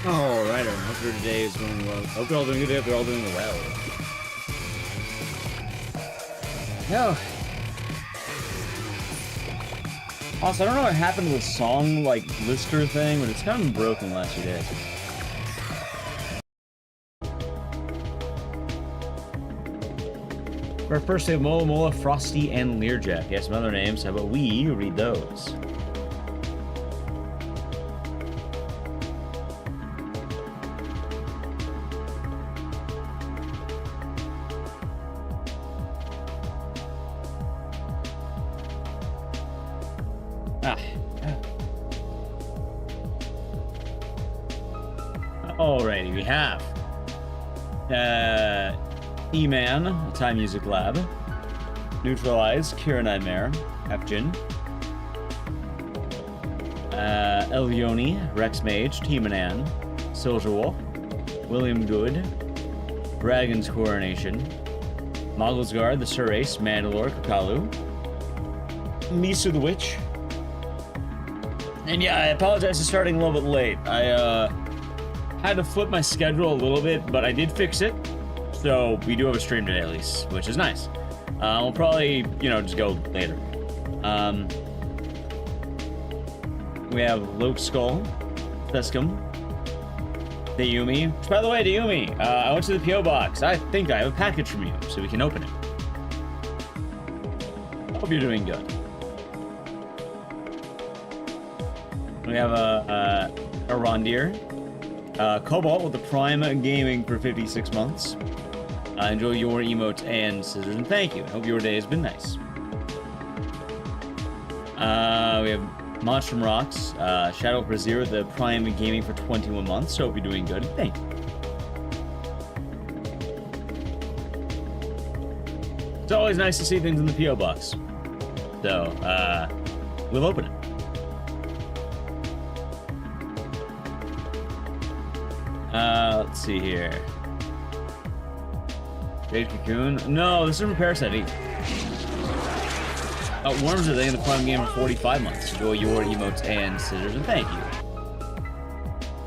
Alright, everyone. Hope your day is going well. Hope you're all doing good. Hope you're all doing well. No. Also, I don't know what happened to the song, like, lister thing, but it's kind of been broken the last few days. For our first, we have Mola Mola, Frosty, and Learjack. Yes, some other names. How about we read those? Alrighty, we have E-Man, Time Music Lab, Neutralize, Kira Nightmare, Efjin, Elioni, Rex Mage, T-Manan, Soldier Wolf, William Good, Dragon's Coronation, Moggle's Guard, the Sir Ace, Mandalore, Kakalu, Misu the Witch, and yeah, I apologize for starting a little bit late. I had to flip my schedule a little bit, but I did fix it. So we do have a stream today at least, which is nice. We'll probably, just go later. We have Loke Skull, Thescom, Dayumi. Which, by the way, Dayumi, I went to the PO box. I think I have a package from you, so we can open it. Hope you're doing good. We have a Rondir. Cobalt with the Prime Gaming for 56 months. Enjoy your emotes and scissors, and thank you. I hope your day has been nice. We have Monstrum Rocks, Shadow Brazier, the Prime Gaming for 21 months. Hope you're doing good. Thank you. It's always nice to see things in the PO box. So, we'll open it. Let's see here. Jade Cocoon. No, this is from Parasite Eve. Worms are in the Prime Game for 45 months. Enjoy your emotes and scissors, and thank you.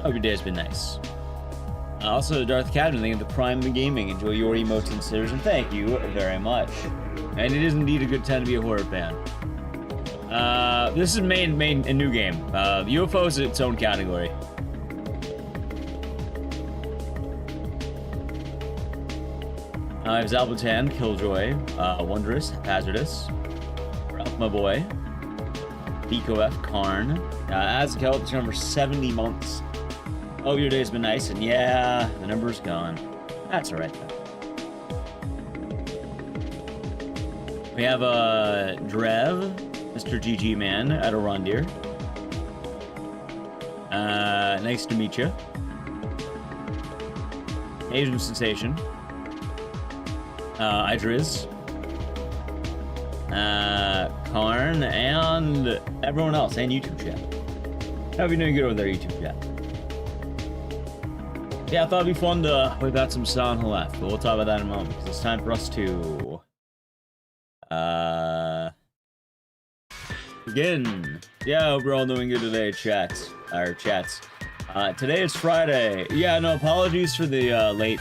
Hope your day has been nice. Also, Darth Cadman, thank you for the Prime Gaming. Enjoy your emotes and scissors, and thank you very much. And it is indeed a good time to be a horror fan. This is a new game. UFO is its own category. I have Zalbatan, Killjoy, Wondrous, Hazardous, Ralph, my boy, Pico F, Karn, Azakel, it's number 70 months. Oh, your day's been nice, and yeah, the number's gone. That's alright, though. We have Drev, Mr. GG Man, at Arondir. Nice to meet you. Asian Sensation. Idris, Karn, and everyone else, and YouTube chat. Hope you're doing good over there, YouTube chat. Yeah, I thought it'd be fun to whip out some sound left, but we'll talk about that in a moment, because it's time for us to begin. Yeah, I hope we're all doing good today, chats. Today is Friday. Yeah, no, apologies for the late,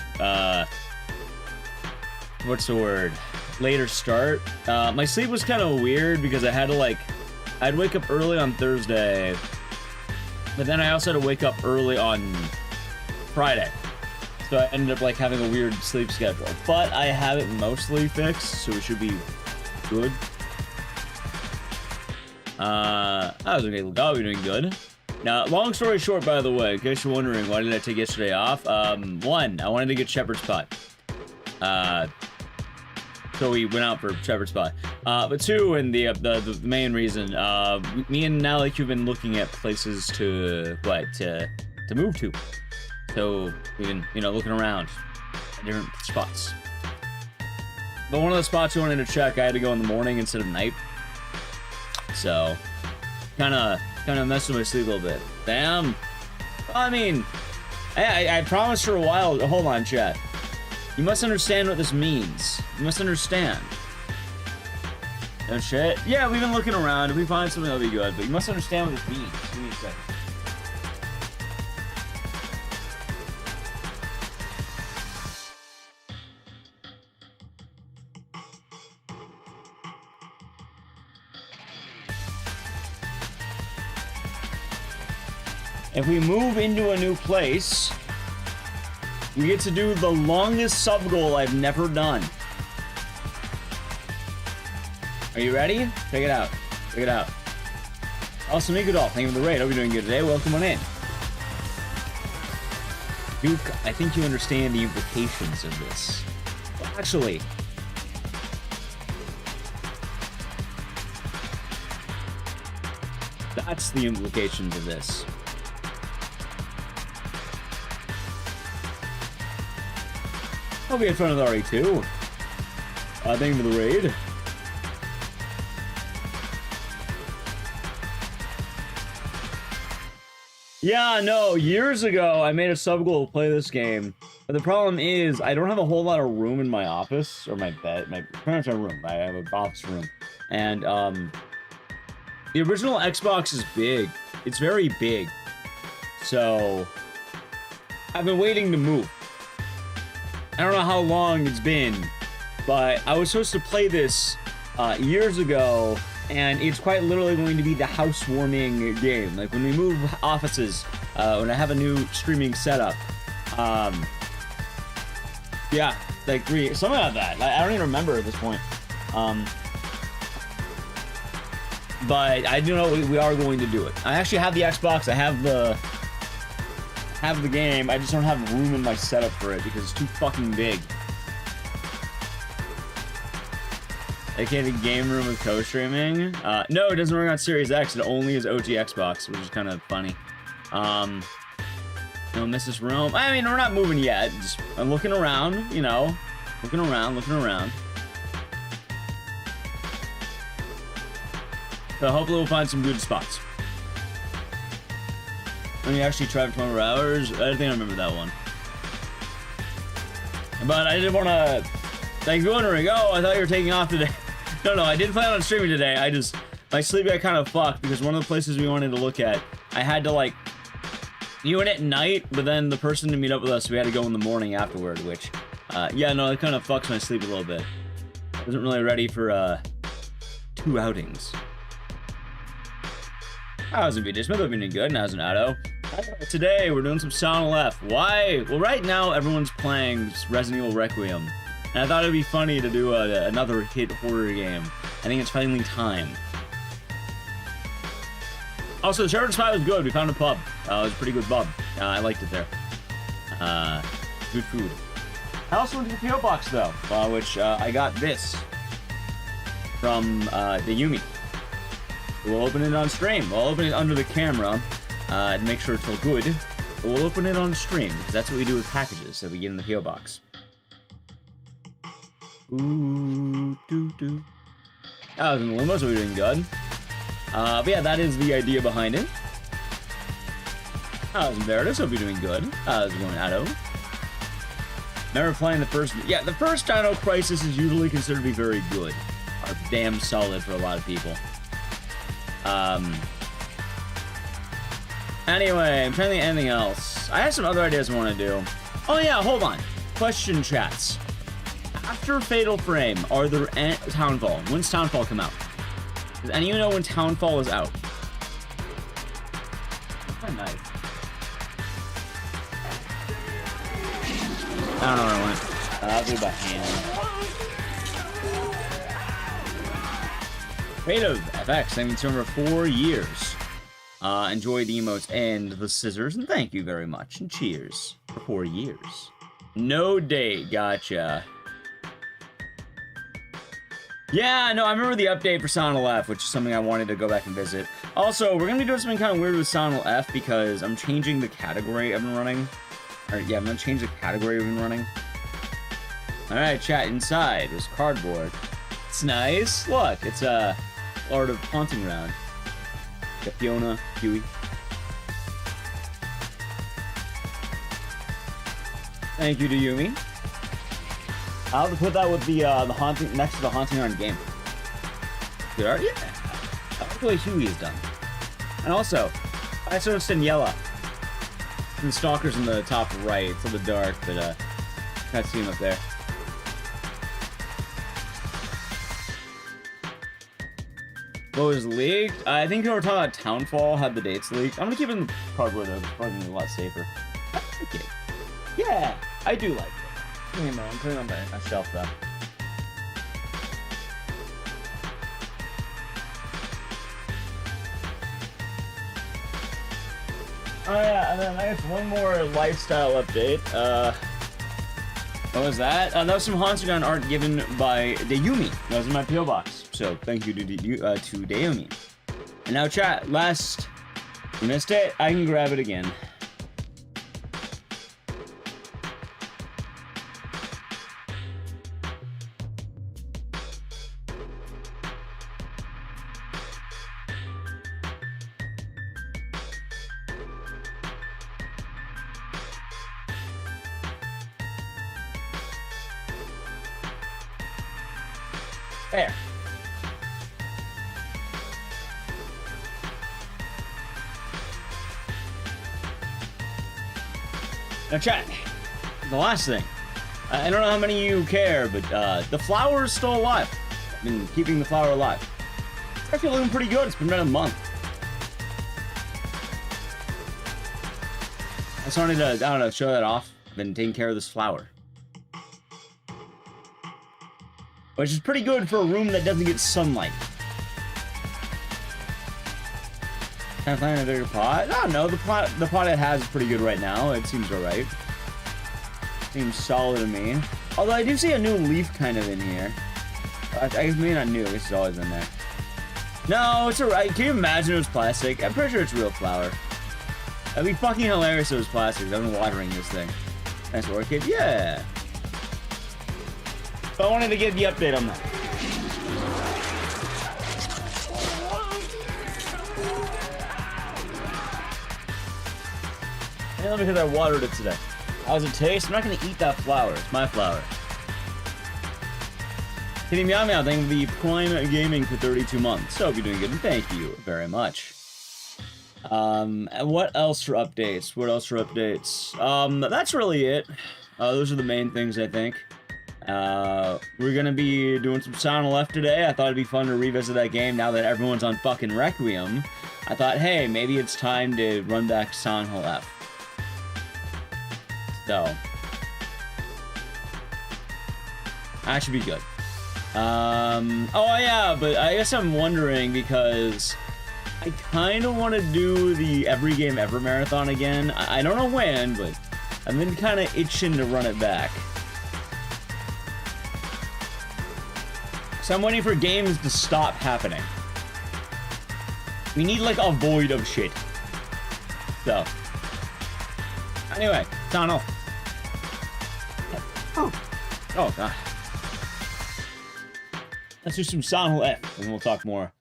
what's the word? Later start. My sleep was kind of weird because I had to I'd wake up early on Thursday, but then I also had to wake up early on Friday. So I ended up having a weird sleep schedule. But I have it mostly fixed, so we should be good. I was okay. I'll be doing good. Now, long story short, by the way, in case you're wondering, why did I take yesterday off? One, I wanted to get shepherd's pie. So we went out for shepherd's pie. But two, and the main reason, me and Nalik have been looking at places to move to. So we've been, looking around at different spots. But one of the spots we wanted to check, I had to go in the morning instead of night. So, kind of messed with my sleep a little bit. Damn. I mean, I promised for a while. Hold on, chat. You must understand what this means. You must understand. Oh shit. Yeah, we've been looking around. If we find something, that'll be good. But you must understand what this means. Give me a second. if we move into a new place, we get to do the longest sub goal I've never done. Are you ready? Check it out. Check it out. Also, Mikudol, thank you for the raid. Hope you're doing good today. Welcome on in. Duke, I think you understand the implications of this. Well, actually, that's the implications of this. I'll be in front of the RE2. Thank you for the raid. Yeah, no, years ago, I made a sub goal to play this game. But the problem is, I don't have a whole lot of room in my office, or my bed, my parents' room. I have an office room. And, the original Xbox is big. It's very big. So, I've been waiting to move. I don't know how long it's been, but I was supposed to play this, years ago, and it's quite literally going to be the housewarming game. Like, when we move offices, when I have a new streaming setup, yeah, like, something like that. I don't even remember at this point. But I do know we are going to do it. I actually have the Xbox, I have the game, I just don't have room in my setup for it because it's too fucking big. AKA the game room with co-streaming. No, it doesn't work on Series X. It only is OG Xbox, which is kind of funny. No, Mrs. Rome. I mean, we're not moving yet. Just, I'm looking around, you know. Looking around. So hopefully we'll find some good spots. When you actually try for 24 hours, I think I remember that one. But I didn't want to... Like, wondering, oh, I thought you were taking off today. No, I did plan on streaming today. My sleep got kind of fucked because one of the places we wanted to look at, I had to, like, you went at night, but then the person to meet up with us, we had to go in the morning afterward, which, yeah, no, it kind of fucks my sleep a little bit. I wasn't really ready for, 2 outings. I was in VJ Smith, I've been doing good, and I was in Auto. Today, we're doing some Sound Left. Why? Well, right now, everyone's playing Resident Evil Requiem. And I thought it'd be funny to do another hit horror game. I think it's finally time. Also, the Shepherd's Pie was good. We found a pub. It was a pretty good pub. I liked it there. Good food. I also went to the PO box though, which I got this from the Yumi. We'll open it on stream. We'll open it under the camera to make sure it's all good. We'll open it on stream because that's what we do with packages that we get in the PO box. Ooh, doo. I was in the limo, so we're doing good. But yeah, that is the idea behind it. I was in Veritas, so we're doing good. I was going Addo. Never playing the first... Yeah, the first Dino Crisis is usually considered to be very good. Or damn solid for a lot of people. Anyway, I'm trying to think of anything else. I have some other ideas I want to do. Oh yeah, hold on. Question chats. After Fatal Frame, are there Townfall? When's Townfall come out? Does anyone know when Townfall is out? That's my knife. I don't know where I went. I'll do it by hand. Fate of FX, thank you for 4 years. Enjoy the emotes and the scissors, and thank you very much. And cheers for 4 years. No date, gotcha. Yeah, no, I remember the update for Sonal F, which is something I wanted to go back and visit. Also, we're gonna be doing something kind of weird with Sonal F because I'm changing the category I've been running. Or, yeah, I'm gonna change the category I've been running. Alright, chat, inside was cardboard. It's nice. Look, it's Art of Haunting Ground. Got Fiona, Huey. Thank you to Yumi. I'll have to put that with the haunting next to the Haunting Ground game. Good art? Yeah. I like the way Huey is done. And also, I saw Staniela. And the Stalker's in the top right. It's a little bit dark, but can't see him up there. What was leaked? I think you were talking about Townfall had the dates leaked. I'm gonna keep it in the cardboard though. It's probably a lot safer. I like it. Yeah, I do like it. I'm putting it on my shelf though. Oh yeah, and then I guess one more lifestyle update. What was that? That was some Haunted Gun art given by Dayumi. That was in my PO box. So thank you to Dayumi. And now chat, last, you missed it, I can grab it again. There. Now chat, the last thing. I don't know how many of you care, but the flower is still alive. I've been keeping the flower alive. It's actually looking pretty good. It's been about a month. I just wanted to, I don't know, show that off. I've been taking care of this flower. Which is pretty good for a room that doesn't get sunlight. Can I plant a bigger pot? I don't know. The pot it has is pretty good right now. It seems alright. Seems solid to me. Although I do see a new leaf kind of in here. I guess maybe not new. I guess it's always in there. No, it's alright. Can you imagine it was plastic? I'm pretty sure it's real flower. That'd be fucking hilarious if it was plastic. I've been watering this thing. Nice work, kid. Yeah. So I wanted to give the update on that. And because I watered it today. How does it taste? I'm not going to eat that flower. It's my flower. Kitty Meow Meow, thank you for the Prime Gaming for 32 months. So, hope you're doing good, and thank you very much. And what else for updates? What else for updates? That's really it. Those are the main things, I think. We're gonna be doing some Sound Left today. I thought it'd be fun to revisit that game now that everyone's on fucking Requiem. I thought, hey, maybe it's time to run back Sound Left. So, that should be good. Oh yeah, but I guess I'm wondering because I kind of want to do the Every Game Ever marathon again. I don't know when, but I've been kind of itching to run it back. So I'm waiting for games to stop happening. We need like a void of shit. So, anyway, Sound Off. Oh god. Let's do some Sound Left, and we'll talk more.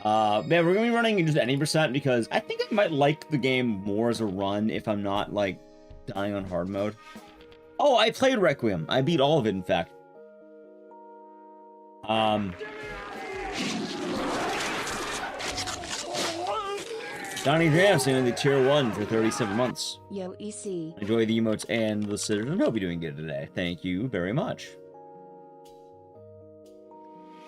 Yeah, we're gonna be running just any percent because I think I might like the game more as a run if I'm not like dying on hard mode. Oh, I played Requiem. I beat all of it, in fact. Donnie Graham saying the tier 1 for 37 months. Yo, EC. Enjoy the emotes and the listeners. I hope you're doing good today. Thank you very much.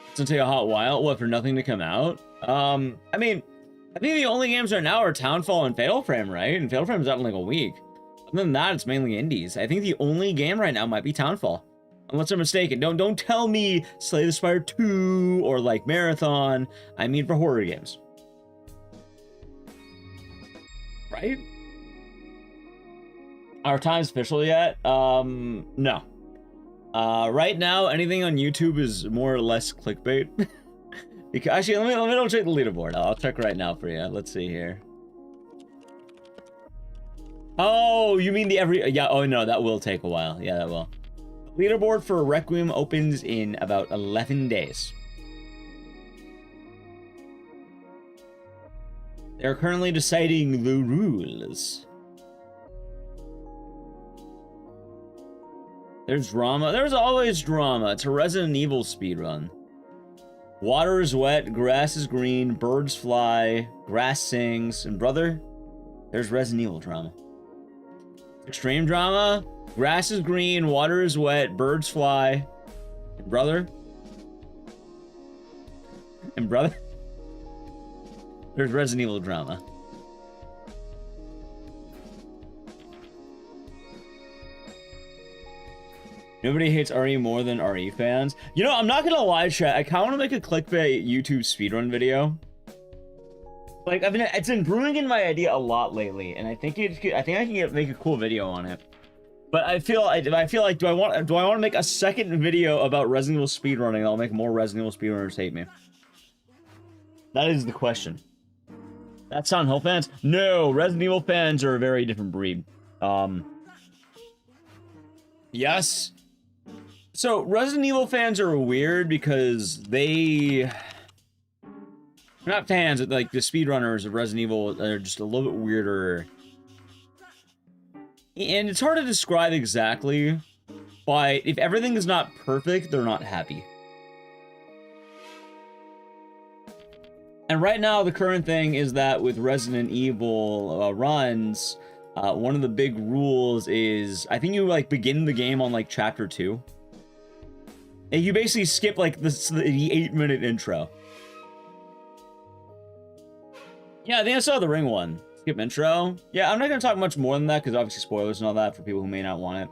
It's gonna take a hot while. What, for nothing to come out? I mean, I think the only games right now are Townfall and Fatal Frame, right? And Fatal Frame's out in like a week. Other than that, it's mainly indies. I think the only game right now might be Townfall. Unless I'm mistaken. Don't tell me Slay the Spire 2 or like Marathon. I mean for horror games. Right? Our time's official yet? No. Right now, anything on YouTube is more or less clickbait. Because, actually, let me double check the leaderboard. I'll check right now for you. Let's see here. Oh, you mean the every... Yeah, oh no, that will take a while. Yeah, that will. The leaderboard for Requiem opens in about 11 days. They're currently deciding the rules. There's drama. There's always drama. It's a Resident Evil speedrun. Water is wet, grass is green, birds fly, grass sings, and brother, there's Resident Evil drama. Extreme drama, grass is green, water is wet, birds fly, and brother, There's Resident Evil drama. Nobody hates RE more than RE fans. You know, I'm not gonna lie, chat. I kind of want to make a clickbait YouTube speedrun video. Like, it's been brewing in my idea a lot lately, and I think I can make a cool video on it. But I feel like, do I want to make a second video about Resident Evil speedrunning? And I'll make more Resident Evil speedrunners hate me. That is the question. That Silent Hill fans? No, Resident Evil fans are a very different breed. Yes. So, Resident Evil fans are weird because they're not fans, like, the speedrunners of Resident Evil are just a little bit weirder. And it's hard to describe exactly, but if everything is not perfect, they're not happy. And right now, the current thing is that with Resident Evil runs, one of the big rules is, I think you, like, begin the game on, like, Chapter 2. And you basically skip, like, the 8-minute intro. Yeah, I think I saw the Ring one. Skip intro. Yeah, I'm not going to talk much more than that, because obviously spoilers and all that for people who may not want it.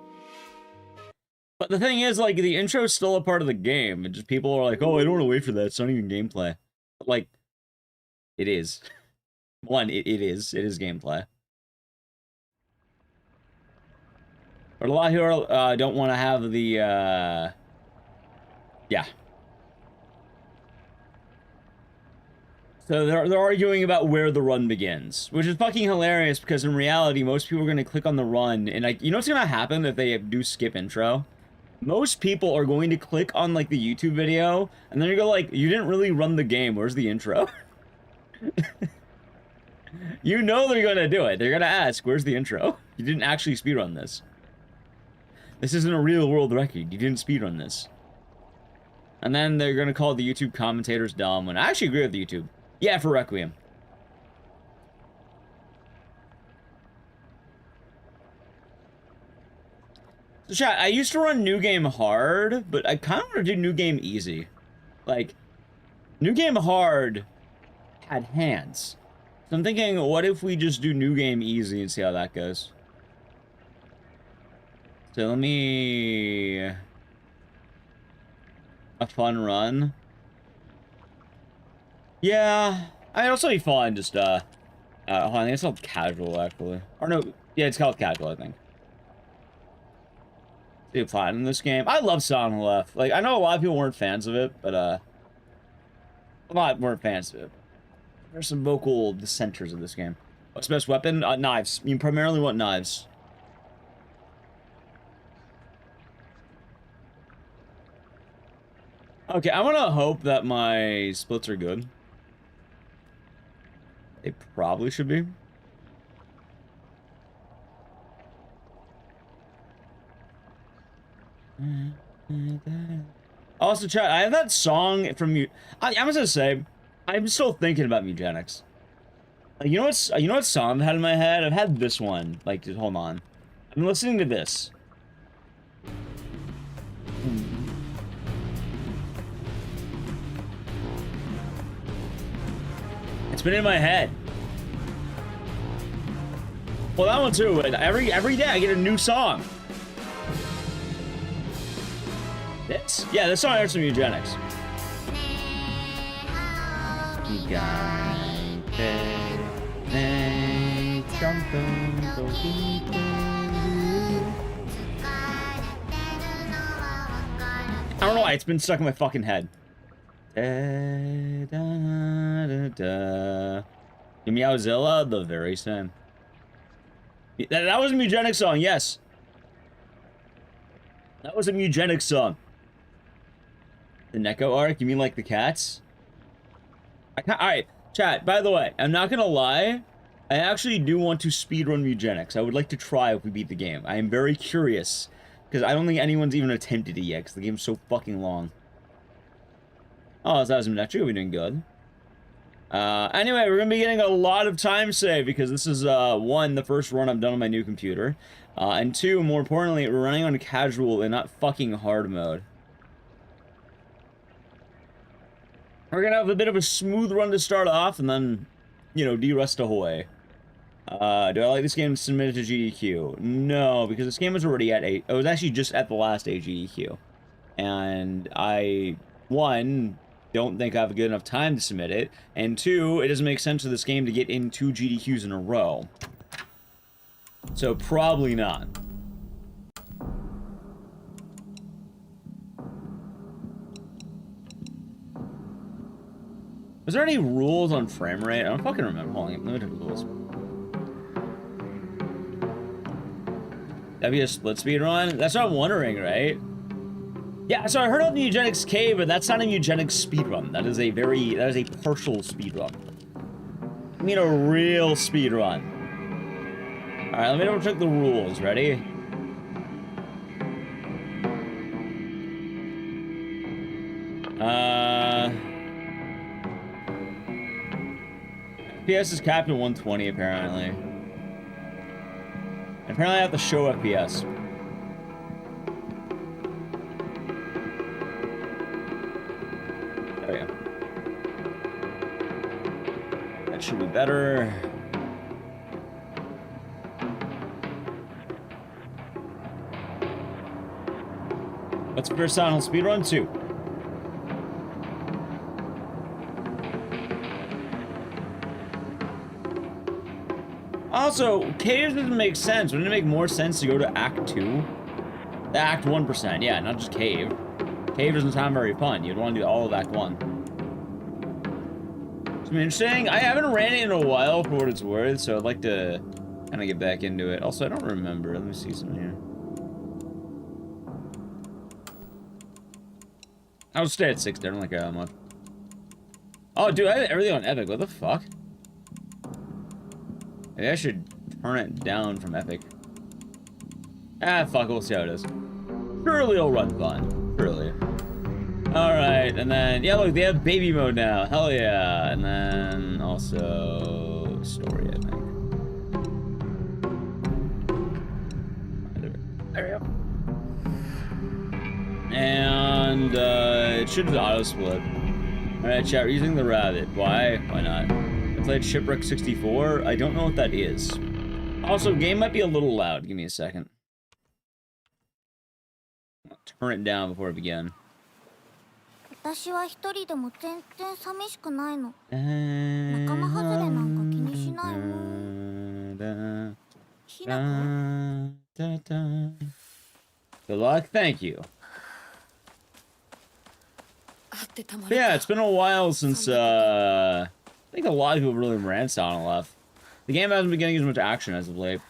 But the thing is, like, the intro is still a part of the game. And just people are like, oh, I don't want to wait for that. It's not even gameplay. But, like, it is. One, it is. It is gameplay. But a lot of people don't want to have the, yeah. So they're arguing about where the run begins, which is fucking hilarious because in reality, most people are going to click on the run and, like, you know what's going to happen if they do skip intro? Most people are going to click on, like, the YouTube video and then you go like, you didn't really run the game. Where's the intro? You know they're going to do it. They're going to ask, where's the intro? You didn't actually speedrun this. This isn't a real world record. You didn't speedrun this. And then they're going to call the YouTube commentators dumb when I actually agree with the YouTube. Yeah, for Requiem. So chat, I used to run New Game hard, but I kind of want to do New Game easy. Like, New Game hard had hands. So I'm thinking, what if we just do New Game easy and see how that goes? So let me... A fun run. Yeah, I mean, it'll still be fun, just, hold on, I think it's called casual, actually. Or no, yeah, it's called casual, I think. See a platinum in this game. I love Silent Hill. Like, I know a lot of people weren't fans of it, but, a lot weren't fans of it. There's some vocal dissenters of this game. What's the best weapon? Knives. You primarily want knives. Okay, I want to hope that my splits are good. They probably should be. Also, chat, I have that song from you. I'm just gonna say, I'm still thinking about Eugenics. You know what song I've had in my head? I've had this one. Like, just hold on. I'm listening to this. It's been in my head. Well, that one too. Every day I get a new song. This? Yeah, this song has some Eugenics. I don't know why, it's been stuck in my fucking head. Meowzilla, the very same. That was a Eugenics song, yes. That was a Eugenics song. The Neko arc? You mean like the cats? Alright, chat, by the way, I'm not gonna lie. I actually do want to speedrun Eugenics. I would like to try if we beat the game. I am very curious. Because I don't think anyone's even attempted it yet, because the game's so fucking long. Oh, so that was actually we're doing good. Anyway, we're gonna be getting a lot of time save because this is one, the first run I've done on my new computer, and two, more importantly, we're running on casual and not fucking hard mode. We're gonna have a bit of a smooth run to start off, and then you know, D-Rust ahoy. Do I like this game submitted to GDQ? No, because this game was already at it was actually just at the last GDQ. And I, one, don't think I have a good enough time to submit it, and two, it doesn't make sense for this game to get in 2 GDQs in a row. So probably not. Was there any rules on frame rate? I don't fucking remember. Hold on, let me take the rules. That'd be a split speed run? That's what I'm wondering, right? Yeah, so I heard of the Eugenics Cave, but that's not a Eugenics speedrun. That is a partial speedrun. I mean a real speedrun. Alright, let me double check the rules. Ready? FPS is capped at 120 apparently. And apparently I have to show FPS. There we go. That should be better. What's the first on speedrun? 2. Also, caves doesn't make sense. Wouldn't it make more sense to go to Act 2? The Act 1%, yeah, not just Cave. Cave doesn't sound very fun. You'd want to do all of Act 1. It's been interesting. I haven't ran it in a while, for what it's worth, so I'd like to kind of get back into it. Also, I don't remember. Let me see something here. I'll stay at 60. I don't like it that much. Oh, dude, I have everything on Epic. What the fuck? Maybe I should turn it down from Epic. Ah, fuck, we'll see how it is. Surely it'll run fun. Surely. Alright, and then, yeah, look, they have baby mode now. Hell yeah. And then, also, story, I think. There we go. And, it should be auto-split. Alright, chat, we're using the rabbit. Why? Why not? I played Shipwreck 64. I don't know what that is. Also, game might be a little loud. Give me a second. I'll turn it down before I begin. I Good luck. Thank you. But yeah, it's been a while since, I think a lot of people really ran Silent Left. The game hasn't been getting as much action as of late.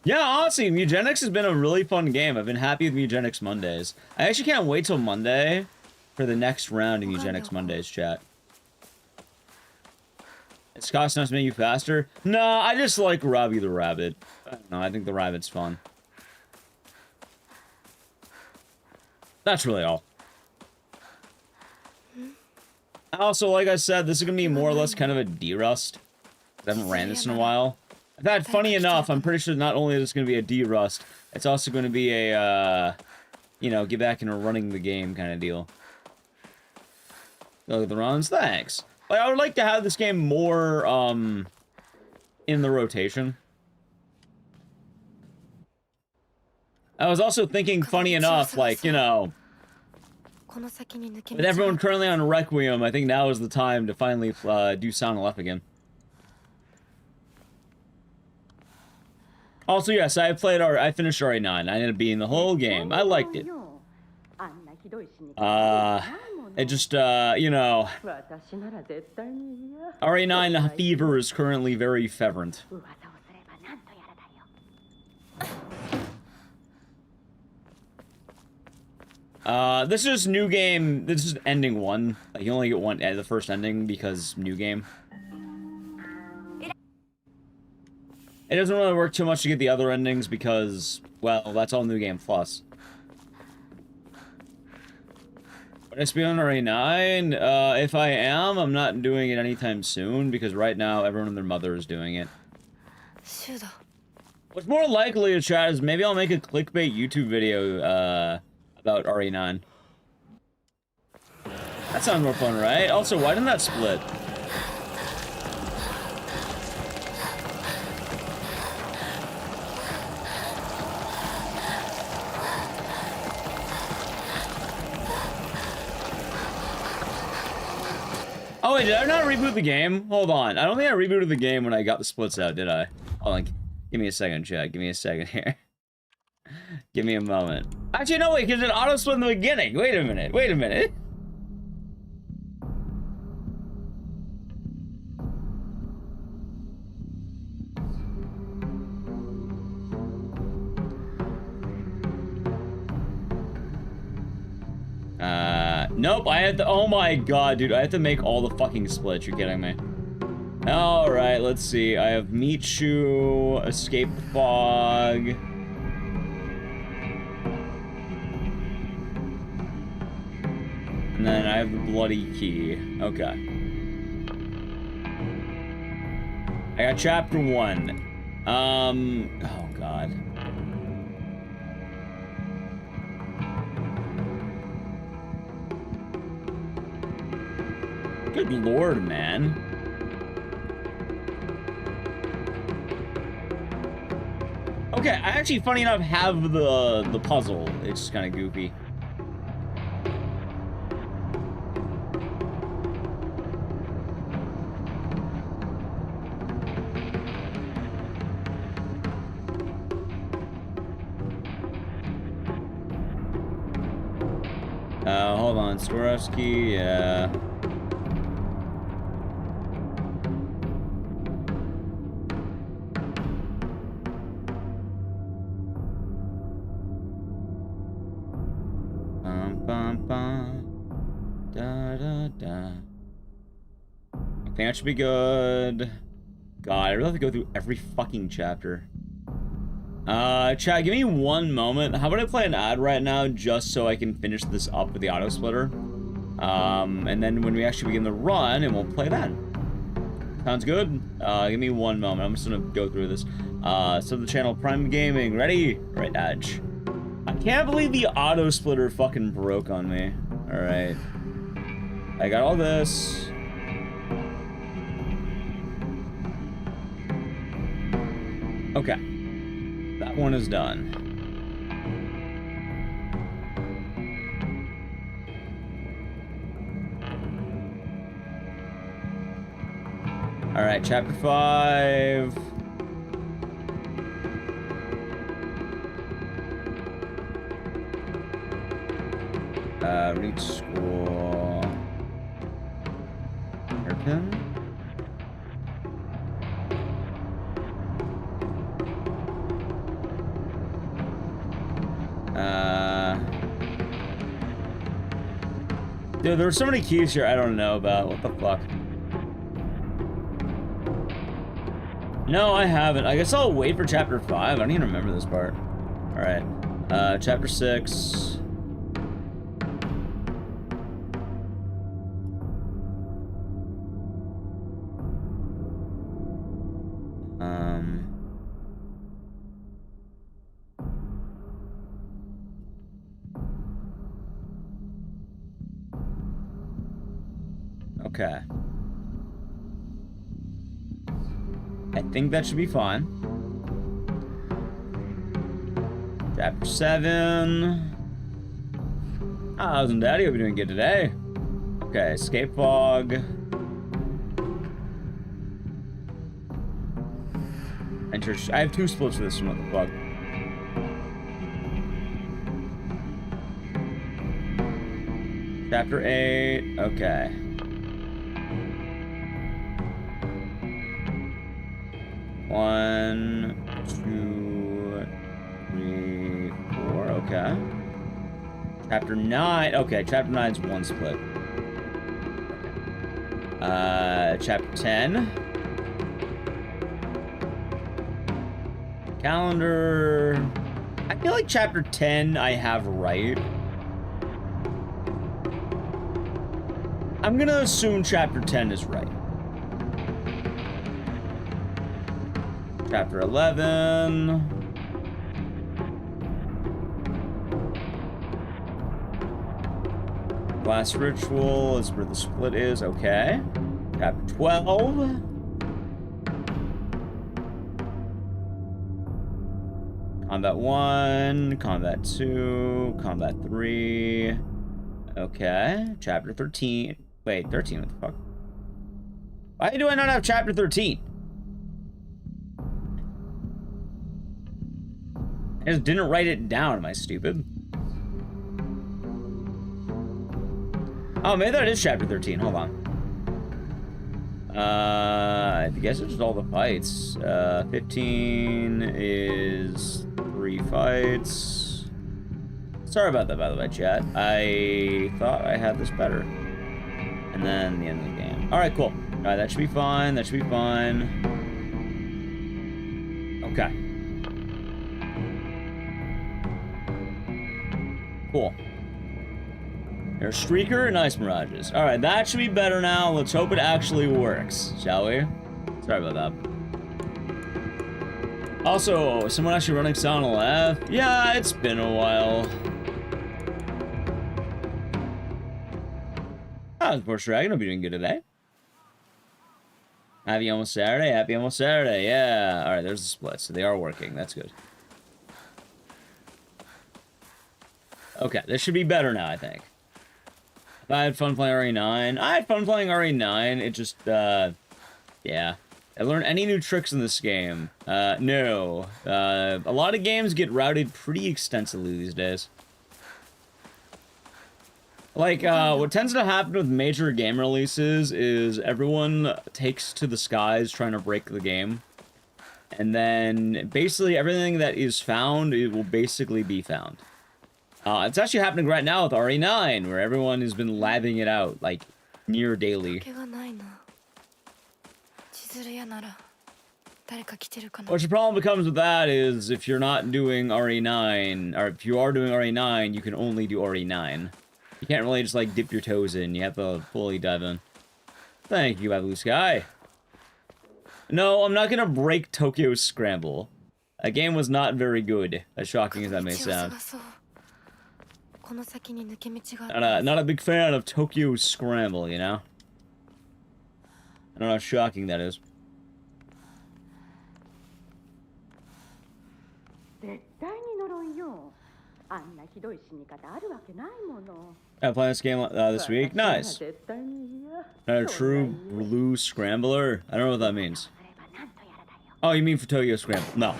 Yeah, honestly, Eugenics has been a really fun game. I've been happy with Eugenics Mondays. I actually can't wait till Monday for the next round in Eugenics Mondays, chat. Is cost enough to make you faster? No, I just like Robbie the Rabbit. I don't know, I think the rabbit's fun. That's really all. Also, like I said, this is going to be more or less kind of a D-Rust. I haven't ran this in a while. In fact, funny enough, I'm pretty sure not only is this going to be a D-Rust, it's also going to be a, you know, get back into running the game kind of deal. Look at the runs, thanks. Like, I would like to have this game more, in the rotation. I was also thinking, funny enough, like, you know, with everyone currently on Requiem, I think now is the time to finally do Silent Left again. Also, yes, I finished RA9. I ended up beating the whole game. I liked it. It just, you know, RA9 fever is currently very fervent. This is new game. This is ending 1. Like, you only get one, the first ending because new game. It doesn't really work too much to get the other endings because, well, that's all new game plus. Would I speed on RA9? If I am, I'm not doing it anytime soon because right now everyone and their mother is doing it. What's more likely to chat is maybe I'll make a clickbait YouTube video, about RE9. That sounds more fun, right? Also, why didn't that split? Oh wait, did I not reboot the game? Hold on. I don't think I rebooted the game when I got the splits out, did I? Hold on. Give me a second, Chad. Give me a second here. Give me a moment. Actually, no, wait, because it auto-split in the beginning. Wait a minute. Wait a minute. Nope, I had to, oh my god, dude, I have to make all the fucking splits, you're kidding me. Alright, let's see, I have Meat Shoe, Escape Fog. And then I have the Bloody Key, okay. I got chapter 1. Oh god. Good lord, man. Okay, I actually, funny enough, have the puzzle. It's just kind of goofy. Hold on, Swarovski, yeah. I think that should be good. God, I really have to go through every fucking chapter. Chad, give me one moment. How about I play an ad right now just so I can finish this up with the auto splitter? And then when we actually begin the run, and we'll play that. Sounds good? Give me one moment. I'm just gonna go through this. So the channel Prime Gaming, ready? Right, Edge. I can't believe the auto splitter fucking broke on me. Alright. I got all this. Okay. That one is done. Alright, chapter 5. Reach school. Hairpin. Dude, there were so many keys here I don't know about. What the fuck? No, I haven't. I guess I'll wait for chapter 5. I don't even remember this part. Alright. Chapter 6. Okay. I think that should be fine. Chapter 7. How's Daddy? Hope you're doing good today. Okay, escape fog. Enter. I have 2 splits for this one. What the fuck? Chapter 8. Okay. One, 2, 3, 4. Okay. Chapter 9. Okay, chapter 9's 1 split. Chapter 10. Calendar. I feel like chapter 10 I have right. I'm gonna assume chapter 10 is right. Chapter 11. Last ritual is where the split is. Okay. Chapter 12. Combat 1, Combat 2, Combat 3. Okay. Chapter 13. Wait, 13, what the fuck? Why do I not have Chapter 13? I just didn't write it down. Am I stupid? Oh, maybe that is Chapter 13. Hold on. I guess it's just all the fights. 15 is 3 fights. Sorry about that, by the way, chat. I thought I had this better. And then the end of the game. Alright, cool. Alright, that should be fine. That should be fine. Okay. Cool. There's Streaker and Ice Mirages. Alright, that should be better now. Let's hope it actually works, shall we? Sorry about that. Also, someone actually running Sound Left? Yeah, it's been a while. How's Porsche Dragon? Hope you're doing good today. Happy almost Saturday. Happy almost Saturday. Yeah. Alright, there's the split. So they are working. That's good. Okay, this should be better now, I think. I had fun playing RE9. I had fun playing RE9. It just, yeah. I learned any new tricks in this game? No. A lot of games get routed pretty extensively these days. Like, what tends to happen with major game releases is everyone takes to the skies trying to break the game. And then, basically, everything that is found, it will basically be found. It's actually happening right now with RE9, where everyone has been labbing it out, like, near daily. What the problem becomes with that is, if you're not doing RE9, or if you are doing RE9, you can only do RE9. You can't really just, like, dip your toes in, you have to fully dive in. Thank you, Blue Sky. No, I'm not gonna break Tokyo Scramble. That game was not very good, as shocking as that may sound. Not a big fan of Tokyo Scramble, you know? I don't know how shocking that is. I playing this game this week? Nice. A true blue scrambler? I don't know what that means. Oh, you mean for Tokyo Scramble? No.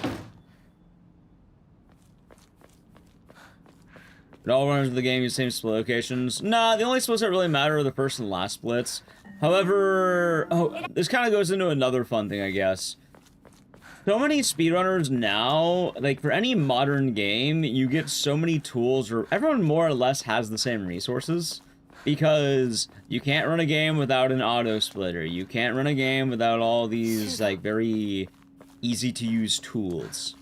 It all runs the game use the same split locations. Nah, the only splits that really matter are the first and last splits. However, this kind of goes into another fun thing, I guess. So many speedrunners now, like for any modern game, you get so many tools where everyone more or less has the same resources. Because you can't run a game without an auto splitter. You can't run a game without all these, like, very easy to use tools.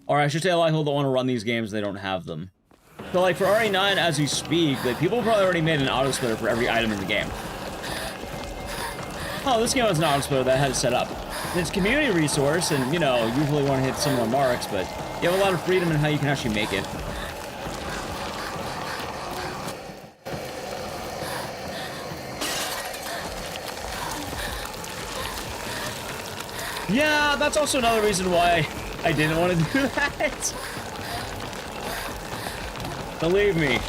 Or I should say a lot of people don't want to run these games, they don't have them. So, like, for RE9, as we speak, like, people probably already made an auto-splitter for every item in the game. Oh, this game has an auto-splitter that I had to set up. And it's a community resource, and, you know, usually want to hit similar marks, but you have a lot of freedom in how you can actually make it. Yeah, that's also another reason why I didn't want to do that. Believe me.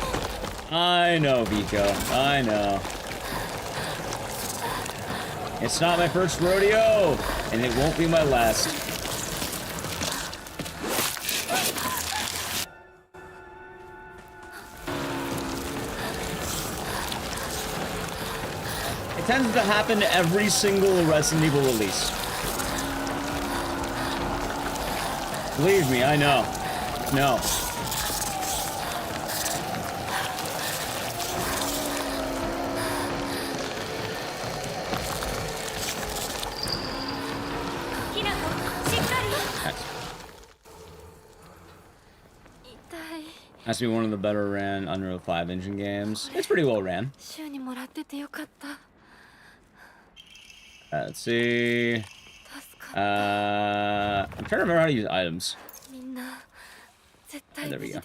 I know, Vico. I know. It's not my first rodeo, and it won't be my last. It tends to happen every single Resident Evil release. Believe me, I know. No. Has to be one of the better ran Unreal 5 engine games. It's pretty well ran. Let's see. I'm trying to remember how to use items. Oh, there we go.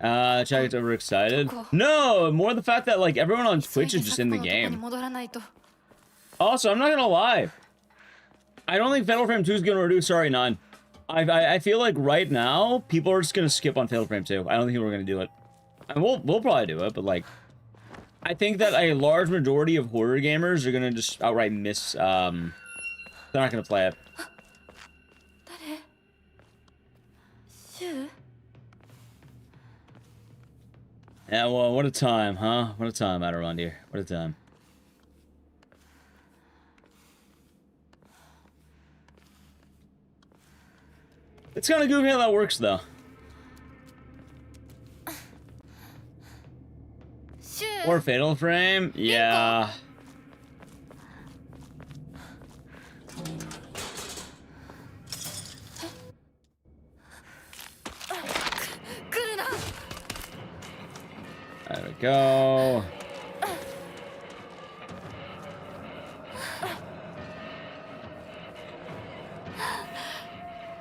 Check it's overexcited. No, more the fact that like everyone on Twitch is just in the game. Also, I'm not gonna lie. I don't think Fatal Frame 2 is gonna reduce RE9. I feel like right now people are just gonna skip on Fatal Frame 2. I don't think we're gonna do it. And we'll probably do it, but like, I think that a large majority of horror gamers are gonna just outright miss. They're not gonna play it. Yeah, well, what a time, huh? What a time out around here. What a time. It's kind of goofy how that works, though. Or Fatal Frame? Yeah. There we go.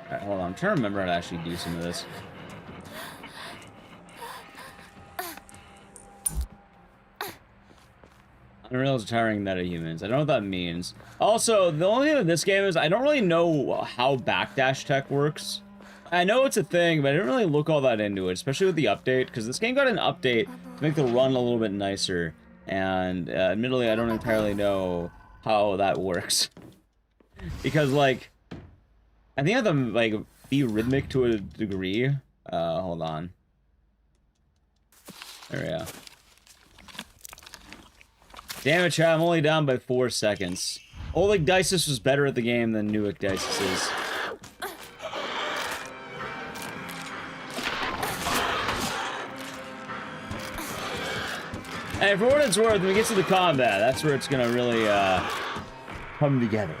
Alright, hold on. I'm trying to remember how to actually do some of this. Unreal is tiring metahumans. I don't know what that means. Also, the only thing with this game is I don't really know how backdash tech works. I know it's a thing, but I didn't really look all that into it, especially with the update, because this game got an update to make the run a little bit nicer, and admittedly, I don't entirely know how that works. Because, like, I think I have to, like, be rhythmic to a degree. Hold on. There we go. Damn it, chat, I'm only down by 4 seconds. Old Ecdycis was better at the game than new Ecdycis is. And for what it's worth, when we get to the combat, that's where it's gonna really, come together.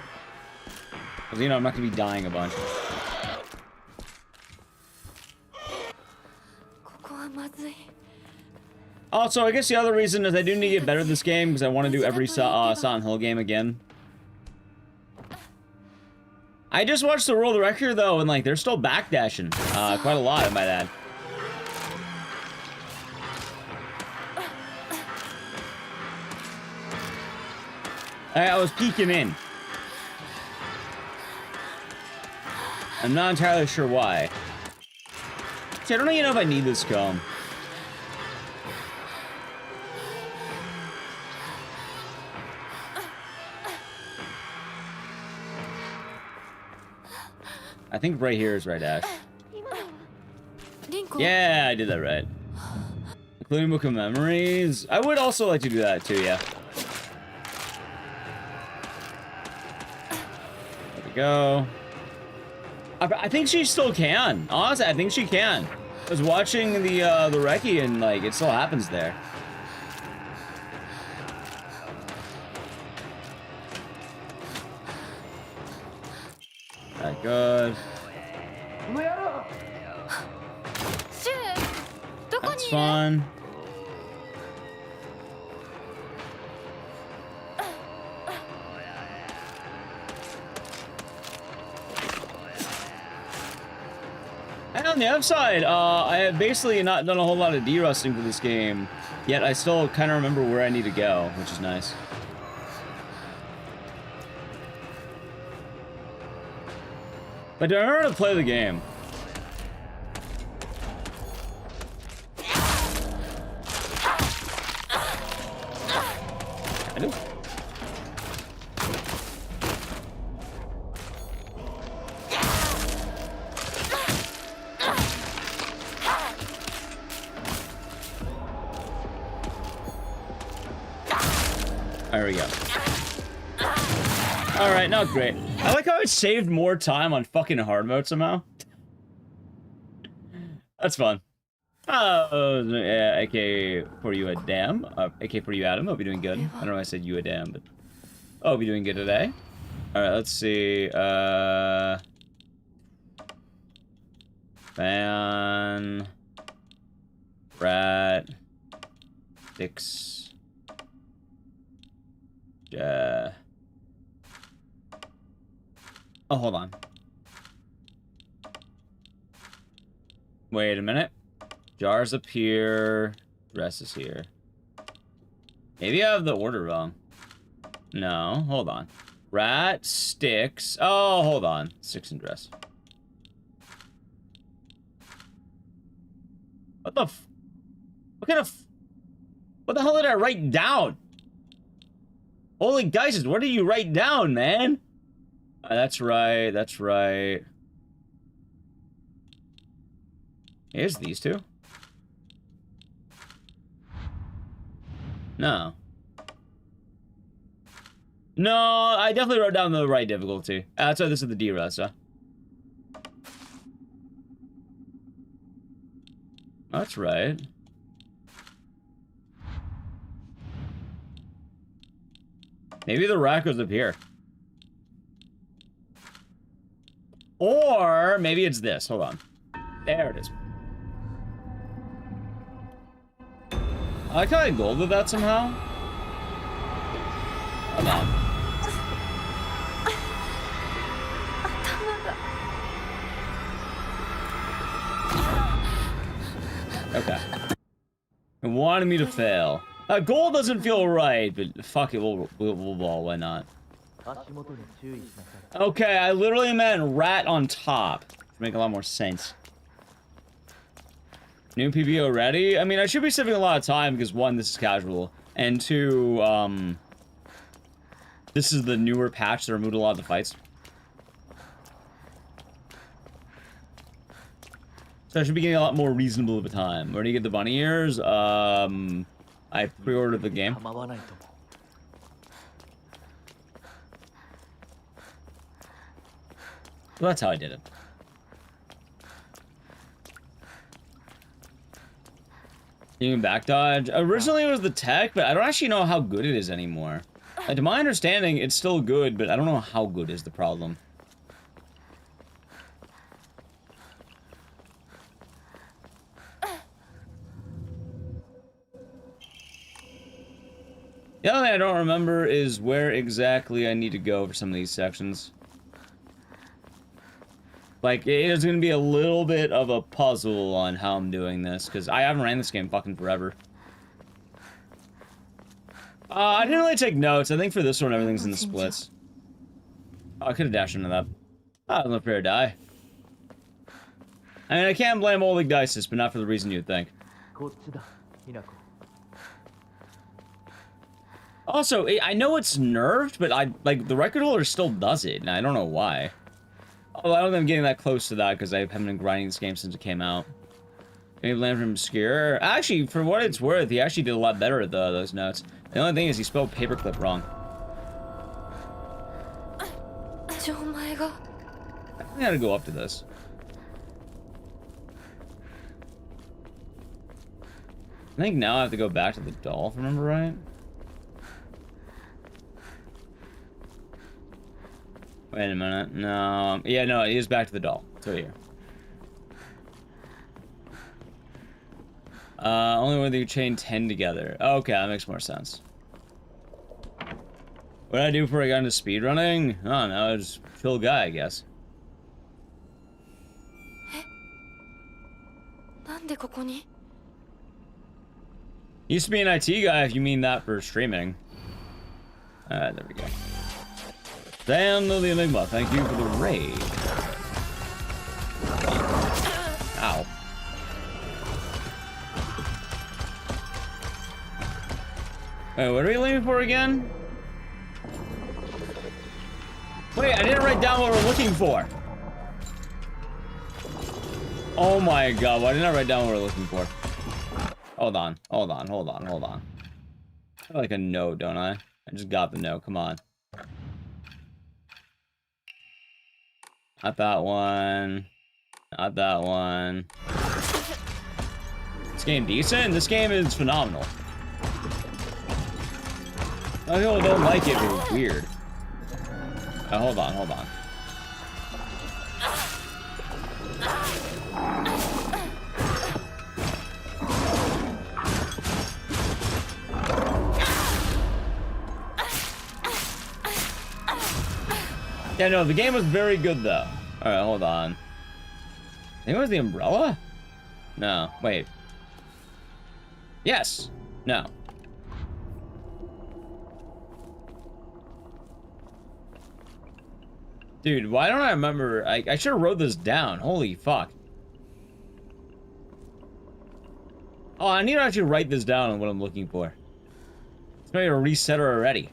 Because, you know, I'm not gonna be dying a bunch. Also, I guess the other reason is I do need to get better at this game, because I want to do every Silent Hill game again. I just watched the world record, though, and, like, they're still backdashing. Quite a lot, I might add. I was peeking in. I'm not entirely sure why. See, I don't even know if I need this comb. I think right here is right, Ash. Yeah, I did that right. Including Book of Memories. I would also like to do that too, yeah. There we go. I think she still can. Honestly, I think she can. I was watching the recce and like it still happens there. Alright, good. That's fun. And on the other side, I have basically not done a whole lot of de-rusting for this game, yet I still kind of remember where I need to go, which is nice. But do I remember how to play the game? I do. There we go. Alright, not great. I like how it saved more time on fucking hard mode somehow. That's fun. Yeah, AK for you, Adam. AK for you, Adam. Hope you're doing good. I don't know why I said you, Adam, but I hope you're doing good today. Alright, let's see. Fan. Rat. Dix. Oh, hold on. Wait a minute. Jars up here. Dress is here. Maybe I have the order wrong. No, hold on. Rat, sticks. Oh, hold on. Sticks and dress. What the f... What kind of... What the hell did I write down? Holy Ecdycis, what did you write down, man? That's right, that's right. Here's these two. No. No, I definitely wrote down the right difficulty. That's why this is the D-Rest, huh? That's right. Maybe the rack goes up here. Or maybe it's this. Hold on. There it is. I like how I golded that somehow. Hold on. Okay. It wanted me to fail. Gold doesn't feel right, but fuck it, we'll ball, why not? Okay, I literally meant rat on top. To make a lot more sense. New PBO ready? I mean, I should be saving a lot of time because one, this is casual, and two, this is the newer patch that removed a lot of the fights. So I should be getting a lot more reasonable of a time. Where do you get the bunny ears? I pre-ordered the game. Well, that's how I did it. You can back dodge. Originally it was the tech, but I don't actually know how good it is anymore. To my understanding, it's still good, but I don't know how good is the problem. The other thing I don't remember is where exactly I need to go for some of these sections. Like, it's gonna be a little bit of a puzzle on how I'm doing this, because I haven't ran this game fucking forever. I didn't really take notes. I think for this one, everything's in the splits. Oh, I could have dashed into that. I don't know if I die. I mean, I can't blame old Ecdycis, but not for the reason you'd think. Also, I know it's nerfed, but the record holder still does it, and I don't know why. Oh, I don't think I'm getting that close to that because I haven't been grinding this game since it came out. Maybe land from obscure. Actually, for what it's worth, he actually did a lot better at those notes. The only thing is he spelled paperclip wrong. I gotta go up to this. I think now I have to go back to the doll, if I remember right. Wait a minute. No. Yeah, no, it is back to the doll. It's over here. Only when you chain 10 together. Okay, that makes more sense. What did I do before I got into speedrunning? Oh, no, I was a chill guy, I guess. Used to be an IT guy, if you mean that for streaming. There we go. Dan the Enigma, thank you for the raid. Ow. Wait, what are we leaving for again? Wait, I didn't write down what we're looking for. Oh my god, why didn't I write down what we're looking for? Hold on, hold on, hold on, hold on. I have like a note, don't I? I just got the note, come on. Not that one. Not that one. This game decent? This game is phenomenal. Some people don't like it, but it's weird. Oh, hold on, hold on. Yeah, no, the game was very good, though. Alright, hold on. I think it was the umbrella? No, wait. Yes. No. Dude, why don't I remember? I should have wrote this down. Holy fuck. Oh, I need to actually write this down on what I'm looking for. It's maybe a resetter already.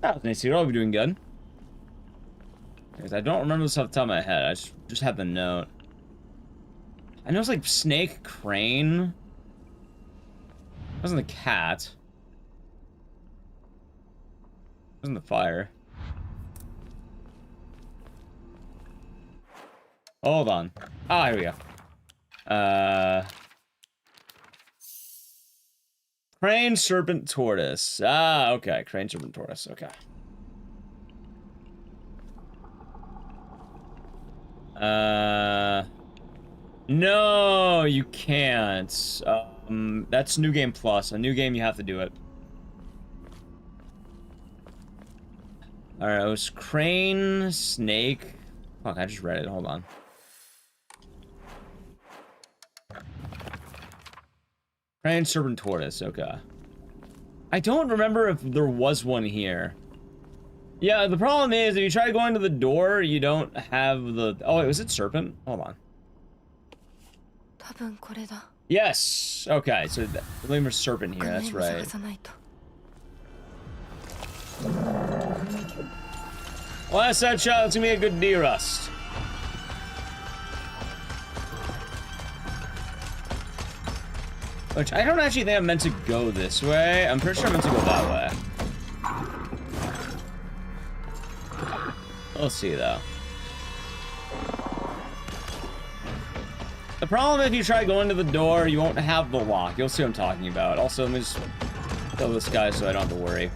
Oh, nice. You'll all be doing good. Because I don't remember this off the top of my head. I just have the note. I know it's like snake, crane. It wasn't the cat. It wasn't the fire. Hold on. Ah, here we go. Crane, serpent, tortoise. Ah, okay. Crane, serpent, tortoise. Okay. No, you can't. That's New Game Plus. A new game, you have to do it. Alright, it was crane, snake. Fuck, I just read it. Hold on. Crane, serpent, tortoise. Okay. I don't remember if there was one here. Yeah, the problem is, if you try going to the door, you don't have the... Oh, wait, was it serpent? Hold on. Yes! Okay, so the name was serpent here, that's right. Last that shot, it's gonna be a good D-rust. Which, I don't actually think I'm meant to go this way. I'm pretty sure I'm meant to go that way. We'll see, though. The problem if you try going to the door, you won't have the lock. You'll see what I'm talking about. Also, let me just kill this guy so I don't have to worry.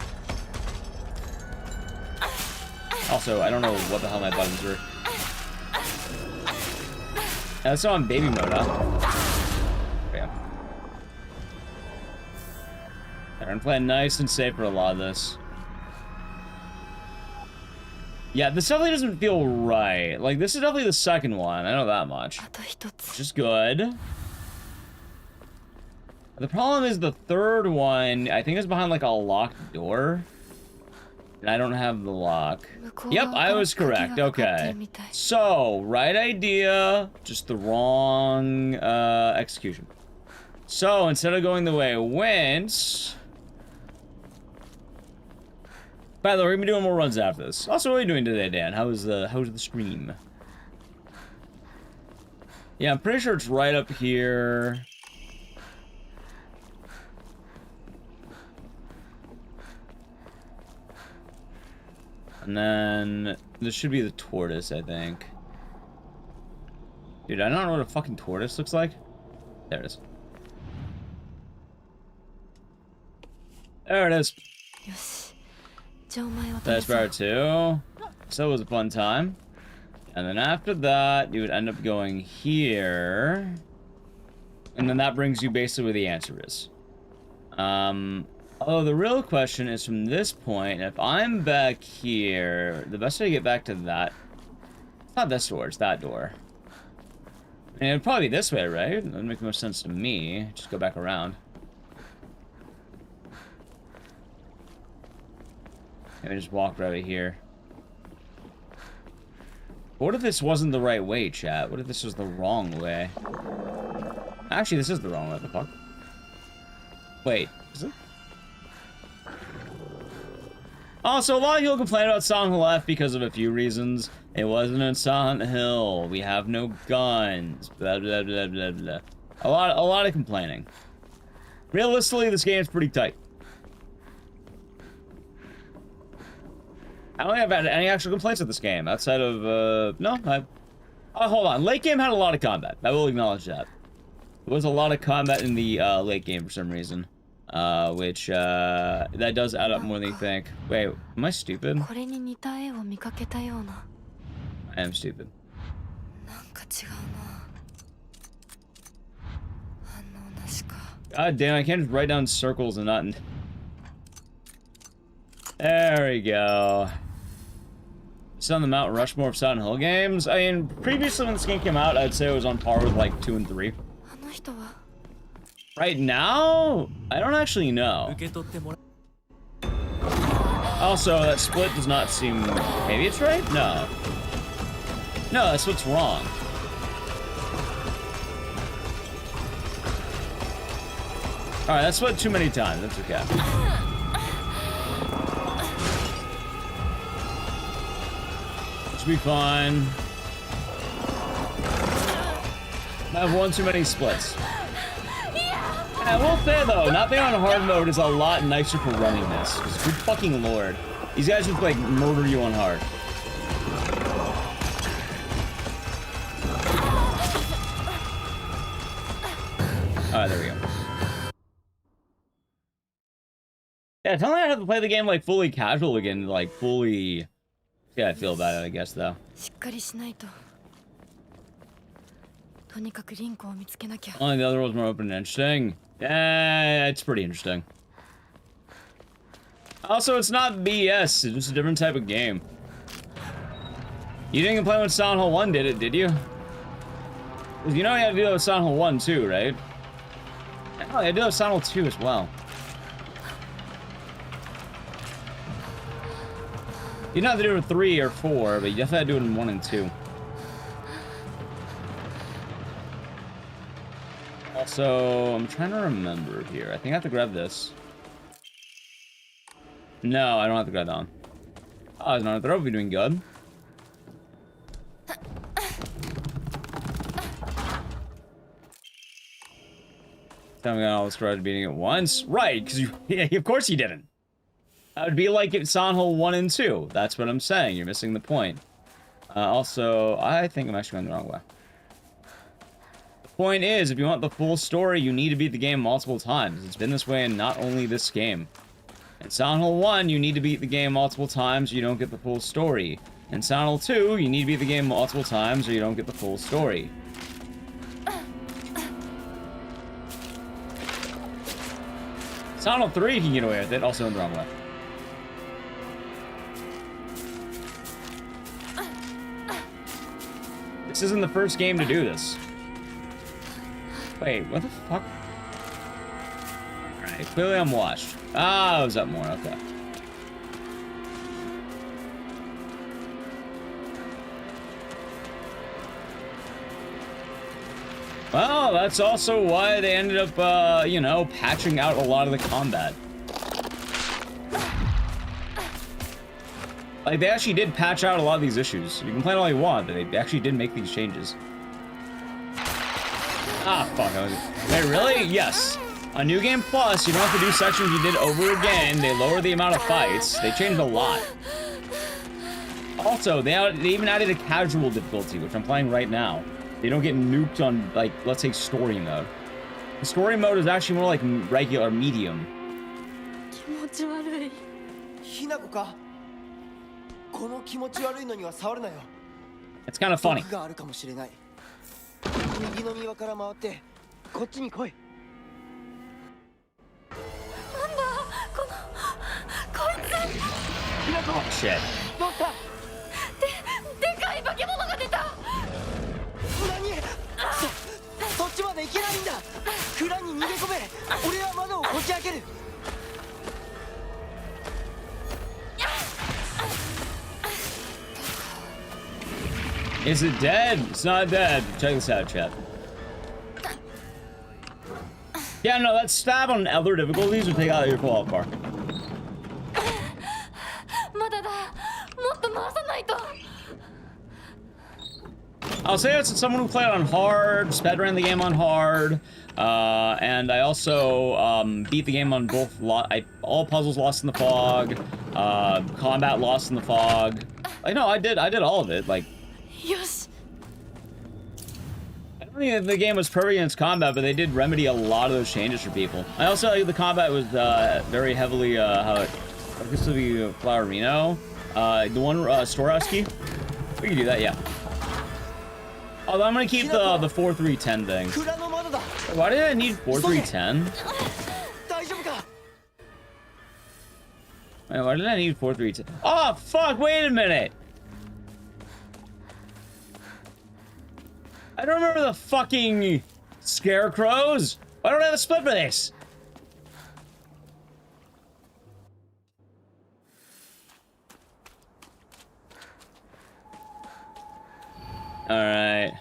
Also, I don't know what the hell my buttons were. That's on baby mode, huh? Bam. I'm playing nice and safe for a lot of this. Yeah, this definitely doesn't feel right. Like, this is definitely the second one. I know that much. Which is good. The problem is the third one, I think it's behind, like, a locked door. And I don't have the lock. Yep, I was correct. Okay. So, right idea, just the wrong execution. So, instead of going the way it went... By the way, we're gonna be doing more runs after this. Also, what are you doing today, Dan? How was the stream? Yeah, I'm pretty sure it's right up here. And then this should be the tortoise, I think. Dude, I don't know what a fucking tortoise looks like. There it is. There it is. That's part 2. So it was a fun time. And then after that, you would end up going here. And then that brings you basically where the answer is. Oh, the real question is from this point, if I'm back here, the best way to get back to that... It's not this door, it's that door. I mean, it'd probably be this way, right? That would make more sense to me. Just go back around. Maybe just walk right over here. What if this wasn't the right way, chat? What if this was the wrong way? Actually, this is the wrong way. What the fuck? Wait, is it? Also, a lot of people complain about Silent Hill F because of a few reasons. It wasn't in Silent Hill. We have no guns. Blah blah blah blah blah. A lot of complaining. Realistically, this game's pretty tight. I don't think I've had any actual complaints with this game outside of, no, hold on. Late game had a lot of combat. I will acknowledge that. There was a lot of combat in the, late game for some reason. Which, that does add up more than you think. Wait, am I stupid? I am stupid. God damn, I can't just write down circles and not... There we go. It's on the Mount Rushmore of Silent Hill games. I mean, previously when this game came out, I'd say it was on par with like 2 and 3. Right now, I don't actually know. Also, that split does not seem... Maybe it's right? No. No, that split's wrong. Alright, that split too many times. That's okay. Should be fine. I have one too many splits. I will say though, not being on hard mode is a lot nicer for running this. Good fucking lord. These guys would like murder you on hard. Alright, there we go. Yeah, tell me I have to play the game like fully casual again, like fully... Yeah, I feel about it, I guess, though. Only the other was more open and interesting. Yeah, it's pretty interesting. Also, it's not BS, it's just a different type of game. You didn't play when Silent Hill 1 did it, did you? You know you had to do that with Silent Hill 1 too, right? Oh, I did that with Silent Hill 2 as well. You don't have to do it with 3 or 4, but you definitely have to do it in 1 and 2. Also, I'm trying to remember here. I think I have to grab this. No, I don't have to grab that one. Oh, it's not a throw. We're doing good. Tell me I almost tried beating it once. Right, because you... Yeah, of course you didn't. That would be like if Silent Hill 1 and 2. That's what I'm saying. You're missing the point. Also, I think I'm actually going the wrong way. The point is, if you want the full story, you need to beat the game multiple times. It's been this way in not only this game. In Silent Hill 1, you need to beat the game multiple times or you don't get the full story. In Silent Hill 2, you need to beat the game multiple times or you don't get the full story. Silent Hill 3, you can get away with it, also in the wrong way. This isn't the first game to do this. Wait, what the fuck? Alright, clearly I'm washed. Ah, I was up more, okay. Well, that's also why they ended up, you know, patching out a lot of the combat. Like, they actually did patch out a lot of these issues. You can play it all you want, but they actually did make these changes. Ah, fuck. Wait, really? Yes. On New Game Plus, you don't have to do sections you did over again. They lower the amount of fights. They changed a lot. Also, they even added a casual difficulty, which I'm playing right now. They don't get nuked on, like, let's say story mode. The story mode is actually more like regular, medium. It's kind of funny. Oh, shit. Is it dead? It's not dead. Check this out, chat. Yeah, no, that stab on other difficulties would take out your pull-out bar. I'll say it's someone who played on hard, speedran the game on hard, and I also beat the game on both. All puzzles lost in the fog, combat lost in the fog. Like, no, I did all of it. Like, yes. I don't think the game was perfect in its combat, but they did remedy a lot of those changes for people. I also the combat was very heavily this would be Flowerino, the one storehouse key. We can do that, yeah. Although I'm gonna keep the 4-3-10 thing. Why did I need 4-3-10? Wait, why did I need 4-3-10? Oh fuck! Wait a minute. I don't remember the fucking scarecrows. Why don't I have a split for this? Alright.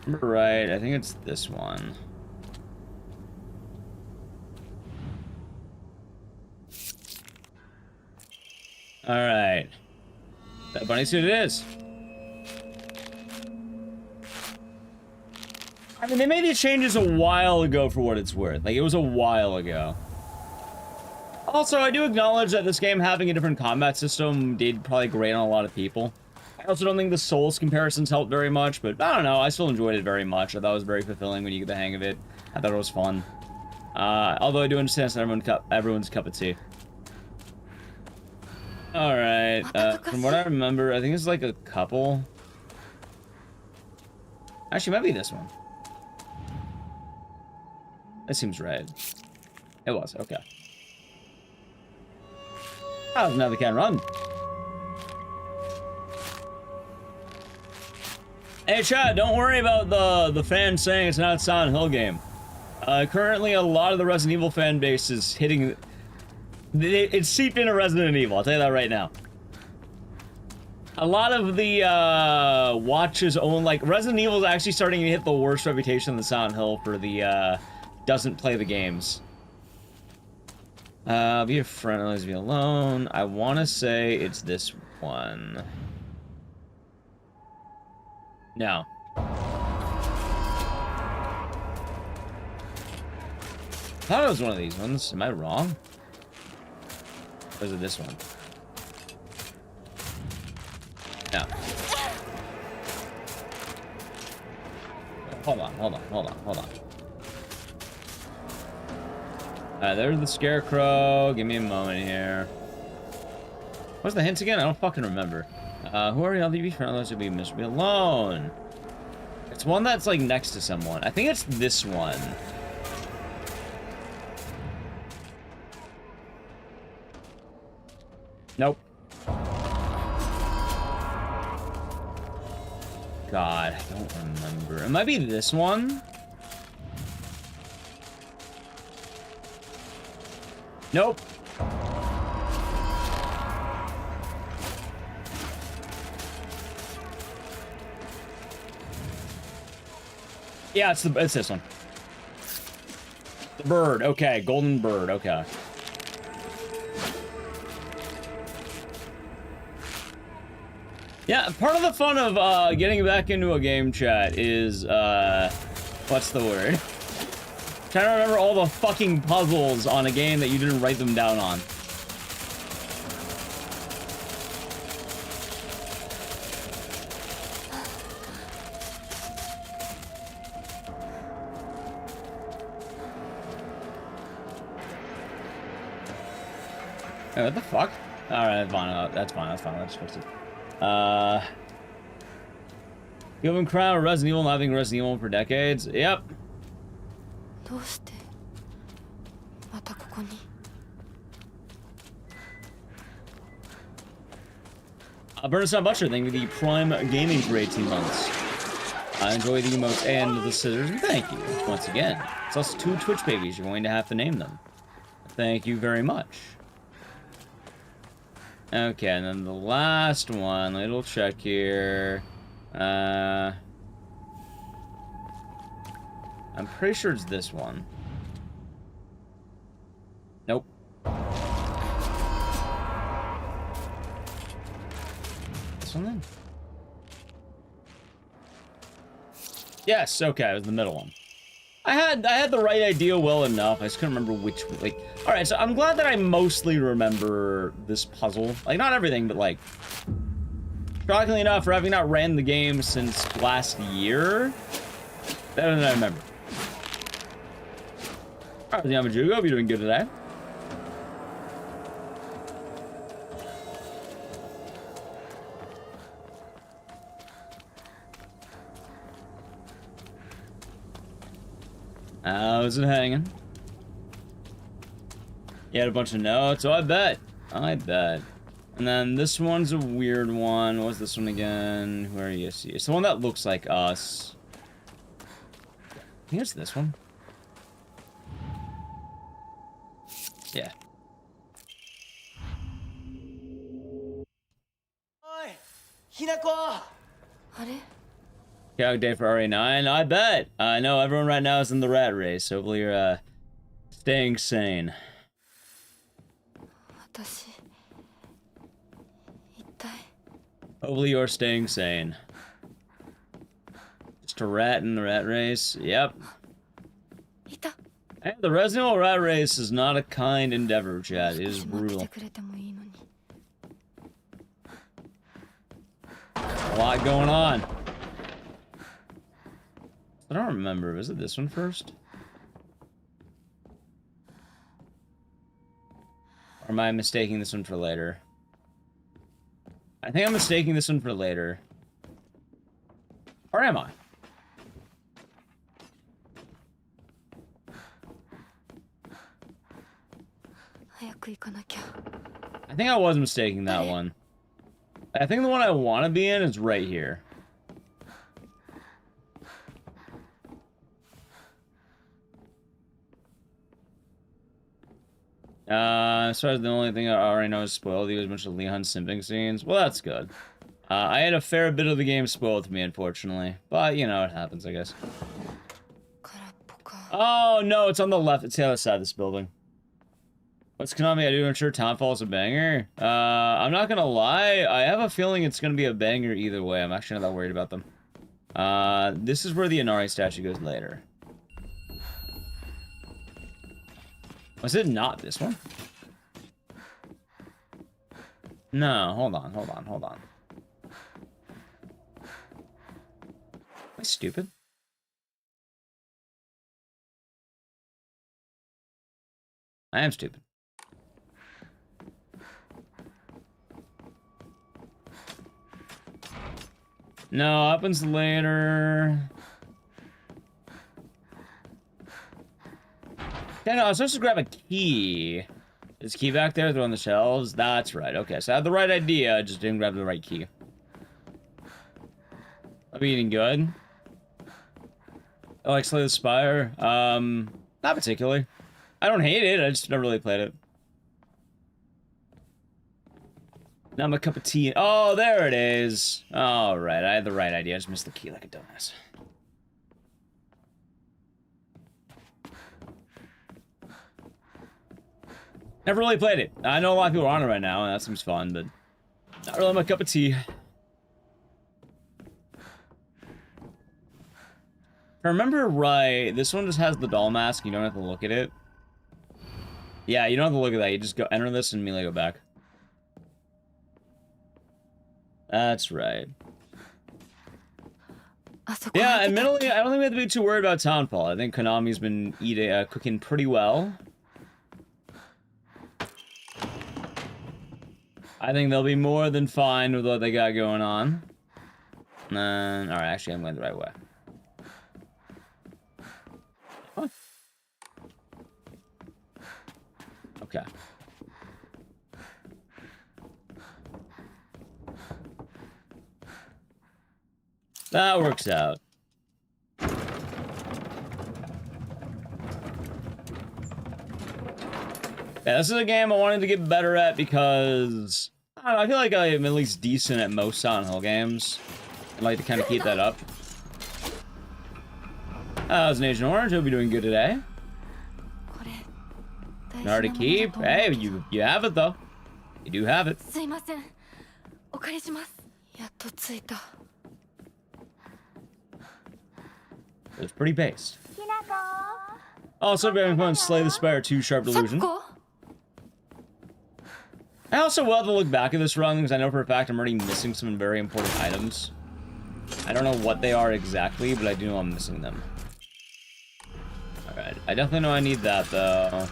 Right, I think it's this one. Alright. That bunny suit it is. I mean, they made these changes a while ago for what it's worth. Like, it was a while ago. Also, I do acknowledge that this game having a different combat system did probably grate on a lot of people. I also don't think the Souls comparisons helped very much, but I don't know, I still enjoyed it very much. I thought it was very fulfilling when you get the hang of it. I thought it was fun. Although I do understand it's not everyone's cup of tea. Alright, from what I remember, I think it's like a couple. Actually, it might be this one. That seems right. It was, okay. Oh, now they can't run. Hey, chat, don't worry about the fans saying it's not a Silent Hill game. Currently, a lot of the Resident Evil fan base is hitting... It's seeped into Resident Evil, I'll tell you that right now. A lot of the watches own... Like, Resident Evil is actually starting to hit the worst reputation than Silent Hill for the doesn't play the games. Be a friend, always be alone. I want to say it's this one. No. I thought it was one of these ones. Am I wrong? Or is it this one? No. Hold on. There's the scarecrow. Give me a moment here. What's the hints again? I don't fucking remember. Who are you? I'll be friendly to be miserably alone. It's one that's like next to someone. I think it's this one. Nope. God, I don't remember. It might be this one. Nope. Yeah, it's this one. The bird. Okay, golden bird. Okay. Yeah, part of the fun of getting back into a game chat is what's the word? Trying to remember all the fucking puzzles on a game that you didn't write them down on. Hey, what the fuck? Alright, fine. That's fine. Let's fix it. You haven't crowned Resident Evil, not having Resident Evil for decades? Yep. Bernstein Butcher, thank you for the Prime Gaming for 18 months. I enjoy the emotes and the scissors, and thank you once again. It's also 2 Twitch babies, you're going to have to name them. Thank you very much. Okay, and then the last one, little check here. I'm pretty sure it's this one. Nope. This one then? Yes, okay, it was the middle one. I had the right idea well enough. I just couldn't remember which, like... Alright, so I'm glad that I mostly remember this puzzle. Like, not everything, but like... Shockingly enough, for having not ran the game since last year, better than I remember. Alright, Yamajugo, hope you're doing good today. How's it hanging? You had a bunch of notes, so I bet. And then this one's a weird one. What's this one again? Where are you? It's the one that looks like us. I think it's this one. Yeah. Chaotic day for RA9. I bet. I know everyone right now is in the rat race. Hopefully you're staying sane. Hopefully you're staying sane. Just a rat in the rat race. Yep. Hey, the Resident Evil rat race is not a kind endeavor, chat. It is brutal. A lot going on. I don't remember. Was it this one first? Or am I mistaking this one for later? I think I'm mistaking this one for later. Or am I? I think I was mistaking that one. I think the one I want to be in is right here. As far as the only thing I already know is spoiled, there was a bunch of Leon simping scenes. Well, that's good. I had a fair bit of the game spoiled to me, unfortunately. But, you know, it happens, I guess. Oh, no, it's on the left. It's the other side of this building. What's Konami I do to ensure Townfall is a banger? I'm not gonna lie. I have a feeling it's gonna be a banger either way. I'm actually not that worried about them. This is where the Inari statue goes later. Was it not this one? No, hold on. Am I stupid? I am stupid. No, happens later. Yeah, no, I was supposed to grab a key. Is key back there? They're on the shelves? That's right. Okay, so I had the right idea. I just didn't grab the right key. I'm eating good. I like Slay the Spire. Not particularly. I don't hate it. I just never really played it. Now I'm a cup of tea. Oh, there it is. All right, I had the right idea. I just missed the key like a dumbass. Never really played it. I know a lot of people are on it right now, and that seems fun, but not really my cup of tea. If I remember right, this one just has the doll mask. You don't have to look at it. Yeah, you don't have to look at that. You just go enter this and immediately go back. That's right. Yeah, admittedly, I don't think we have to be too worried about Townfall. I think Konami's been cooking pretty well. I think they'll be more than fine with what they got going on. Alright, actually, I'm going the right way. Huh. Okay. That works out. Yeah, this is a game I wanted to get better at because I don't know, I feel like I am at least decent at most Silent Hill games. I'd like to kind of keep that up. How's an Agent Orange? Hope you're doing good today. Hard to keep. Hey, you have it though. You do have it. It was pretty based. Also, very fun. Slay the Spire 2 Sharp Delusion. I also will have to look back at this run because I know for a fact I'm already missing some very important items. I don't know what they are exactly, but I do know I'm missing them. Alright, I definitely know I need that though.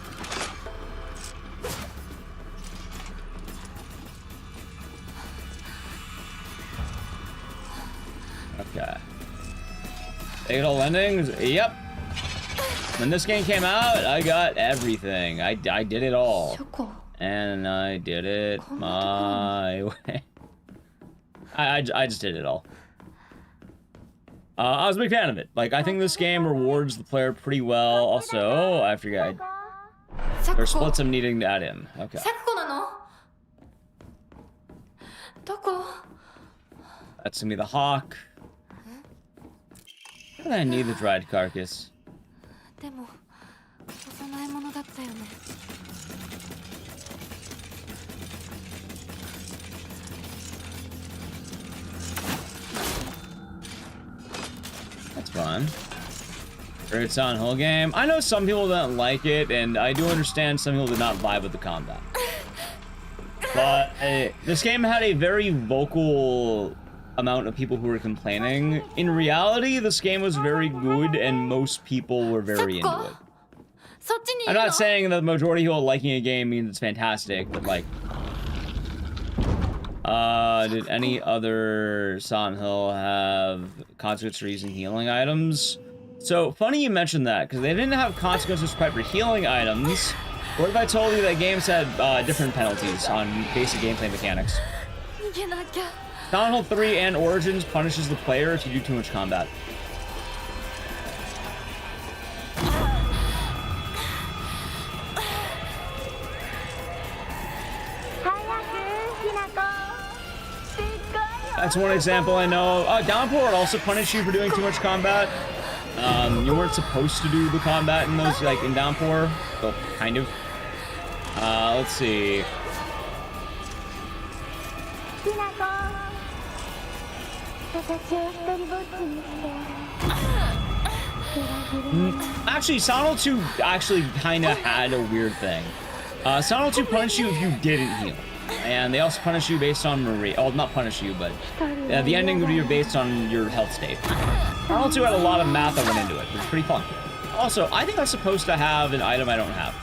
Okay. Fatal endings? Yep. When this game came out, I got everything. I did it all. And I did it my way. I just did it all. I was a big fan of it. Like, I think this game rewards the player pretty well. Also, I forget. There's splits I'm needing to add in. Okay. That's gonna be the hawk. Why do I need the dried carcass? That's fun. Great Silent Hill game. I know some people don't like it, and I do understand some people did not vibe with the combat. But this game had a very vocal amount of people who were complaining. In reality, this game was very good, and most people were very into it. I'm not saying that the majority of people liking a game means it's fantastic, but like... did any other Silent Hill have consequences for using healing items? So, funny you mentioned that, because they didn't have consequences for healing items. What if I told you that games had different penalties on basic gameplay mechanics? Silent Hill 3 and Origins punishes the player if you do too much combat. That's one example I know. Downpour would also punish you for doing too much combat. You weren't supposed to do the combat in those, like, in Downpour. Well, kind of. Let's see. Actually, Silent Hill 2 actually kind of had a weird thing. Silent Hill 2 punished you if you didn't heal. And they also punish you based on Marie. Oh, not punish you, but the ending would be based on your health state. Silent Hill 2 had a lot of math that went into it, which is pretty fun. Also, I think I'm supposed to have an item I don't have.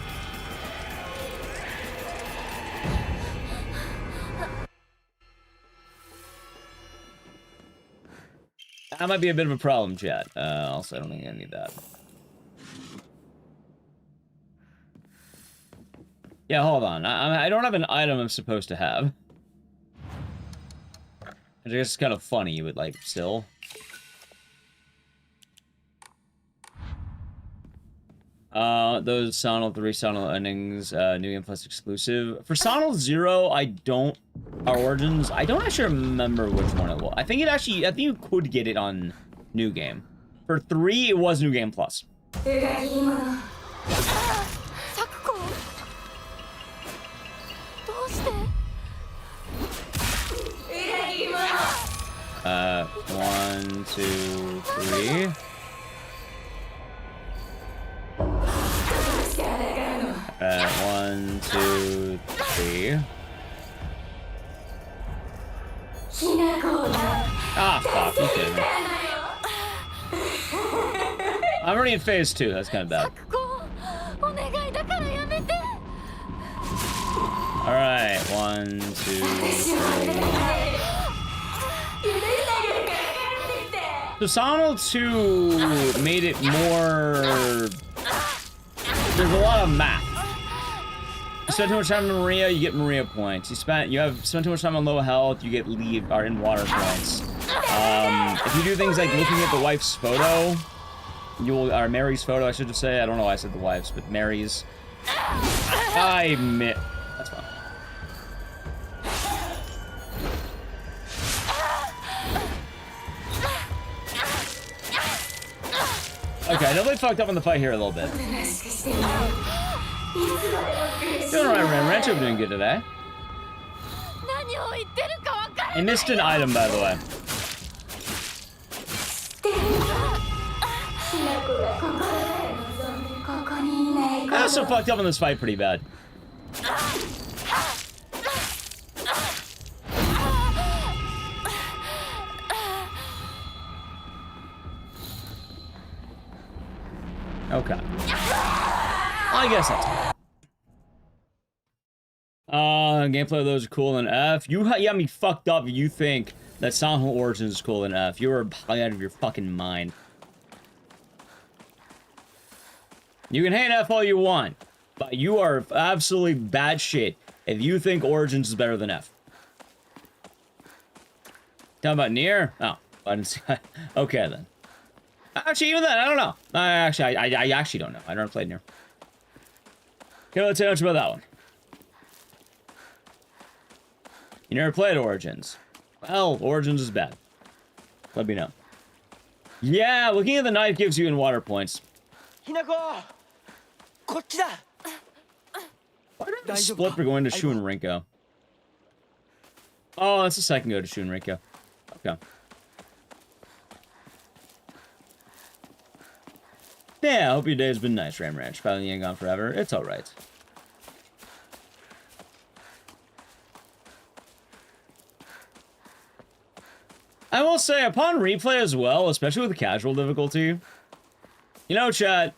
That might be a bit of a problem, chat. Also, I don't think I need that. Yeah, hold on. I don't have an item I'm supposed to have. I guess it's kind of funny, but, like, still. Those Silent Hill 3 Silent Hill endings, New Game Plus exclusive. For Silent Hill 0, our Origins, I don't actually remember which one it was. I think you could get it on New Game. For 3, it was New Game Plus. One, two, three. One, two, three. Ah, fuck, you kidding me. I'm already in phase 2, that's kind of bad. Alright, 1, 2, 3. So Silent Hill 2 made it more... There's a lot of math. You spend too much time in Maria, you get Maria points. You spend too much time on low health, you get leave or in water points. If you do things like looking at the wife's photo, or Mary's photo, I should just say. I don't know why I said the wife's, but Mary's. That's fine. Okay, I definitely fucked up on the fight here a little bit. Doing alright, Rancho doing good today. I missed an item, by the way. I also fucked up on this fight pretty bad. Okay. I guess that's it. Gameplay of those are cool in F. You got me fucked up if you think that Silent Hill Origins is cool in F. You're out of your fucking mind. You can hate F all you want, but you are absolutely bad shit if you think Origins is better than F. Talking about Nier? Oh, I didn't see that. Okay, then. Actually, even then, I don't know. I actually don't know. I never played Nier. Can't really tell much about that one. You never played Origins. Well, Origins is bad. Let me know. Yeah, looking at the knife gives you in water points. Why did I split for going to Shu and Rinko? Oh, that's the second go to Shu and Rinko. Okay. Yeah, I hope your day's been nice, Ram Ranch. Probably ain't gone forever. It's alright. I will say, upon replay as well, especially with the casual difficulty, you know, chat,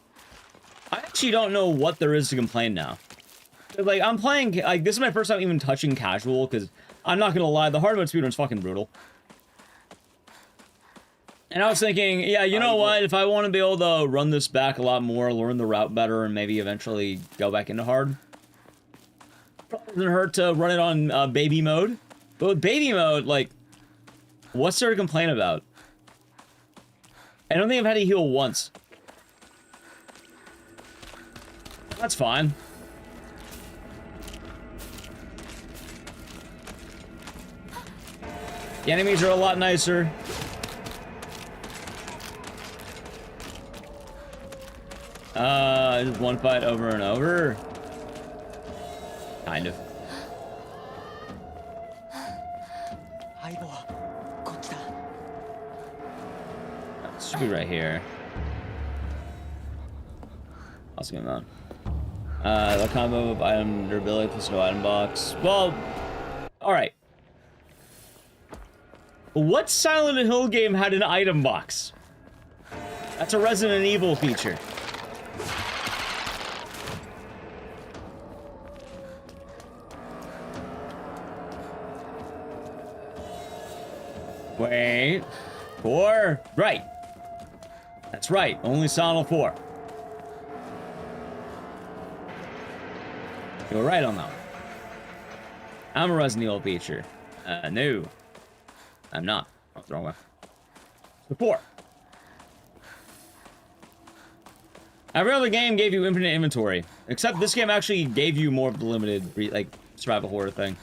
I actually don't know what there is to complain now. Like, I'm playing, like, this is my first time even touching casual, because I'm not gonna lie, the hard mode speedrun's fucking brutal. And I was thinking, yeah, you know what, if I want to be able to run this back a lot more, learn the route better, and maybe eventually go back into hard, probably doesn't hurt to run it on baby mode. But with baby mode, like, what's there to complain about? I don't think I've had to heal once. That's fine. The enemies are a lot nicer. Just one fight over and over. Kind of. This should be right here. I'll get on. The combo of item durability plus no item box. Well, alright. What Silent Hill game had an item box? That's a Resident Evil feature. Wait. 4? Right. That's right. Only Silent Hill 4. You were right on that one. I'm a Resident Evil feature. No. I'm not. What's wrong with? The 4. Every other game gave you infinite inventory, except this game actually gave you more of the limited, like, survival horror thing.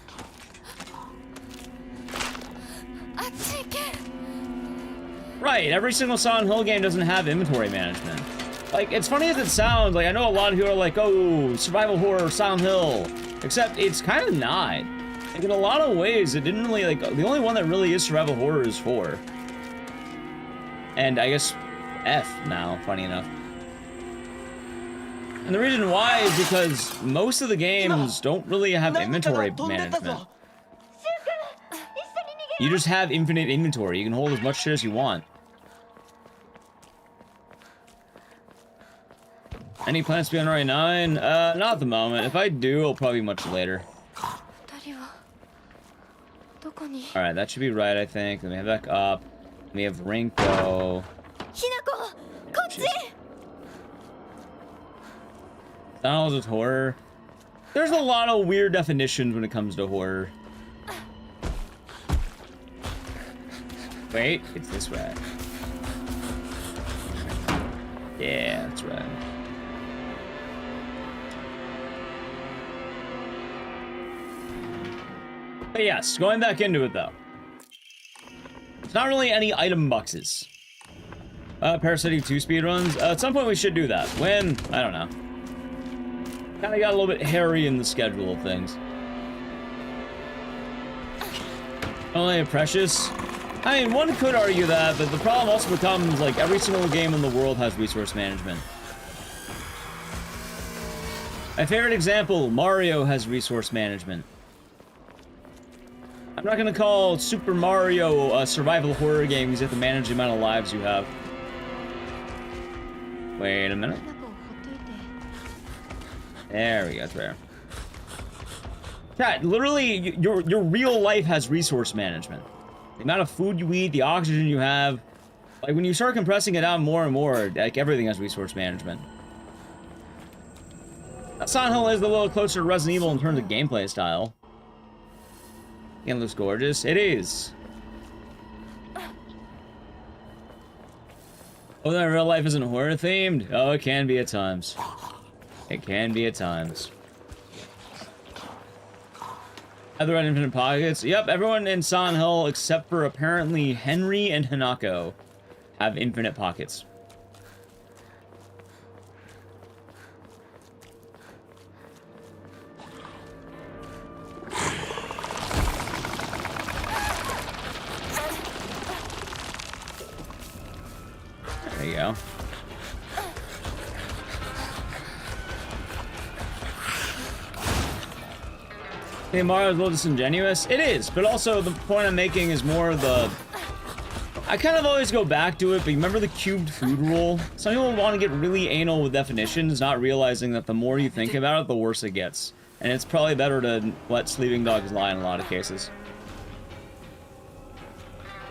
Right, every single Silent Hill game doesn't have inventory management. Like, it's funny as it sounds, like, I know a lot of people are like, oh, survival horror, Silent Hill. Except, it's kind of not. Like, in a lot of ways, it didn't really, like, the only one that really is survival horror is 4. And, I guess, F now, funny enough. And the reason why is because most of the games don't really have inventory management. You just have infinite inventory. You can hold as much shit as you want. Any plans to be on RA9? Not at the moment. If I do, it'll probably be much later. Alright, that should be right, I think. Let me head back up. We have Rinko. Donald's with horror. There's a lot of weird definitions when it comes to horror. Wait, it's this way. Yeah, that's right. But yes, going back into it though. It's not really any item boxes. Parasitic 2 speedruns. At some point we should do that. When? I don't know. Kinda got a little bit hairy in the schedule of things. Only Precious. I mean, one could argue that, but the problem also becomes, like, every single game in the world has resource management. My favorite example, Mario has resource management. I'm not gonna call Super Mario a survival horror game because you have to manage the amount of lives you have. Wait a minute. There we go, it's rare. Chat, literally, your real life has resource management. The amount of food you eat, the oxygen you have. Like, when you start compressing it down more and more, like, everything has resource management. Silent Hill is a little closer to Resident Evil in terms of gameplay style. It looks gorgeous. It is. Oh, that real life isn't horror themed? Oh, it can be at times. It can be at times. Other infinite pockets. Yep, everyone in Silent Hill except for apparently Henry and Hanako have infinite pockets. There you go. Hey, Mario's a little disingenuous. It is, but also the point I'm making is more the... I kind of always go back to it, but you remember the cubed food rule? Some people want to get really anal with definitions, not realizing that the more you think about it, the worse it gets. And it's probably better to let sleeping dogs lie in a lot of cases.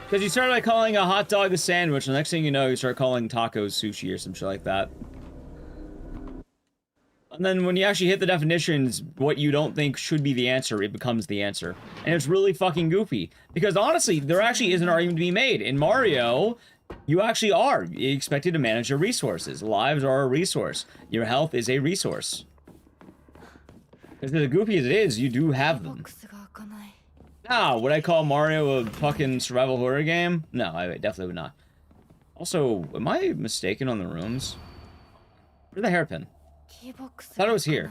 Because you start by calling a hot dog a sandwich, and the next thing you know, you start calling tacos sushi or some shit like that. And then when you actually hit the definitions, what you don't think should be the answer, it becomes the answer. And it's really fucking goofy. Because honestly, there actually is an argument to be made. In Mario, you actually are expected to manage your resources. Lives are a resource. Your health is a resource. Because as goofy as it is, you do have them. Now, would I call Mario a fucking survival horror game? No, I definitely would not. Also, am I mistaken on the rooms? Where's the hairpin? I thought it was here.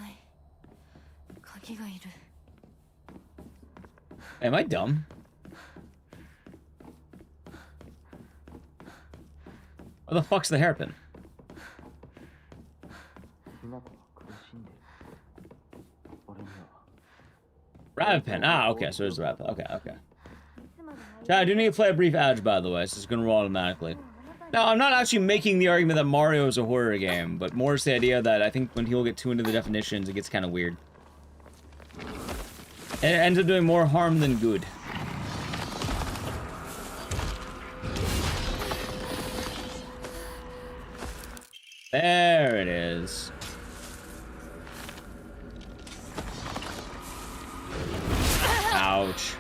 Am I dumb? Where the fuck's the hairpin? Rabbit pen. Ah, okay, so there's the rabbit pen. Okay, okay. Chat, I do need to play a brief ad, by the way, so it's gonna roll automatically. Now, I'm not actually making the argument that Mario is a horror game, but more is the idea that I think when people get too into the definitions, it gets kind of weird. And it ends up doing more harm than good. There it is. Ouch.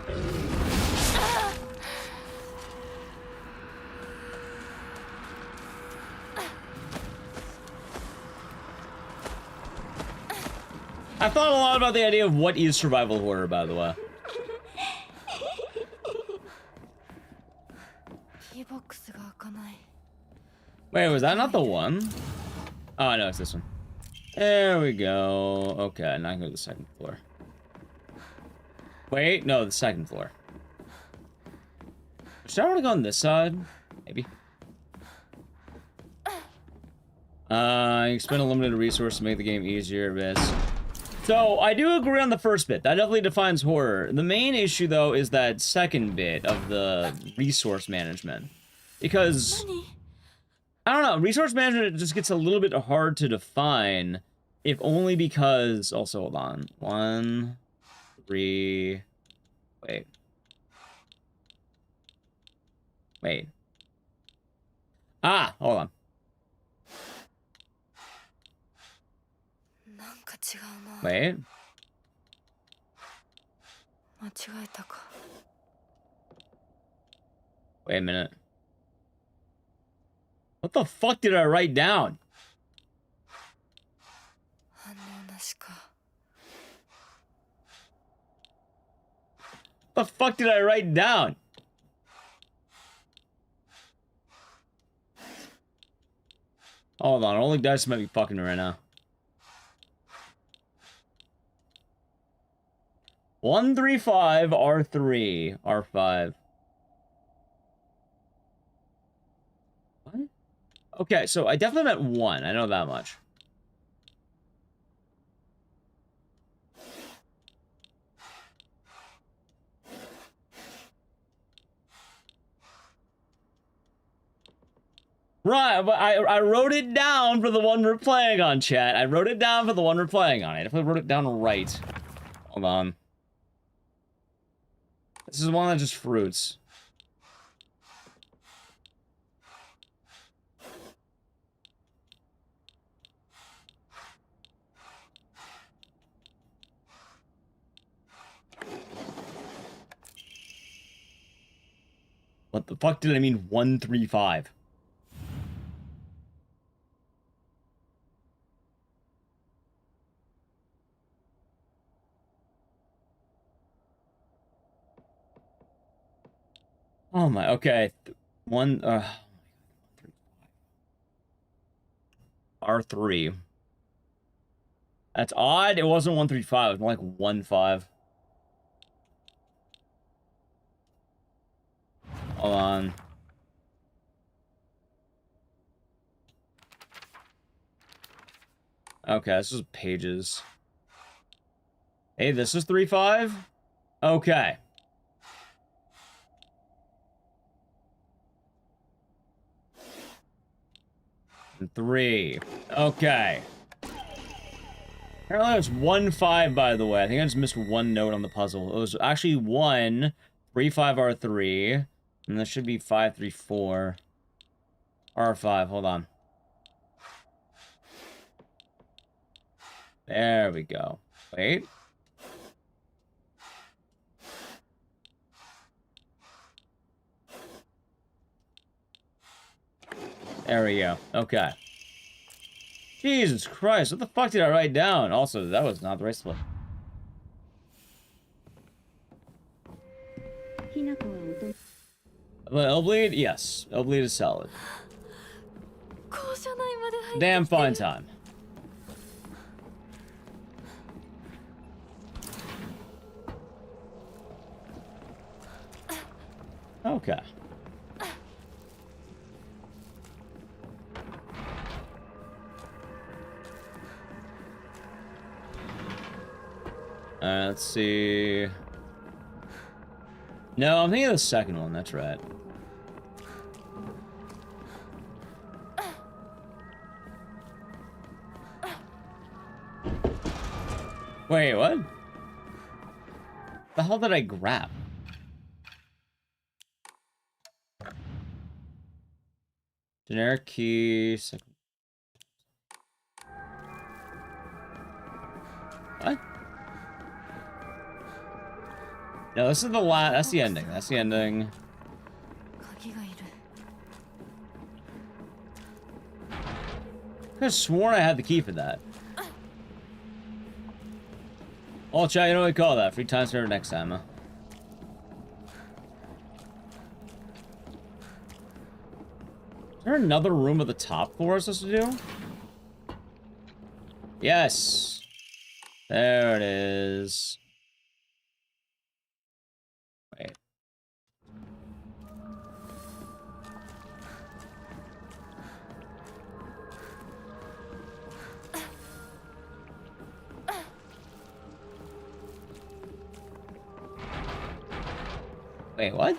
I thought a lot about the idea of what is survival horror, by the way. Wait, was that not the one? Oh, no, it's this one. There we go. Okay, now I can go to the second floor. Wait, no, the second floor. Should I want to go on this side? Maybe. You spend a limited resource to make the game easier, but... So, I do agree on the first bit. That definitely defines horror. The main issue, though, is that second bit of the resource management. Because... I don't know, resource management just gets a little bit hard to define, if only because... Also, hold on. 1, 3... Wait. Wait. Ah, hold on. Wait. Wait a minute. What the fuck did I write down? What the fuck did I write down? Hold on, only Ecdycis might be fucking me right now. 135 R3 R5. What? Okay, so I definitely meant 1. I know that much. Right, but I wrote it down for the one we're playing on, chat. I wrote it down for the one we're playing on. I definitely wrote it down right. Hold on. This is one that just fruits. What the fuck did I mean 135? Oh my, okay. R3. That's odd. It wasn't 135. It was more like 15. Hold on. Okay, this is pages. Hey, this is 35? Okay. And 3. Okay. Apparently it was 15, by the way. I think I just missed one note on the puzzle. It was actually 1, 3, 5, R3. And that should be 5, 3, 4. R5, hold on. There we go. Wait. There we go. Okay. Jesus Christ, what the fuck did I write down? Also, that was not the right split. L-bleed? Yes. L-bleed is solid. Damn fine time. Okay. Let's see. No, I'm thinking of the second one. That's right. Wait, what? The hell did I grab? Generic key. What? No, this is the last. That's the ending. That's the ending. I could have sworn I had the key for that. Oh, chat, you know what we call that? Free time server next time, huh? Is there another room at the top for us to do? Yes. There it is. Wait. Wait, what? Is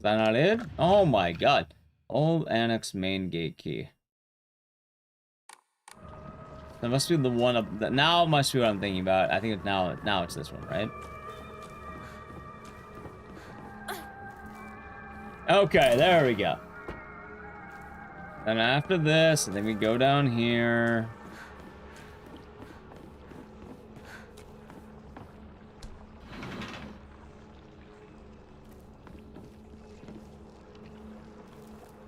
that not it? Oh my god. Old annex main gate key. That must be the one up. Now must be what I'm thinking about. I think it's now it's this one, right? Okay, there we go. And after this, and then we go down here.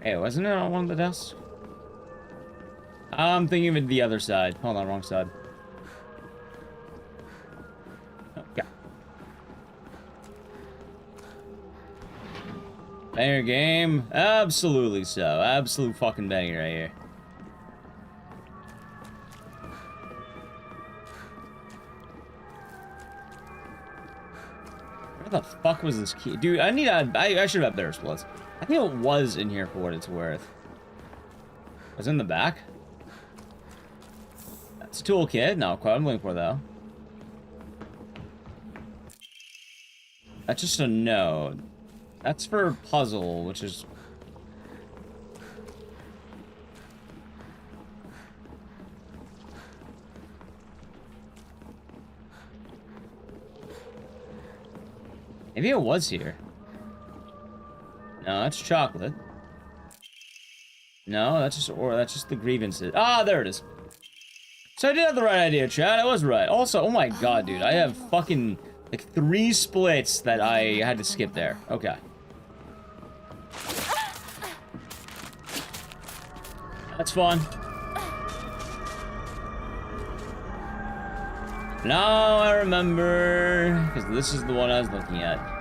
Hey, wasn't it on one of the desks? I'm thinking of the other side. Hold on, wrong side. Okay. Banger game? Absolutely so. Absolute fucking banger right here. Where the fuck was this key? Dude, I should have better splits. I think it was in here for what it's worth. Was it in the back? That's a toolkit. Not quite what I'm looking for, though. That's just a node. That's for puzzle, which is... Maybe it was here. No, that's chocolate. No, that's just the grievances. Ah, there it is. So I did have the right idea, Chad. I was right. Also, oh my god, dude, I have fucking Like 3 splits that I had to skip there. Okay. That's fun. Now I remember, because this is the one I was looking at.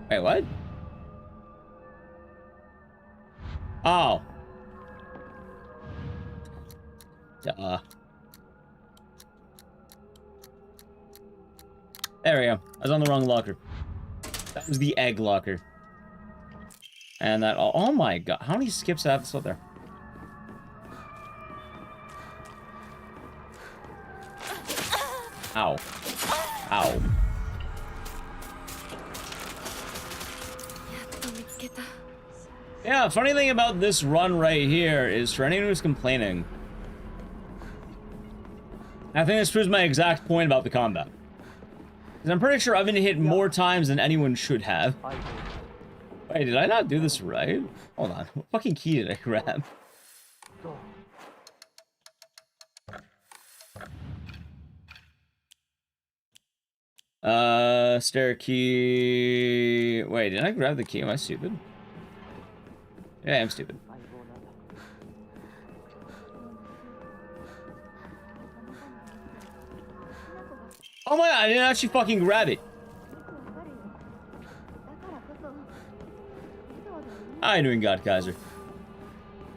Wait, what? Oh. Duh. There we go. I was on the wrong locker. That was the egg locker. And that... Oh my god. How many skips do I have to slip there? Ow. Ow. Yeah, funny thing about this run right here is for anyone who's complaining, I think this proves my exact point about the combat. Because I'm pretty sure I've been hit more times than anyone should have. Wait, did I not do this right? Hold on. What fucking key did I grab? Stair key... Wait, did I grab the key? Am I stupid? Yeah, I'm stupid. Oh my god, I didn't actually fucking grab it. How are you doing, God Kaiser?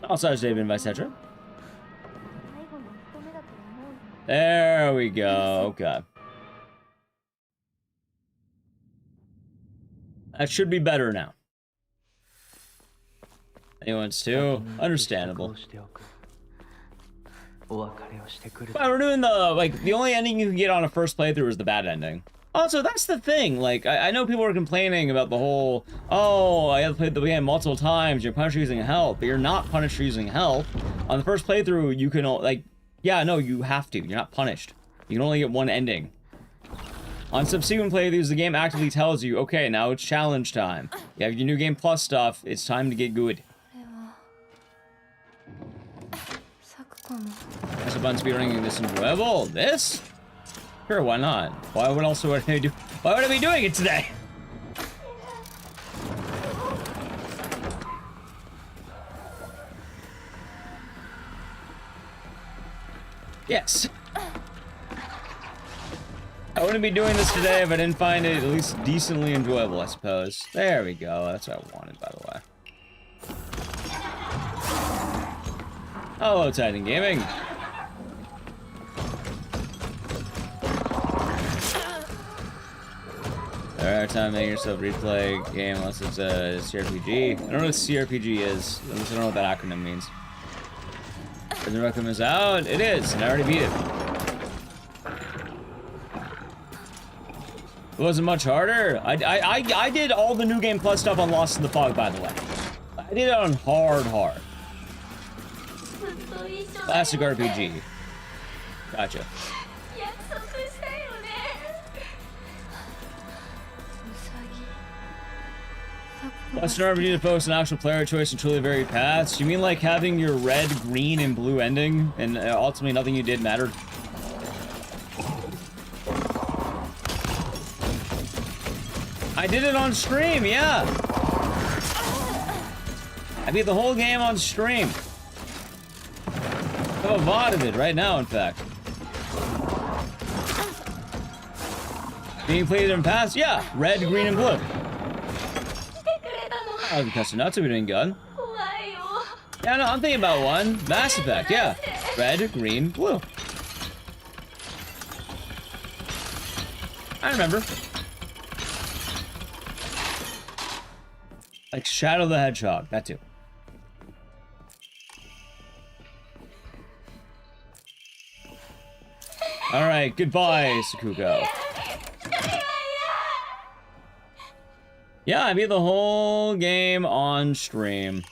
Also, David, etc. There we go. Okay. That should be better now. Anyone's too understandable. Well, we're doing the, like, the only ending you can get on a first playthrough is the bad ending. Also, that's the thing, like, I know people are complaining about the whole, oh, I have played the game multiple times, you're punished using health, but you're not punished using health. On the first playthrough, you can, like, yeah, no, you have to, you're not punished. You can only get one ending. On subsequent playthroughs, the game actively tells you, okay, now it's challenge time. You have your new game plus stuff, it's time to get good. That's a fun speedrunning this enjoyable. This? Sure, why not? Why would also would I do? Why would I be doing it today? Yes. I wouldn't be doing this today if I didn't find it at least decently enjoyable, I suppose. There we go. That's what I wanted, by the way. Hello, Titan Gaming. Alright, time making yourself replay a game unless it's a CRPG. I don't know what CRPG is. I don't know what that acronym means. The Requiem is out. It is, and I already beat it. It wasn't much harder. I did all the new game plus stuff on Lost in the Fog, by the way. I did it on hard. Classic RPG. Gotcha. Plus, in RPG to focus on actual player choice and truly varied paths. You mean like having your red, green, and blue ending, and ultimately nothing you did mattered? I did it on stream, yeah. I beat the whole game on stream. I have a VOD of it right now, in fact. Being played in past, yeah. Red, green, and blue. I was custom nuts if we didn't gun. Yeah, no, I'm thinking about one. Mass Effect, yeah. Red, green, blue. I remember. Like Shadow the Hedgehog, that too. Alright, goodbye, Sakuko. Yeah, I beat the whole game on stream.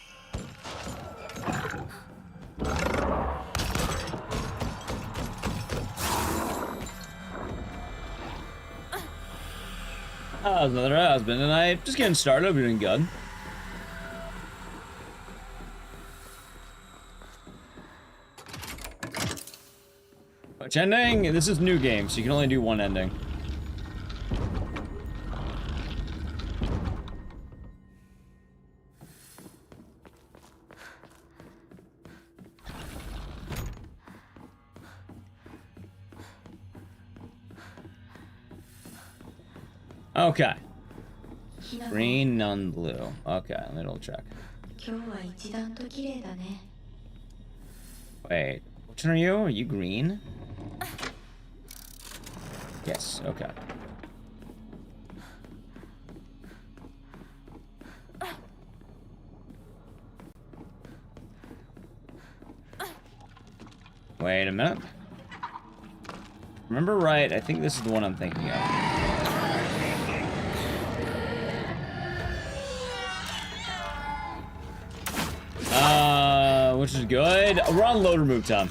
How's another husband? And I just getting started. I'm doing good. Which ending? This is new game, so you can only do one ending. Okay. Green, none blue. Okay, let me double check. Wait, which one are you? Are you green? Yes, okay. Wait a minute. Remember right, I think this is the one I'm thinking of. Which is good. We're on load remove time.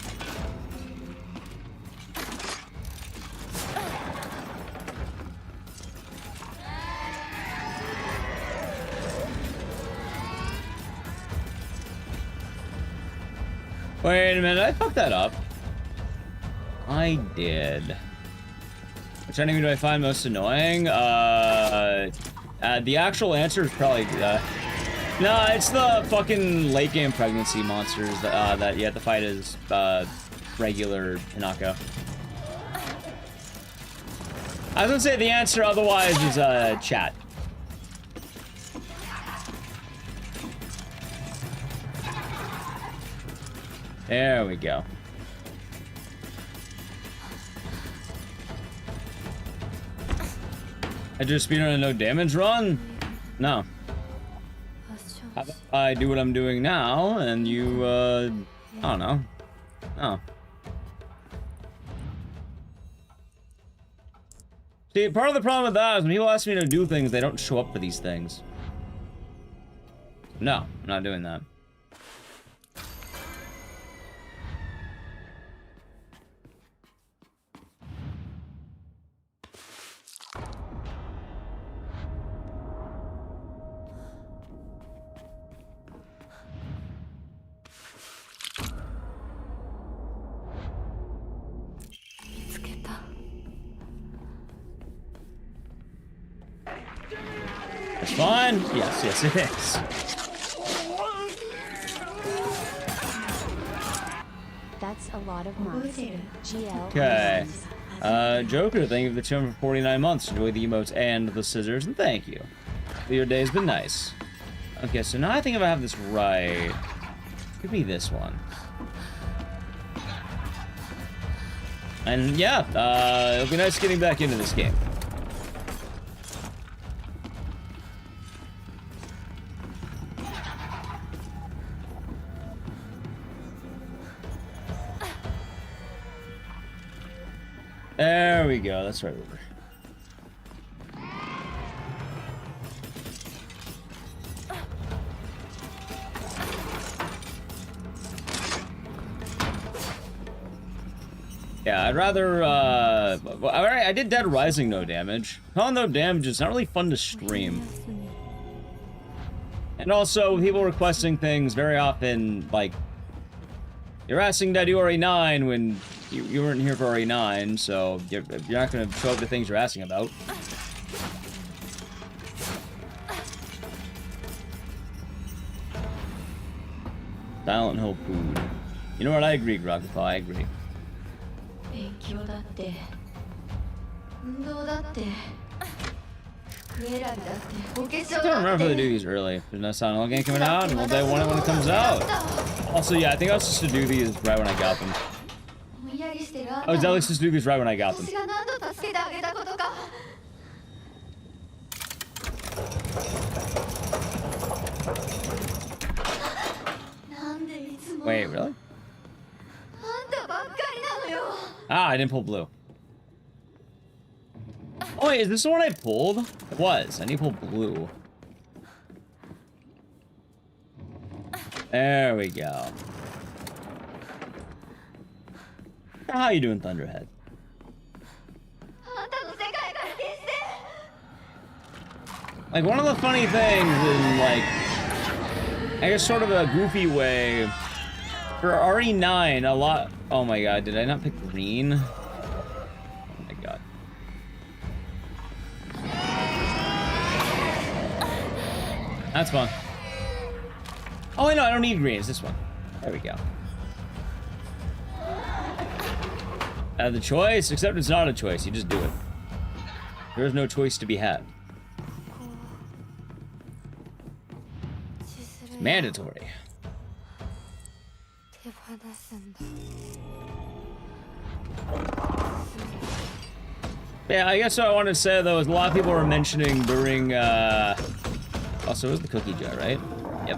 Wait a minute, I fucked that up. I did. Which enemy do I find most annoying? The actual answer is probably, no, it's the fucking late game pregnancy monsters that you have to fight as, regular Hinako. I was gonna say the answer otherwise is, chat. There we go. I just speedrun a no damage run? No. How about I do what I'm doing now, and you, I don't know. Oh. See, part of the problem with that is when people ask me to do things, they don't show up for these things. No, I'm not doing that. It's fun? Yes, yes it is. That's a lot of months. GL. Okay. Joker, thank you for the 249 months. Enjoy the emotes and the scissors, and thank you. Your day's been nice. Okay, so now I think if I have this right, could be this one. And yeah, it'll be nice getting back into this game. There we go, that's right over. Yeah, I'd rather, well, I did Dead Rising no damage. Calling no damage is not really fun to stream. And also, people requesting things very often, like, you're asking to do RE9 when you weren't here for RE9, so you're not going to show up the things you're asking about. Silent Hill food. You know what? I agree, Grogify. I agree. I don't remember if they do these early. There's no Silent Hill game coming out, and we'll day one when it comes out. Also, yeah, I think I was supposed to do these right when I got them. I was definitely supposed to do these right when I got them. Wait, really? Ah, I didn't pull blue. Oh wait, is this the one I pulled? It was. I need to pull blue. There we go. How you doing, Thunderhead? Like, one of the funny things in, like, I guess sort of a goofy way, for RE9, a lot... Oh my god, did I not pick green? Oh my god. That's fun. Oh, wait, no, I don't need green. It's this one. There we go. The choice, except it's not a choice. You just do it. There's no choice to be had. It's mandatory. Yeah, I guess what I wanted to say, though, is a lot of people were mentioning during, also, it was the cookie jar, right? Yep.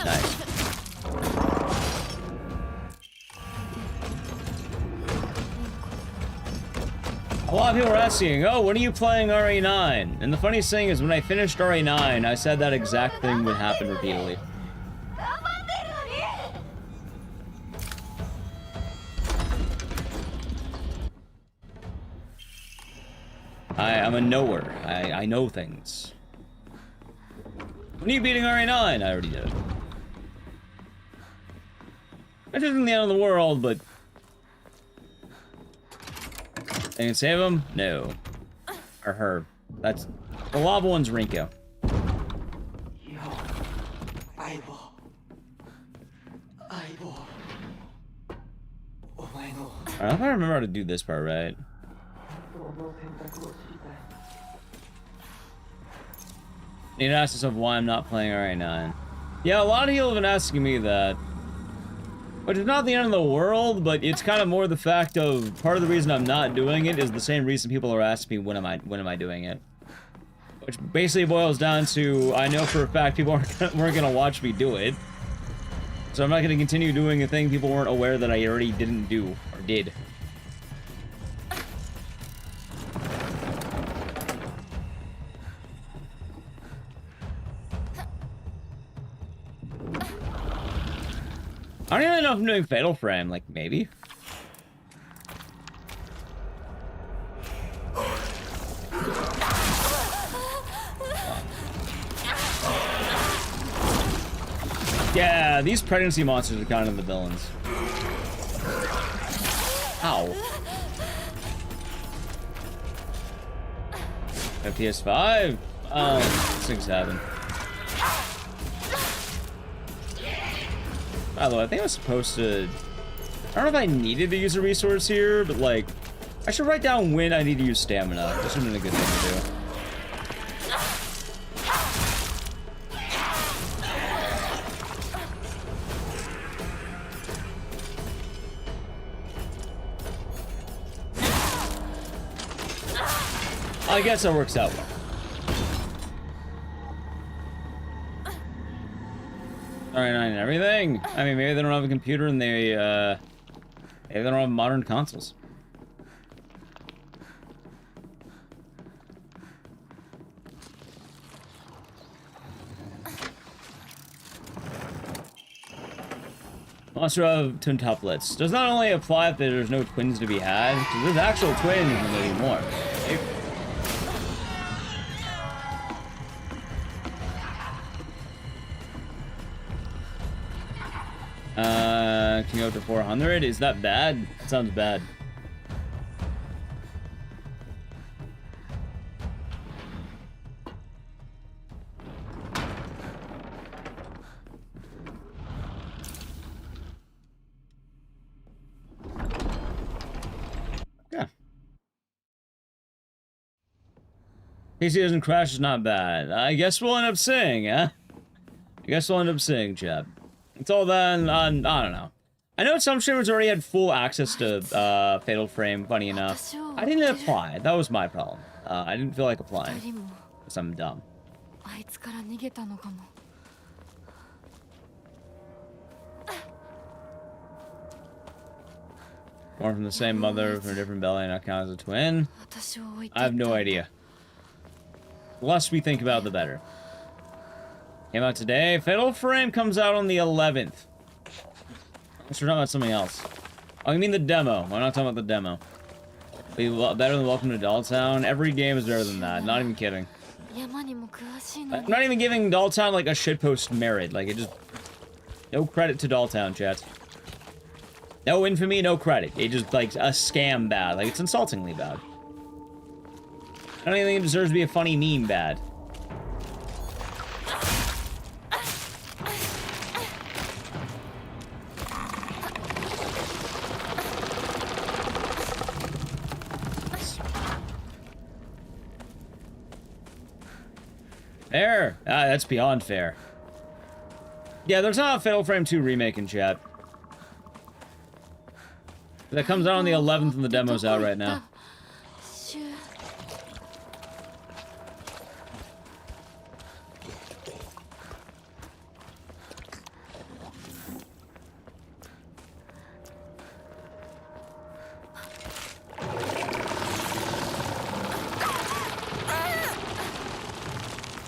Nice. A lot of people were asking, oh, when are you playing RE9? And the funniest thing is, when I finished RE9, I said that exact thing would happen repeatedly. I'm a knower. I know things. When are you beating RE9? I already did it. Which isn't the end of the world, but... I can save him? No. Or her. That's... The lava one's Rinko. Alright, I don't remember how to do this part right. Need to ask yourself why I'm not playing RE9. Yeah, a lot of people have been asking me that. Which is not the end of the world, but it's kind of more the fact of part of the reason I'm not doing it is the same reason people are asking me when am I doing it. Which basically boils down to I know for a fact people weren't gonna watch me do it. So I'm not gonna continue doing a thing people weren't aware that I already didn't do or did. I don't even know if I'm doing Fatal Frame, like, maybe. Yeah, these pregnancy monsters are kind of the villains. Ow. PS5? Oh, 6-7. By the way, I think I was supposed to... I don't know if I needed to use a resource here, but, like... I should write down when I need to use stamina. This would have been a good thing to do. I guess that works out well. RE9 and everything. I mean, maybe they don't have a computer and maybe they don't have modern consoles. Monster of Twintuplets does not only apply if there's no twins to be had, because there's actual twins and maybe more. Right? Can you go up to 400? Is that bad? That sounds bad. Yeah. PC doesn't crash is not bad. I guess we'll end up seeing, huh? I guess we'll end up seeing, Chad. Until then, I don't know. I know some streamers already had full access to Fatal Frame, funny enough. I didn't apply. That was my problem. I didn't feel like applying. Because I'm dumb. Born from the same mother, from a different belly, not count as a twin? I have no idea. The less we think about, the better. Came out today. Fatal Frame comes out on the 11th. Unless we're talking about something else. Oh, you mean the demo. I'm not talking about the demo. Better than Welcome to Dolltown? Every game is better than that. Not even kidding. I'm not even giving Dolltown like a shitpost merit. Like, it just... No credit to Dolltown, chat. No infamy, no credit. It just, like, a scam bad. Like, it's insultingly bad. I don't even think it deserves to be a funny meme bad. Fair? Ah, that's beyond fair. Yeah, there's not a Fatal Frame 2 remake in chat. That comes out on the 11th and the demo's out right now.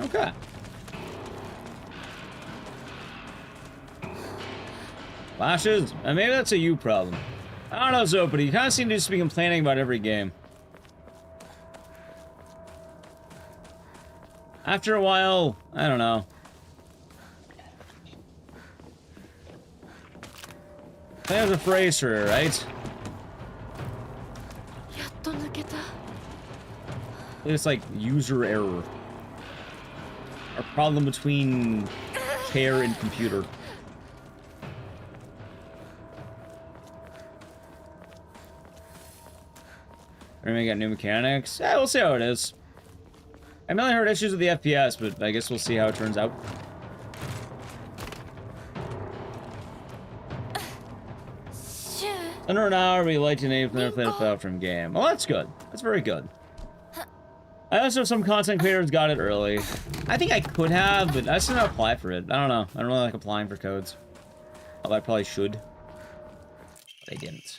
Okay. Flashes? Maybe that's a you problem. I don't know, Zoe, but you kind of seem to just be complaining about every game. After a while, I don't know. There's a phrase for it, right? It's like user error. A problem between chair and computer. We're gonna get new mechanics. Yeah, we'll see how it is. I mainly heard issues with the FPS, but I guess we'll see how it turns out. Under an hour, we like to name never played a Fatal Frame game. Well, that's good. That's very good. I also have some content creators got it early. I think I could have, but I still not apply for it. I don't know. I don't really like applying for codes. Although I probably should. But I didn't.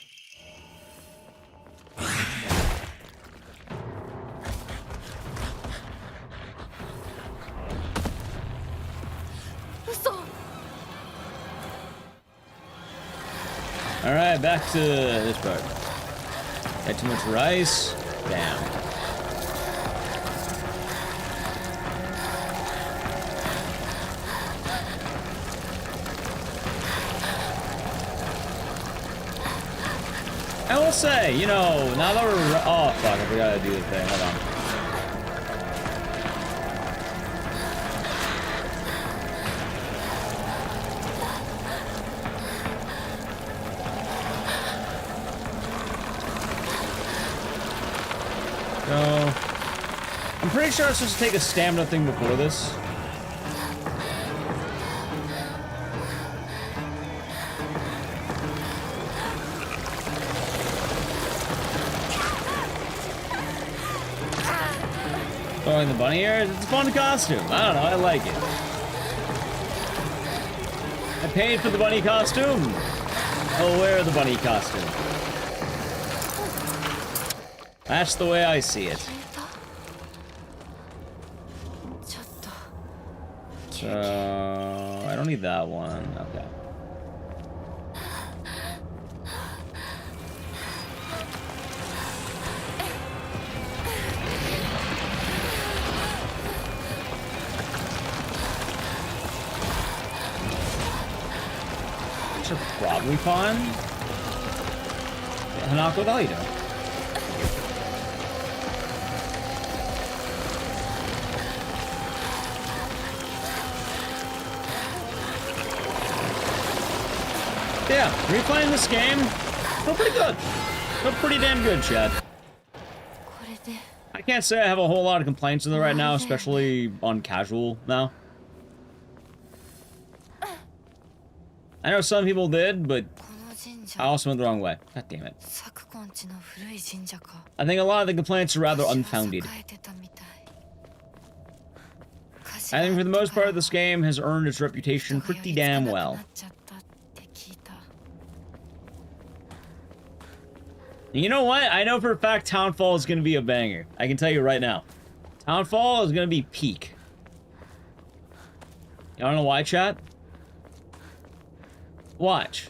Alright, back to this part. Got too much rice? Damn. I will say, you know, now that we're... Oh, fuck, I forgot to do the thing. Hold on. So... I'm pretty sure I was supposed to take a stamina thing before this. Throwing the bunny ears? It's a fun costume. I don't know, I like it. I paid for the bunny costume. I'll wear the bunny costume. That's the way I see it. So, I don't need that one. Okay. Which are probably fun. Hanako, how you doing? Yeah, replaying this game, feel pretty good. Feel pretty damn good, Chad. I can't say I have a whole lot of complaints with it right now, especially on casual now. I know some people did, but I also went the wrong way. God damn it. I think a lot of the complaints are rather unfounded. I think for the most part, this game has earned its reputation pretty damn well. And you know what? I know for a fact Townfall is going to be a banger. I can tell you right now. Townfall is going to be peak. You don't know why, chat? Watch.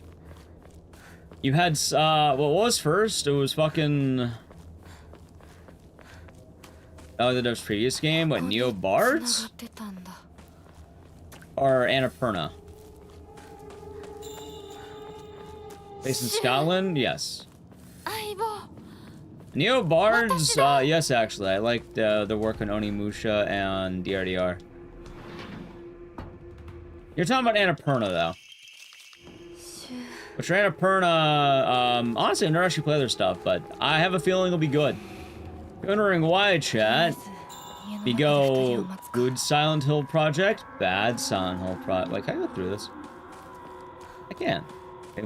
You had, what was first? It was fucking... Oh, the previous game? What, Neo Bards? Or Annapurna? Based in Scotland? Yes. Neo Bards? Yes, actually. I liked the work on Onimusha and DRDR. You're talking about Annapurna, though. Which Annapurna, honestly, I've never actually played their stuff, but I have a feeling it'll be good. Wondering why, chat? We go good Silent Hill project, bad Silent Hill project. Like, can I go through this? I can.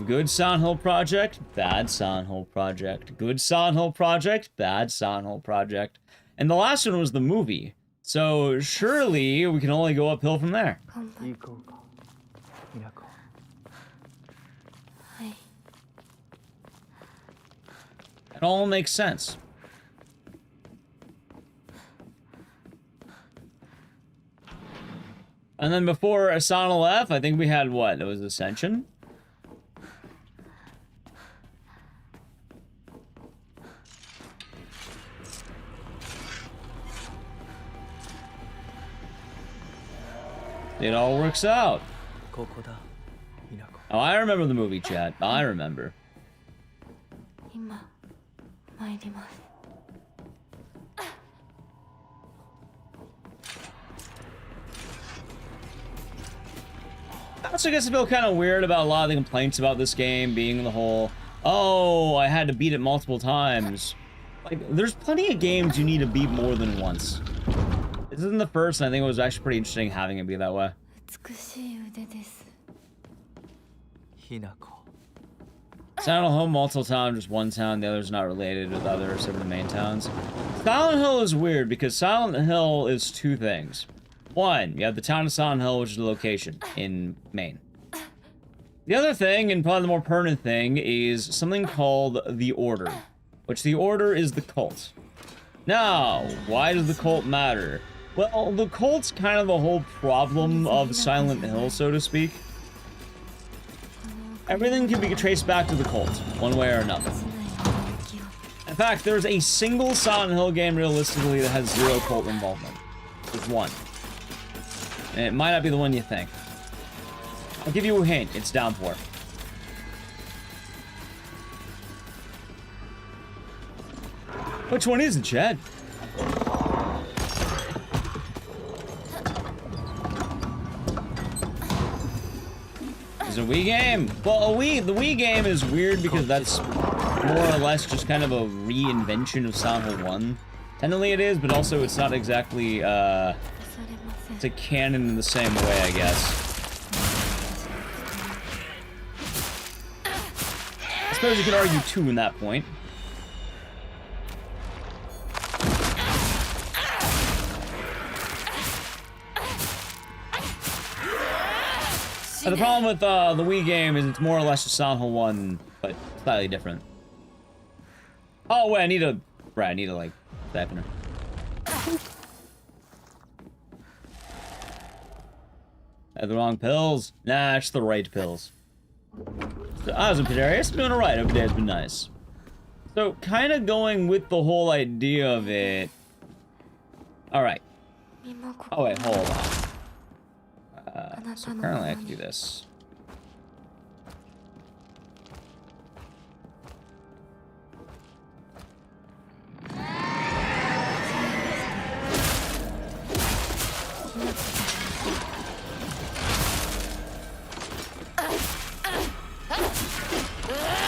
Good Silent Hill project, bad Silent Hill project. Good Silent Hill project, bad Silent Hill project. And the last one was the movie. So surely we can only go uphill from there. It all makes sense. And then before Asana F, I think we had what? It was Ascension? It all works out. Oh, I remember the movie, chat. I remember. I also guess I feel kind of weird about a lot of the complaints about this game being the whole, oh, I had to beat it multiple times. Like, there's plenty of games you need to beat more than once. This isn't the first, and I think it was actually pretty interesting having it be that way. Silent Hill multiple times, just one town, the other's not related with others, except for the main towns. Silent Hill is weird because Silent Hill is two things. One, you have the town of Silent Hill, which is the location in Maine. The other thing, and probably the more pertinent thing, is something called the Order, which the Order is the cult. Now, why does the cult matter? Well, the cult's kind of the whole problem of Silent Hill, so to speak. Everything can be traced back to the cult, one way or another. In fact, there's a single Silent Hill game, realistically, that has zero cult involvement. There's one. And it might not be the one you think. I'll give you a hint. It's Downpour. Which one is it, Chad? Is it a Wii game? Well, the Wii game is weird because that's more or less just kind of a reinvention of Silent Hill 1. Technically it is, but also it's not exactly, it's a canon in the same way, I guess. I suppose you could argue 2 in that point. The problem with the Wii game is it's more or less just Silent Hill 1, but slightly different. Oh wait, I need to like back in her. I had the wrong pills. Nah, it's the right pills. So I was in Pidarius, doing alright. Every day has been nice. So kind of going with the whole idea of it. All right. Oh wait, hold on. So apparently I can do this.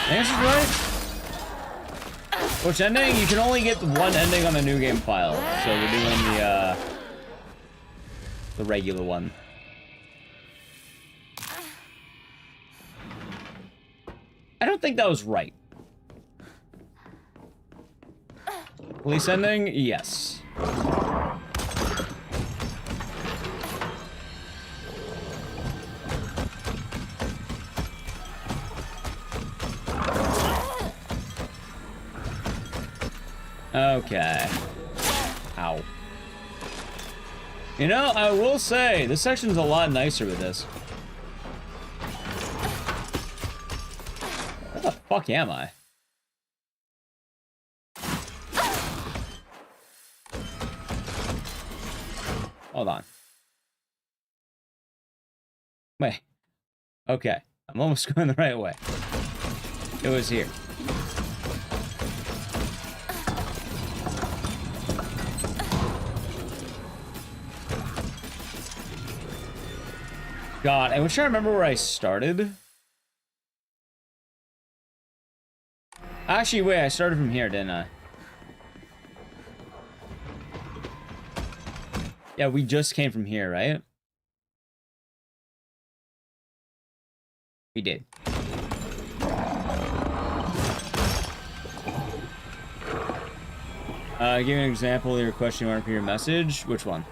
Answer's right. Which ending? You can only get the one ending on the new game file. So we're doing the regular one. I don't think that was right. Police ending? Yes. Okay. Ow. You know, I will say, this section's a lot nicer with this. Where the fuck am I? Hold on. Wait. Okay. I'm almost going the right way. It was here. God, I wish I remember where I started. Actually, wait, I started from here, didn't I? Yeah, we just came from here, right? We did. Give me an example of your question you want to repeat your message. Which one?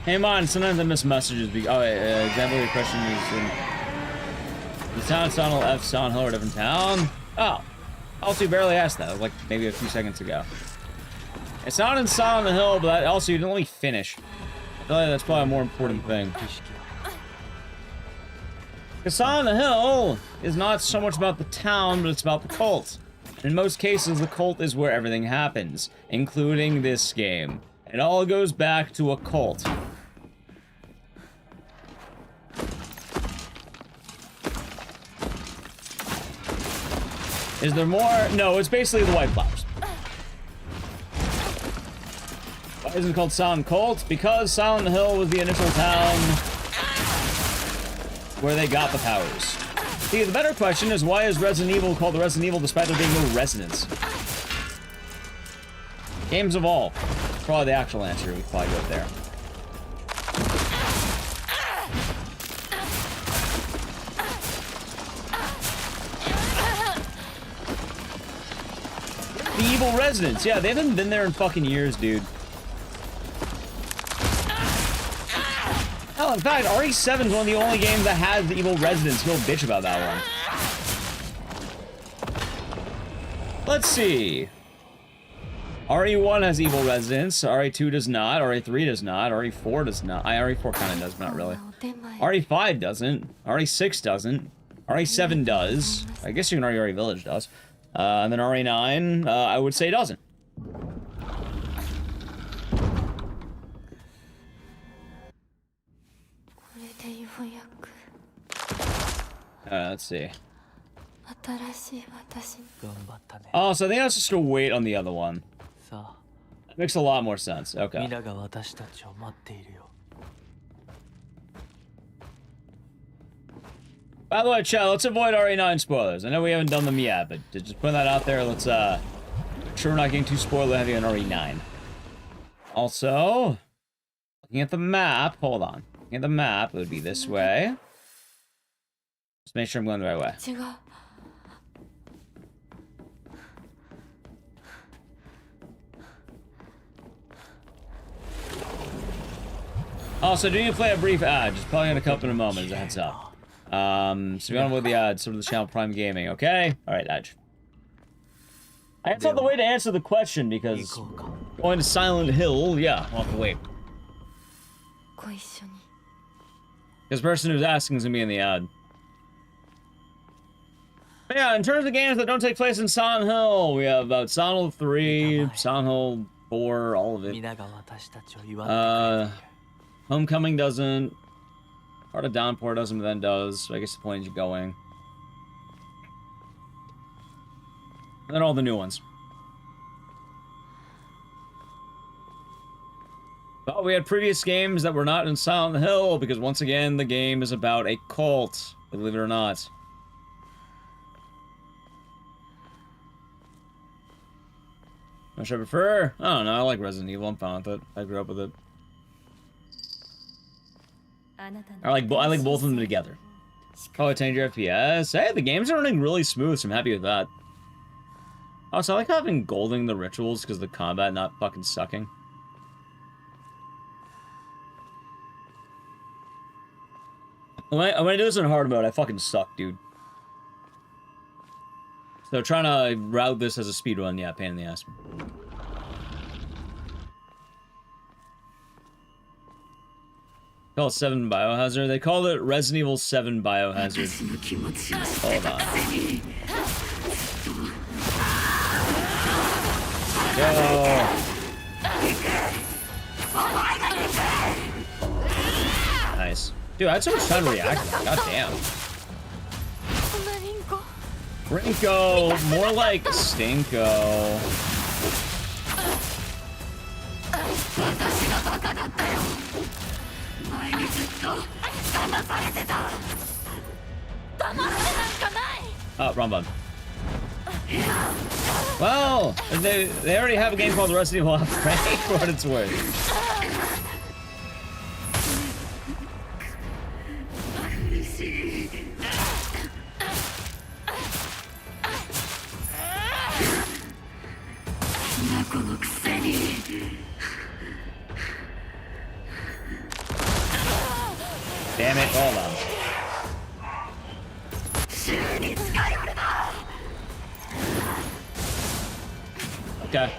Hey, man, sometimes I miss messages. Example of your question is in the town, Sonal, F, Son Hill, or different town? Oh. Also, you barely asked that, like maybe a few seconds ago. It's not in Son on the Hill, but also you didn't let me finish. I feel like that's probably a more important thing. Because Son on the Hill is not so much about the town, but it's about the cult. In most cases, the cult is where everything happens, including this game. It all goes back to a cult. Is there more? No, it's basically the White Flowers. Why is it called Silent Cult? Because Silent Hill was the initial town where they got the powers. See, the better question is, why is Resident Evil called the Resident Evil despite there being no residents? Games evolve. Probably the actual answer. We probably go there. The evil residents. Yeah, they haven't been there in fucking years, dude. Hell, in fact, RE7 is one of the only games that has the evil residents. He'll bitch about that one. Let's see. RE1 has evil residents. RE2 does not. RE3 does not. RE4 does not. RE4 kind of does, but not really. RE5 doesn't. RE6 doesn't. RE7 does. I guess you can argue RE Village does. And then RE9, I would say doesn't. Let's see. Oh, so I think that's just to wait on the other one. That makes a lot more sense. Okay. By the way, chat, let's avoid RE9 spoilers. I know we haven't done them yet, but just putting that out there, let's make sure we're not getting too spoiler heavy on RE9. Also, looking at the map, hold on. Looking at the map, it would be this way. Just make sure I'm going the right way. Also, do you play a brief ad? Just probably gonna come up in a moment as a heads up. So we want to with the ads over the channel Prime Gaming, okay? Alright, Edge. I guess I have to wait to answer the question because going to Silent Hill, yeah, I'll have to wait. This person who's asking is gonna be in the ad. But yeah, in terms of games that don't take place in Silent Hill, we have about Silent Hill 3, Silent Hill 4, all of it. Homecoming doesn't. Heart of Downpour doesn't, but then does. So I guess the point is you're going. And then all the new ones. But we had previous games that were not in Silent Hill, because once again, the game is about a cult, believe it or not. What should I prefer? I don't know, I like Resident Evil, I'm fine with it. I grew up with it. I like both of them together. Probably change your FPS. Hey, the games are running really smooth, so I'm happy with that. Also, I like having golding the rituals because the combat not fucking sucking. When I do this in hard mode, I fucking suck, dude. So trying to route this as a speedrun, yeah, pain in the ass. Call it 7 Biohazard. They called it Resident Evil 7 Biohazard. Hold on. Yo. Nice. Dude, I had so much time to react. God damn. Rinko, more like Stinko. Oh, wrong button. Well, they already have a game called Resident Evil Outbreak, for what it's worth. Damn it, hold on. Okay.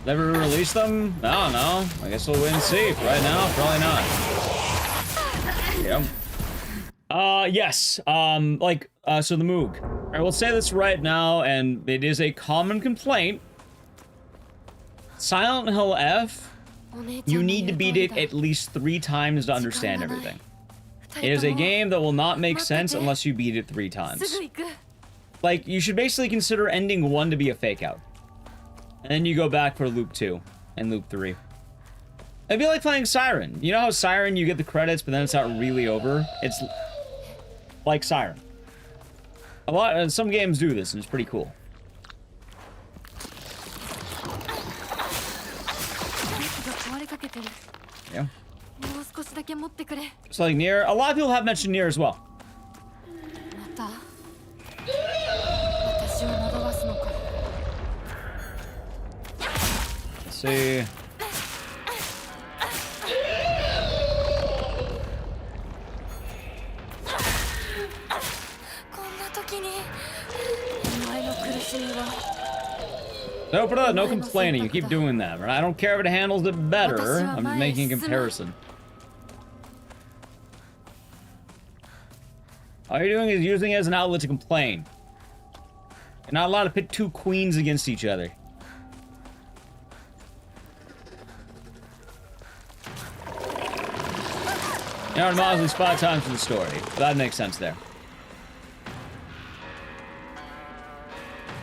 Never release them? I don't know. I guess we'll wait and see. Right now, probably not. Yep. Yes. So the Moog. I will say this right now, and it is a common complaint. Silent Hill F, you need to beat it at least 3 times to understand everything. It is a game that will not make sense unless you beat it 3 times. Like, you should basically consider ending 1 to be a fake out. And then you go back for loop 2 and loop 3. It'd be like playing Siren. You know how Siren, you get the credits, but then it's not really over? It's like Siren. Some games do this, and it's pretty cool. Yeah. It's like Nier. A lot of people have mentioned Nier as well. Let's see. No complaining. You keep doing that, right? I don't care if it handles it better. I'm just making a comparison. All you're doing is using it as an outlet to complain. You're not allowed to pit 2 queens against each other. You know, automatically spot times for the story. That makes sense there.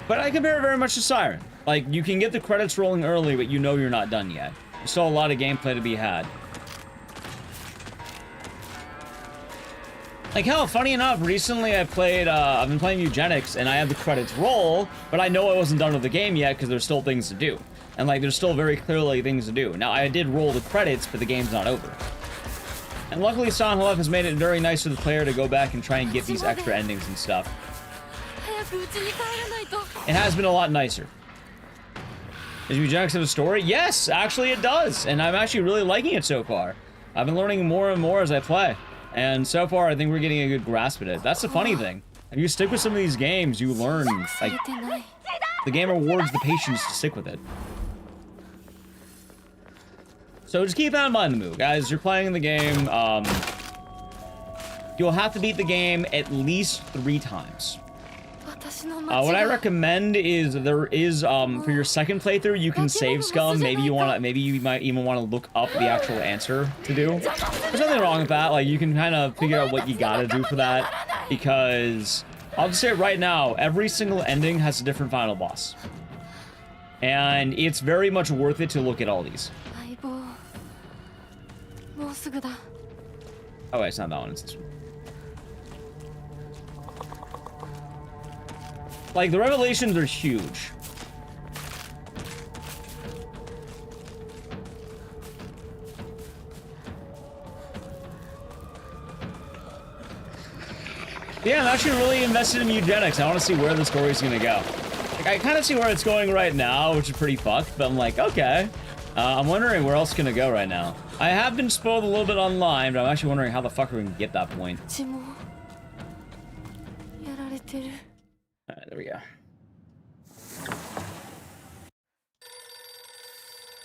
But I compare it very much to Siren. Like, you can get the credits rolling early, but you know you're not done yet. There's still a lot of gameplay to be had. Like, hell, funny enough, recently I've been playing Eugenics, and I had the credits roll, but I know I wasn't done with the game yet, because there's still things to do. And, like, there's still very clearly things to do. Now, I did roll the credits, but the game's not over. And luckily, Silent Hill F has made it very nice for the player to go back and try and get these extra endings and stuff. It has been a lot nicer. Does Eugenics have a story? Yes, actually it does, and I'm actually really liking it so far. I've been learning more and more as I play, and so far I think we're getting a good grasp at it. That's the funny thing. If you stick with some of these games, you learn, like, the game rewards the patience to stick with it. So just keep that in mind, the move, guys. You're playing the game, you'll have to beat the game at least 3 times. What I recommend is there is for your second playthrough you can save scum. Maybe you might even want to look up the actual answer to do. There's nothing wrong with that. Like, you can kind of figure out what you gotta do for that, because I'll just say it right now, every single ending has a different final boss, and it's very much worth it to look at all these. Oh wait, it's not that one, it's this one. Like, the revelations are huge. Yeah, I'm actually really invested in Eugenics. I want to see where the story's gonna go. Like, I kind of see where it's going right now, which is pretty fucked, but I'm like, okay. I'm wondering where else it's gonna go right now. I have been spoiled a little bit online, but I'm actually wondering how the fuck we're gonna get that point. Alright, there we go.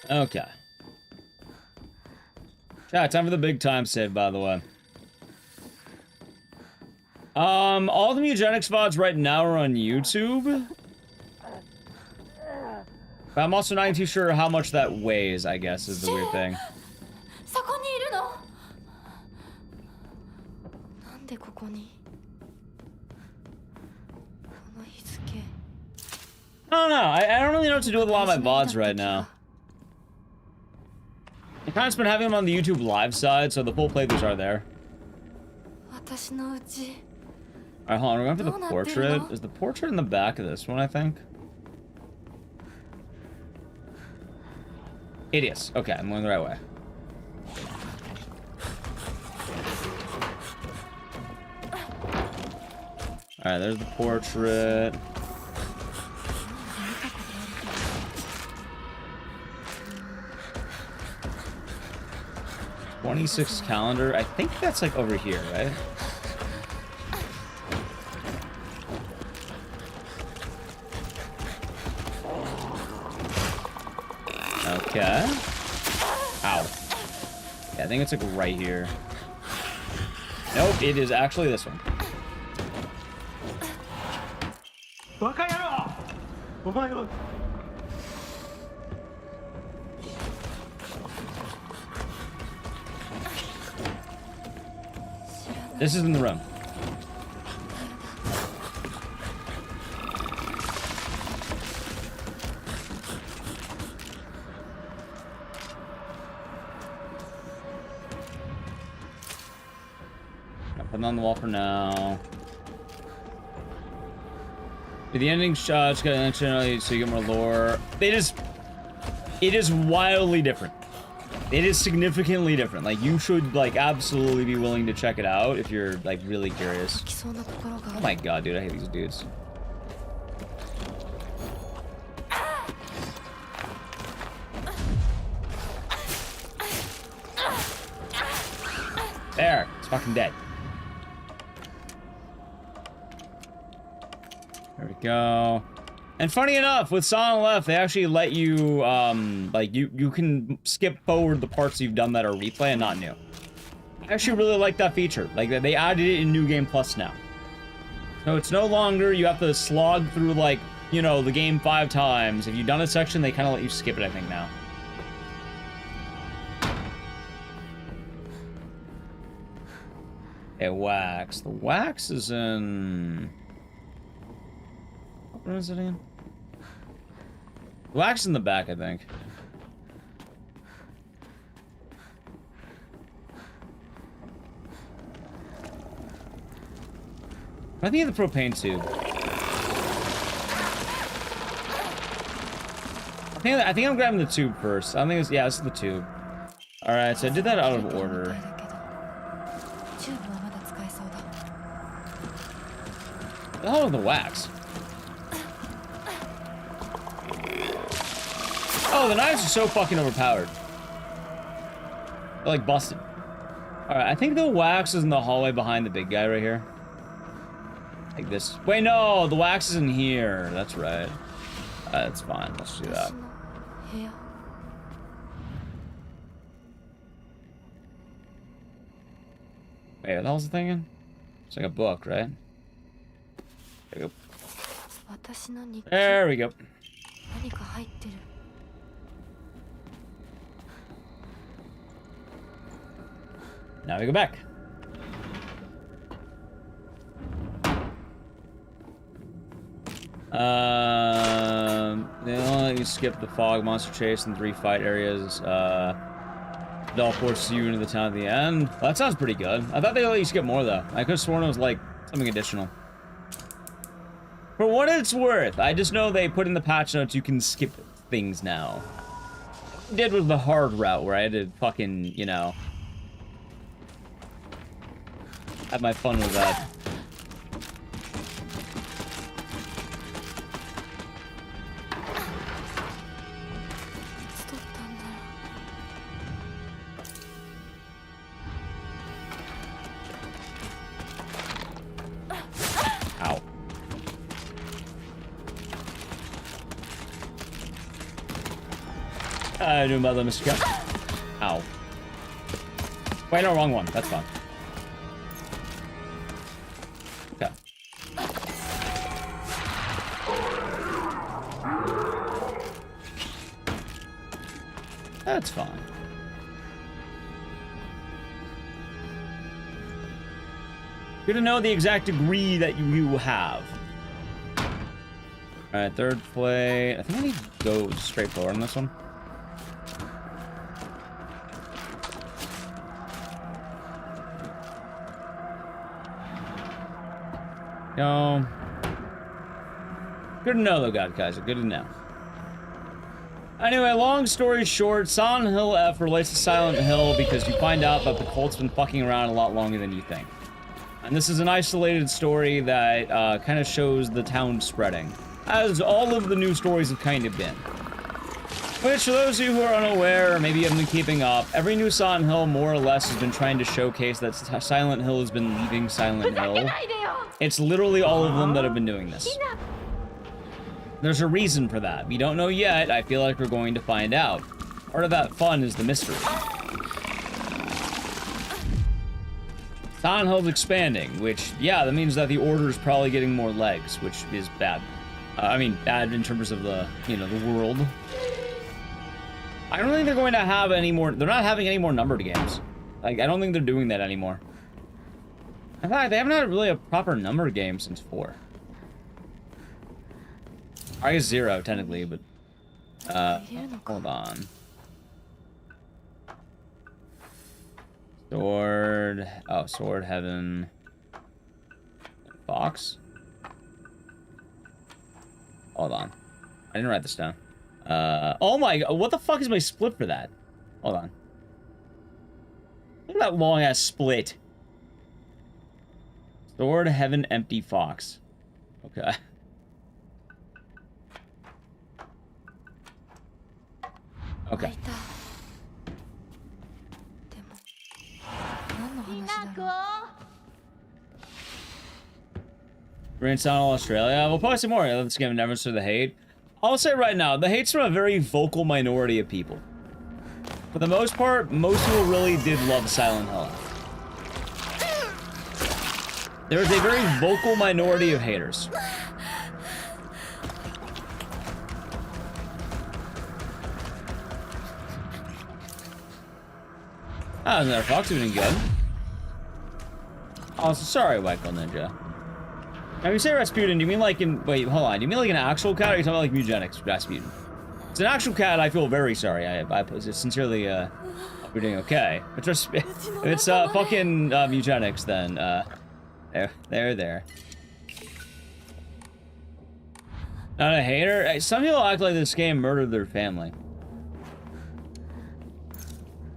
Okay. Yeah, time for the big time save, by the way. All the Mugenics VODs right now are on YouTube. But I'm also not too sure how much that weighs, I guess, is the weird thing. I don't know. I don't really know what to do with a lot of my VODs right now. I've kind of been having them on the YouTube live side, so the full playthroughs are there. Alright, hold on. We're going for the portrait. Is the portrait in the back of this one, I think? It is. Okay, I'm going the right way. Alright, there's the portrait. '26 calendar. I think that's like over here, right? Okay. Ow. Yeah, I think it's like right here. Nope, it is actually this one. This is in the room. Put it on the wall for now. The ending shots got intentionally so you get more lore. It is wildly different. It is significantly different. Like, you should, like, absolutely be willing to check it out if you're, like, really curious. Oh my god, dude, I hate these dudes. There, it's fucking dead. There we go. And funny enough, with Silent Left, they actually let you, like, you can skip forward the parts you've done that are replay and not new. I actually really like that feature. Like, they added it in New Game Plus now. So it's no longer you have to slog through, like, you know, the game 5 times. If you've done a section, they kind of let you skip it, I think, now. Okay, wax. The wax is in... What is it in? Wax in the back, I think. I think the propane tube. I think I'm grabbing the tube first. I think it's, yeah, this is the tube. All right, so I did that out of order. The hell is the wax? Oh, the knives are so fucking overpowered. They're like busted. Alright, I think the wax is in the hallway behind the big guy right here. Like this. Wait, no, the wax is in here. That's right. That's fine. Let's do that. Wait, what the hell's the thing in? It's like a book, right? There we go. There we go. Now we go back. They only let you skip the fog monster chase and 3 fight areas. They'll force you into the town at the end. Well, that sounds pretty good. I thought they let you skip more though. I could have sworn it was like something additional. For what it's worth, I just know they put in the patch notes you can skip things now. What I did was the hard route where I had to fucking, you know, have my fun with that. Ow. I knew about that, Mr. Cat. Ow. Wait, no, wrong one. That's fine. Okay. That's fine. Good to know the exact degree that you have. Alright, third play. I think I need to go straight forward on this one. Go. Good to know, though, guys. Good to know. Anyway, long story short, Silent Hill F relates to Silent Hill because you find out that the cult's been fucking around a lot longer than you think. And this is an isolated story that kind of shows the town spreading, as all of the new stories have kind of been. Which, for those of you who are unaware, or maybe haven't been keeping up, every new Silent Hill more or less has been trying to showcase that Silent Hill has been leaving Silent Hill. It's literally all of them that have been doing this. There's a reason for that. We don't know yet. I feel like we're going to find out. Part of that fun is the mystery. Silent Hill's expanding, which, yeah, that means that the Order's probably getting more legs, which is bad. I mean, bad in terms of the, you know, the world. I don't think they're going to have any more... They're not having any more numbered games. Like, I don't think they're doing that anymore. In fact, they haven't had really a proper numbered game since 4. I guess 0, technically, but... hold on. Sword... Oh, Sword, Heaven... Fox? Hold on. I didn't write this down. Oh my... What the fuck is my split for that? Hold on. Look at that long-ass split. Sword, Heaven, Empty, Fox. Okay. Okay. We're in South Australia. We'll probably see more. Let's give an reference to the hate. I'll say right now, the hate's from a very vocal minority of people. For the most part, most people really did love Silent Hill. There is a very vocal minority of haters. Ah, isn't that Fox doing good? Oh, sorry, Wacko Ninja. Now, you say Rasputin, do you mean like in... Wait, hold on. Do you mean like an actual cat, or are you talking about like eugenics, Rasputin? If it's an actual cat, I feel very sorry. I sincerely, hope you're doing okay. If it's, fucking, eugenics, then, there. Not a hater? Some people act like this game murdered their family.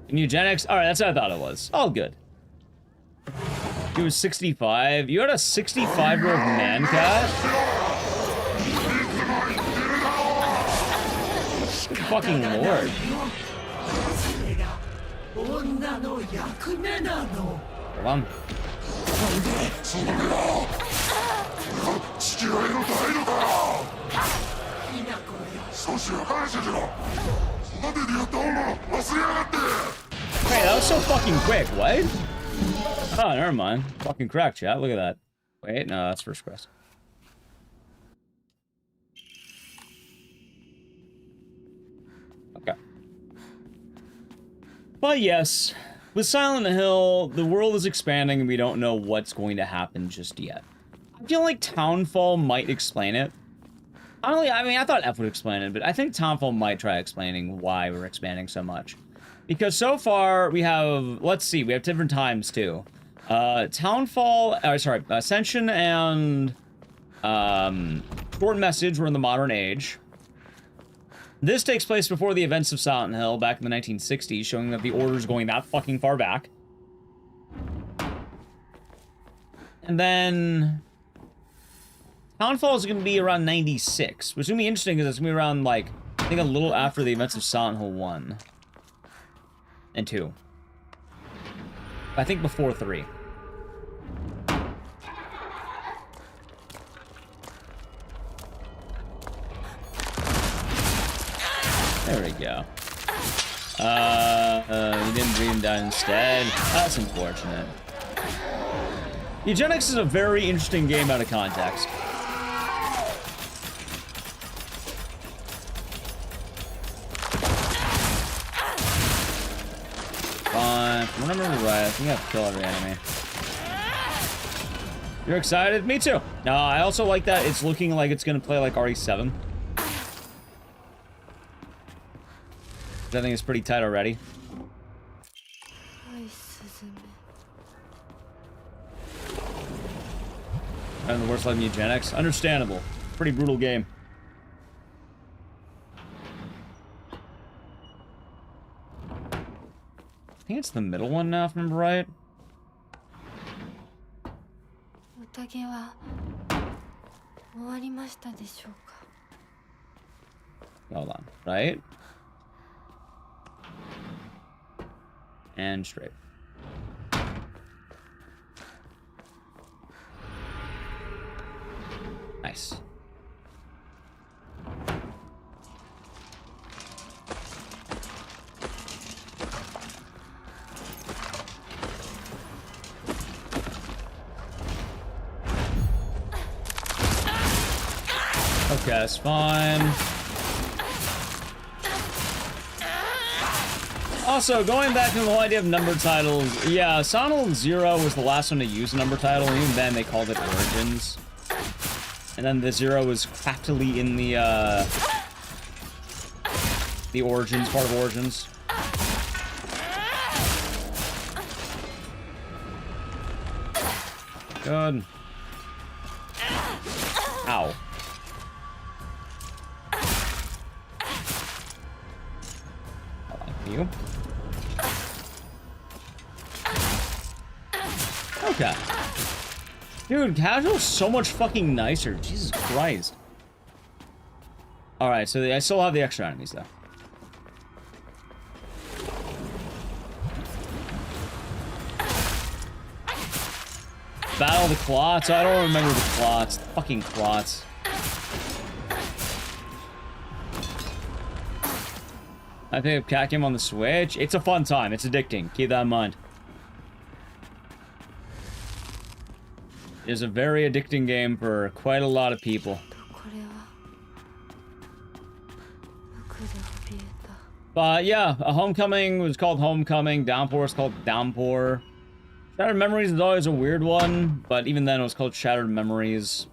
And eugenics? Alright, that's what I thought it was. All good. He was 65. You had a 65-year-old man cat? Good fucking lord. Hold on. Hey, that was so fucking quick. What? Oh, never mind. Fucking crack, chat. Look at that. Wait, no, that's first quest. Okay. But yes, with Silent Hill, the world is expanding and we don't know what's going to happen just yet. I feel like Townfall might explain it. I mean, I thought F would explain it, but I think Townfall might try explaining why we're expanding so much. Because so far, we have, let's see, we have different times, too. Ascension and, Short Message were in the modern age. This takes place before the events of Silent Hill back in the 1960s, showing that the Order's going that fucking far back. And then... Townfall is going to be around 96, which is going to be interesting because it's going to be around, like, I think a little after the events of Silent Hill 1. And 2. I think before 3. There we go. You didn't dream down instead. That's unfortunate. Ecdycis is a very interesting game out of context. Fine. If I remember right, I think I have to kill every enemy. You're excited? Me too. I also like that it's looking like it's gonna play like RE7. I think it's pretty tight already. And the worst like Ecdycis. Understandable. Pretty brutal game. I think it's the middle one now, if I remember right. Hold on. Right? And straight. Nice. Okay, that's fine. Also, going back to the whole idea of number titles, yeah, Sonal Zero was the last one to use a number title, and even then they called it Origins. And then the Zero was craftily in the Origins, part of Origins. Good. Ow. Thank you. Okay. Dude, casual's so much fucking nicer. Jesus Christ. Alright, so I still have the extra enemies, though. Battle the Clots? I don't remember the Clots. The fucking Clots. I think of Cat Game on the Switch. It's a fun time. It's addicting. Keep that in mind. It is a very addicting game for quite a lot of people. But yeah, a Homecoming was called Homecoming. Downpour is called Downpour. Shattered Memories is always a weird one, but even then it was called Shattered Memories.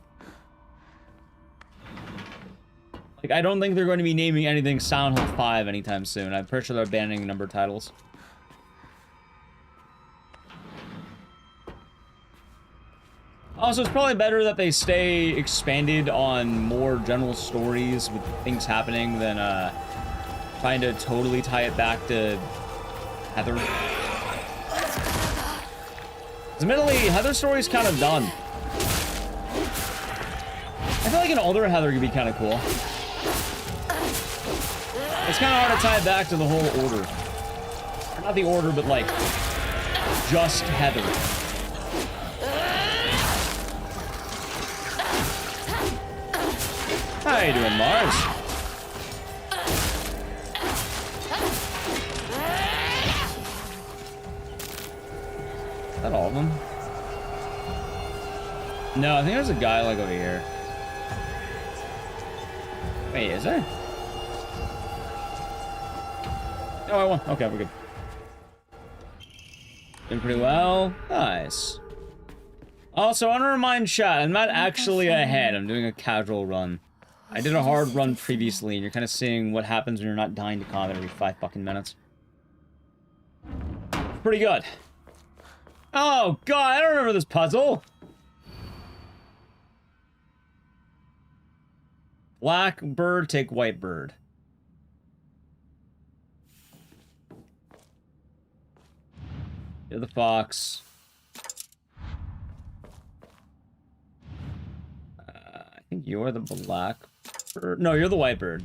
Like, I don't think they're going to be naming anything Silent Hill 5 anytime soon. I'm pretty sure they're banning number titles. Also, it's probably better that they stay expanded on more general stories with things happening than trying to totally tie it back to Heather. Admittedly, Heather's story's kind of done. I feel like an older Heather could be kind of cool. It's kind of hard to tie it back to the whole order. Or not the order, but like, just Heather. How you doing, Mars? Is that all of them? No, I think there's a guy like over here. Wait, is there? Oh, I won. Okay, we're good. Doing pretty well. Nice. Also, I want to remind chat, I'm not actually ahead. I'm doing a casual run. I did a hard run previously, and you're kind of seeing what happens when you're not dying to combat every 5 fucking minutes. Pretty good. Oh, God, I don't remember this puzzle. Black bird, take white bird. You're the fox. I think you're the black bird. No, you're the white bird.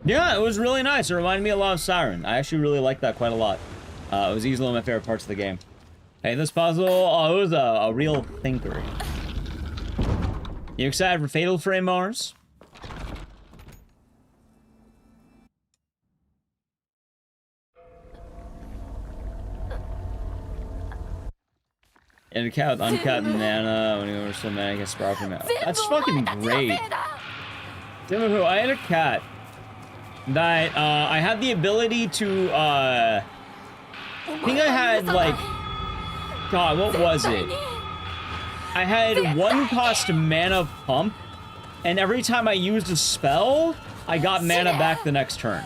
Yeah, it was really nice. It reminded me a lot of Siren. I actually really liked that quite a lot. It was easily one of my favorite parts of the game. Hey, this puzzle, oh, it was a real thinker. You excited for Fatal Frame, Mars? And a cat with uncapped mana when you were still mana against sprout from it. That's fucking great. Timothy, I had a cat that I had the ability to I think I had like, God, what was it? I had 1 cost mana pump, and every time I used a spell, I got mana back the next turn.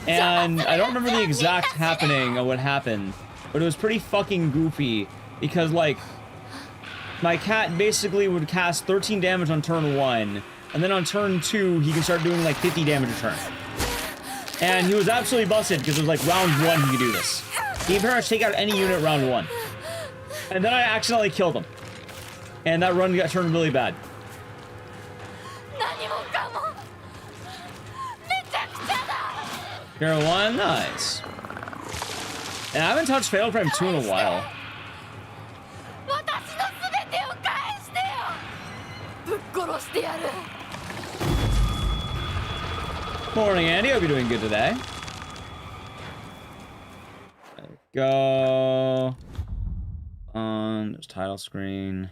And I don't remember the exact happening of what happened, but it was pretty fucking goofy because like my cat basically would cast 13 damage on turn 1, and then on turn 2 he can start doing like 50 damage a turn. And he was absolutely busted because it was like round 1 he could do this. He can pretty much take out any unit round 1. And then I accidentally killed him. And that run got turned really bad. Hero 1, nice. And I haven't touched Fatal Frame 2 in a while. Morning, Andy. Hope you're doing good today. There we go. On there's title screen.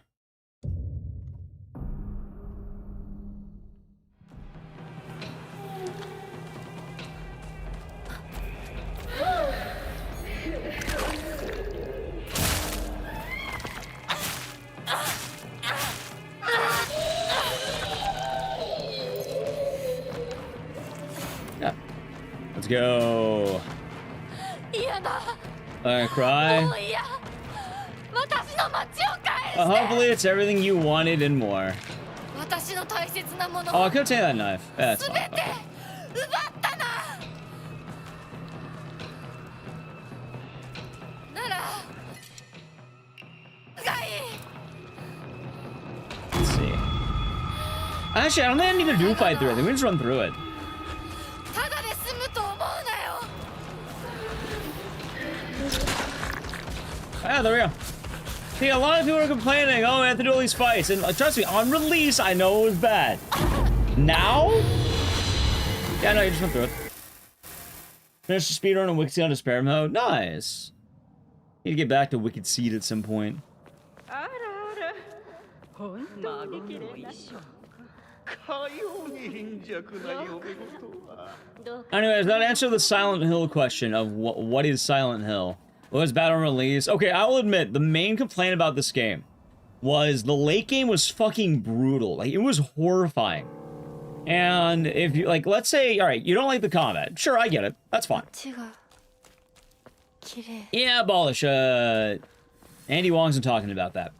Yeah. Let's go. Cry. Hopefully it's everything you wanted and more. Oh, I could take that knife. Yeah, that's fine. Okay. Let's see. Actually, I don't think I need to do fight through it. I think we just run through it. Ah, there we go. See, a lot of people are complaining, oh, we have to do all these fights. And trust me, on release, I know it was bad. Now? Yeah, no, you just went through it. Finish the speedrun and Wicked Seed on Despair mode. Nice. Need to get back to Wicked Seed at some point. Anyways, that answered the Silent Hill question of what is Silent Hill? What was bad on release? Okay, I will admit, the main complaint about this game was the late game was fucking brutal. Like, it was horrifying. And if you, like, let's say, alright, you don't like the combat. Sure, I get it. That's fine. Yeah, abolish. Andy Wong's been talking about that.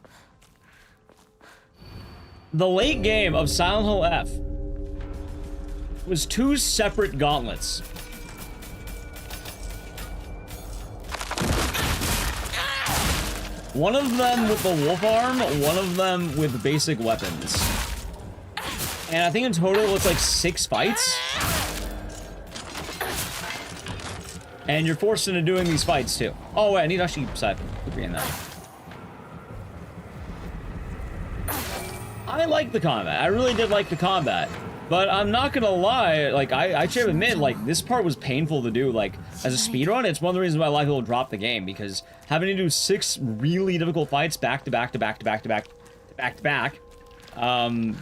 The late game of Silent Hill F was 2 separate gauntlets. One of them with the wolf arm, one of them with basic weapons. And I think in total it was like 6 fights. And you're forced into doing these fights too. Oh wait, I need to actually decide to be in that. I like the combat. I really did like the combat. But I'm not gonna lie, like, I should admit, like, this part was painful to do. Like, as a speedrun, it's one of the reasons why a lot of people drop the game, because having to do 6 really difficult fights back to back to back to back to back to back to back,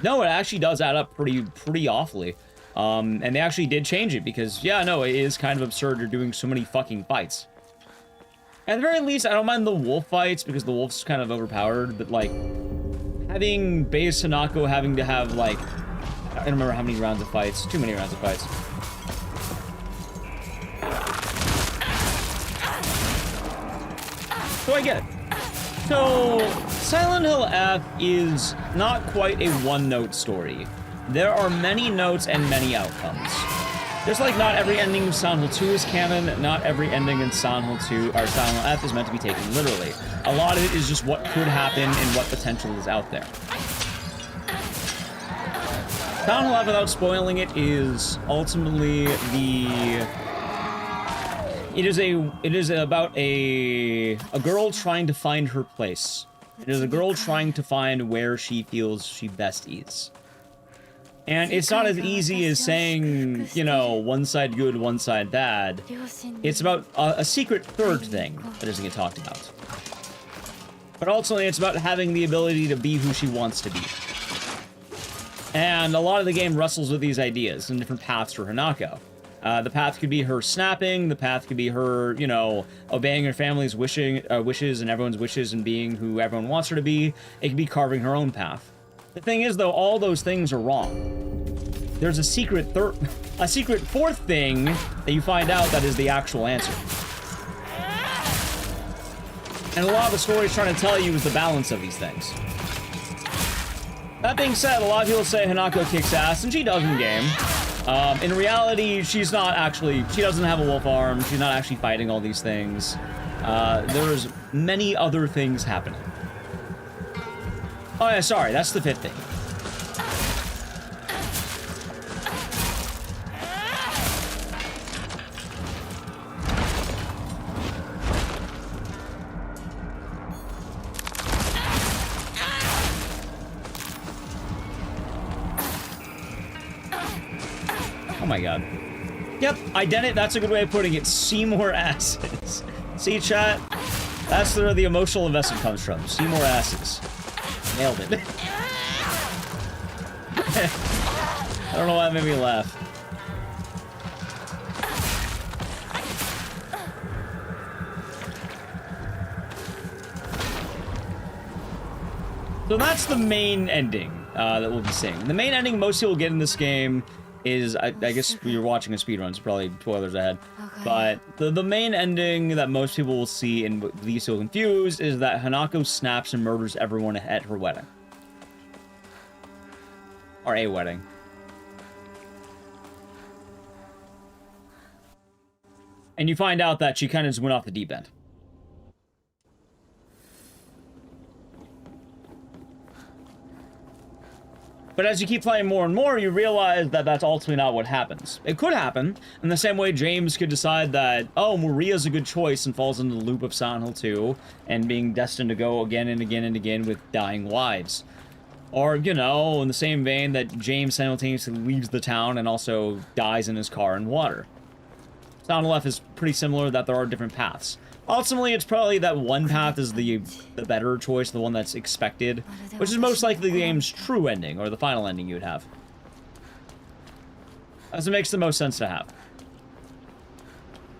no, it actually does add up pretty awfully. And they actually did change it, because, yeah, no, it is kind of absurd you're doing so many fucking fights. At the very least, I don't mind the wolf fights, because the wolf's kind of overpowered, but, like, having base Hanako having to have, like, I don't remember how many rounds of fights. Too many rounds of fights. So I get it. So, Silent Hill F is not quite a one-note story. There are many notes and many outcomes. Just like not every ending of Silent Hill 2 is canon, not every ending in Silent Hill 2 or Silent Hill F is meant to be taken literally. A lot of it is just what could happen and what potential is out there. Silent Hill F, without spoiling it, is ultimately it is about a girl trying to find her place. It is a girl trying to find where she feels she best is. And it's not as easy as saying, you know, one side good, one side bad. It's about a secret third thing that doesn't get talked about. But ultimately, it's about having the ability to be who she wants to be. And a lot of the game wrestles with these ideas and different paths for Hanako. The path could be her snapping, the path could be her, you know, obeying her family's wishes and everyone's wishes and being who everyone wants her to be. It could be carving her own path. The thing is, though, all those things are wrong. There's a secret fourth thing that you find out that is the actual answer. And a lot of the story is trying to tell you is the balance of these things. That being said, a lot of people say Hanako kicks ass, and she does in game. In reality, she's not actually, she doesn't have a wolf arm, she's not actually fighting all these things. There's many other things happening. Oh yeah, sorry, that's the fifth thing. Oh my god. Yep, identity, that's a good way of putting it. See more asses. See, chat? That's where the emotional investment comes from. See more asses. Nailed it. I don't know why that made me laugh. So that's the main ending that we'll be seeing. The main ending most people get in this game is, I guess you're watching a speedrun, so probably spoilers ahead. Okay. But the main ending that most people will see and be so confused is that Hanako snaps and murders everyone at her wedding. Or a wedding. And you find out that she kind of just went off the deep end. But as you keep playing more and more, you realize that that's ultimately not what happens. It could happen, in the same way James could decide that, oh, Maria's a good choice and falls into the loop of Silent Hill 2 and being destined to go again and again and again with dying wives. Or, you know, in the same vein that James simultaneously leaves the town and also dies in his car in water. Silent Hill F is pretty similar, that there are different paths. Ultimately, it's probably that one path is the better choice, the one that's expected, which is most likely the game's true ending, or the final ending you would have. As it makes the most sense to have.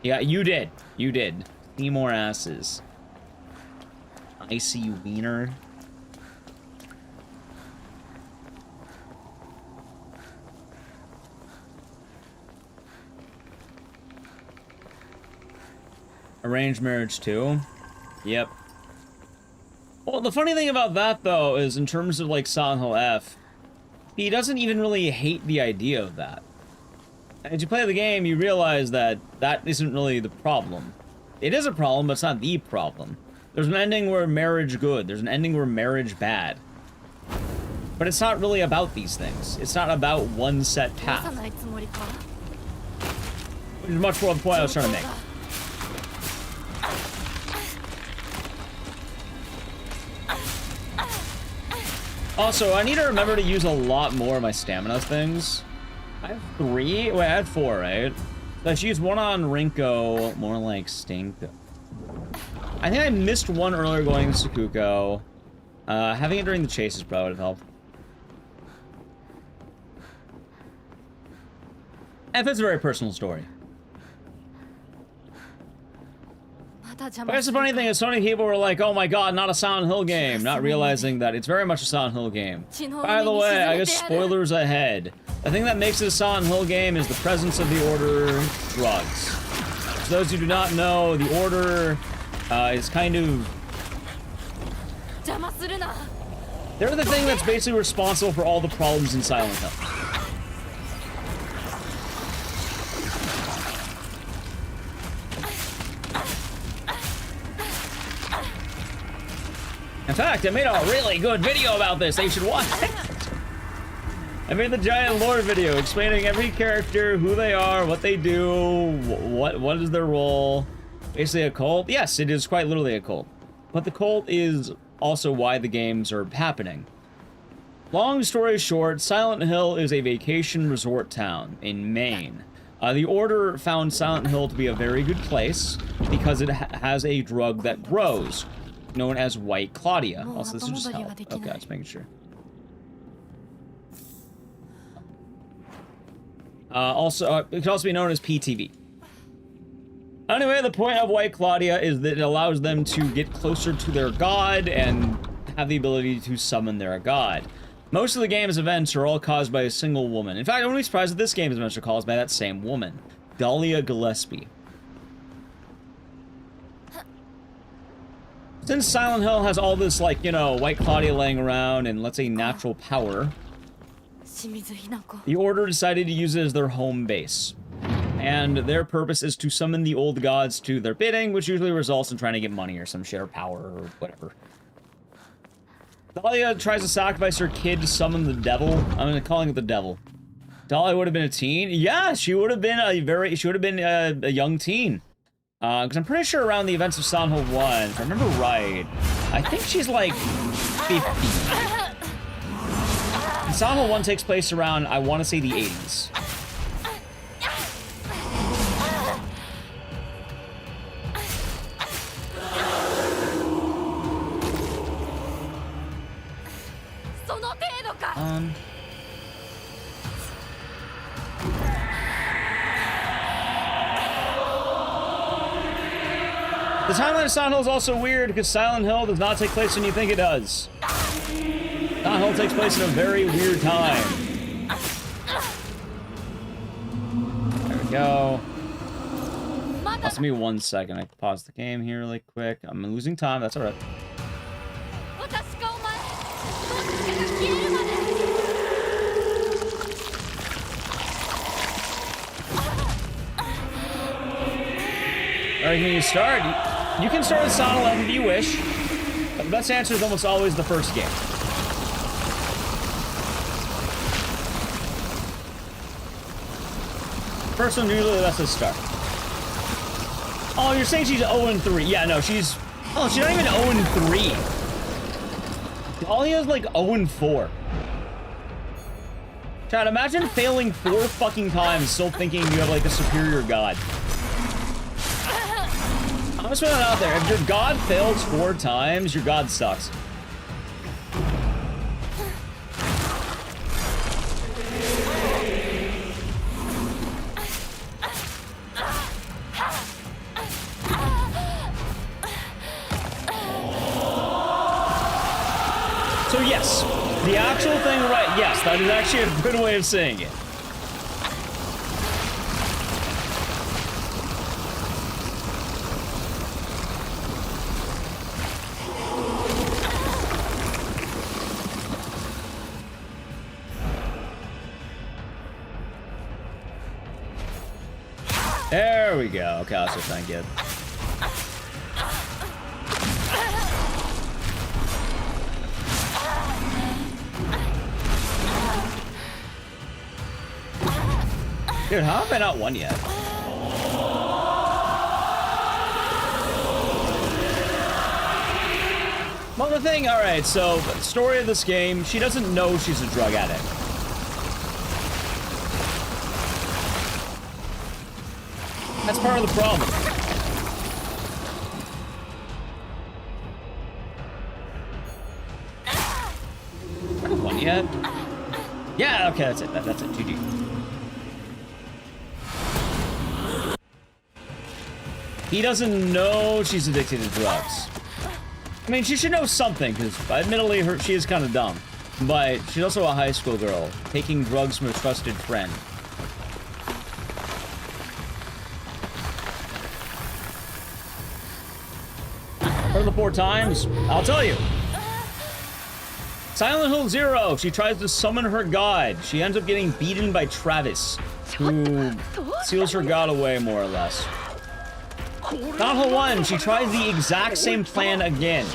Yeah, you did. You did. See more asses. Icy wiener. Arranged marriage too. Yep. Well, the funny thing about that, though, is in terms of, like, Silent Hill F, he doesn't even really hate the idea of that. As you play the game, you realize that that isn't really the problem. It is a problem, but it's not the problem. There's an ending where marriage good. There's an ending where marriage bad. But it's not really about these things. It's not about one set path. Which is much more the point I was trying to make. Also, I need to remember to use a lot more of my stamina things. I have 3? Wait, I had 4, right? So I should use 1 on Rinko, more like Stink. I think I missed 1 earlier going to Sakuko. Having it during the chases probably would have helped. F is a very personal story. But that's the funny thing is, so many people were like, oh my god, not a Silent Hill game, not realizing that it's very much a Silent Hill game. By the way, I guess spoilers ahead. The thing that makes it a Silent Hill game is the presence of the Order drugs. For those who do not know, the Order is kind of... They're the thing that's basically responsible for all the problems in Silent Hill. In fact, I made a really good video about this. They should watch it. I made the giant lore video explaining every character, who they are, what they do, what is their role. Basically a cult. Yes, it is quite literally a cult. But the cult is also why the games are happening. Long story short, Silent Hill is a vacation resort town in Maine. The Order found Silent Hill to be a very good place because it has a drug that grows. known as White Claudia. Also, this is just help. Okay, just making sure. Also, it could also be known as PTV. Anyway, the point of White Claudia is that it allows them to get closer to their god and have the ability to summon their god. Most of the game's events are all caused by a single woman. In fact, I wouldn't be surprised if this game's events are caused by that same woman, Dahlia Gillespie. Since Silent Hill has all this, like, you know, White Claudia laying around and, let's say, natural power, the Order decided to use it as their home base. And their purpose is to summon the old gods to their bidding, which usually results in trying to get money or some share of power or whatever. Dahlia tries to sacrifice her kid to summon the devil. I'm calling it the devil. Dahlia would have been a teen? Yeah, she would have been a young teen. Because I'm pretty sure around the events of Silent Hill 1, if I remember right, I think she's like 50. And Silent Hill 1 takes place around, I want to say, the 80s. The timeline of Silent Hill is also weird because Silent Hill does not take place when you think it does. Silent Hill takes place in a very weird time. There we go. Just give me 1 second. I can pause the game here really quick. I'm losing time. That's alright. Alright, can you start? You can start with Silent 11 if you wish. But the best answer is almost always the first game. First one usually lets us start. Oh, you're saying she's 0-3. Yeah, no, she's... Oh, she's not even 0-3. Dahlia's like 0-4. Chad, imagine failing 4 fucking times still thinking you have like a superior god. I'm just putting that out there. If your god fails 4 times, your god sucks. So yes, the actual thing, right? Yes, that is actually a good way of saying it. There we go. Okay, that's what I get. Dude, how have I not won yet? Well, the thing, alright, so, story of this game, she doesn't know she's a drug addict. That's part of the problem. I haven't won yet. Yeah, okay, that's it. That's it. GG. He doesn't know she's addicted to drugs. I mean, she should know something, because admittedly, she is kind of dumb. But she's also a high school girl, taking drugs from a trusted friend. For the 4 times, I'll tell you. Silent Hill 0, she tries to summon her god. She ends up getting beaten by Travis, who seals her god away, more or less. Silent Hill 1, she tries the exact same plan again.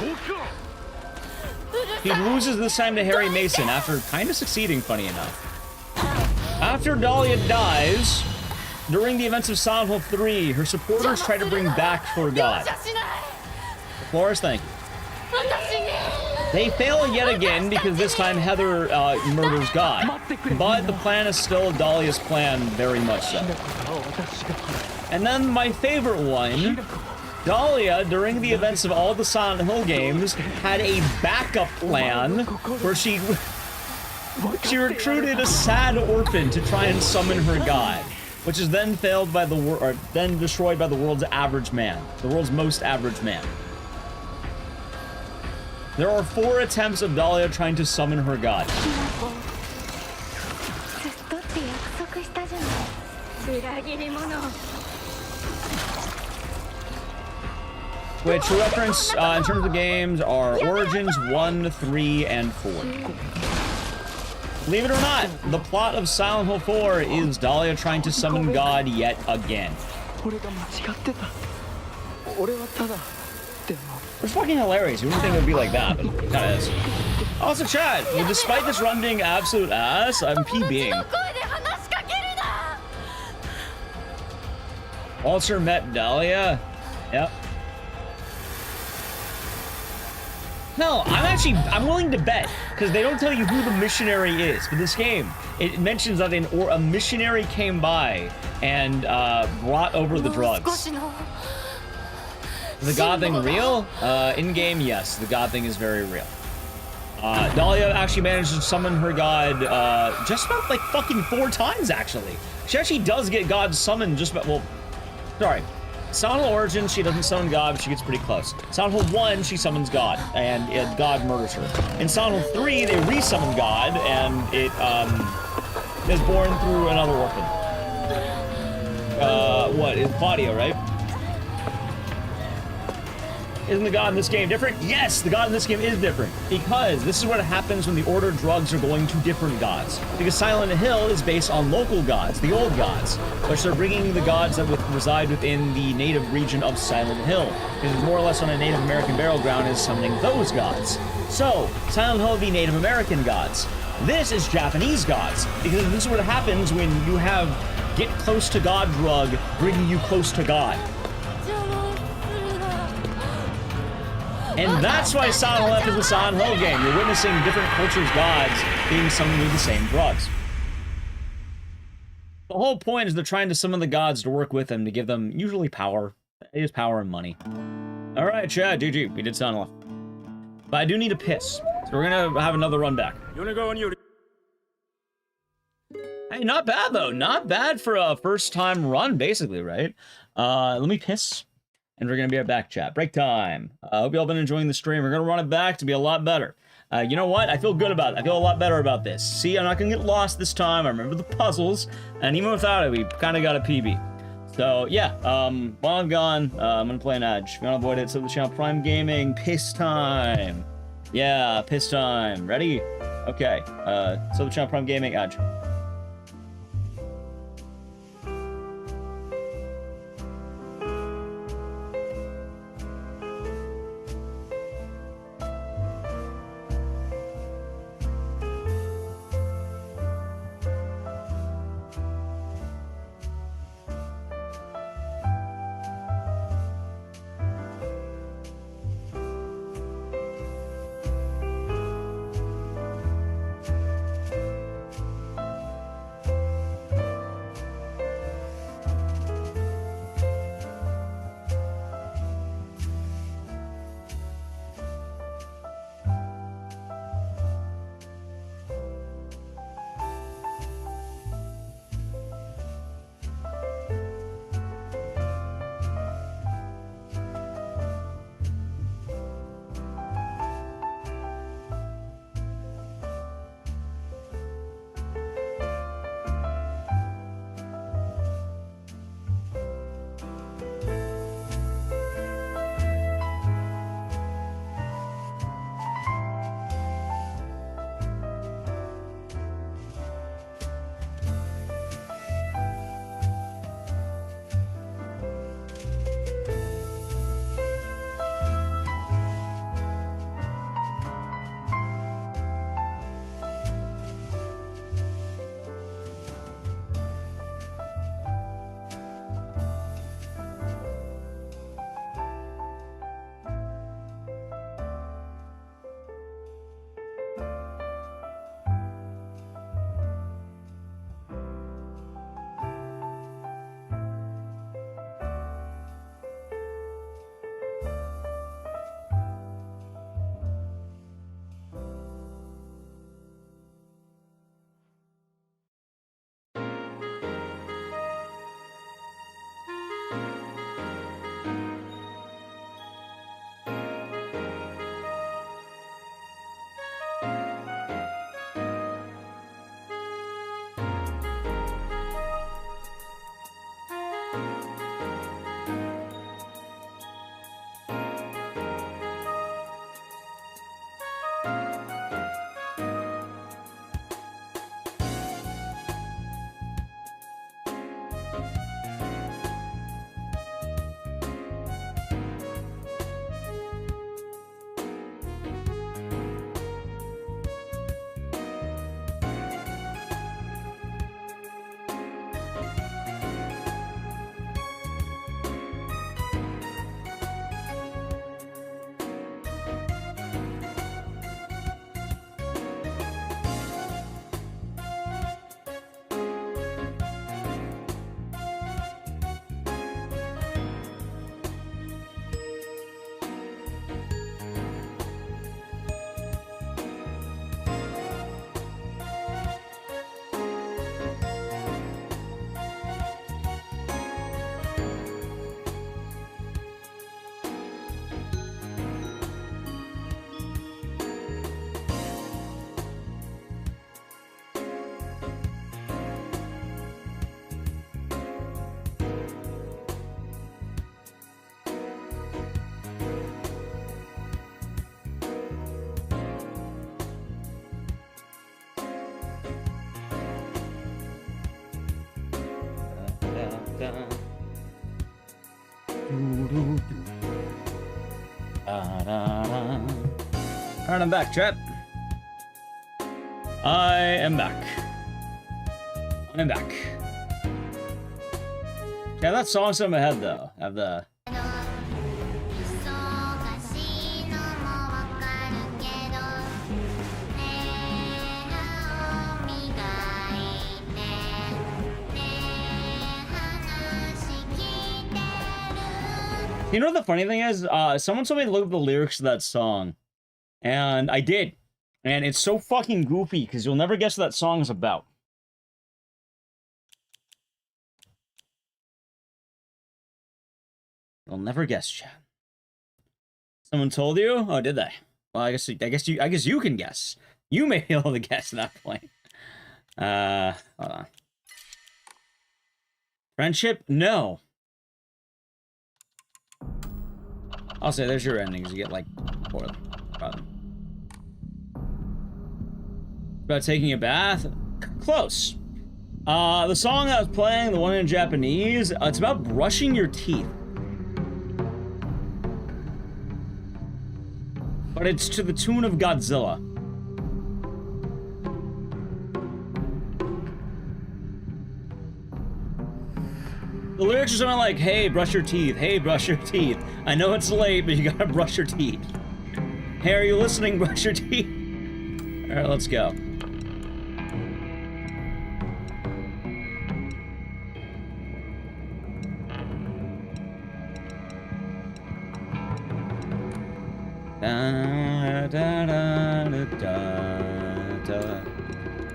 He loses this time to Harry Mason after kind of succeeding, funny enough. After Dahlia dies, during the events of Silent Hill 3, her supporters try to bring back her god. Flores, thank you. They fail yet again because this time Heather murders God. But the plan is still Dahlia's plan, very much so. And then my favorite one Dahlia, during the events of all the Silent Hill games, had a backup plan where she recruited a sad orphan to try and summon her god, which is then failed by then destroyed by the world's average man, the world's most average man. There are 4 attempts of Dahlia trying to summon her god. Which reference in terms of the games are Origins 1, 3, and 4. Believe it or not, the plot of Silent Hill 4 is Dahlia trying to summon God yet again. It's fucking hilarious. You wouldn't think it would be like that, but it kinda is. Also, Chad, well, despite this run being absolute ass, I'm PBing. Walter met Dahlia? Yep. No, I'm willing to bet, because they don't tell you who the missionary is for this game. It mentions that a missionary came by and brought over the drugs. The God thing real? In-game, yes, the God thing is very real. Dahlia actually managed to summon her god just about like fucking 4 times, actually. She actually does get God summoned just about, well, sorry. Silent Hill Origins, she doesn't summon God, but she gets pretty close. Silent Hill 1, she summons God, and God murders her. In Silent Hill 3, they resummon God, and it is born through another orphan. What? It's Claudia, right? Isn't the God in this game different? Yes, the God in this game is different. Because this is what happens when the Order drugs are going to different gods. Because Silent Hill is based on local gods, the old gods. Which they're bringing the gods that reside within the native region of Silent Hill. Because it's more or less on a Native American burial ground is summoning those gods. So, Silent Hill be Native American gods. This is Japanese gods. Because this is what happens when you have Get Close to God drug bringing you close to God. And that's why Silent Hill is a Silent Hill game. You're witnessing different cultures' gods being summoned with the same drugs. The whole point is they're trying to summon the gods to work with them to give them usually power. It is power and money. Alright, Chad, GG. We did Silent Hill. But I do need to piss. So we're gonna have another run back. Hey, not bad though. Not bad for a first time run, basically, right? Let me piss. And we're going to be right back, chat. Break time. I hope you all been enjoying the stream. We're going to run it back to be a lot better. You know what? I feel good about it. I feel a lot better about this. See, I'm not going to get lost this time. I remember the puzzles. And even without it, we kind of got a PB. So, yeah. While I'm gone, I'm going to play an Edge. If you want to avoid it, sub the channel Prime Gaming. Piss time. Yeah, piss time. Ready? Okay. Sub the channel Prime Gaming. Edge. Alright, I'm back, chat. I am back. I'm back. Yeah, that song's in my head though. I have the. You know what the funny thing is? Someone told me to look up the lyrics to that song. And I did. And it's so fucking goofy, because you'll never guess what that song is about. You'll never guess, chat. Someone told you? Oh, did they? Well, I guess you can guess. You may be able to guess at that point. Hold on. Friendship? No. I'll say there's your endings. You get like 4 of them. About taking a bath? Close. The song I was playing, the one in Japanese, it's about brushing your teeth. But it's to the tune of Godzilla. The lyrics are something like, hey, brush your teeth. Hey, brush your teeth. I know it's late, but you gotta brush your teeth. Hey, are you listening? Brush your teeth. Alright, let's go.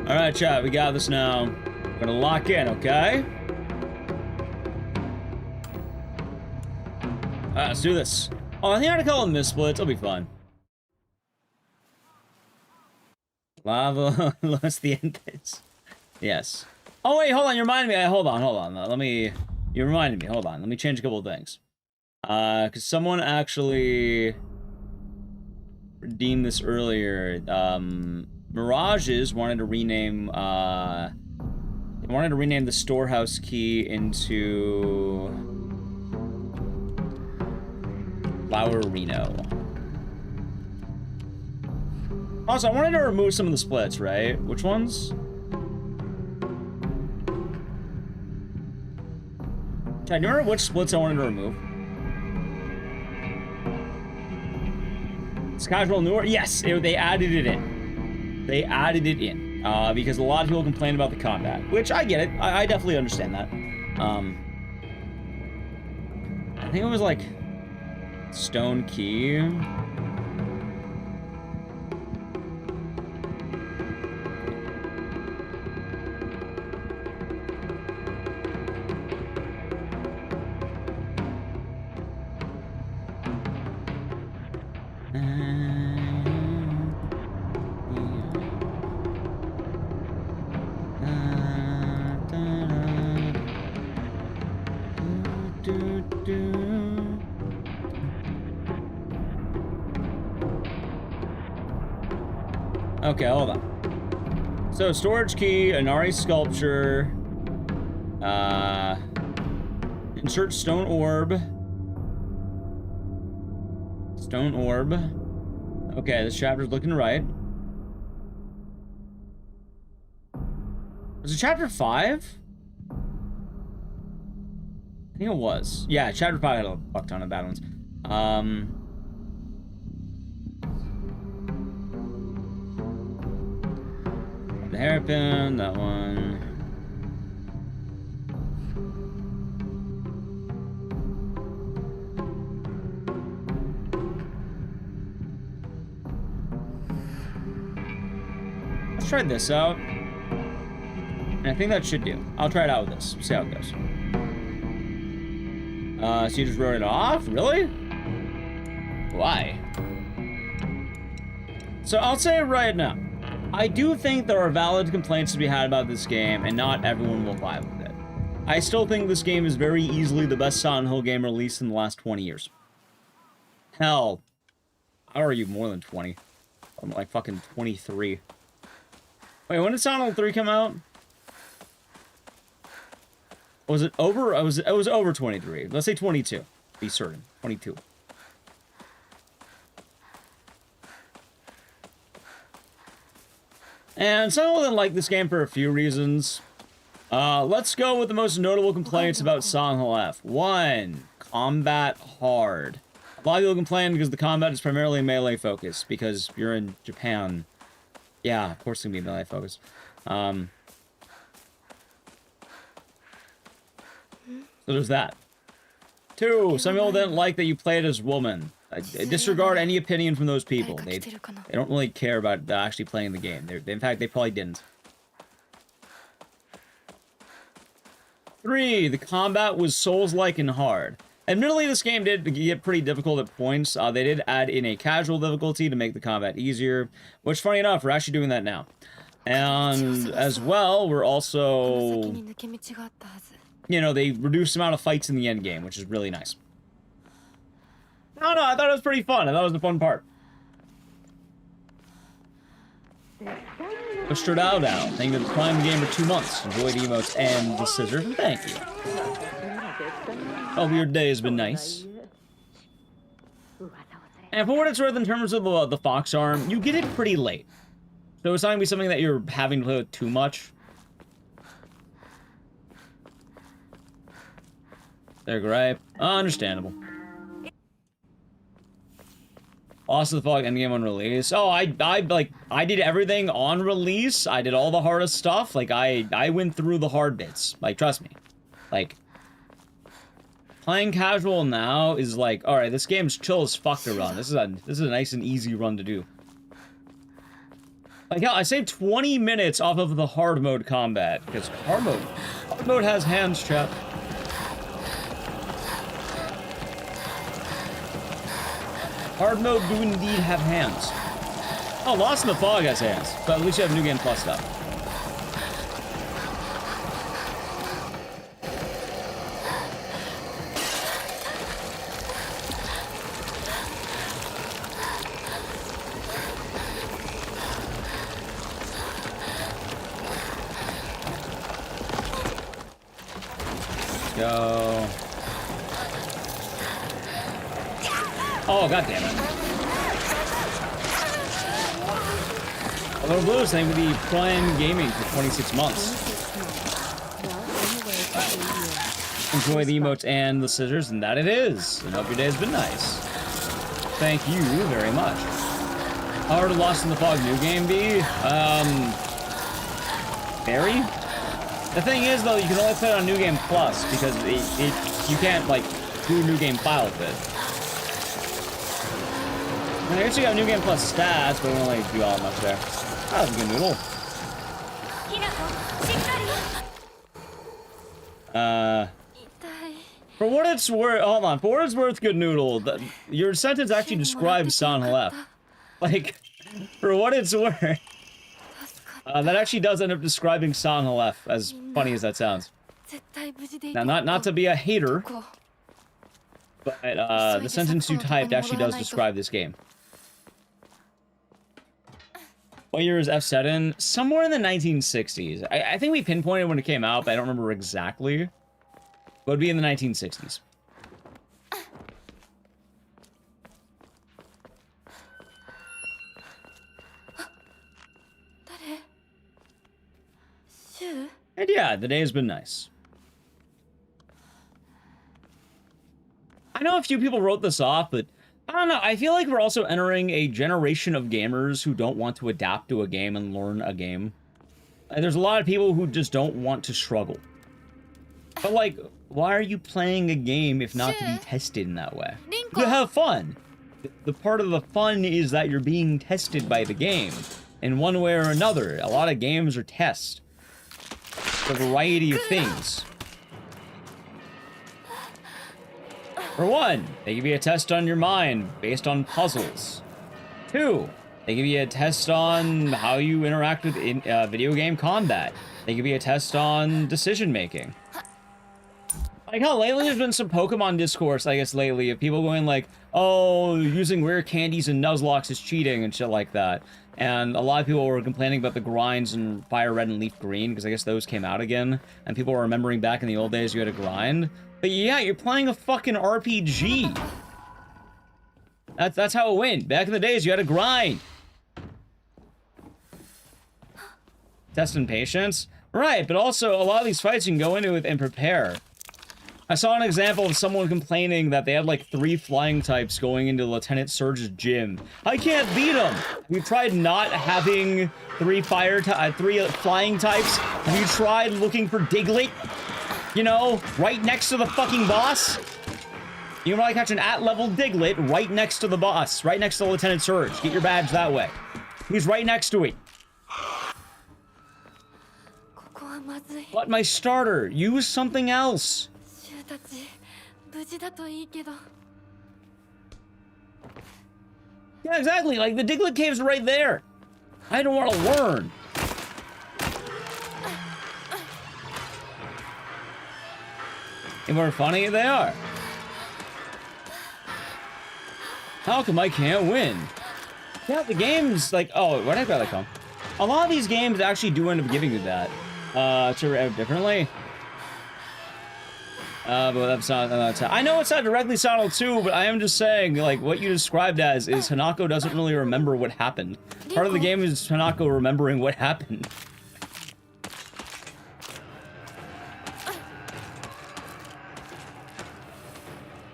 Alright, chat, we got this now. We're gonna lock in, okay? Alright, let's do this. Oh, I think I'm gonna call them misplits. It'll be fun. Lava Los Dientes. Yes. Oh, wait, hold on. You reminded me. Hold on. Let me... You reminded me. Hold on. Let me change a couple of things. Because someone actually... redeemed this earlier. Mirages wanted to rename, they wanted to rename the storehouse key into Flowerino. Also, I wanted to remove some of the splits, right? Which ones? Chad, do you remember which splits I wanted to remove? It's casual newer? Yes, they added it in. They added it in. Because a lot of people complain about the combat. Which, I get it. I definitely understand that. I think it was like... Stone Key. Okay, hold on. So, storage key, Inari sculpture, insert stone orb. Stone orb. Okay, this chapter's looking right. Was it chapter 5? I think it was. Yeah, chapter 5 had a fuck ton of bad ones. The hairpin, that one. Let's try this out. And I think that should do. I'll try it out with this. See how it goes. So you just wrote it off? Really? Why? So I'll say it right now. I do think there are valid complaints to be had about this game, and not everyone will vibe with it. I still think this game is very easily the best Silent Hill game released in the last 20 years. Hell, I'll argue more than 20. I'm like fucking 23. Wait, when did Silent Hill 3 come out? Was it over? It was over 23. Let's say 22. Be certain. 22. And some people didn't like this game for a few reasons. Let's go with the most notable complaints about Silent F. 1. Combat hard. A lot of people complain because the combat is primarily melee focused, because you're in Japan. Yeah, of course it's gonna be melee focused. So there's that. 2. Some people didn't like that you played as woman. Disregard any opinion from those people. They don't really care about actually playing the game. In fact, they probably didn't. 3. The combat was Souls-like and hard. Admittedly, this game did get pretty difficult at points. They did add in a casual difficulty to make the combat easier, which, funny enough, we're actually doing that now. And as well, we're also... You know, they reduced the amount of fights in the end game, which is really nice. No, I thought it was pretty fun. I thought it was the fun part. Mr. Dow, thank you for playing the game for 2 months. Enjoy the emotes and the scissors, and thank you. Hope your day has been nice. And for what it's worth in terms of the Fox Arm, you get it pretty late. So it's not going to be something that you're having to play with too much. They're great. Understandable. Lost the Fog endgame on release. Oh, I did everything on release. I did all the hardest stuff. Like, I went through the hard bits. Like, trust me. Like, playing casual now is like, alright, this game's chill as fuck to run. This is a nice and easy run to do. Like, hell, I saved 20 minutes off of the hard mode combat. Because hard mode has hands, chat. Hard mode do indeed have hands. Oh, Lost in the Fog has hands. But at least you have New Game Plus stuff. Let's go. Oh, god damn it. Hello, Blues, thank you for the Prime Gaming for 26 months. Enjoy the emotes and the scissors, and that it is. And hope your day has been nice. Thank you very much. How hard Lost in the Fog new game be? Very? The thing is, though, you can only play it on New Game Plus, because you can't, like, do a New Game file with it. I guess you got New Game Plus stats, but we don't really do all much there. That was a good noodle. For what it's worth, hold on. For what it's worth, good noodle. Your sentence actually describes Silent F. Like, for what it's worth, that actually does end up describing Silent F. As funny as that sounds. Now, not to be a hater, but the sentence you typed actually does describe this game. What year is F set in? Somewhere in the 1960s. I think we pinpointed when it came out, but I don't remember exactly. But it'd be in the 1960s. And yeah, the day has been nice. I know a few people wrote this off, but I don't know. I feel like we're also entering a generation of gamers who don't want to adapt to a game and learn a game. There's a lot of people who just don't want to struggle. But, like, why are you playing a game if not to be tested in that way? To have fun. The part of the fun is that you're being tested by the game in one way or another. A lot of games are tests. A variety of things. For 1, they give you a test on your mind based on puzzles. 2, they give you a test on how you interact with video game combat. They give you a test on decision making. Like how lately there's been some Pokemon discourse, I guess, lately, of people going like, oh, using rare candies and Nuzlocke is cheating and shit like that. And a lot of people were complaining about the grinds in Fire Red and Leaf Green, because I guess those came out again. And people were remembering back in the old days you had to grind. But yeah, you're playing a fucking RPG. That's how it went. Back in the days, you had to grind. Testing patience. Right, but also, a lot of these fights you can go into and prepare. I saw an example of someone complaining that they had like 3 flying types going into Lieutenant Surge's gym. I can't beat him! Have you tried not having 3 flying types? Have you tried looking for Diglett? You know, right next to the fucking boss? You can probably catch an at-level Diglett right next to the boss, right next to Lieutenant Surge. Get your badge that way. He's right next to it. But my starter, use something else. Yeah, exactly. Like, the Diglett cave's right there. I don't want to learn. And more funny they are. How come I can't win? Yeah, the game's like, oh, where'd I gotta come? A lot of these games actually do end up giving you that. To differently. But that's not, I know it's not directly Silent 2, but I am just saying, like, what you described as is Hanako doesn't really remember what happened. Part of the game is Hanako remembering what happened.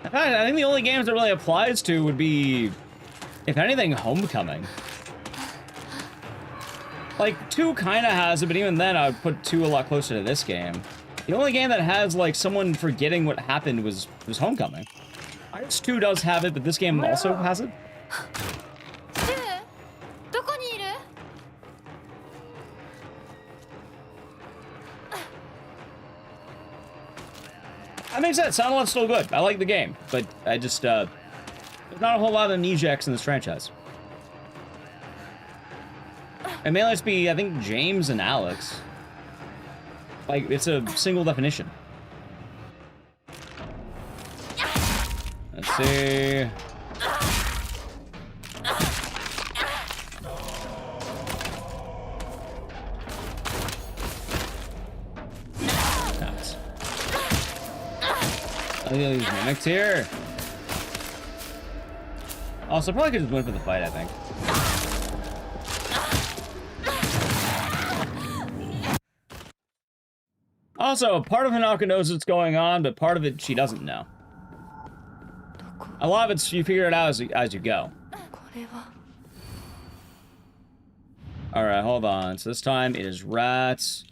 In fact, I think the only games that really applies to would be, if anything, Homecoming. Like, 2 kinda has it, but even then I would put 2 a lot closer to this game. The only game that has, like, someone forgetting what happened was Homecoming. I guess 2 does have it, but this game also has it. That makes sense. Sound a lot still good. I like the game, but I just, there's not a whole lot of Amnesiacs in this franchise. It may just be, I think, James and Alex. Like, it's a single definition. Let's see. Nice. Look at these mimics here. Also, probably could just win for the fight, I think. Also, part of Hanako knows what's going on, but part of it she doesn't know. A lot of it's you figure it out as you go. Alright, hold on. So this time it is rats,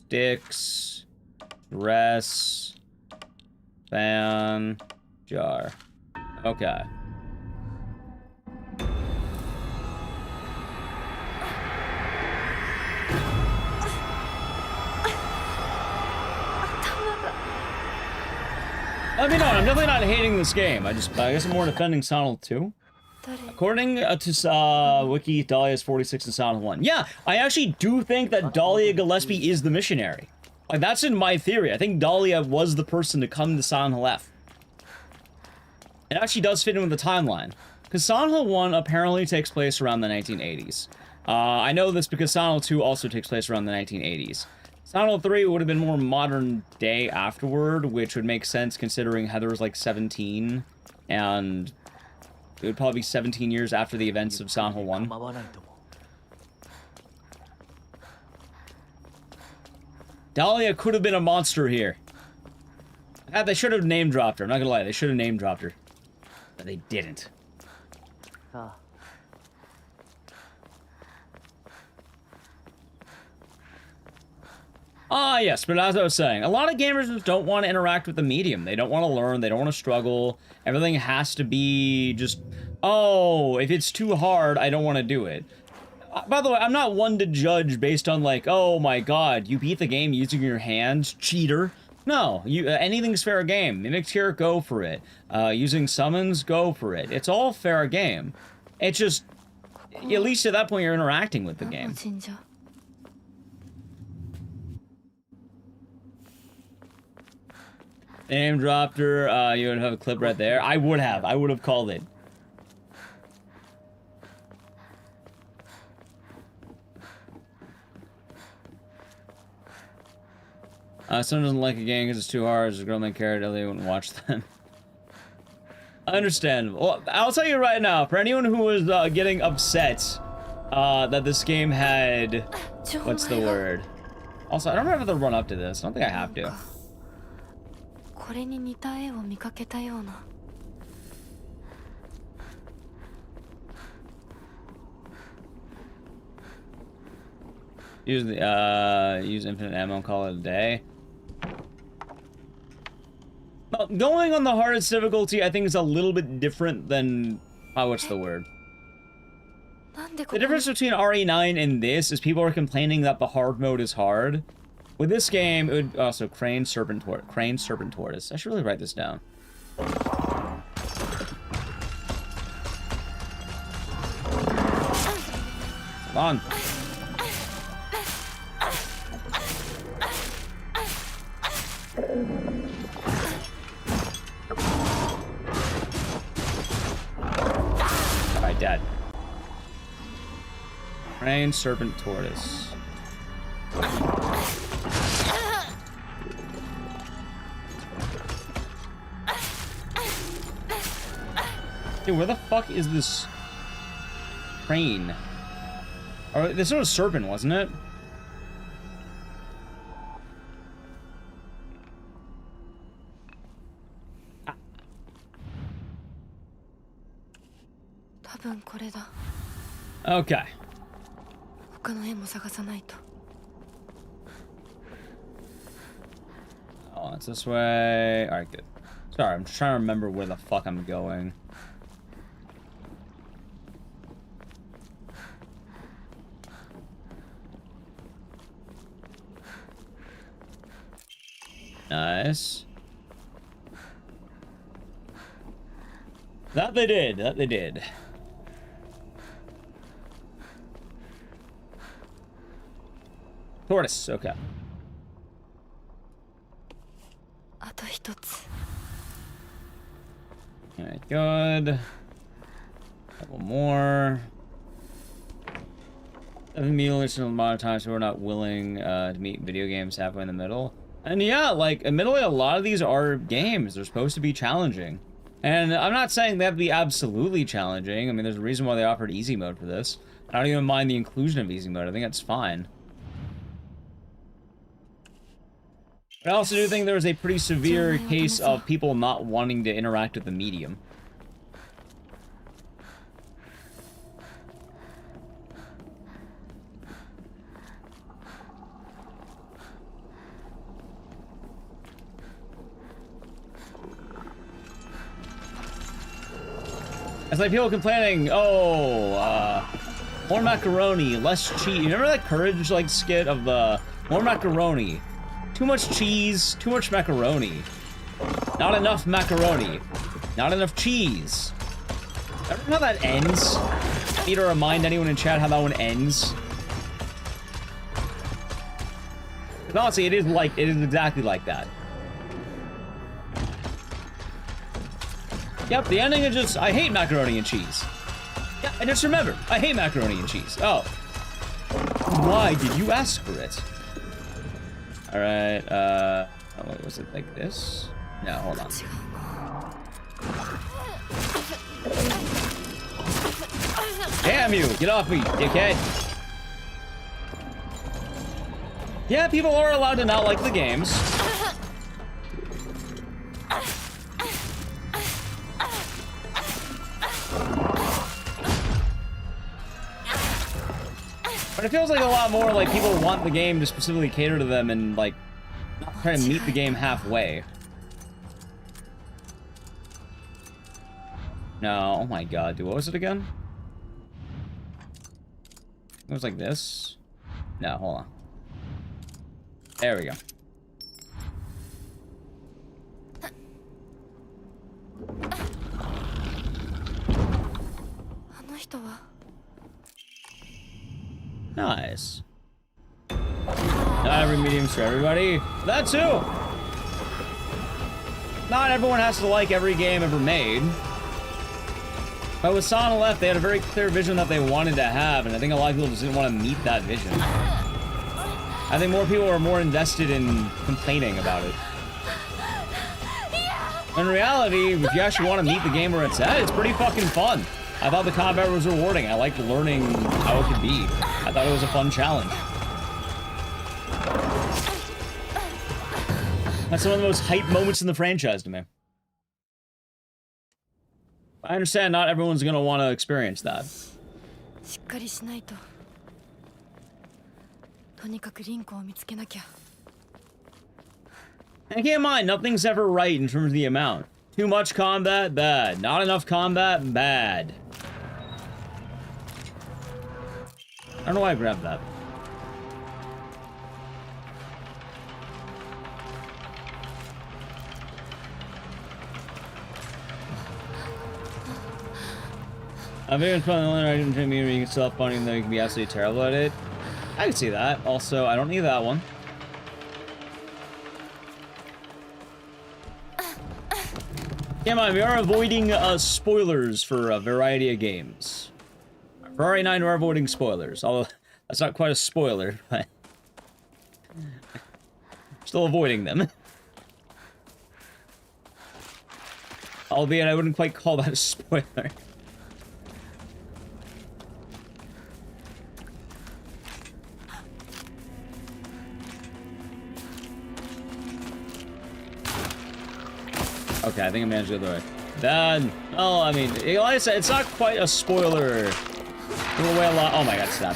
sticks, dress, fan, jar. Okay. Let me know, I'm definitely not hating this game. I guess I'm more defending Silent 2. According to Wiki, Dahlia is 46 in Silent 1. Yeah, I actually do think that Dahlia Gillespie is the missionary. Like, that's in my theory. I think Dahlia was the person to come to Silent Hill F. It actually does fit in with the timeline. Because Silent Hill 1 apparently takes place around the 1980s. I know this because Silent Hill 2 also takes place around the 1980s. Silent Hill 3 would have been more modern day afterward, which would make sense considering Heather was like 17, and it would probably be 17 years after the events of Silent Hill 1. Dahlia could have been a monster here. They should have name dropped her, I'm not gonna lie, they should have name dropped her. But they didn't. Ah, yes, but as I was saying, a lot of gamers just don't want to interact with the medium. They don't want to learn, they don't want to struggle. Everything has to be just, oh, if it's too hard, I don't want to do it. By the way, I'm not one to judge based on like, oh my god, you beat the game using your hands, cheater. No, anything's fair game. Mimic Tier, go for it. Using summons, go for it. It's all fair game. It's just, at least at that point, you're interacting with the game. Name dropped her. You would have a clip right there. I would have. I would have called it. Someone doesn't like a game because it's too hard. There's a girl named Carrot. Ellie wouldn't watch them. Understandable. Well, I'll tell you right now, for anyone who was getting upset that this game had... What's the word? Also, I don't remember the run up to this. I don't think I have to. Use infinite ammo and call it a day. Well, going on the hardest difficulty, I think, is a little bit different than... what's the word? The difference between RE9 and this is people are complaining that the hard mode is hard. With this game, it would also Crane, Serpent, Tortoise. I should really write this down. Come on. Alright, dead. Crane, Serpent, Tortoise. Dude, where the fuck is this crane? Or this was Serpent, wasn't it? Okay. Oh, it's this way. Alright, good. Sorry, I'm just trying to remember where the fuck I'm going. Nice. That they did. That they did. Tortoise, okay. Alright, good. Couple more. I've been meeting a lot of times, so we're not willing to meet video games halfway in the middle. And yeah, like, admittedly, a lot of these are games. They're supposed to be challenging. And I'm not saying they have to be absolutely challenging. I mean, there's a reason why they offered easy mode for this. I don't even mind the inclusion of easy mode. I think that's fine. But I also do think there was a pretty severe case of people not wanting to interact with the medium. It's like people complaining, oh, more macaroni, less cheese. You remember that Courage, like, skit of the more macaroni? Too much cheese, too much macaroni. Not enough macaroni. Not enough cheese. I don't know how that ends. I need to remind anyone in chat how that one ends. Because honestly, it is exactly like that. Yep, the ending is just, I hate macaroni and cheese. Yeah, I just remembered, I hate macaroni and cheese. Oh. Why did you ask for it? Alright, oh, wait, was it like this? No, hold on. Damn you! Get off me, dickhead! Yeah, people are allowed to not like the games. But it feels like a lot more like people want the game to specifically cater to them and, like, not try to meet the game halfway. No, oh my god, dude, what was it again? It was like this? No, hold on. There we go. Nice. Not every medium's for everybody. That too. not everyone has to like every game ever made. But with Saw on the Left, they had a very clear vision that they wanted to have, and I think a lot of people just didn't want to meet that vision. I think more people are more invested in complaining about it. In reality, if you actually want to meet the game where it's at, it's pretty fucking fun. I thought the combat was rewarding. I liked learning how it could be. I thought it was a fun challenge. That's some of the most hype moments in the franchise to me. I understand not everyone's going to want to experience that. And keep in mind, nothing's ever right in terms of the amount. Too much combat, bad. Not enough combat, bad. I don't know why I grabbed that. I think it's probably the only item to me where you can still have fun even though you can be absolutely terrible at it. I can see that. Also, I don't need that one. Come on, we are avoiding spoilers for a variety of games. Ferrari 9, we're avoiding spoilers. Although, that's not quite a spoiler, but... still avoiding them. Albeit, I wouldn't quite call that a spoiler. Okay, I think I managed to go the way. Then, oh, I mean, like I said, it's not quite a spoiler. Give away a lot. Oh my god, stop.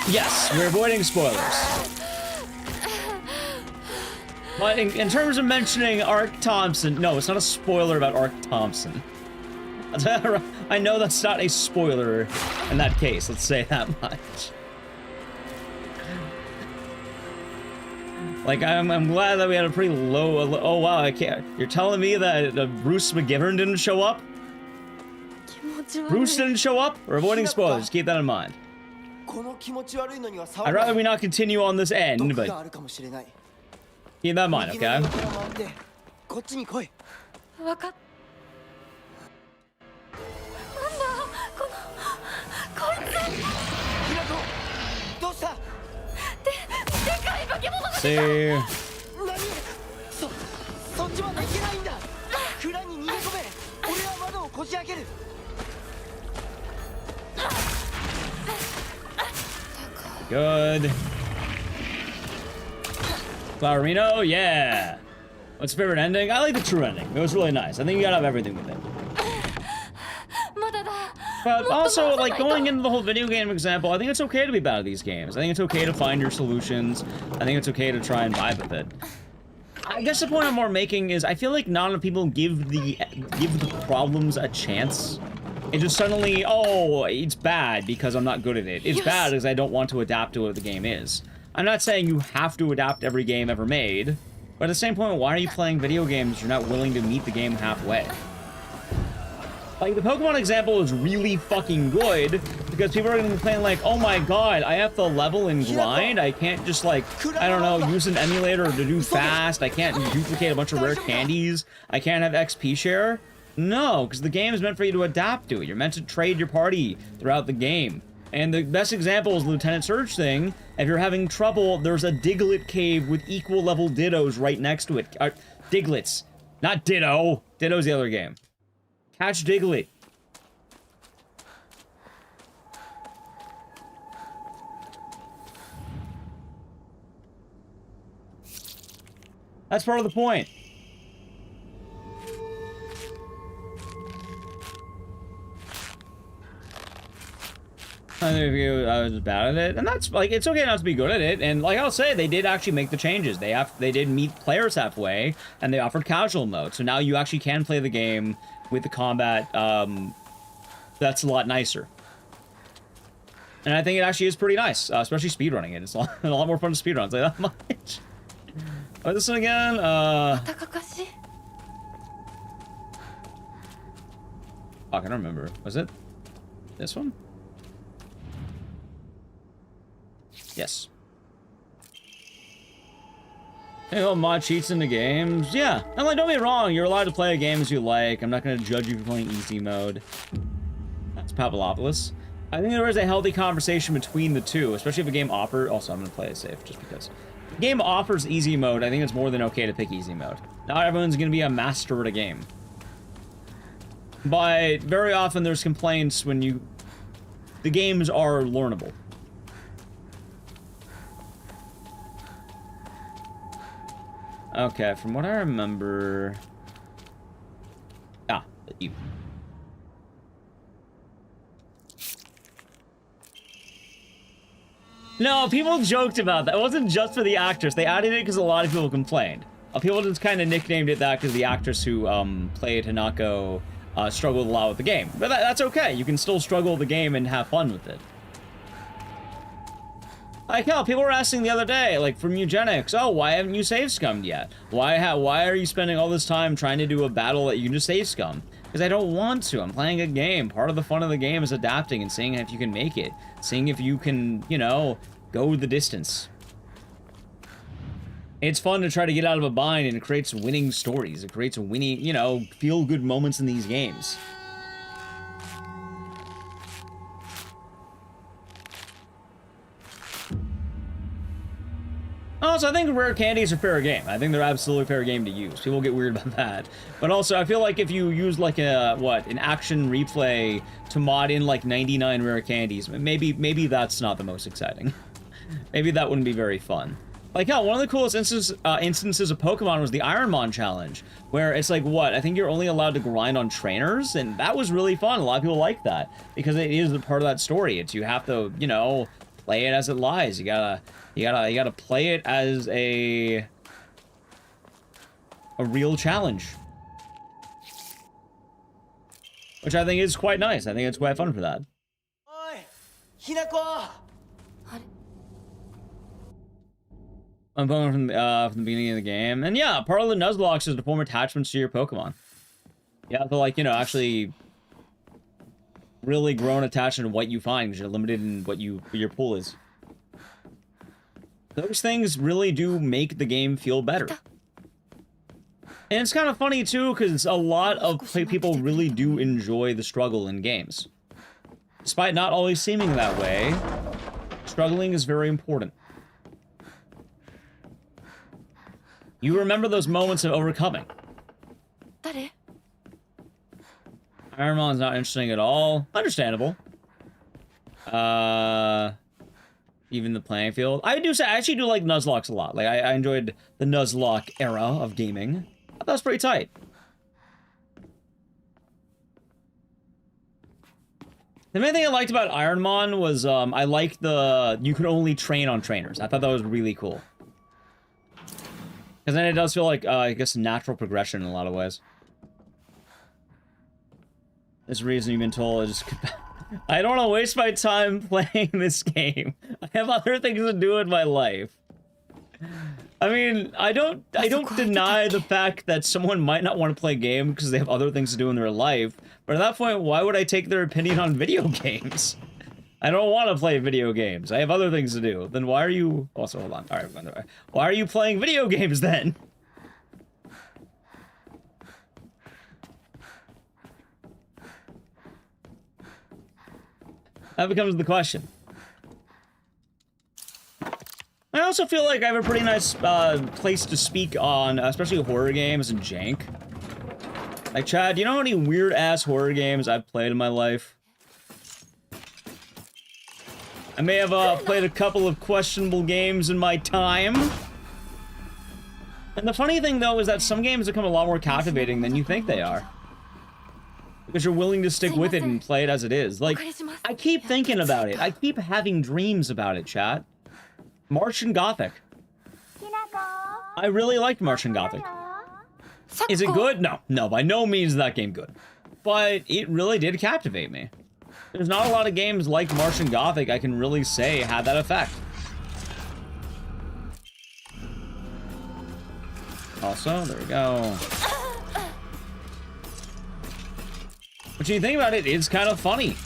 Yes, we're avoiding spoilers. But in terms of mentioning Ark Thompson, no, it's not a spoiler about Ark Thompson. I know that's not a spoiler in that case, let's say that much. Like, I'm glad that we had a pretty low... Oh, wow, I can't... You're telling me that Bruce McGivern didn't show up? Bruce didn't show up? We're avoiding spoilers, keep that in mind. I'd rather we not continue on this end, but... keep that in mind, okay? See... Good. Flowerino, yeah. What's your favorite ending? I like the true ending. It was really nice. I think you gotta have everything with it. But also, like, going into the whole video game example, I think it's okay to be bad at these games. I think it's okay to find your solutions. I think it's okay to try and vibe with it. I guess the point I'm more making is I feel like not enough people give the problems a chance. It just suddenly, oh, it's bad because I'm not good at it. It's bad because I don't want to adapt to what the game is. I'm not saying you have to adapt every game ever made, but at the same point, why are you playing video games if you're not willing to meet the game halfway? Like, the Pokemon example is really fucking good, because people are gonna be playing like, oh my god, I have to level and grind, I can't just like, I don't know, use an emulator to do fast, I can't duplicate a bunch of rare candies, I can't have XP share. No, because the game is meant for you to adapt to it. You're meant to trade your party throughout the game. And the best example is the Lieutenant Surge thing. If you're having trouble, there's a Diglett cave with equal level Dittos right next to it. Diglets. Not Ditto. Ditto's the other game. Catch Diglett. That's part of the point. I was bad at it, and that's like, it's okay not to be good at it. And like I'll say, they did actually make the changes. They did meet players halfway, and they offered casual mode. So now you actually can play the game with the combat. That's a lot nicer, and I think it actually is pretty nice, especially speedrunning it. It's a lot more fun to speedrun. It's like that much. Oh, this one again. Fuck, I don't remember. Was it this one? Yes. Hey, oh, mod cheats in the games. Yeah, and like, don't be wrong. You're allowed to play a game as you like. I'm not going to judge you for playing easy mode. That's Pavlopoulos. I think there is a healthy conversation between the two, especially if a game offers. Also, I'm going to play it safe just because. If a game offers easy mode, I think it's more than okay to pick easy mode. Not everyone's going to be a master at a game. But very often there's complaints when the games are learnable. Okay, from what I remember... you. No, people joked about that. It wasn't just for the actress. They added it because a lot of people complained. People just kind of nicknamed it that because the actress who played Hanako struggled a lot with the game. But that's okay. You can still struggle with the game and have fun with it. Like, hell, people were asking the other day, like, from Eugenics, oh, why haven't you save scummed yet? Why are you spending all this time trying to do a battle that you can just save scum? Because I don't want to. I'm playing a game. Part of the fun of the game is adapting and seeing if you can make it. Seeing if you can, you know, go the distance. It's fun to try to get out of a bind, and it creates winning stories. It creates winning, you know, feel-good moments in these games. Also, I think rare candies are fair game. I think they're absolutely fair game to use. People get weird about that. But also, I feel like if you use like an action replay to mod in like 99 rare candies, maybe that's not the most exciting. Maybe that wouldn't be very fun. Like, hell, one of the coolest instances of Pokemon was the Ironmon challenge, where it's like, what? I think you're only allowed to grind on trainers, and that was really fun. A lot of people like that, because it is a part of that story. It's, you have to, you know, play it as it lies. You gotta play it as a real challenge. Which I think is quite nice. I think it's quite fun for that. Oi, Hinako! I'm going from the beginning of the game. And yeah, part of the Nuzlocke is to form attachments to your Pokemon. You have to, like, you know, actually really grow an attachment to what you find, because you're limited in what your pool is. Those things really do make the game feel better. And it's kind of funny, too, because a lot of people really do enjoy the struggle in games. Despite not always seeming that way, struggling is very important. You remember those moments of overcoming. Ironmon's not interesting at all. Understandable. Even the playing field. I actually do like Nuzlocke a lot. Like, I enjoyed the Nuzlocke era of gaming. I thought that was pretty tight. The main thing I liked about Ironmon was, I liked you could only train on trainers. I thought that was really cool. Because then it does feel like, I guess, natural progression in a lot of ways. This reason you've been told is just... I don't want to waste my time playing this game. I have other things to do in my life. I mean, I don't deny the fact that someone might not want to play a game because they have other things to do in their life. But at that point, why would I take their opinion on video games? I don't want to play video games. I have other things to do. Then why are you... Also, hold on. All right, why are you playing video games then? That becomes the question. I also feel like I have a pretty nice place to speak on, especially horror games and jank. Like, Chad, do you know how many weird-ass horror games I've played in my life? I may have played a couple of questionable games in my time. And the funny thing, though, is that some games become a lot more captivating than you think they are. Because you're willing to stick with it and play it as it is. Like, I keep thinking about it. I keep having dreams about it, chat. Martian Gothic. I really liked Martian Gothic. Is it good? No. No, by no means is that game good. But it really did captivate me. There's not a lot of games like Martian Gothic I can really say had that effect. Also, there we go. But you think about it, it's kind of funny.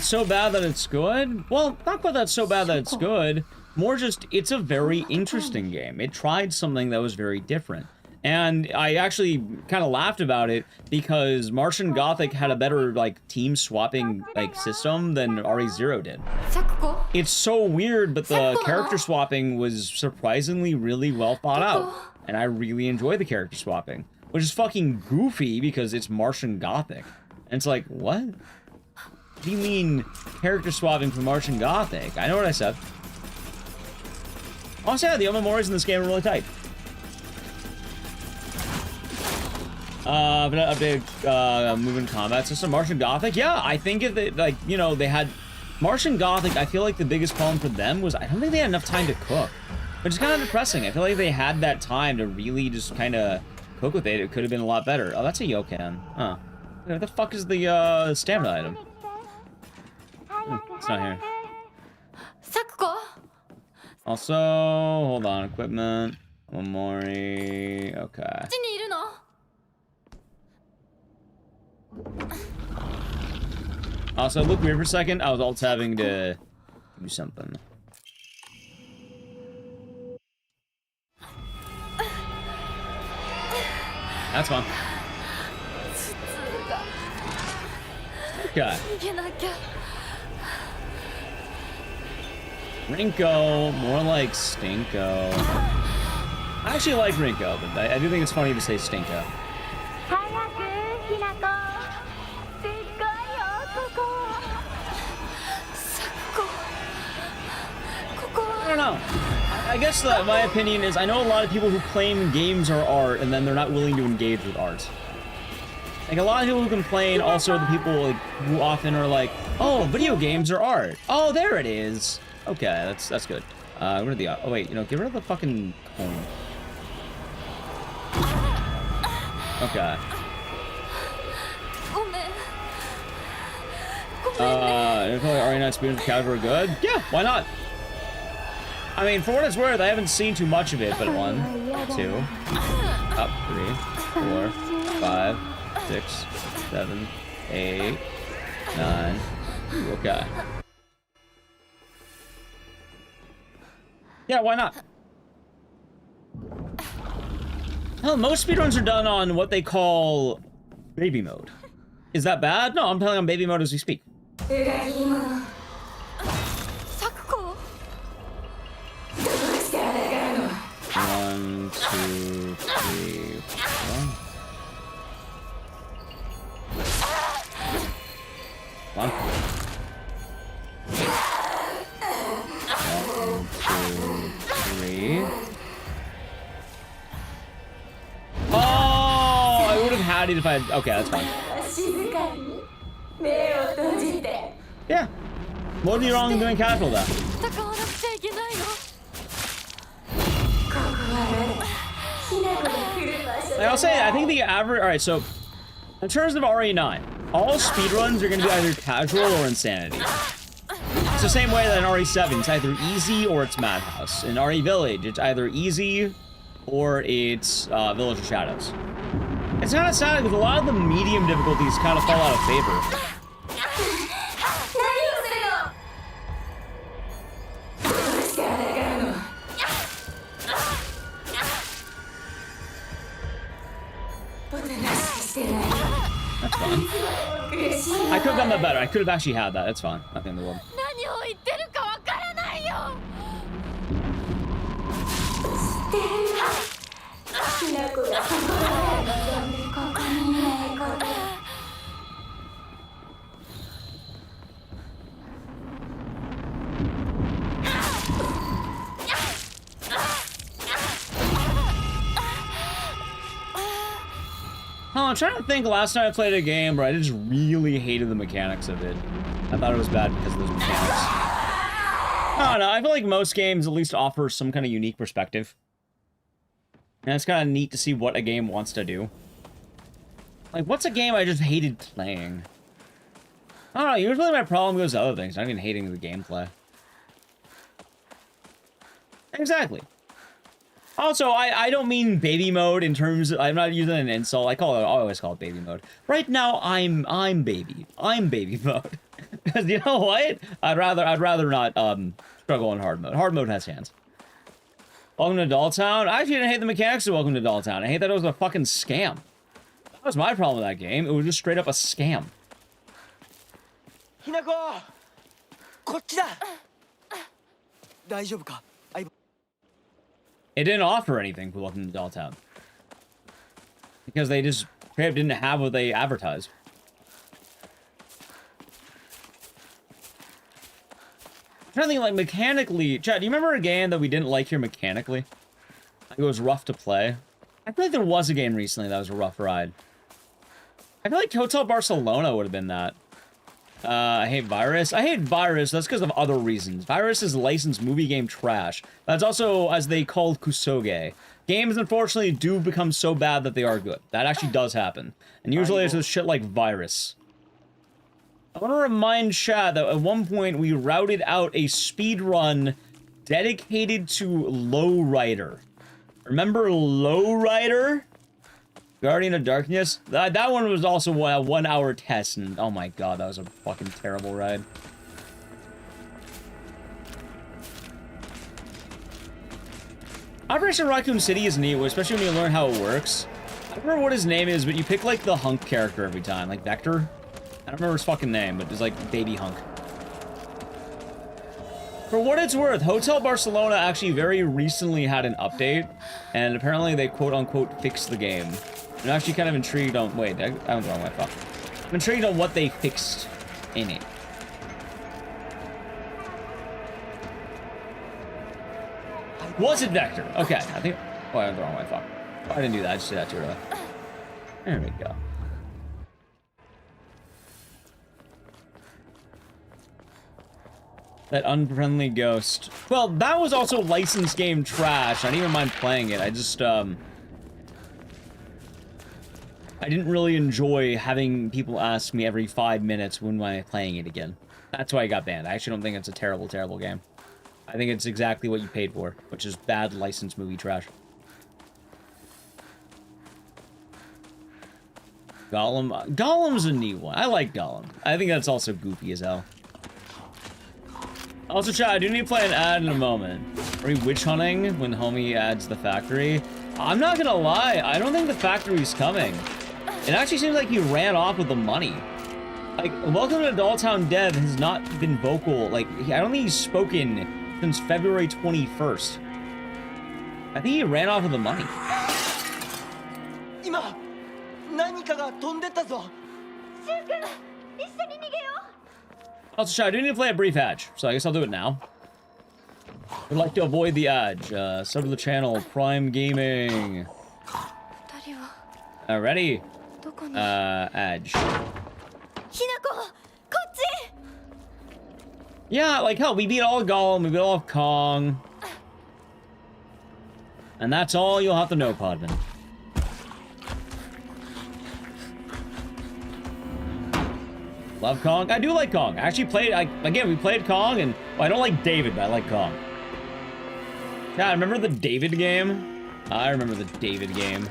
so bad that it's good? Well, not quite that so bad that it's good. More just, it's a very interesting game. It tried something that was very different. And I actually kind of laughed about it because Martian Gothic had a better, like, team swapping, like, system than RE0 did. It's so weird, but the character swapping was surprisingly really well thought out. And I really enjoy the character swapping. Which is fucking goofy because it's Martian Gothic. And it's like, what? What do you mean character swapping for Martian Gothic? I know what I said. Also, yeah, the memories in this game are really tight. But updated movement combat system. Martian Gothic, yeah, I think if they, like, you know, they had Martian Gothic. I feel like the biggest problem for them was I don't think they had enough time to cook, which is kind of depressing. I feel like if they had that time to really just kind of cook with it, it could have been a lot better. Oh, that's a Yokan. Huh. What the fuck is the stamina item? It's not here. Also, hold on, equipment. Omori. Okay. Also, look weird for a second. I was alt-tabbing to do something. That's fun. Okay. Rinko, more like Stinko. I actually like Rinko, but I do think it's funny to say Stinko. I don't know. I guess that my opinion is I know a lot of people who claim games are art and then they're not willing to engage with art. Like, a lot of people who complain also are the people, like, who often are like, oh, video games are art. Oh, there it is. Okay, that's good. Get rid of the, oh wait, you know, get rid of the fucking cone. Okay. If RE9 Speedruns casual are good? Yeah, why not? I mean, for what it's worth, I haven't seen too much of it, but 1, 2, up, 3, 4, 5, 6, 7, 8, 9. Ooh, okay. Yeah, why not? Hell, most speedruns are done on what they call baby mode. Is that bad? No, I'm telling on baby mode as we speak. 1, 2, 3, 4. One. 1, 2, 3. Oh, I would have had it if I had. Okay, that's fine. Yeah. What are you wrong doing casual then? Like, I'll say, I think the average. Alright, so in terms of RE9, all speedruns are going to be either casual or insanity. It's the same way that in RE7, it's either easy or it's Madhouse. In RE Village, it's either easy or it's Village of Shadows. It's kind of sad because a lot of the medium difficulties kind of fall out of favor. That's fine. I could have done that better. I could have actually had that. That's fine. Nothing in the world. I'm trying to think last time I played a game where I just really hated the mechanics of it. I thought it was bad because of those mechanics. I don't know, I feel like most games at least offer some kind of unique perspective. And it's kind of neat to see what a game wants to do. Like, what's a game I just hated playing? I don't know, usually my problem goes to other things, not even hating the gameplay. Exactly. Also, I don't mean baby mode in terms of, I'm not using an insult. I always call it baby mode. Right now, I'm baby. I'm baby mode. Because you know what? I'd rather not struggle in hard mode. Hard mode has hands. Welcome to Dolltown. I actually didn't hate the mechanics of Welcome to Dolltown. I hate that it was a fucking scam. That was my problem with that game. It was just straight up a scam. Hinako! こっちだ! 大丈夫か? It didn't offer anything for Welcome to Dolltown. Because they just didn't have what they advertised. I'm trying to think, like, mechanically... Chad, do you remember a game that we didn't like here mechanically? Like, it was rough to play. I feel like there was a game recently that was a rough ride. I feel like Hotel Barcelona would have been that. I hate Virus. I hate Virus. That's because of other reasons. Virus is licensed movie game trash. That's also, as they called Kusoge. Games, unfortunately, do become so bad that they are good. That actually does happen. And usually it's with shit like Virus. I want to remind Chad that at one point we routed out a speedrun dedicated to Lowrider. Remember Lowrider? Guardian of Darkness? That one was also a 1 hour test, and oh my god, that was a fucking terrible ride. Operation Raccoon City is neat, especially when you learn how it works. I don't remember what his name is, but you pick like the hunk character every time, like Vector. I don't remember his fucking name, but it's like Baby Hunk. For what it's worth, Hotel Barcelona actually very recently had an update, and apparently they quote-unquote fixed the game. I'm actually kind of intrigued on... Wait, I went the wrong way, fuck. I'm intrigued on what they fixed in it. Was it Vector? Okay, I think... Oh, I went the wrong way, fuck. Oh, I didn't do that, I just did that too early. There we go. That unfriendly ghost. Well, that was also licensed game trash. I didn't even mind playing it. I just, I didn't really enjoy having people ask me every 5 minutes when am I playing it again. That's why I got banned. I actually don't think it's a terrible, terrible game. I think it's exactly what you paid for, which is bad licensed movie trash. Gollum. Gollum's a neat one. I like Gollum. I think that's also goofy as hell. Also, chat, I do need to play an ad in a moment. Are we witch hunting when homie adds the factory? I'm not gonna lie, I don't think the factory's coming. It actually seems like he ran off with the money. Like, Welcome to Dolltown Dev has not been vocal. Like, I don't think he's spoken since February 21st. I think he ran off with the money. Also, chat, I do need to play a brief ad, so I guess I'll do it now. Would like to avoid the ad. Sub to the channel, Prime Gaming. Ready? Edge. Yeah, like hell, we beat all of Gollum, we beat all of Kong. And that's all you'll have to know, Podman. Love Kong. I do like Kong. I actually played, again, we played Kong, and well, I don't like David, but I like Kong. Yeah, remember the David game? I remember the David game.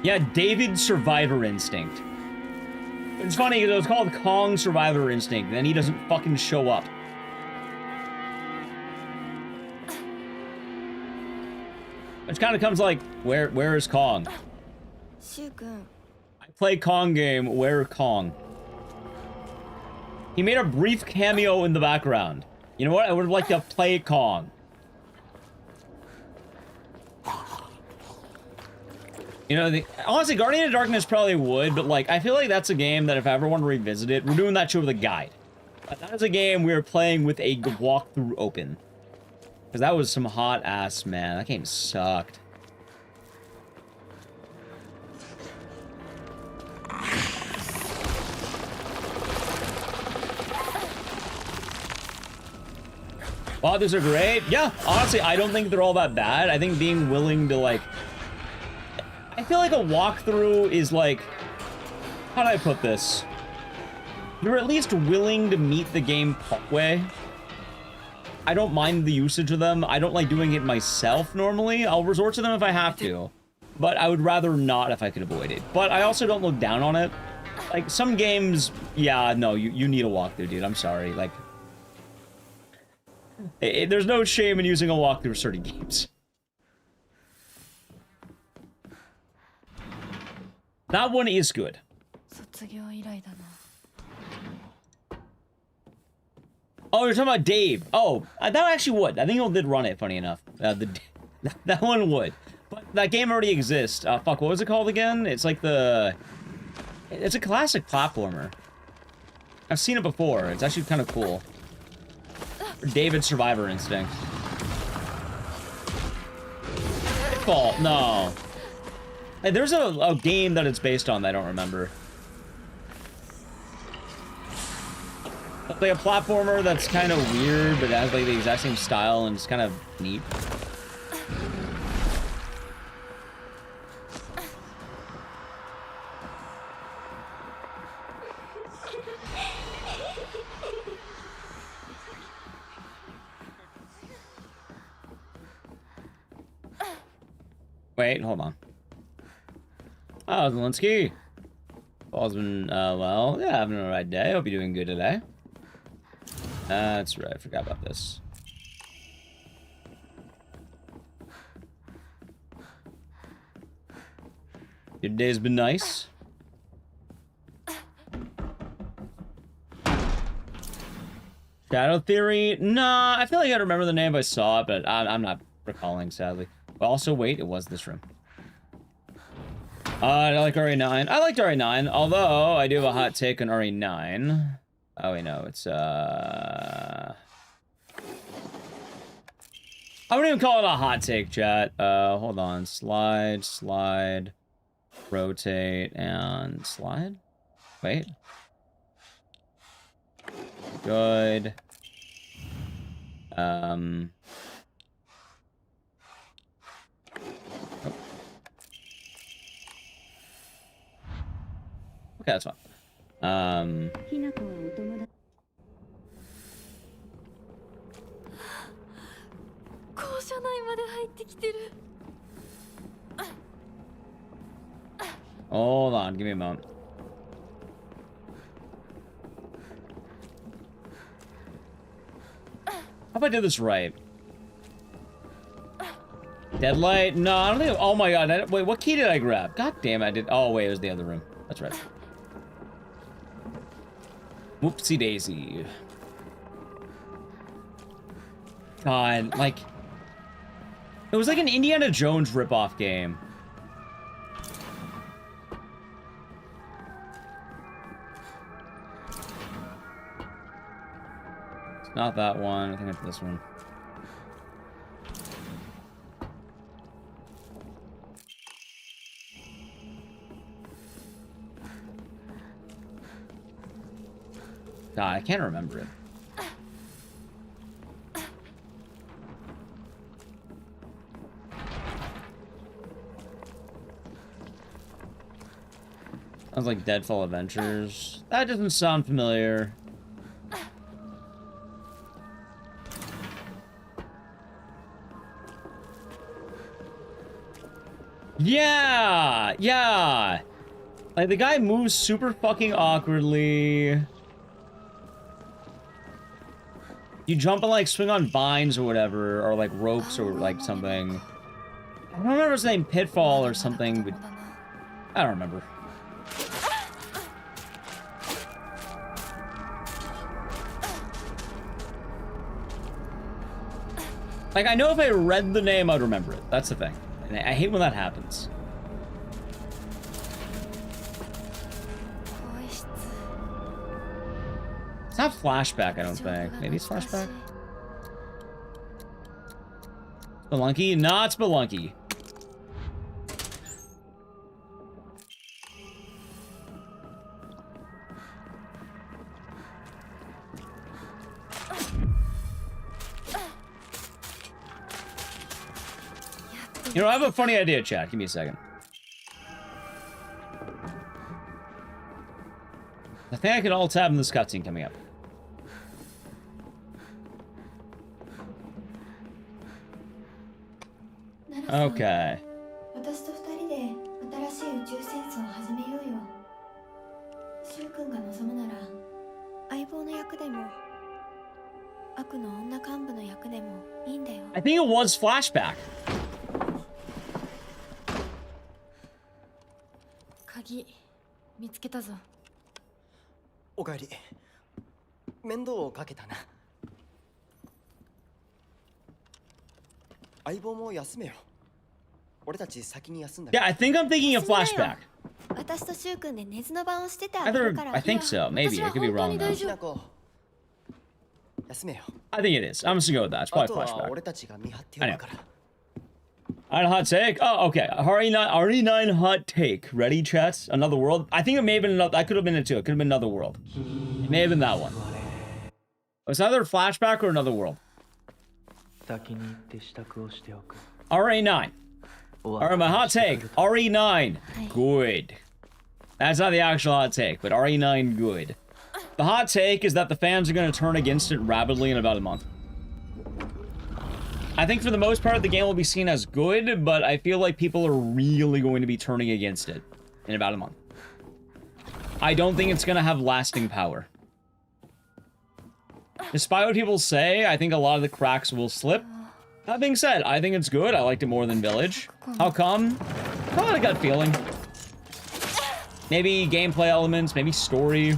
Yeah, David Survivor Instinct. It's funny, it was called Kong Survivor Instinct, and then he doesn't fucking show up. Which kind of comes like, where is Kong? I play Kong game, where Kong? He made a brief cameo in the background. You know what? I would have liked to play Kong. You know, honestly, Guardian of Darkness probably would, but like, I feel like that's a game that if I ever want to revisit it, we're doing that shit with a guide. That is a game we were playing with a walkthrough open. Because that was some hot ass, man. That game sucked. Wow, these are great. Yeah, honestly, I don't think they're all that bad. I think being willing to, like... I feel like a walkthrough is like... How do I put this? You're at least willing to meet the game partway. I don't mind the usage of them. I don't like doing it myself normally. I'll resort to them if I have to. But I would rather not if I could avoid it. But I also don't look down on it. Like, some games, yeah, no, you need a walkthrough, dude. I'm sorry. Like, there's no shame in using a walkthrough for certain games. That one is good. Oh, you're talking about Dave. Oh, that actually would. I think he did run it, funny enough. That one would. But that game already exists. Fuck, what was it called again? It's like the... It's a classic platformer. I've seen it before. It's actually kind of cool. David's Survivor Instinct. Pitfall. No. Hey, there's a game that it's based on that I don't remember. It's like a platformer that's kind of weird, but it has like the exact same style and it's kind of neat. Wait, hold on. Oh, Zelensky. Paul's been, well, yeah, having a right day. Hope you're doing good today. That's right, I forgot about this. Your day's been nice. Shadow Theory? Nah, I feel like I remember the name if I saw it, but I'm not recalling, sadly. Also, wait, it was this room. I like RE9. I liked RE9, although I do have a hot take on RE9. Oh, wait, no, it's, I wouldn't even call it a hot take, chat. Hold on. Slide, slide, rotate, and slide. Wait. Good. Oh. Okay, that's fine. Hold on, give me a moment. How if I did this right? Deadlight? No, I don't think. Oh my god! Wait, what key did I grab? God damn it! I did. Oh wait, it was the other room. That's right. Whoopsie daisy. God, like, it was like an Indiana Jones ripoff game. It's not that one. I think it's this one. God, I can't remember it. Sounds like Deadfall Adventures. That doesn't sound familiar. Yeah! Yeah! Like, the guy moves super fucking awkwardly. You jump and, like, swing on vines or whatever, or, like, ropes or, like, something. I don't remember his name, Pitfall or something, but I don't remember. Like, I know if I read the name, I'd remember it. That's the thing. And I hate when that happens. It's not flashback, I don't think. Maybe it's flashback? Spelunky? Nah, it's Spelunky. You know, I have a funny idea, chat. Give me a second. I think I can alt-tab in this cutscene coming up. Okay. 私と二人で新しい宇宙戦争を始めようよ。シュウ君が望むなら相棒の役でも悪の女幹部の役でもいいんだよ。 I think it was flashback. 鍵見つけたぞ。おかえり。面倒をかけたな。相棒も休めよ。俺たち先に休んだ。 Yeah, I think I'm thinking of flashback. 私とシュウ君で寝ずの番をしててあ I げるから。 think so. Maybe. I could be wrong ひ though. なこ、休めよ。 I think it is. I'm just gonna go with that. It's あ probably とは flashback. 俺たちが見張っておるから。 Alright, hot take. Oh, okay. RE9 hot take. Ready, chat? Another world. I think it may have been another. I could have been it too. It could have been another world. It may have been that one. It's either a flashback or another world. RE9. Alright, my hot take. RE9. Good. That's not the actual hot take, but RE9 good. The hot take is that the fans are going to turn against it rapidly in about a month. I think for the most part, the game will be seen as good, but I feel like people are really going to be turning against it in about a month. I don't think it's going to have lasting power. Despite what people say, I think a lot of the cracks will slip. That being said, I think it's good. I liked it more than Village. How come? Probably a gut feeling. Maybe gameplay elements, maybe story.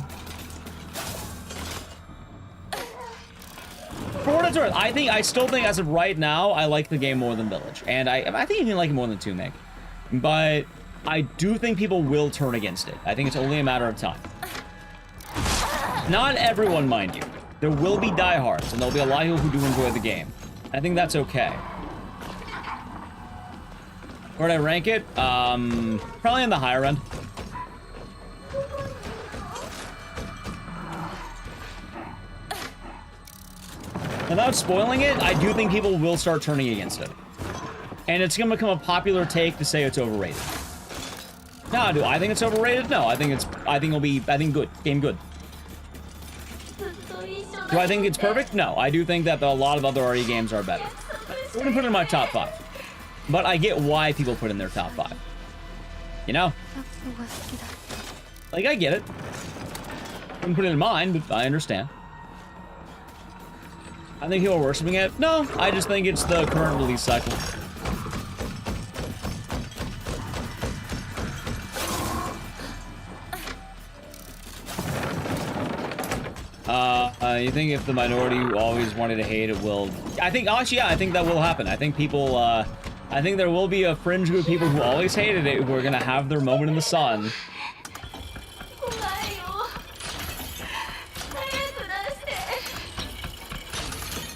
For what it's worth, I still think as of right now, I like the game more than Village. And I think you can like it more than 2 Meg. But I do think people will turn against it. I think it's only a matter of time. Not everyone, mind you. There will be diehards, and there'll be a lot of people who do enjoy the game. I think that's okay. Where'd I rank it? Probably in the higher end. Without spoiling it, I do think people will start turning against it. And it's gonna become a popular take to say it's overrated. No, do I think it's overrated? No, I think good. Game good. Do I think it's perfect? No, I do think that a lot of other RE games are better. I wouldn't put it in my top 5. But I get why people put it in their top 5. You know? Like, I get it. Wouldn't put it in mine, but I understand. I think people are worshiping it. No, I just think it's the current release cycle. You think if the minority who always wanted to hate it will... I think, actually, yeah, I think that will happen. I think people, I think there will be a fringe group of people who always hated it who are gonna have their moment in the sun.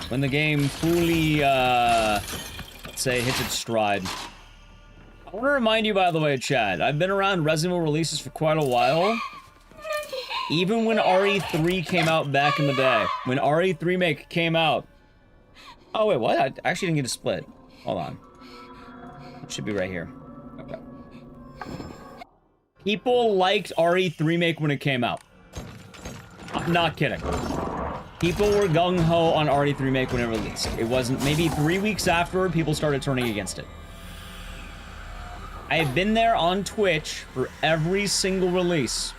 When the game fully, let's say, hits its stride. I want to remind you, by the way, Chad, I've been around Resident Evil releases for quite a while. Even when RE3 came out back in the day. When RE3 Remake came out. Oh, wait, what? I actually didn't get a split. Hold on. It should be right here. Okay. People liked RE3 Remake when it came out. I'm not kidding. People were gung-ho on RE3 Remake when it released. It wasn't... Maybe 3 weeks after, people started turning against it. I have been there on Twitch for every single release.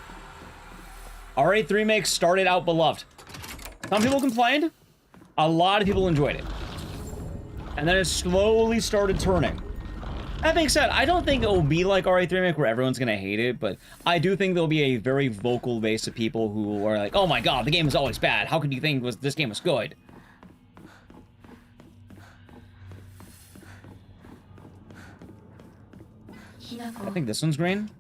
RE3 Remake started out beloved. Some people complained. A lot of people enjoyed it. And then it slowly started turning. That being said, I don't think it will be like RE3 Remake where everyone's gonna hate it, but I do think there'll be a very vocal base of people who are like, oh my god, the game was always bad. How could you think this game was good? I think this one's green.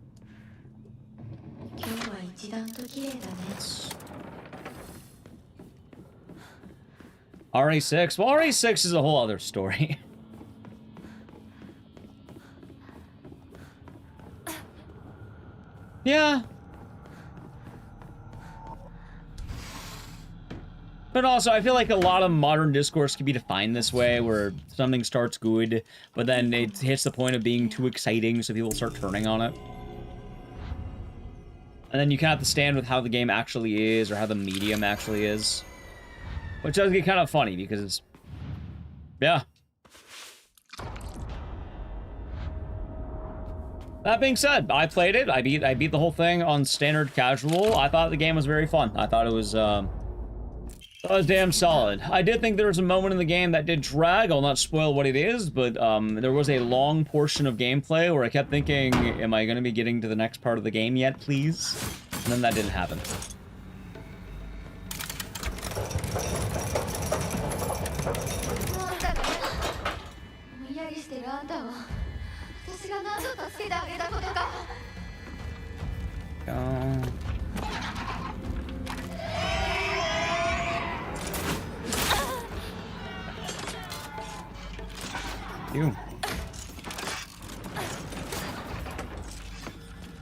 RE6. Well, RE6 is a whole other story. Yeah. But also, I feel like a lot of modern discourse can be defined this way, where something starts good, but then it hits the point of being too exciting, so people start turning on it. And then you kind of have to stand with how the game actually is, or how the medium actually is. Which does get kind of funny, because... Yeah. That being said, I played it. I beat the whole thing on standard casual. I thought the game was very fun. I thought it was damn solid. I did think there was a moment in the game that did drag. I'll not spoil what it is, but there was a long portion of gameplay where I kept thinking, am I going to be getting to the next part of the game yet, please? And then that didn't happen. You.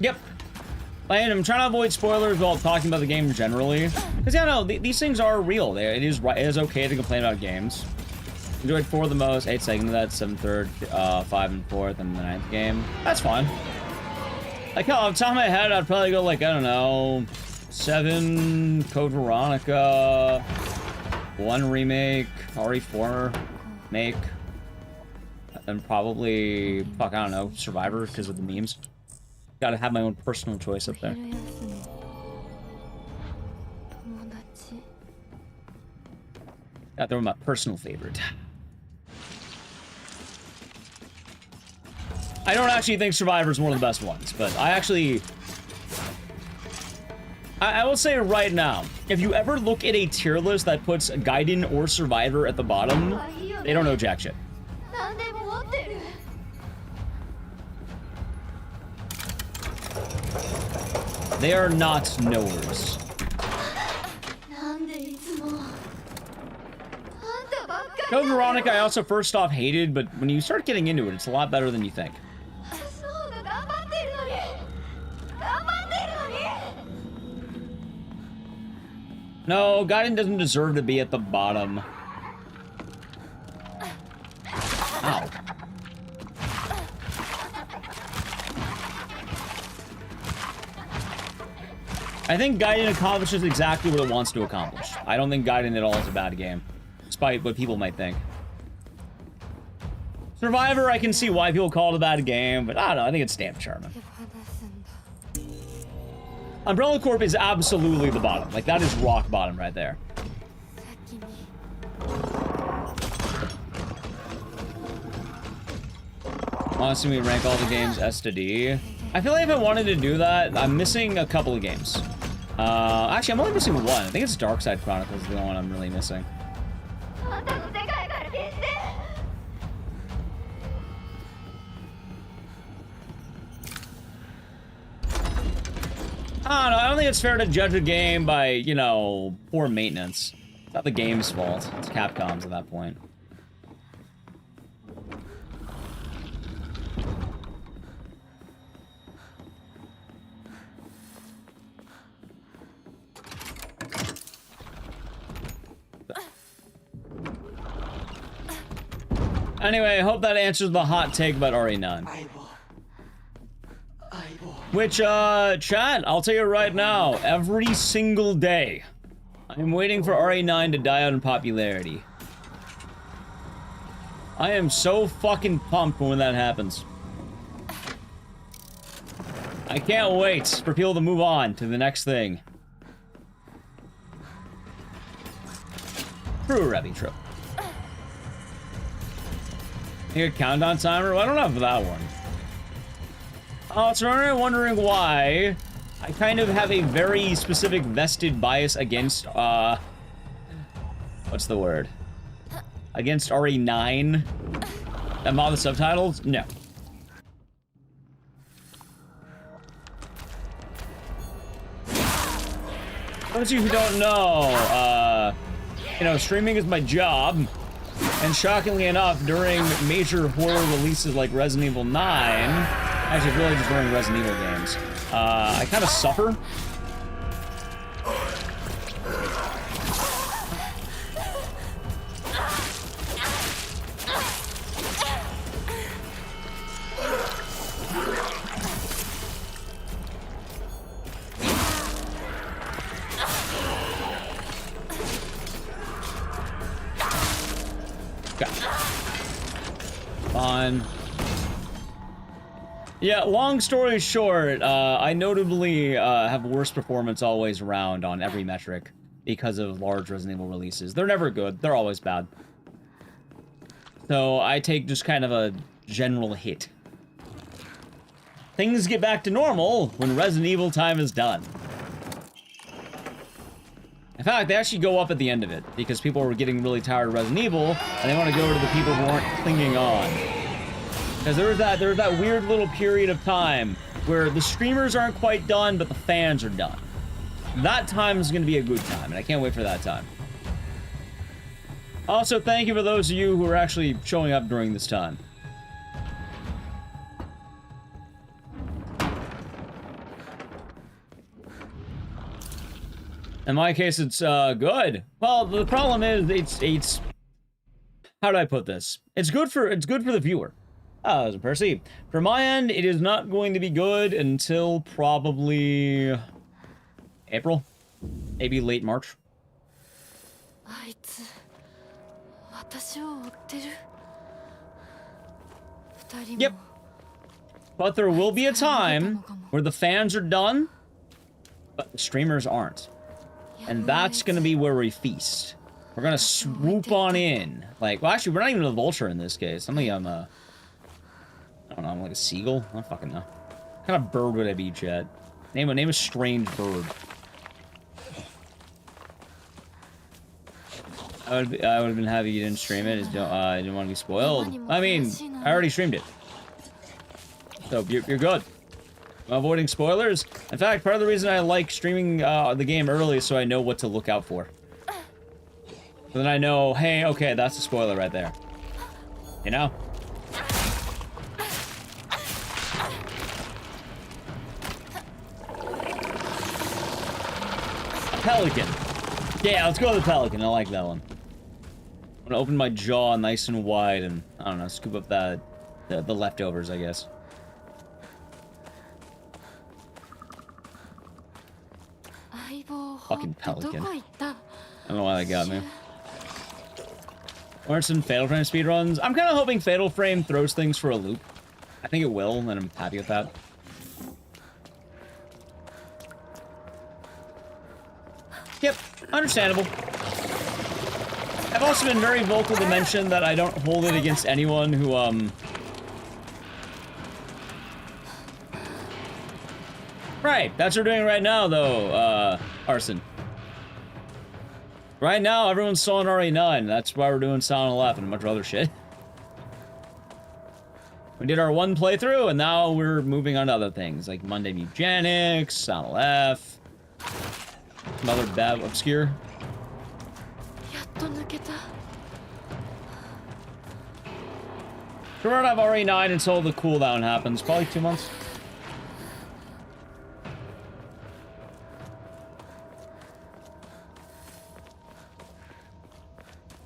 Yep. And I'm trying to avoid spoilers while talking about the game generally. Because, yeah, no, these things are real. It is okay to complain about games. Enjoyed 4 the most, 8 second of that, 7 third, 5 and 4th, and the 9th game. That's fine. Like, off the top of my head, I'd probably go, like, I don't know, 7, Code Veronica, 1 remake, RE4 make, and probably, fuck, I don't know, Survivor because of the memes. Gotta have my own personal choice up there. Got there with my personal favorite. I don't actually think Survivor is one of the best ones, but I actually... I will say right now, if you ever look at a tier list that puts Gaiden or Survivor at the bottom, they don't know jack shit. They are not knowers. Code Veronica I also first off hated, but when you start getting into it, it's a lot better than you think. No, Gaiden doesn't deserve to be at the bottom. Ow. I think Gaiden accomplishes exactly what it wants to accomplish. I don't think Gaiden at all is a bad game, despite what people might think. Survivor, I can see why people call it a bad game, but I don't know, I think it's damn charming. Umbrella Corp is absolutely the bottom. Like, that is rock bottom right there. Honestly, we rank all the games S to D. I feel like if I wanted to do that, I'm missing a couple of games. Actually, I'm only missing one. I think it's Dark Side Chronicles is the only one I'm really missing. I don't know, I don't think it's fair to judge a game by, you know, poor maintenance. It's not the game's fault. It's Capcom's at that point. Anyway, I hope that answers the hot take about RE9. Which, chat, I'll tell you right now, every single day, I'm waiting for RE9 to die out in popularity. I am so fucking pumped when that happens. I can't wait for people to move on to the next thing. True, Revy, true. You got a countdown timer? Well, I don't have that one. Oh, so I'm wondering why I kind of have a very specific vested bias against, what's the word? Against RE9? Am I the subtitles? No. Those of you who don't know, you know, streaming is my job. And shockingly enough, during major horror releases like Resident Evil 9, actually really just during Resident Evil games, I kind of suffer. Yeah, long story short, I notably have worse performance always around on every metric because of large Resident Evil releases. They're never good. They're always bad. So I take just kind of a general hit. Things get back to normal when Resident Evil time is done. In fact, they actually go up at the end of it because people were getting really tired of Resident Evil and they want to go to the people who aren't clinging on. Because there was that weird little period of time where the streamers aren't quite done, but the fans are done. That time is going to be a good time, and I can't wait for that time. Also, thank you for those of you who are actually showing up during this time. In my case, it's good. Well, the problem is it's how do I put this? It's good for the viewer. Percy. For my end, it is not going to be good until probably April, maybe late March. Yep. But there will be a time where the fans are done, but the streamers aren't. And that's gonna be where we feast. We're gonna swoop on in. Like, well, actually, we're not even a vulture in this case. I think I'm a... I don't know, I'm like a seagull? I don't fucking know. What kind of bird would I be, Chad? Name a strange bird. I would have been happy you didn't stream it. I didn't want to be spoiled. I mean, I already streamed it. So, you're good. I'm avoiding spoilers. In fact, part of the reason I like streaming the game early is so I know what to look out for. So then I know, hey, okay, that's a spoiler right there. You know? Pelican. Yeah, let's go with the pelican. I like that one. I'm gonna open my jaw nice and wide and, I don't know, scoop up the leftovers, I guess. Fucking pelican. I don't know why that got me. Orson Fatal Frame speedruns. I'm kind of hoping Fatal Frame throws things for a loop. I think it will, and I'm happy with that. Yep, understandable. I've also been very vocal to mention that I don't hold it against anyone who, Right, that's what we're doing right now, though, Arson. Right now, everyone's still on RE9. That's why we're doing Silent 11 and a bunch of other shit. We did our one playthrough, and now we're moving on to other things, like Monday Eugenics, Silent F, some other bad obscure. So we're gonna have RE9 until the cooldown happens, probably 2 months.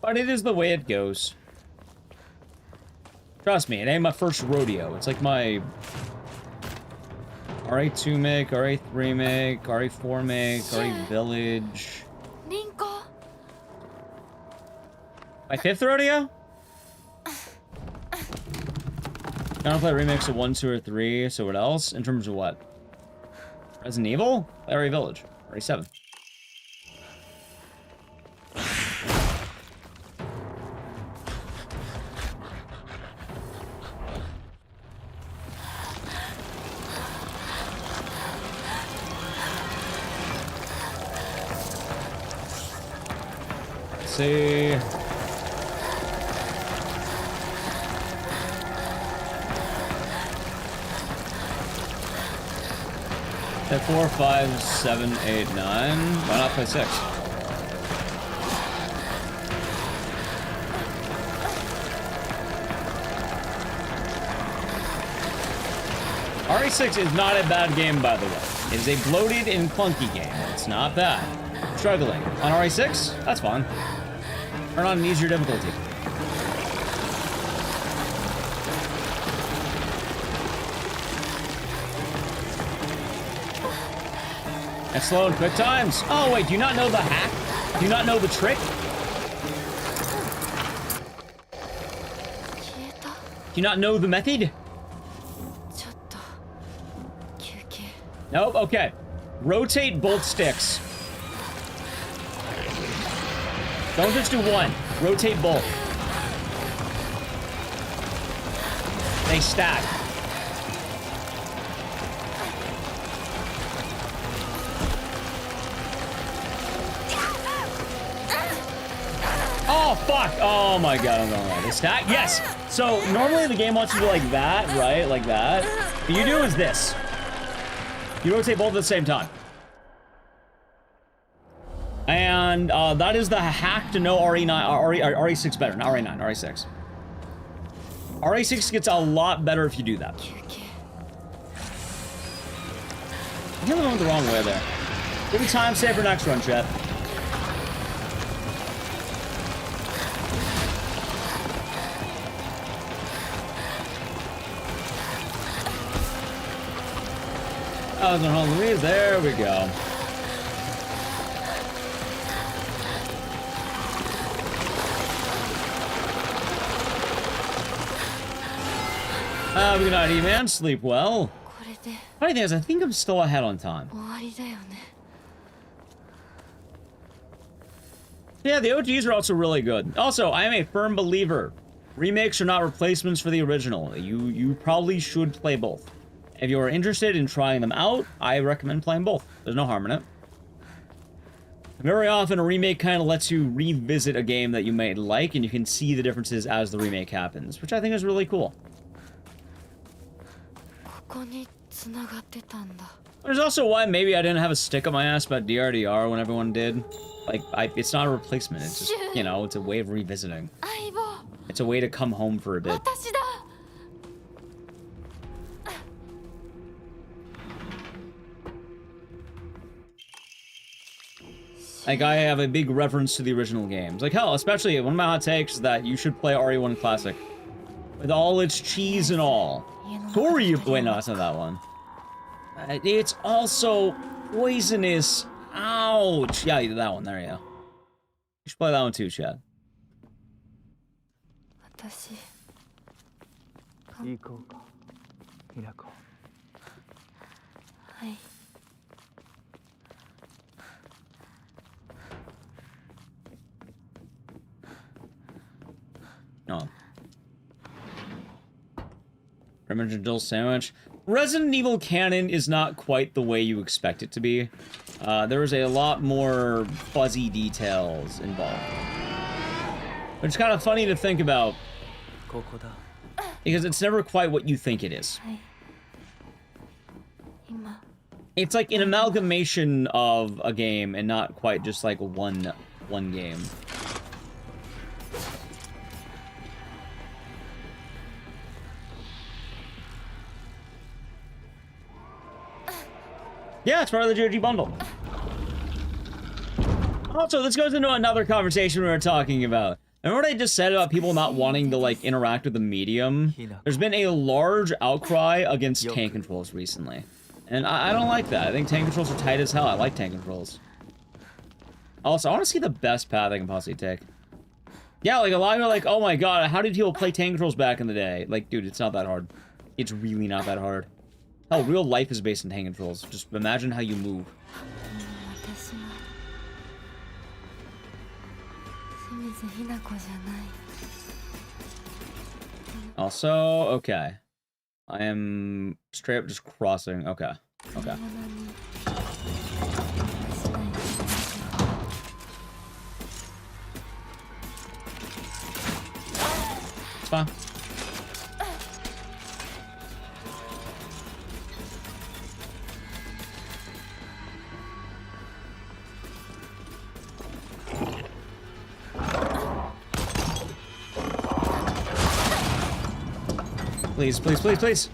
But it is the way it goes. Trust me, it ain't my first rodeo. It's like my RE2 make, RE3 make, RE4 make, RE Village. My 5th rodeo? I don't play remakes of 1, 2, or 3, so what else? In terms of what? Resident Evil? RE Village. RE7. See. At 4, 5, 7, 8, 9. Why not play 6? RE6 is not a bad game, by the way. It is a bloated and clunky game. It's not bad. Struggling. On RE6? That's fine. Turn on an easier difficulty. And slow and quick times. Oh, wait, do you not know the hack? Do you not know the trick? Do you not know the method? Nope, okay. Rotate both sticks. Don't just do one. Rotate both. They stack. Oh, fuck. Oh, my God. I'm going right. They stack? Yes. So, normally the game wants you to do like that, right? Like that. What you do is this. You rotate both at the same time. And that is the hack to know RE9, RE6 better. Not RE9, RE6. RE6 gets a lot better if you do that. I think I went the wrong way there. Give me time save for next run, chat. There we go. Good night, E-Man. Sleep well. Funny thing is, I think I'm still ahead on time. Yeah, the OGs are also really good. Also, I am a firm believer. Remakes are not replacements for the original. You probably should play both. If you are interested in trying them out, I recommend playing both. There's no harm in it. Very often, a remake kind of lets you revisit a game that you might like, and you can see the differences as the remake happens, which I think is really cool. There's also why maybe I didn't have a stick up my ass about DRDR when everyone did. Like, it's not a replacement. It's just, you know, it's a way of revisiting. It's a way to come home for a bit. Like, I have a big reference to the original games. Like, hell, especially one of my hot takes is that you should play RE1 Classic. With all its cheese and all. Tori, wait, no, that's not that one. It's also poisonous. Ouch. Yeah, you did that one. There you go. You should play that one too, Chad. No. Remember Jill sandwich? Resident Evil canon is not quite the way you expect it to be. There is a lot more fuzzy details involved. Which is kind of funny to think about. Because it's never quite what you think it is. It's like an amalgamation of a game and not quite just like one game. Yeah, it's part of the GOG bundle. Also, this goes into another conversation we were talking about. Remember what I just said about people not wanting to, like, interact with the medium? There's been a large outcry against tank controls recently. And I don't like that. I think tank controls are tight as hell. I like tank controls. Also, I want to see the best path I can possibly take. Yeah, like, a lot of people are like, oh my god, how did people play tank controls back in the day? Like, dude, it's not that hard. It's really not that hard. Hell, real life is based on tank controls. Just imagine how you move. Also, okay. I am straight up just crossing. Okay. Okay. It's fine. Please, please, please, please.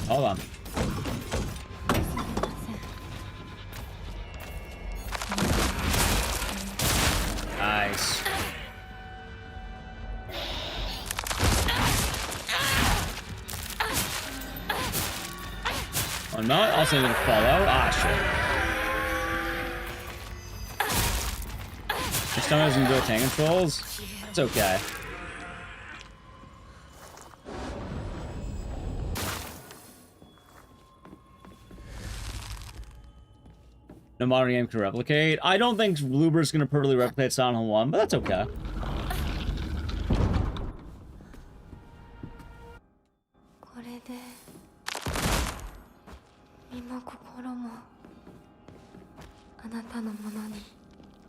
Hold on. Nice. I'm not also gonna follow. Ah, shit. Your stomach doesn't do tank controls? It's okay. No modern game can replicate. I don't think Luber's gonna perfectly replicate Silent Hill 1, but that's okay.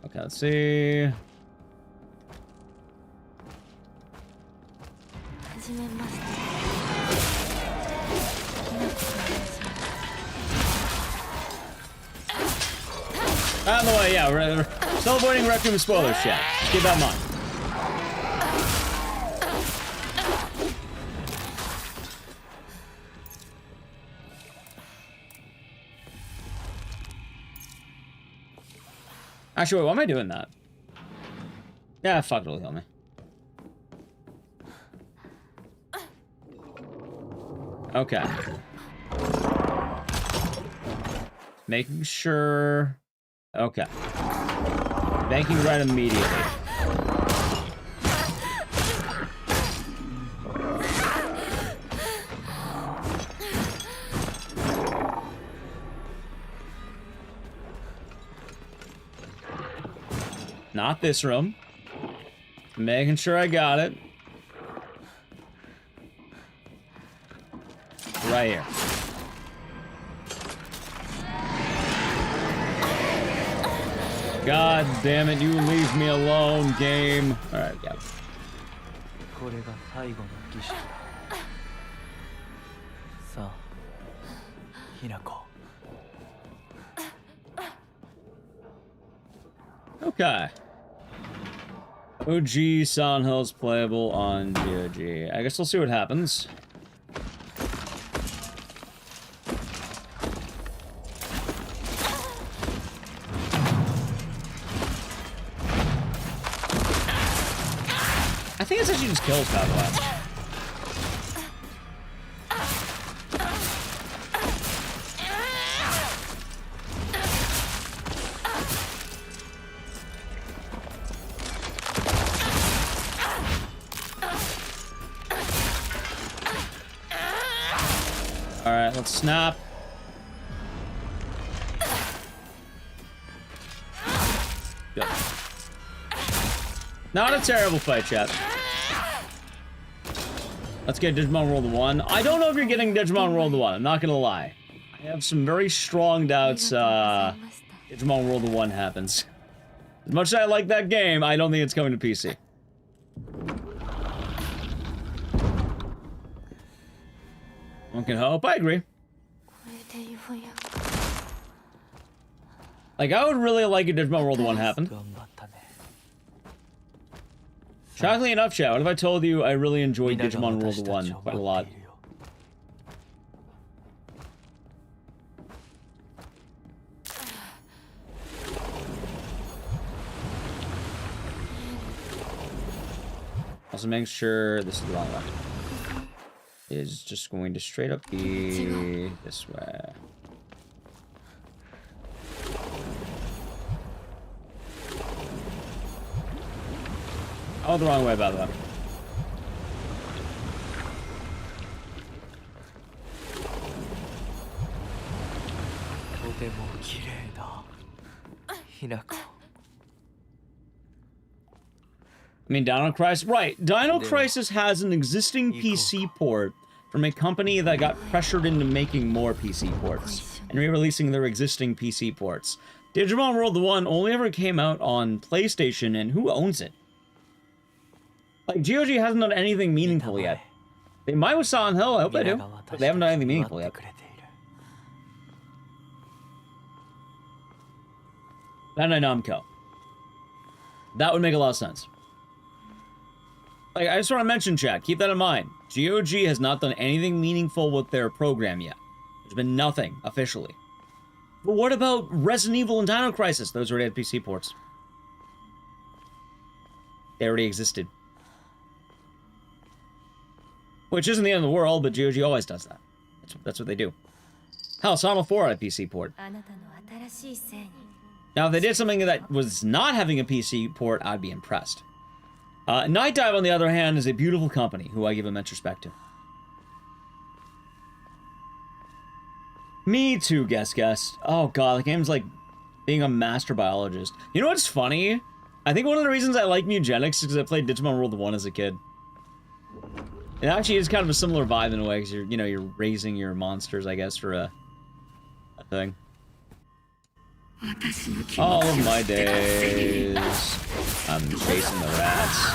Okay, let's see. By the way, yeah, we're celebrating Requiem spoilers, chat. Just keep that in mind. Actually, wait, why am I doing that? Yeah, fuck, it'll heal me. Okay. Making sure... Okay. Banking right immediately. Not this room. Making sure I got it. Right here. God damn it, you leave me alone, game. Alright, yeah. Okay. OG Silent Hill's playable on GOG. I guess we'll see what happens. I think it's actually just kills, by the way. Alright, let's snap. Good. Not a terrible fight, chat. Let's get Digimon World 1. I don't know if you're getting Digimon World 1, I'm not gonna lie. I have some very strong doubts Digimon World 1 happens. As much as I like that game, I don't think it's coming to PC. One can hope, I agree. Like, I would really like if Digimon World 1 happened. Shockingly enough, chat, what if I told you I really enjoyed Digimon World 1 quite a lot? Also make sure this is the wrong way. Is just going to straight up be this way. Oh, the wrong way, by the way. I mean, Dino Crisis, right? Dino Crisis has an existing PC port from a company that got pressured into making more PC ports and re-releasing their existing PC ports. Digimon World 1 only ever came out on PlayStation, and who owns it? Like, GOG hasn't done anything meaningful yet. They might with Silent Hill, I hope they do, but they haven't done anything meaningful yet. Bandai Namco. That would make a lot of sense. Like, I just want to mention, chat, keep that in mind. GOG has not done anything meaningful with their program yet. There's been nothing, officially. But what about Resident Evil and Dino Crisis? Those already had PC ports. They already existed. Which isn't the end of the world, but GOG always does that. That's what they do. Hell, Silent Hill 4 had a PC port. Now, if they did something that was not having a PC port, I'd be impressed. Night Dive, on the other hand, is a beautiful company who I give immense respect to. Me too, guess. Oh god, the game's like being a master biologist. You know what's funny? I think one of the reasons I like Eugenics is because I played Digimon World 1 as a kid. It actually is kind of a similar vibe in a way, because you're raising your monsters, I guess, for a thing. All of my days, I'm chasing the rats.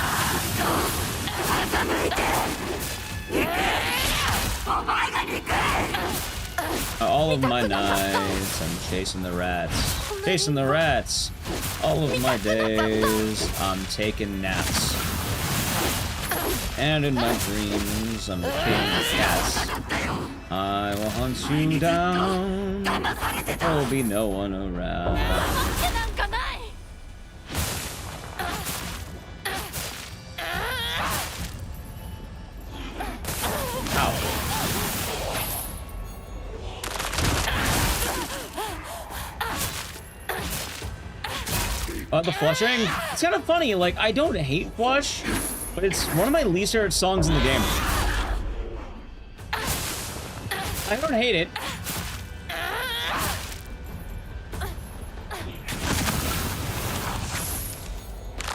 All of my nights, I'm chasing the rats. Chasing the rats. All of my days, I'm taking naps. And in my dreams, I'm killing the cats. I will hunt you down. There will be no one around. Ow. The flushing? It's kind of funny, like, I don't hate Flush, but it's one of my least favorite songs in the game. I don't hate it.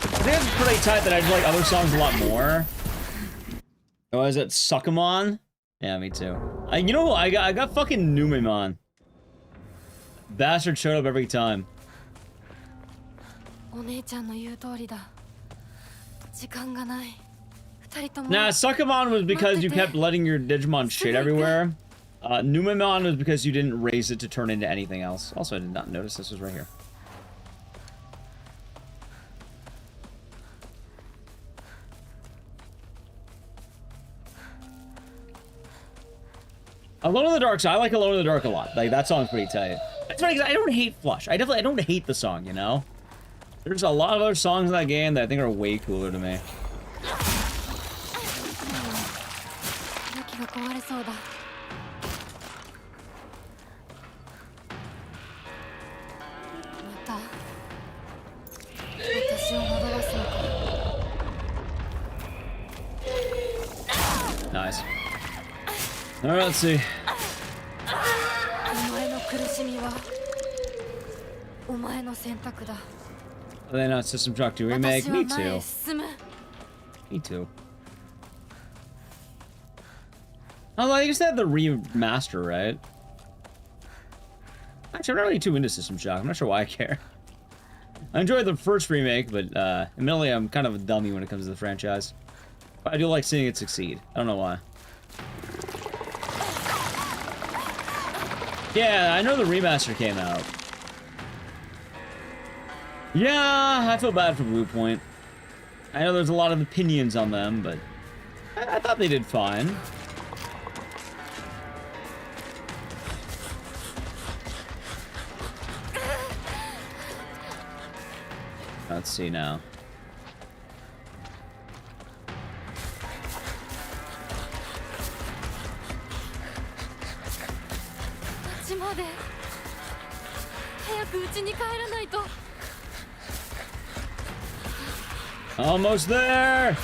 I think it's pretty tight that I just like other songs a lot more. Oh, is it Suckamon? Yeah, me too. You know what? I got fucking Numemon. Bastard showed up every time. Nah, Suckamon was because you kept letting your Digimon shit everywhere. Numemon was because you didn't raise it to turn into anything else. Also, I did not notice this was right here. Alone in the Dark, so I like Alone in the Dark a lot. Like, that song's pretty tight. It's funny because I don't hate Flush. I don't hate the song, you know? There's a lot of other songs in that game that I think are way cooler to me. Nice. Alright, let's see. Are they not System Shock 2 Remake? Me too. Me too. Although I guess they had the remaster, right? Actually, I'm not really too into System Shock. I'm not sure why I care. I enjoyed the first remake, but admittedly, I'm kind of a dummy when it comes to the franchise. But I do like seeing it succeed. I don't know why. Yeah, I know the remaster came out. Yeah, I feel bad for Blue Point. I know there's a lot of opinions on them, but I thought they did fine. Let's see now. Almost there!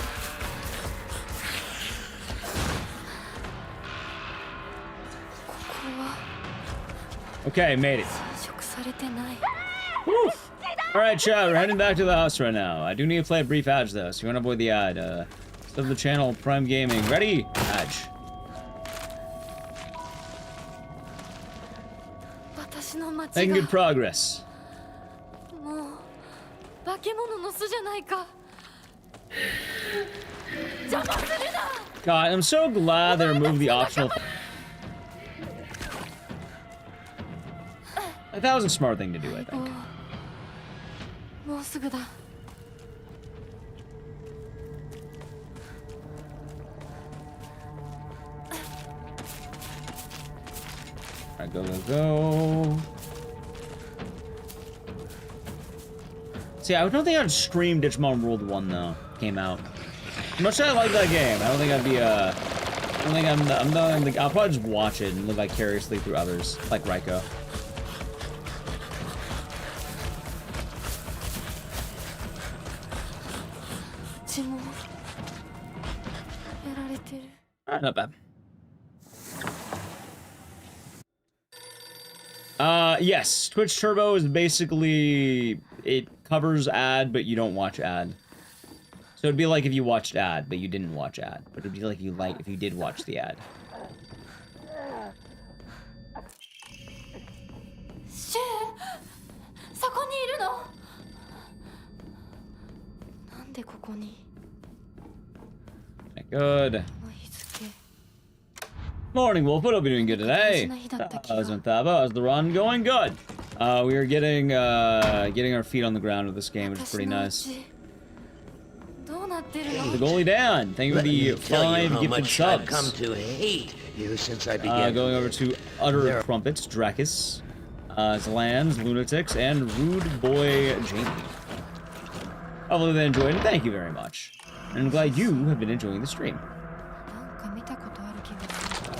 Okay, made it. Woo! Alright, chat, we're heading back to the house right now. I do need to play a brief Edge, though, so you wanna avoid the ad. Sub the channel, Prime Gaming. Ready? Edge. Making good progress. God, I'm so glad they removed the optional. That was a smart thing to do, I think. Alright, go. See, I don't think I'd stream Digimon World 1 though. Came out. Much as I like that game, I don't think I'd be I'll probably just watch it and live vicariously through others, like Raiko. Alright, not bad. Yes, Twitch Turbo is basically, it covers ad, but you don't watch ad. So it'd be like if you watched ad, but you didn't watch ad. But it'd be like if you did watch the ad. Good. Morning, Wolf. What are we doing good today? How's the run going? Good. We are getting our feet on the ground with this game, which is pretty nice. The goalie Dan, thank you for the 5 gifted subs. I've come to hate you since I began. Going over to Utter Crumpets, Ecdycis, Zlans, Lunatics, and Rude Boy Jamie. Hopefully they enjoyed it. Thank you very much. And I'm glad you have been enjoying the stream.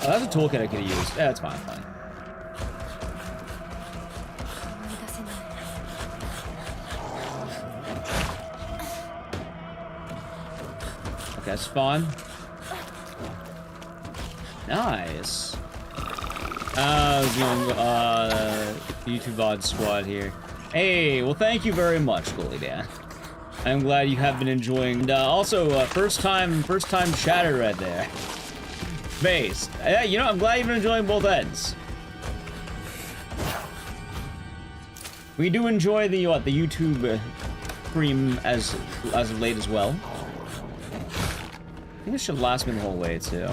Oh, that's a toolkit I could have used. Yeah, it's fine. Okay, that's fun. Nice. YouTube VOD squad here. Hey, well, thank you very much, Goalie Dan. I'm glad you have been enjoying. And also, first time chatter right there. Base. Yeah, you know, I'm glad you've been enjoying both ends. We do enjoy the YouTube stream as of late as well. I think this should last me the whole way too.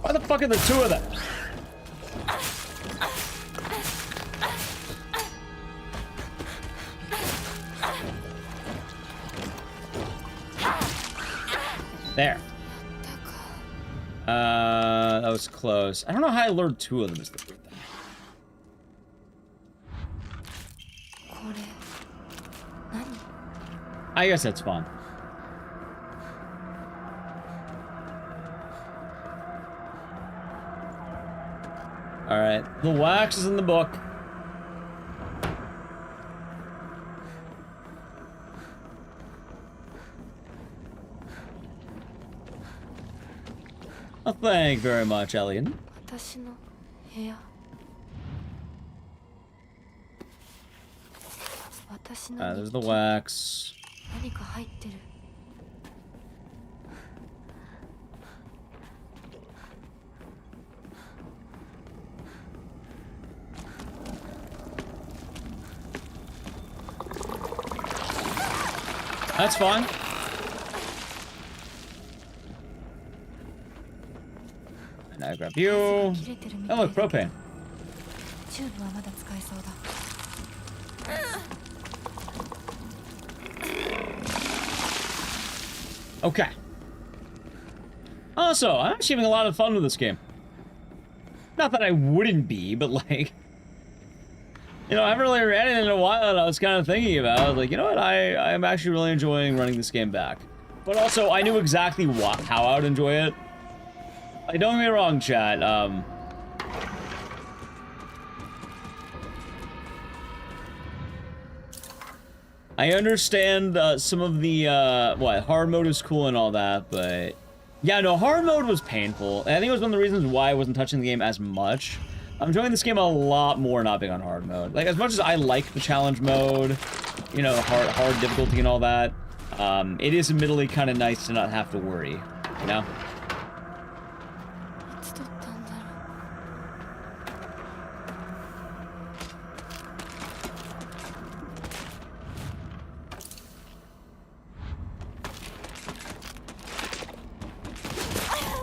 Why the fuck are the two of them? There. That was close. I don't know how I lured 2 of them is the weird thing. I guess that's fun. Alright, the wax is in the book. Well, thank you very much, Elliot. There's the wax. That's fine. And I grab you. Oh, look, propane. Okay. Also, I'm actually having a lot of fun with this game. Not that I wouldn't be, but like... You know, I haven't really ran it in a while, and I was kind of thinking about it. I was like, you know what, I'm actually really enjoying running this game back. But also, I knew exactly how I would enjoy it. Like, don't get me wrong, chat, I understand some of the, hard mode is cool and all that, but... Yeah, no, hard mode was painful. And I think it was one of the reasons why I wasn't touching the game as much. I'm enjoying this game a lot more not being on hard mode. Like, as much as I like the challenge mode, you know, hard difficulty and all that, it is admittedly kind of nice to not have to worry, you know?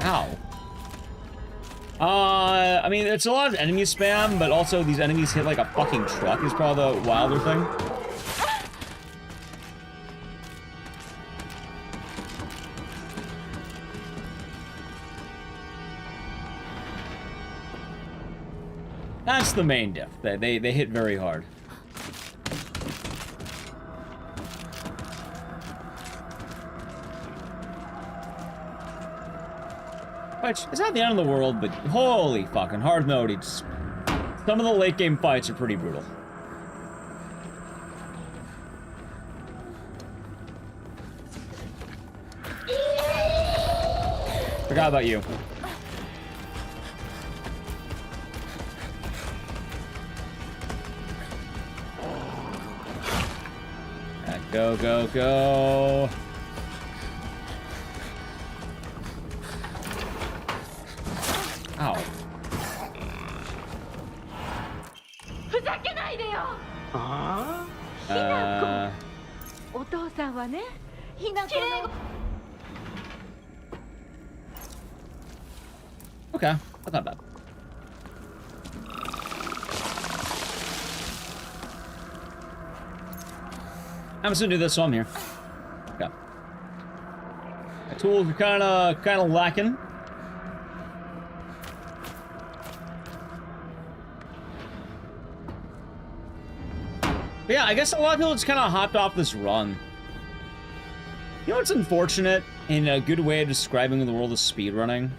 Ow. I mean, it's a lot of enemy spam, but also these enemies hit like a fucking truck is probably the wilder thing. That's the main diff. They hit very hard. Which is not the end of the world, but holy fucking hard mode. It's, some of the late game fights are pretty brutal. Forgot about you. Right, go, go, go. Ow. Okay, that's not bad. I'm just gonna do this while I'm here. Okay. My tools are kinda lacking. But yeah, I guess a lot of people just kind of hopped off this run. You know what's unfortunate in a good way of describing the world of speedrunning?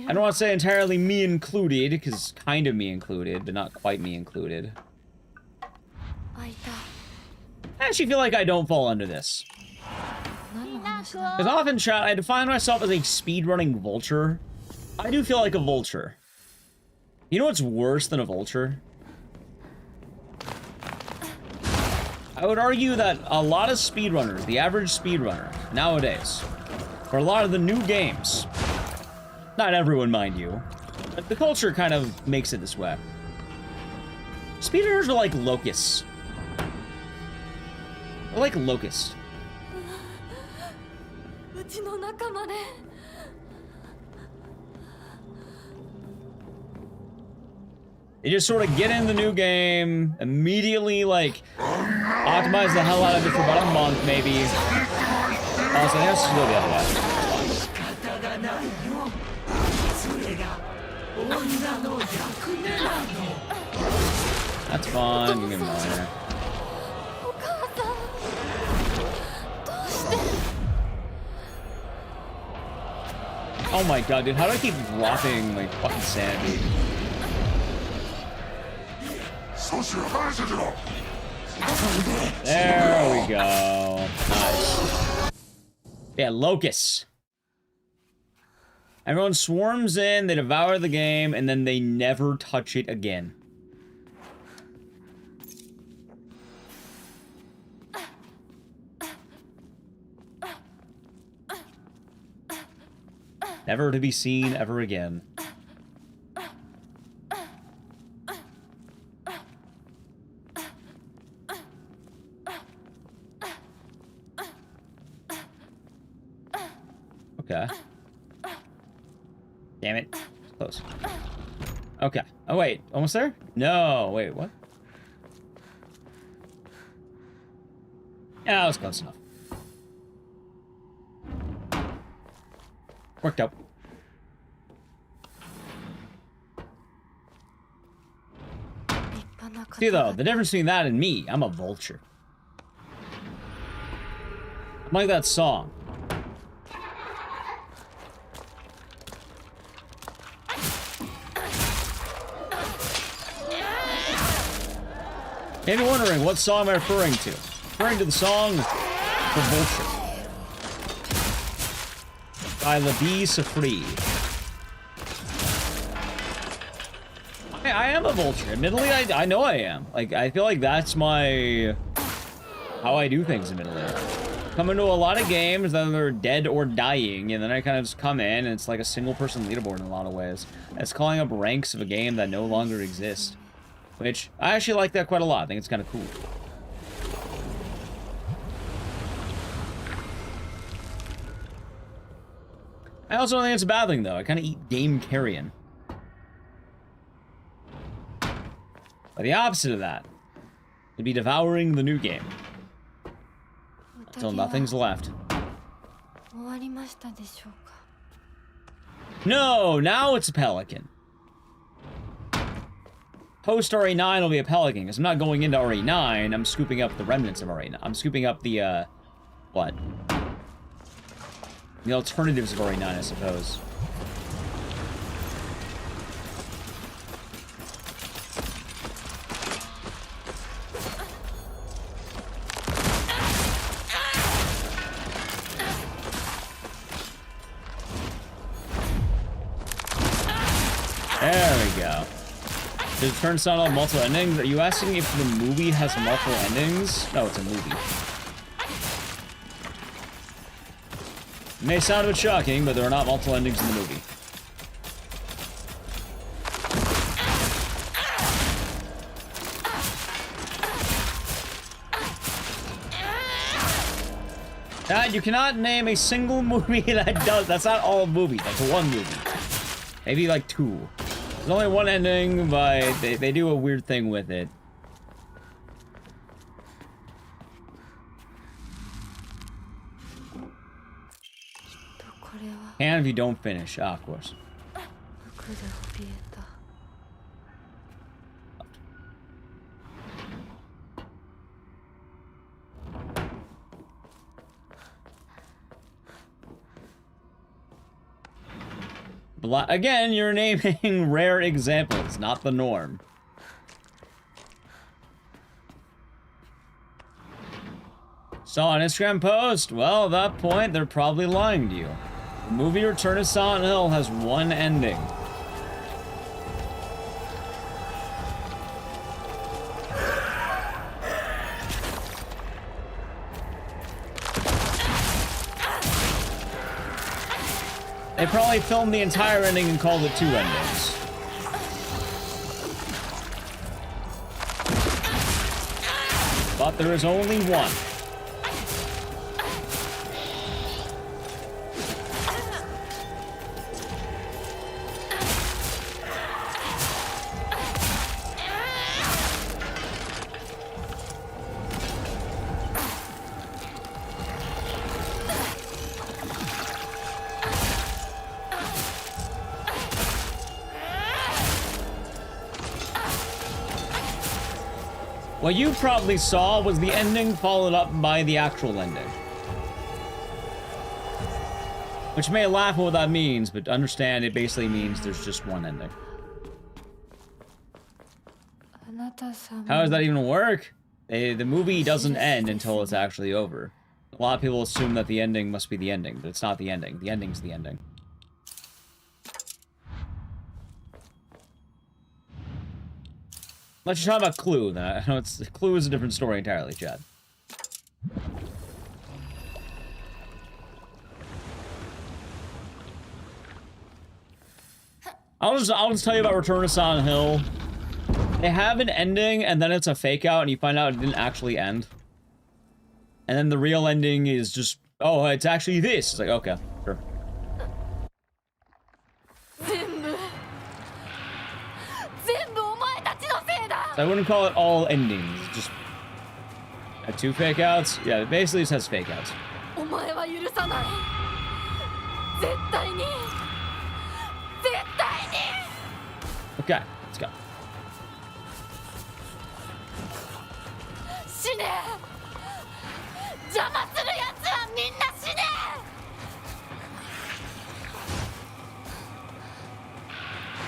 I don't want to say entirely me included, because kind of me included, but not quite me included. I actually feel like I don't fall under this. Because often, chat, I define myself as a speedrunning vulture. I do feel like a vulture. You know what's worse than a vulture? I would argue that a lot of speedrunners, the average speedrunner nowadays, for a lot of the new games, not everyone, mind you, but the culture kind of makes it this way. Speedrunners are like locusts. They're like locusts. They just sort of get in the new game, immediately, like, optimize the hell out of it for about a month, maybe. Also, I have to go the other way. That's fine, you can get minor. Oh my god, dude, how do I keep dropping my fucking sanity? There we go. Nice. Yeah, locusts. Everyone swarms in, they devour the game, and then they never touch it again. Never to be seen ever again. Okay. Damn it. Close. Okay. Oh, wait. Almost there? No. Wait, what? Yeah, that was close enough. Worked out. See, though, the difference between that and me, I'm a vulture. I'm like that song. Maybe wondering, what song am I referring to? Referring to the song for Vulture by Labi Safri. I am a vulture. Admittedly, I know I am. Like, I feel like that's my... how I do things, admittedly. Come into a lot of games, then they're dead or dying, and then I kind of just come in, and it's like a single-person leaderboard in a lot of ways. It's calling up ranks of a game that no longer exists. Which, I actually like that quite a lot. I think it's kind of cool. I also don't think it's a bad thing, though. I kind of eat game carrion. But the opposite of that would be devouring the new game. Until nothing's left. No, now it's a pelican. Post RE9 will be a pelican, because I'm not going into RE9, I'm scooping up the remnants of RE9. I'm scooping up the, what? The alternatives of RE9, I suppose. There we go. Does it turn sound on multiple endings? Are you asking if the movie has multiple endings? No, it's a movie. It may sound a bit shocking, but there are not multiple endings in the movie. Dad, you cannot name a single movie that does. That's not all movies. That's one movie. Maybe like two. There's only one ending, but they do a weird thing with it. And if you don't finish, of course. Again, you're naming rare examples, not the norm. Saw an Instagram post? Well, at that point, they're probably lying to you. The movie Return to Silent Hill has one ending. They probably filmed the entire ending and called it two endings. But there is only one. What you probably saw was the ending followed up by the actual ending. Which may laugh at what that means, but understand it basically means there's just one ending. How does that even work? The movie doesn't end until it's actually over. A lot of people assume that the ending must be the ending, but it's not the ending. The ending's the ending. Let's just talk about Clue. I know Clue is a different story entirely, Chad. I'll just tell you about Return to Silent Hill. They have an ending, and then it's a fake out, and you find out it didn't actually end. And then the real ending is just, oh, it's actually this. It's like, okay, sure. So I wouldn't call it all endings. It's just two fake outs. Yeah, it basically just has fake outs. Okay, let's go.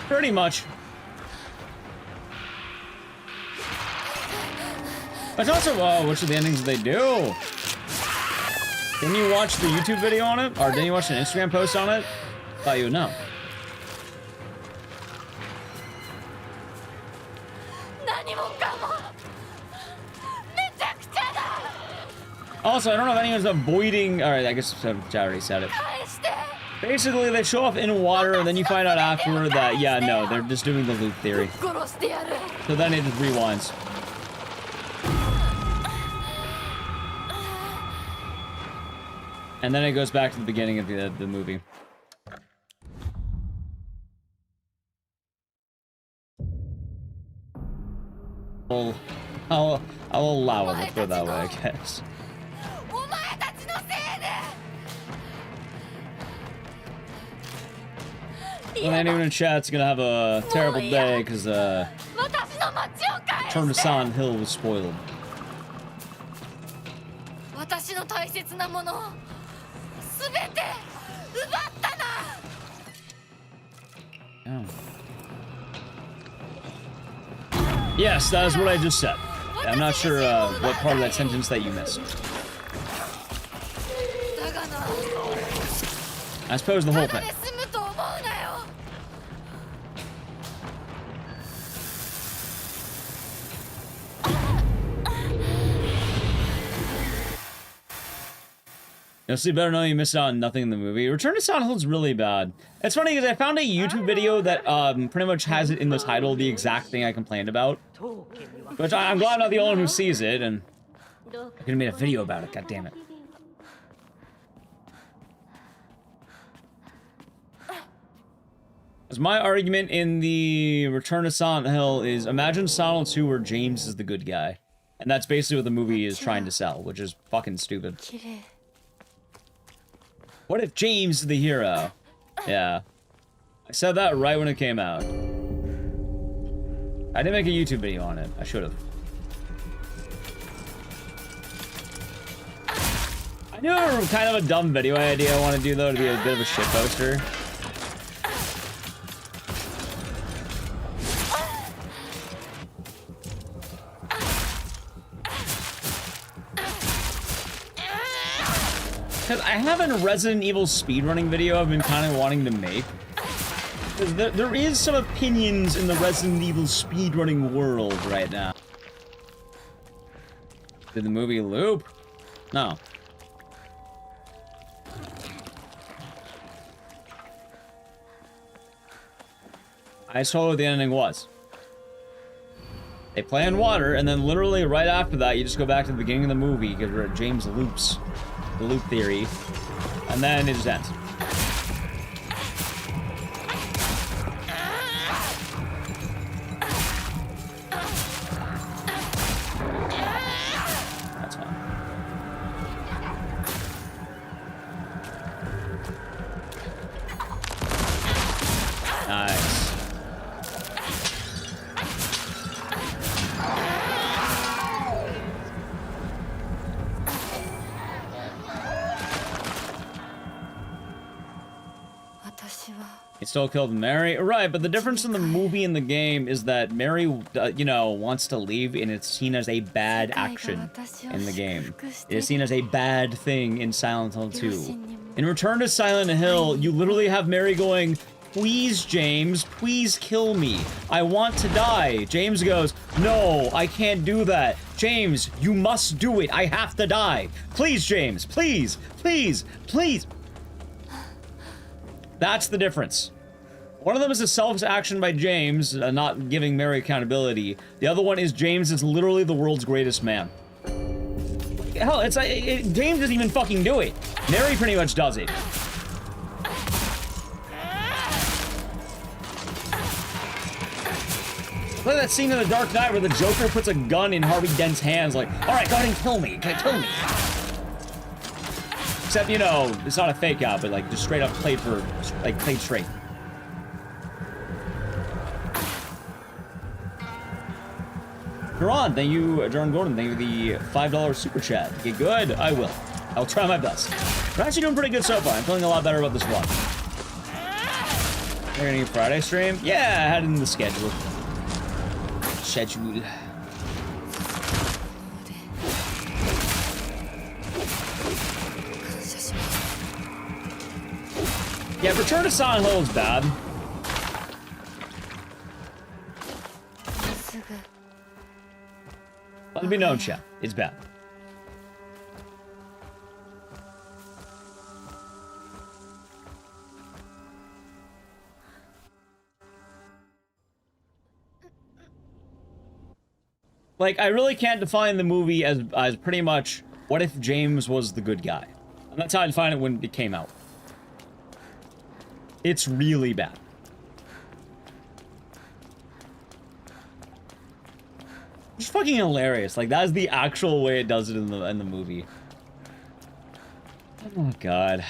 Pretty much. But also, which of the endings they do? Didn't you watch the YouTube video on it? Or didn't you watch an Instagram post on it? Thought you would know. Also, I don't know if anyone's avoiding... Alright, I guess I already said it. Basically, they show off in water, and then you find out afterward that, yeah, no, they're just doing the loop theory. So then it just rewinds. And then it goes back to the beginning of the movie. I'll allow it, let's put it that way, I guess. Well, anyone in chat's gonna have a terrible day because Return to Silent Hill was spoiled. Oh. Yes, that is what I just said. I'm not sure what part of that sentence that you missed. I suppose the whole thing. You'll see better knowing you missed out on nothing in the movie. Return to Silent Hill is really bad. It's funny because I found a YouTube video that pretty much has it in the title, the exact thing I complained about. Which I'm glad I'm not the only one who sees it, and I could have made a video about it, god damn it. As my argument in the Return to Silent Hill is, imagine Silent 2 where James is the good guy. And that's basically what the movie is trying to sell, which is fucking stupid. What if James is the hero? Yeah. I said that right when it came out. I didn't make a YouTube video on it. I should have. I knew kind of a dumb video idea I want to do, though, to be a bit of a shit poster. Because I have a Resident Evil speedrunning video I've been kind of wanting to make. Because there is some opinions in the Resident Evil speedrunning world right now. Did the movie loop? No. I saw what the ending was. They play in water, and then literally right after that, you just go back to the beginning of the movie, because James loops. The loop theory, and then it just ends. That's fine. Nice. He still killed Mary. Right, but the difference in the movie and the game is that Mary, you know, wants to leave, and it's seen as a bad action in the game. It is seen as a bad thing in Silent Hill 2. In Return to Silent Hill, you literally have Mary going, "Please, James, please kill me. I want to die." James goes, "No, I can't do that. James, you must do it. I have to die. Please, James, please, please, please." That's the difference. One of them is a selfish action by James, not giving Mary accountability. The other one is James is literally the world's greatest man. Hell, it's like, James doesn't even fucking do it. Mary pretty much does it. Like that scene in The Dark Knight where the Joker puts a gun in Harvey Dent's hands like, "Alright, go ahead and kill me. Kill me." Except, you know, it's not a fake out, but like just straight up played straight. Duran, thank you, John Gordon, thank you for the $5 super chat. Okay, good, I will. I'll try my best. We're actually doing pretty good so far. I'm feeling a lot better about this one. Are you gonna Friday stream? Yeah, I had it in the schedule. Yeah, Return to Silent Hill is bad. Let it be known, chat. It's bad. Like, I really can't define the movie as pretty much, what if James was the good guy? And that's how I defined it when it came out. It's really bad. It's fucking hilarious. Like, that is the actual way it does it in the movie. Oh god.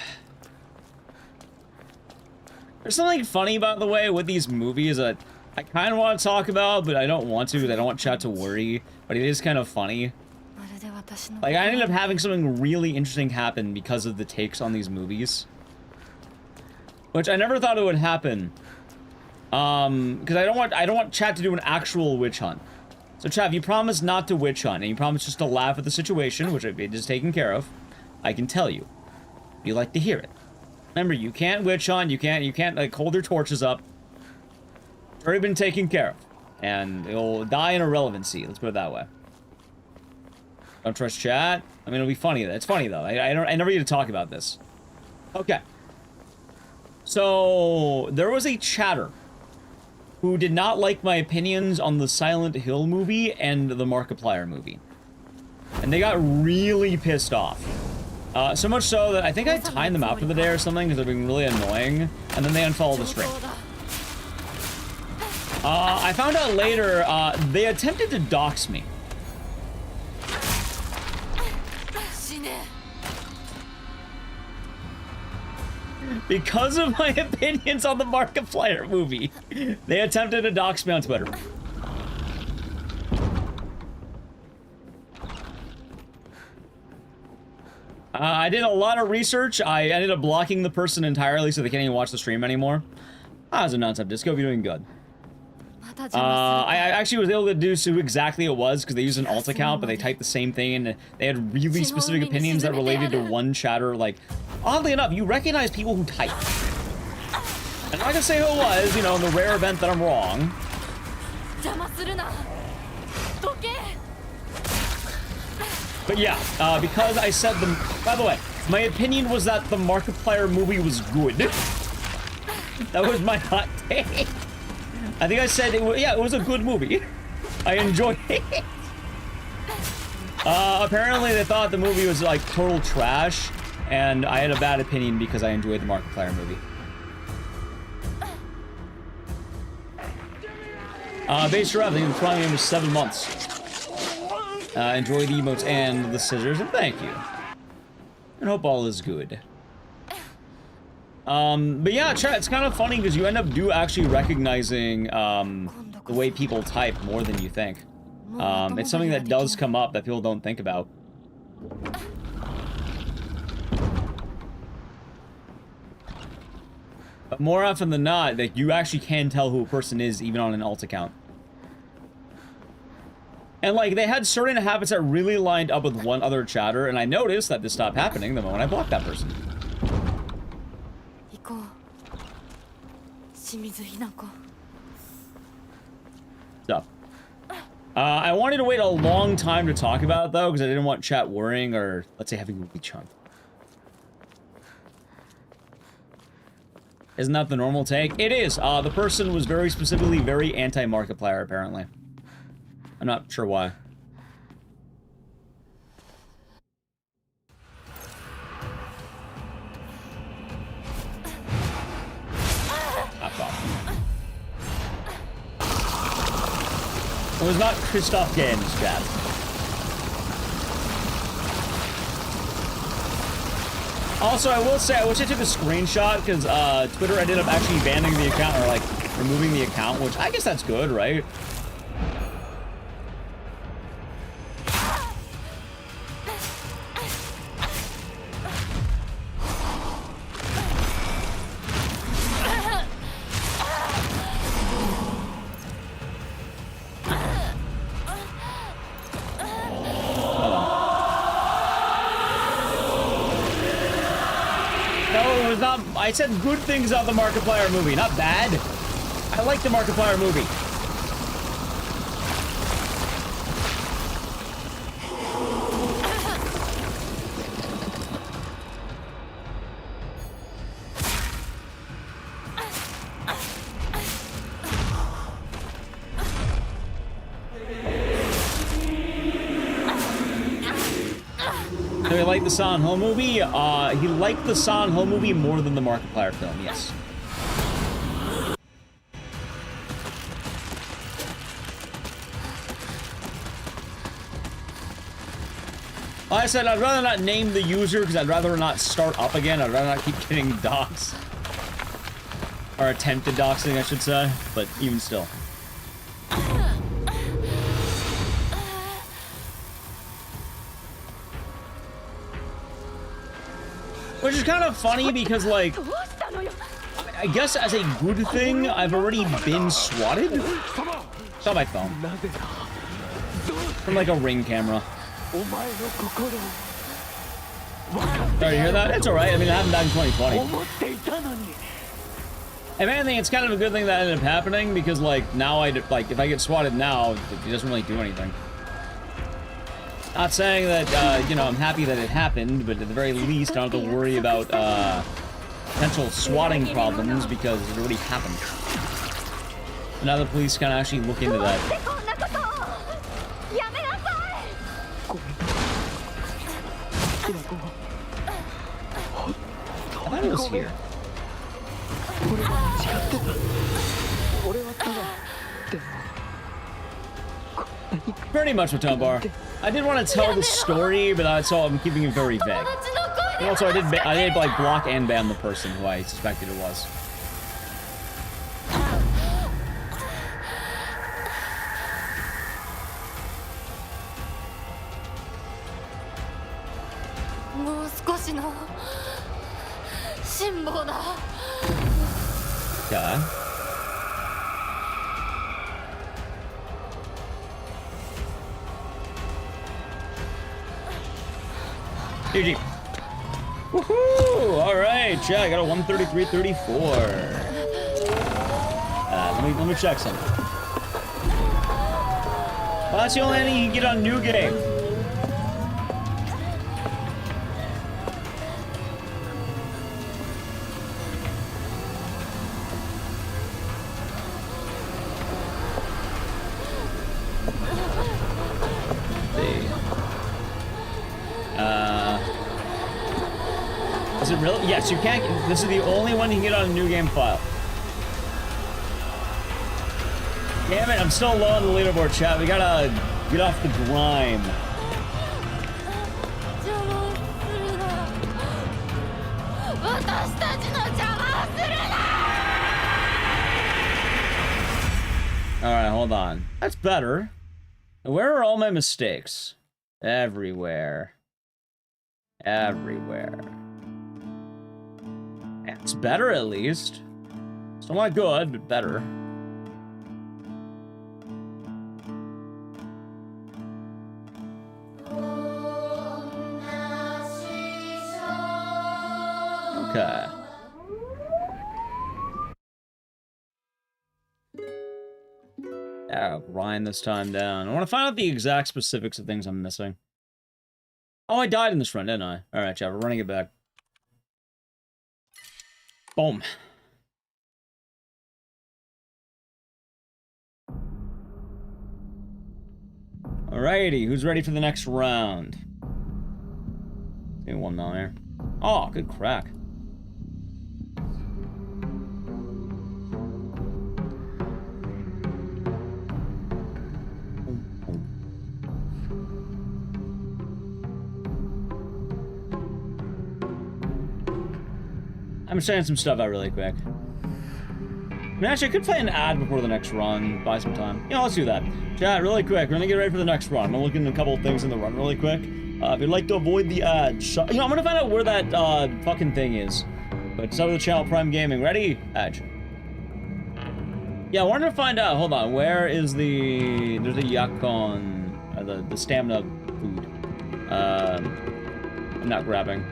There's something funny, by the way, with these movies that I kind of want to talk about, but I don't want to because I don't want chat to worry. But it is kind of funny. Like, I ended up having something really interesting happen because of the takes on these movies. which I never thought it would happen. Because I don't want chat to do an actual witch hunt. So Chav, you promised not to witch hunt, and you promised just to laugh at the situation, which I've just taken care of. I can tell you. You like to hear it. Remember, you can't witch hunt, you can't like hold your torches up. It's already been taken care of. And it'll die in irrelevancy, let's put it that way. Don't trust chat. I mean, it'll be funny. It's funny though. I never get to talk about this. Okay. So there was a chatter who did not like my opinions on the Silent Hill movie and the Markiplier movie. And they got really pissed off. So much so that I think I timed them out for the day or something because they're being really annoying, and then they unfollowed the stream. I found out later, they attempted to dox me. Because of my opinions on the Markiplier movie, they attempted to dox me on Twitter. I did a lot of research. I ended up blocking the person entirely so they can't even watch the stream anymore. I was a non-sub disco, you're doing good. I actually was able to deduce who exactly it was because they used an alt account, but they typed the same thing and they had really specific opinions that related to one chatter. Like, oddly enough, you recognize people who type. I'm not gonna say who it was, you know, in the rare event that I'm wrong. But yeah, because I said the... By the way, my opinion was that the Markiplier movie was good. That was my hot take. I think I said, it was a good movie. I enjoyed it. Apparently they thought the movie was like total trash, and I had a bad opinion because I enjoyed the Markiplier movie. Base Rev, I think the prime name was 7 months. Enjoy the emotes and the scissors, and thank you. And hope all is good. But yeah, chat, it's kind of funny because you end up actually recognizing, the way people type more than you think. It's something that does come up that people don't think about. But more often than not, like, you actually can tell who a person is even on an alt account. And like, they had certain habits that really lined up with one other chatter, and I noticed that this stopped happening the moment I blocked that person. So, I wanted to wait a long time to talk about it, though, because I didn't want chat worrying or, let's say, having a weak chunk. Isn't that the normal take? It is. The person was very specifically very anti-Markiplier, apparently. I'm not sure why. It was not Christoph Gans, chat. Also, I will say, I wish I took a screenshot, because Twitter ended up actually banning the account, or like, removing the account, which I guess that's good, right? I said good things about the Markiplier movie, not bad. I like the Markiplier movie. Do you like the Silent Hill movie? He liked the Silent Hill movie more than the Markiplier film, yes. Like I said, I'd rather not name the user because I'd rather not start up again. I'd rather not keep getting doxed. Or attempted doxing, I should say. But even still. Which is kind of funny because, like, I guess as a good thing, I've already been swatted. It's on my phone. From like a Ring camera. Sorry, you hear that? It's alright. I mean, it happened back in 2020. If anything, it's kind of a good thing that ended up happening because, like, now if I get swatted now, it doesn't really do anything. Not saying that, you know, I'm happy that it happened, but at the very least, I don't have to worry about, potential swatting problems because it already happened. And now the police can actually look into that. I thought it was here. Pretty much a tone bar. I did want to tell the story, but that's all. I'm keeping it very vague. And also, I did like block and ban the person who I suspected it was. Yeah. GG. Woohoo! Alright, chat, I got a 133.34. Let me check something. Well, that's the only ending you can get on New Game. Is it really? Yes, you can't. This is the only one you can get on a New Game file. Damn it, I'm still low on the leaderboard, chat. We gotta get off the grind. Alright, hold on. That's better. Where are all my mistakes? Everywhere. Everywhere. It's better, at least. Still not good, but better. Okay. I'll grind this time down. I want to find out the exact specifics of things I'm missing. Oh, I died in this run, didn't I? Alright, chat, we're running it back. Boom. Alrighty, who's ready for the next round? Give me 1 mil here. Oh, good crack. I'm saying some stuff out really quick. I mean, actually, I could play an ad before the next run, buy some time. Yeah, let's do that. Chat, really quick, we're gonna get ready for the next run. I'm gonna look into a couple of things in the run really quick. If you'd like to avoid the ads, you know, I'm gonna find out where that fucking thing is. But sub to the channel, Prime Gaming. Ready? Edge. Yeah, I wanted to find out. Hold on, where is the? There's a yakon, the stamina food. I'm not grabbing.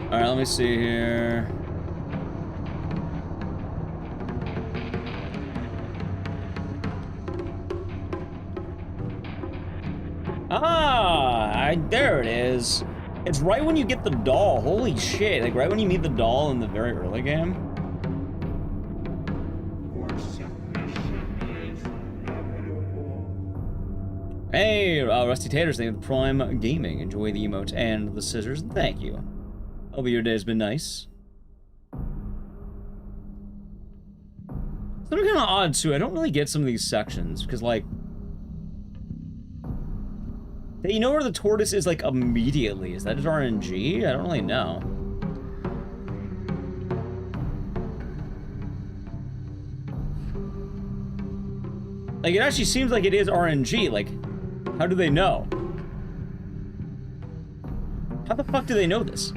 Alright, let me see here. There it is. It's right when you get the doll. Holy shit. Like, right when you meet the doll in the very early game. Hey, Rusty Taters, thank you for the Prime Gaming. Enjoy the emotes and the scissors. Thank you. Hope your day's been nice. It's kind of odd, too. I don't really get some of these sections, because, like... You know where the tortoise is, like, immediately. Is that just RNG? I don't really know. Like, it actually seems like it is RNG. Like, how do they know? How the fuck do they know this?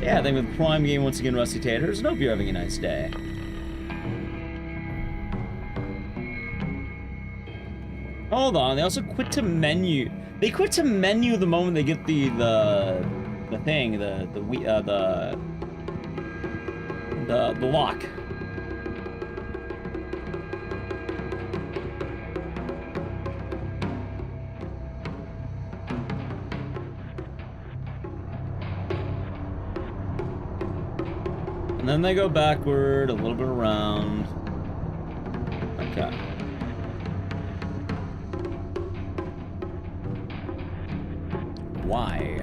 Yeah, thank you for the Prime game once again, Rusty Taters. I hope you're having a nice day. Hold on, they also quit to menu. They quit to menu the moment they get the thing, the lock. And then they go backward, a little bit around. Okay. Why?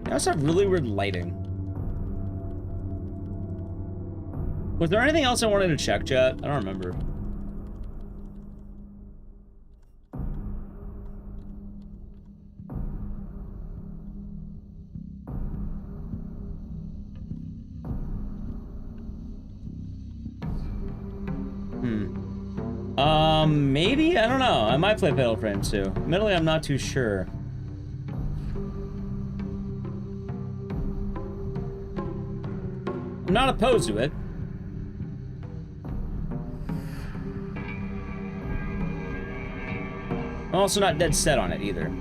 They also have really weird lighting. Was there anything else I wanted to check, chat? I don't remember. Maybe? I don't know. I might play Fatal Frame 2. Admittedly, I'm not too sure. I'm not opposed to it. I'm also not dead set on it either.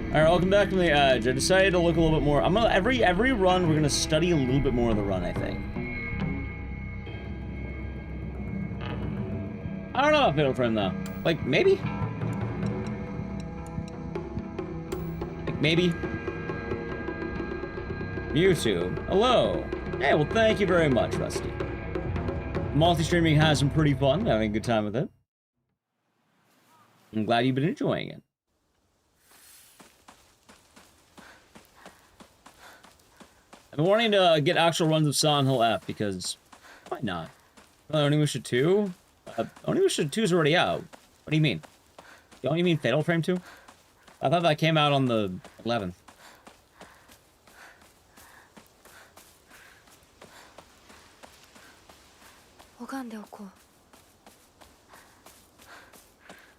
Alright, welcome back from the edge. I decided to look a little bit more. I'm gonna every run we're gonna study a little bit more of the run, I think. I don't know about Fatal Frame though. Like, maybe? Like, maybe? YouTube. Hello. Hey, well, thank you very much, Rusty. Multi-streaming has been pretty fun. Having a good time with it. I'm glad you've been enjoying it. I've been wanting to get actual runs of Silent Hill F because why not? Onimusha 2? Onimusha 2 is already out. What do you mean? Don't you mean Fatal Frame 2? I thought that came out on the 11th.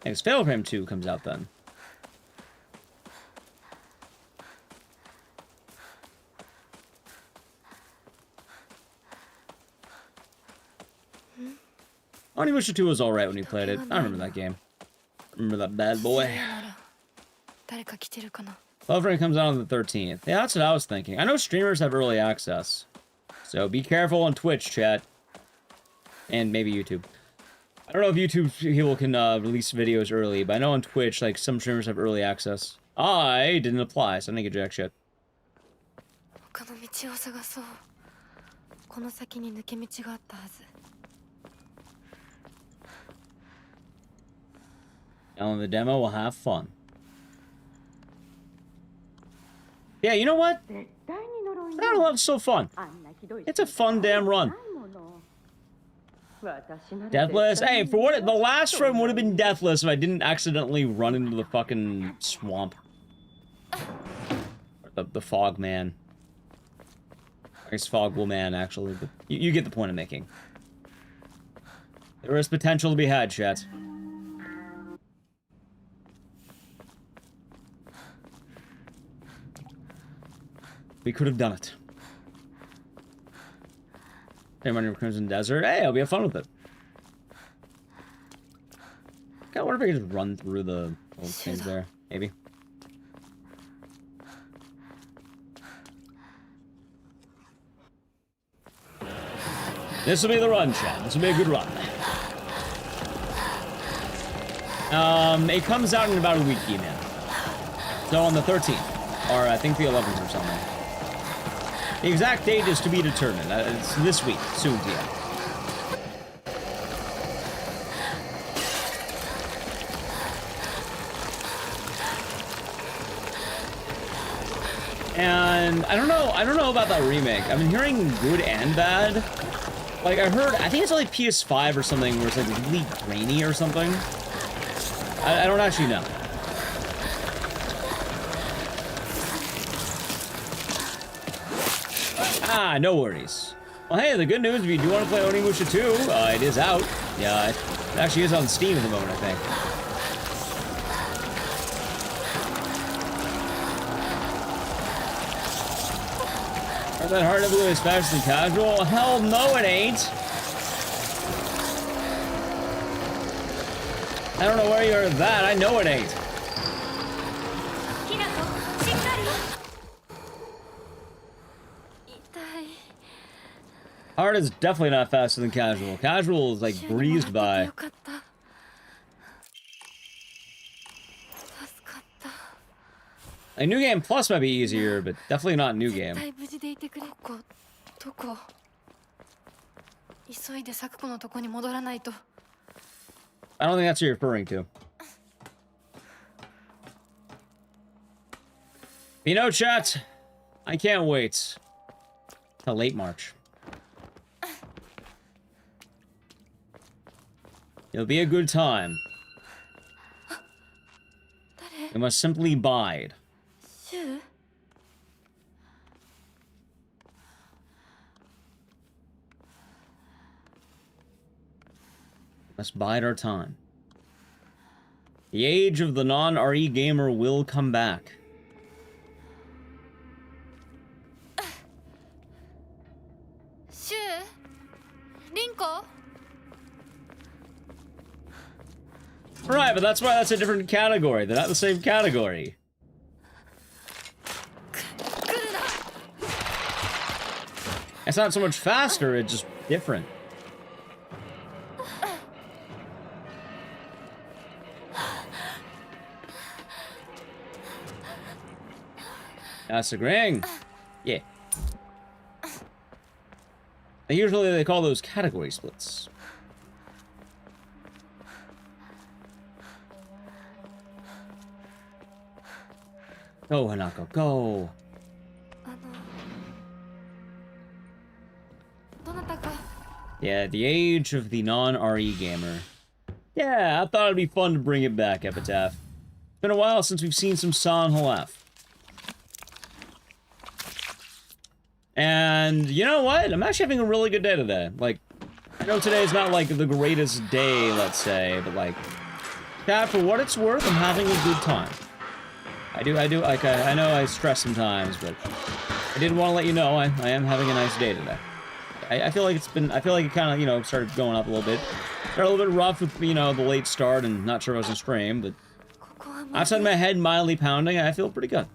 I guess Fatal Frame 2 comes out then. Onimusha 2 was alright when you played it. I remember that game. I remember that bad boy. Fatal Frame comes out on the 13th. Yeah, that's what I was thinking. I know streamers have early access. So be careful on Twitch, chat. And maybe YouTube. I don't know if YouTube people can release videos early, but I know on Twitch, like, some streamers have early access. I didn't apply, so I didn't get jack shit. Now in the demo, we'll have fun. Yeah, you know what? That love's so fun. It's a fun damn run. Deathless? Hey, for what the last run would have been deathless if I didn't accidentally run into the fucking swamp. Or the fog man. I guess fog man, actually. But you get the point I'm making. There is potential to be had, chat. We could have done it. Hey, running Crimson Desert. Hey, I'll be have fun with it. God, what if I could just run through the old things there? Maybe. This will be the run, chat. This will be a good run. It comes out in about a week, man. So on the 13th, or I think the 11th or something. The exact date is to be determined. It's this week, soon, yeah. And I don't know about that remake. I've been hearing good and bad. Like, I heard, I think it's like PS5 or something where it's like really grainy or something. I don't actually know. Ah, no worries. Well, hey, the good news, if you do want to play Onimusha 2, it is out. Yeah, it actually is on Steam at the moment, I think. Is that hard to believe as fast as casual? Hell no, it ain't. I don't know where you heard that. I know it ain't. Hard is definitely not faster than casual. Casual is like breezed by. A new game plus might be easier, but definitely not new game. I don't think that's what you're referring to. You know, chat, I can't wait till late March. It'll be a good time. You must simply bide. Must bide our time. The age of the non-RE gamer will come back. Right, but that's why that's a different category. They're not the same category. It's not so much faster, it's just different. That's agreeing. Yeah. And usually they call those category splits. Go, Hanako, go. Yeah, the age of the non-RE gamer. Yeah, I thought it'd be fun to bring it back, Epitaph. It's been a while since we've seen some Silent Hill F. And you know what? I'm actually having a really good day today. Like, I know today's not like the greatest day, let's say, but like, chat, for what it's worth, I'm having a good time. I do, like, I know I stress sometimes, but I did want to let you know I am having a nice day today. I feel like I feel like it kind of, you know, started going up a little bit. Started a little bit rough with, you know, the late start and not sure if I was gonna stream, but outside my head mildly pounding, I feel pretty good.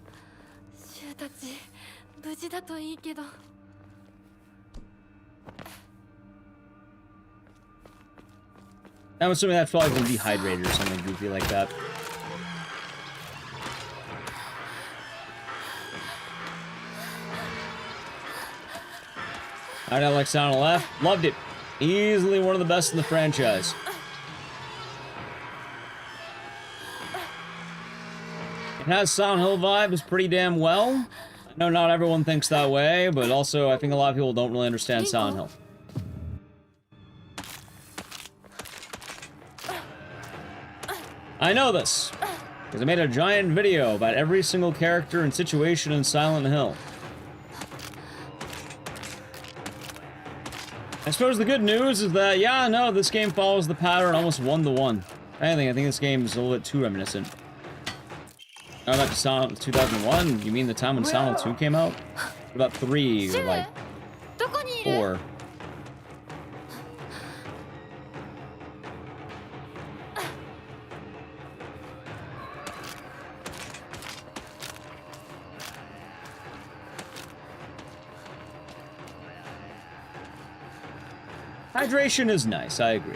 I'm assuming that's probably been dehydrated or something goofy like that. I don't like Silent Hill F. Loved it. Easily one of the best in the franchise. It has Silent Hill vibes pretty damn well. I know not everyone thinks that way, but also I think a lot of people don't really understand Silent Hill. I know this, because I made a giant video about every single character and situation in Silent Hill. I suppose the good news is that, yeah, no, this game follows the pattern almost one-to-one. I think this game is a little bit too reminiscent. Oh, back to Silent 2001? You mean the time when Silent 2 came out? About 3 or like 4. Hydration is nice, I agree.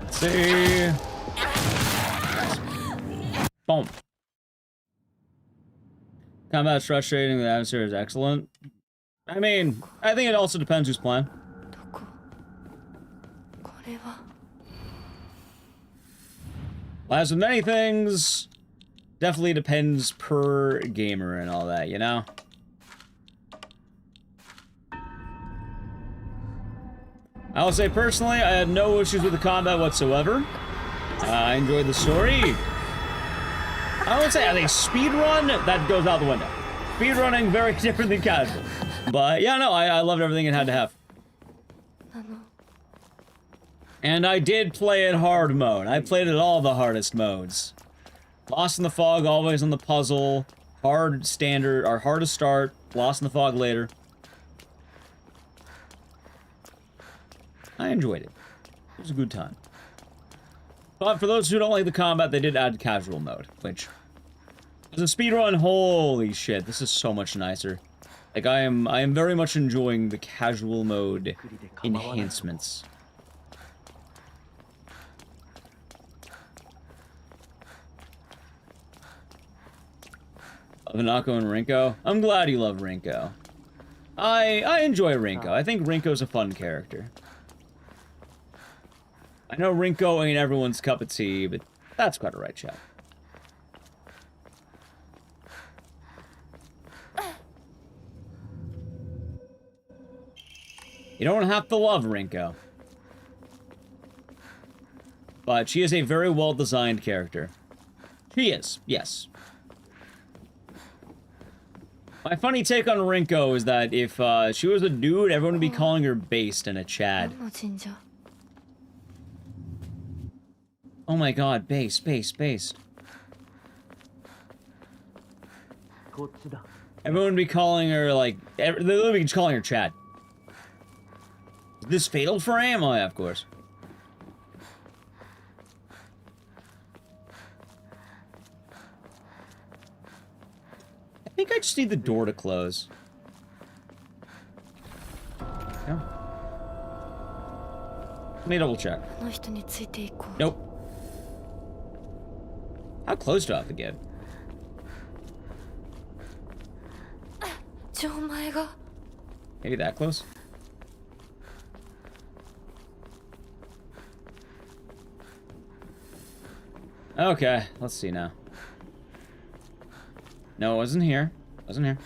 Let's see. Combat's frustrating, the atmosphere is excellent. I mean, I think it also depends who's playing. どここれは As with many things, definitely depends per gamer and all that, you know? I will say personally, I had no issues with the combat whatsoever. I enjoyed the story. I would say, I think speedrun, that goes out the window. Speedrunning, very different than casual. But yeah, no, I loved everything it had to have. And I did play it hard mode. I played it all the hardest modes. Lost in the Fog, always on the puzzle. Hard standard, or hard to start. Lost in the Fog later. I enjoyed it. It was a good time. But for those who don't like the combat, they did add casual mode, which... as a speedrun, holy shit, this is so much nicer. Like, I am very much enjoying the casual mode enhancements. Love Hanako and Rinko? I'm glad you love Rinko. I enjoy Rinko. I think Rinko's a fun character. I know Rinko ain't everyone's cup of tea, but that's quite a right shot. You don't have to love Rinko. But she is a very well-designed character. She is, yes. My funny take on Rinko is that if she was a dude, everyone would be calling her based in a Chad. Oh my god, based. Everyone would be calling her, like, they'd literally be just calling her Chad. Is this fatal for him? Oh yeah, of course. I think I just need the door to close. Yeah. Let me double check. Nope. How close do I have to get? Maybe that close? Okay, let's see now. No, it wasn't here. Wasn't here.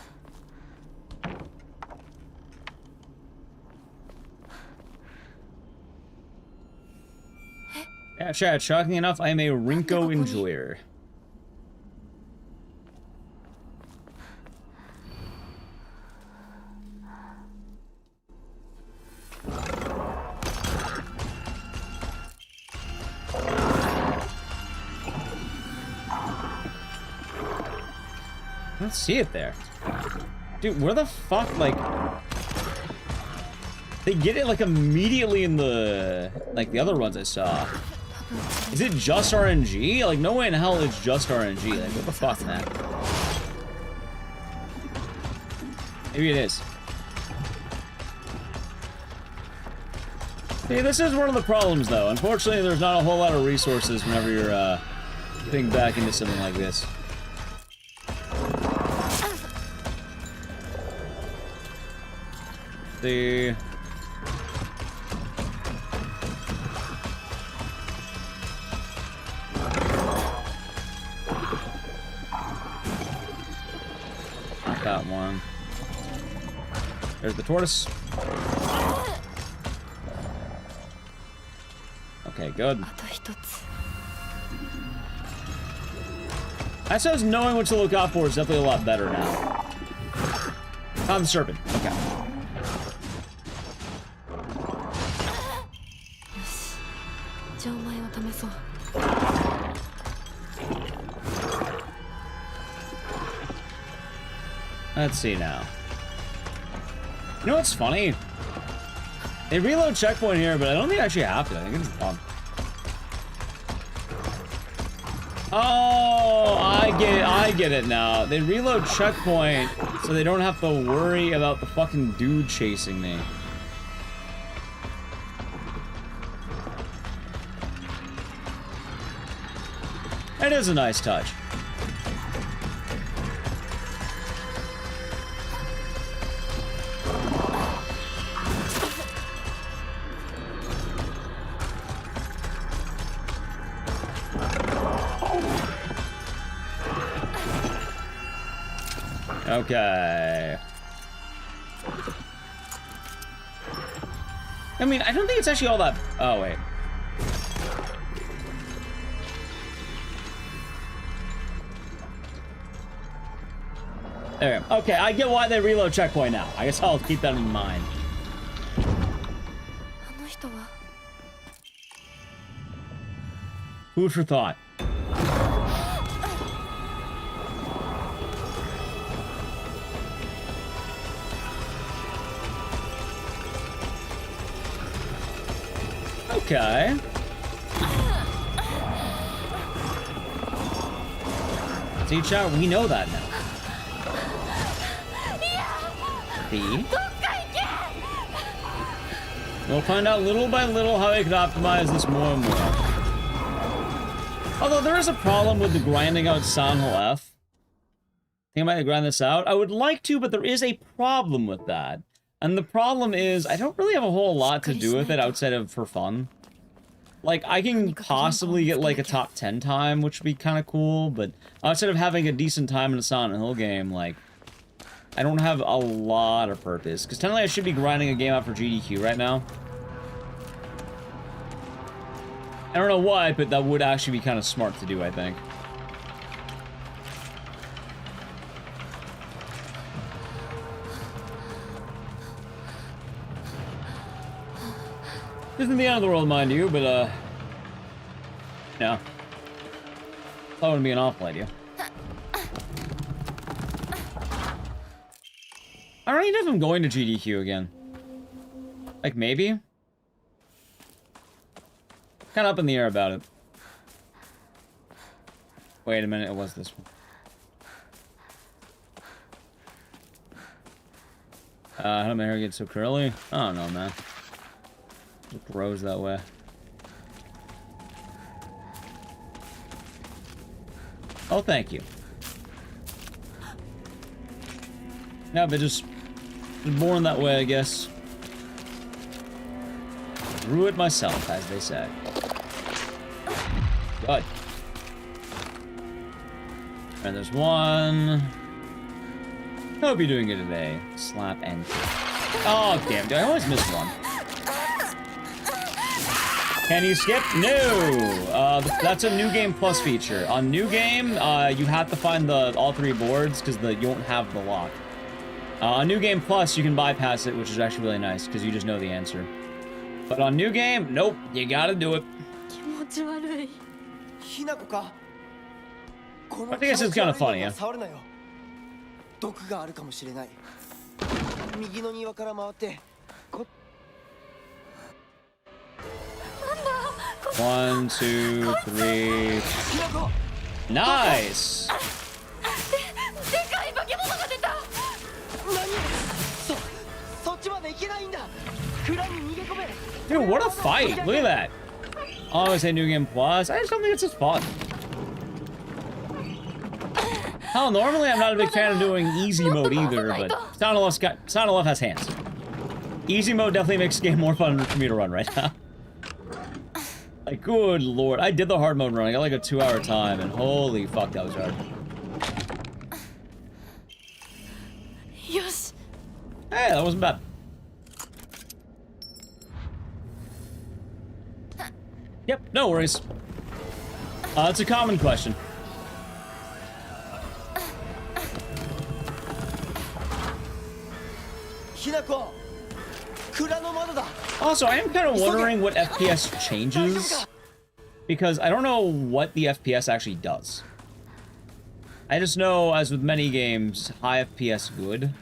Yeah, Chad, shocking enough, I am a Rinko enjoyer. I don't see it there. Dude, where the fuck, like... they get it, like, immediately in the... like, the other ones I saw. Is it just RNG? Like, no way in hell it's just RNG. Like, what the fuck, man? Maybe it is. Hey, this is one of the problems, though. Unfortunately, there's not a whole lot of resources whenever you're, getting back into something like this. The... not that one. There's the tortoise. Okay, good. I suppose knowing what to look out for is definitely a lot better now. I'm the serpent. Okay. Let's see now. You know what's funny? They reload checkpoint here, but I don't think I actually have to. I think it's fun. Oh, I get it now. They reload checkpoint so they don't have to worry about the fucking dude chasing me. It is a nice touch. Okay. I mean, I don't think it's actually all that... Oh, wait. There. Okay, I get why they reload checkpoint now. I guess I'll keep that in mind. Food for thought. Okay. See, chat, we know that now. B. We'll find out little by little how I could optimize this more and more. Although there is a problem with the grinding out Sound Hole F. Think I might grind this out? I would like to, but there is a problem with that. And the problem is, I don't really have a whole lot to do with it outside of for fun. Like, I can possibly get, like, a top 10 time, which would be kind of cool, but outside of having a decent time in a Silent Hill game, like, I don't have a lot of purpose. Because technically I should be grinding a game out for GDQ right now. I don't know why, but that would actually be kind of smart to do, I think. Isn't the end of the world, mind you, but, yeah. That wouldn't be an awful idea. I don't even know if I'm going to GDQ again. Like, maybe? Kind of up in the air about it. Wait a minute, it was this one. How did my hair get so curly? I don't know, man. It grows that way. Oh, thank you. Yeah, but just born that way, I guess. Grew it myself, as they say. Good. And there's one. Hope you're doing good today. Slap and kick. Oh, damn, dude, I always miss one. Can you skip? No! That's a New Game Plus feature. On New Game, you have to find all three boards, because you don't have the lock. On New Game Plus, you can bypass it, which is actually really nice, because you just know the answer. But on New Game, nope, you gotta do it. I think this is kind of funny, yeah? One, two, three. Nice! Dude, what a fight! Look at that! Oh, I say New Game Plus. I just don't think it's as fun. Hell, normally I'm not a big fan of doing easy mode either, but Sound of Love has hands. Easy mode definitely makes the game more fun for me to run right now. Like, good lord. I did the hard mode run. I got like a 2-hour time, and holy fuck, that was hard. Yes. Hey, that wasn't bad. Yep, no worries. It's a common question. Also, I am kind of wondering what FPS changes, because I don't know what the FPS actually does. I just know, as with many games, high FPS good.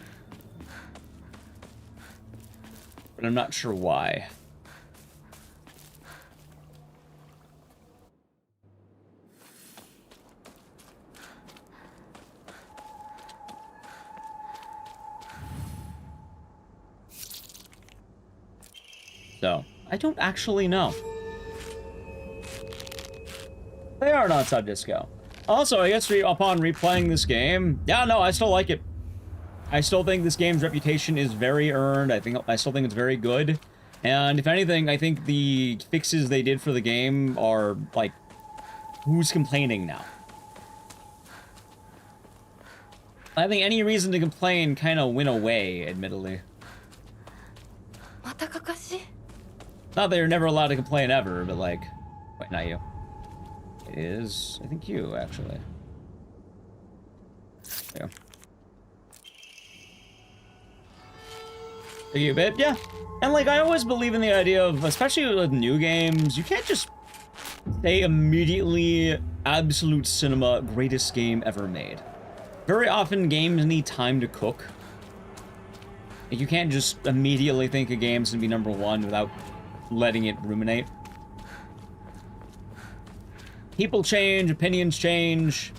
But I'm not sure why. So, I don't actually know. They are not sub-disco. Also, I guess upon replaying this game, yeah, no, I still like it. I still think this game's reputation is very earned. I still think it's very good. And if anything, I think the fixes they did for the game are, like, who's complaining now? I think any reason to complain kind of went away, admittedly. またかかし? Not that you're never allowed to complain ever, but like... Wait, not you. It is, I think you, actually. There you go. Are you a bit? Yeah. And like, I always believe in the idea of, especially with new games, you can't just say immediately absolute cinema, greatest game ever made. Very often games need time to cook. Like, you can't just immediately think a game's gonna be #1 without letting it ruminate. People change, opinions change.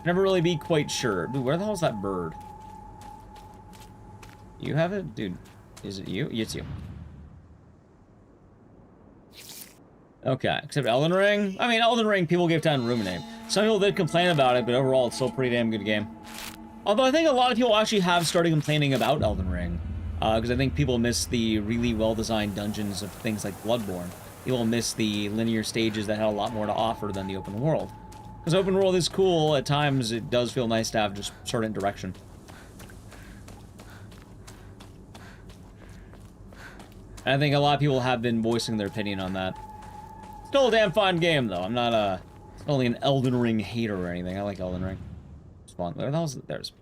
Never really be quite sure. Dude, where the hell's that bird? You have it? Dude, is it you? It's you. Okay, except Elden Ring? I mean, Elden Ring, people give time to ruminate. Some people did complain about it, but overall, it's still a pretty damn good game. Although I think a lot of people actually have started complaining about Elden Ring. Because I think people miss the really well-designed dungeons of things like Bloodborne. People miss the linear stages that had a lot more to offer than the open world. Because open world is cool, at times it does feel nice to have just certain direction. And I think a lot of people have been voicing their opinion on that. Still a damn fun game, though. I'm not only an Elden Ring hater or anything. I like Elden Ring. It's fun. Where the hell's it? There's...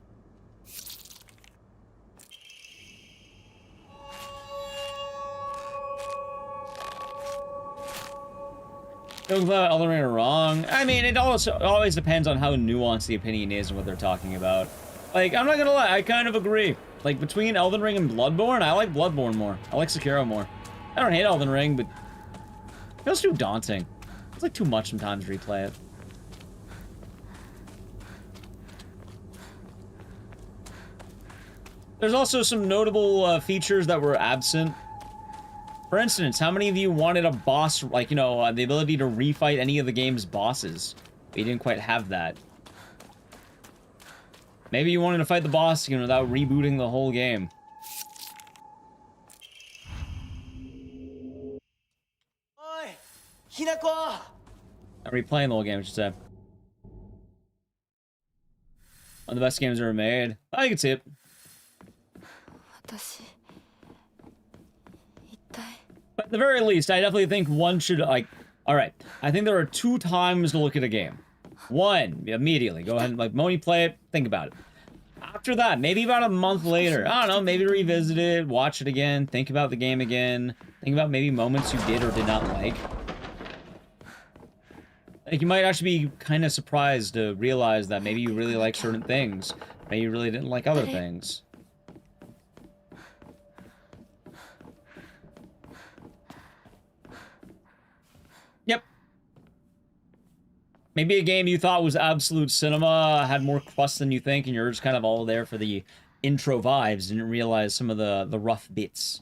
Don't about Elden Ring are wrong. I mean, it also always depends on how nuanced the opinion is and what they're talking about. Like, I'm not gonna lie, I kind of agree. Like, between Elden Ring and Bloodborne, I like Bloodborne more. I like Sekiro more. I don't hate Elden Ring, but it feels too daunting. It's like too much sometimes to replay it. There's also some notable features that were absent. For instance, how many of you wanted a boss, like, you know, the ability to refight any of the game's bosses? We didn't quite have that. Maybe you wanted to fight the boss, you know, without rebooting the whole game. Oi, Hinako! Not replaying the whole game, I should say. One of the best games ever made. I can see it. 私 But at the very least, I definitely think one should, like... Alright, I think there are 2 times to look at a game. One, immediately. Go ahead and, like, Moni, play it, think about it. After that, maybe about a month later, I don't know, maybe revisit it, watch it again, think about the game again, think about maybe moments you did or did not like. Like, you might actually be kind of surprised to realize that maybe you really like certain things, maybe you really didn't like other things. Yep. Maybe a game you thought was absolute cinema had more crust than you think, and you're just kind of all there for the intro vibes, didn't realize some of the rough bits.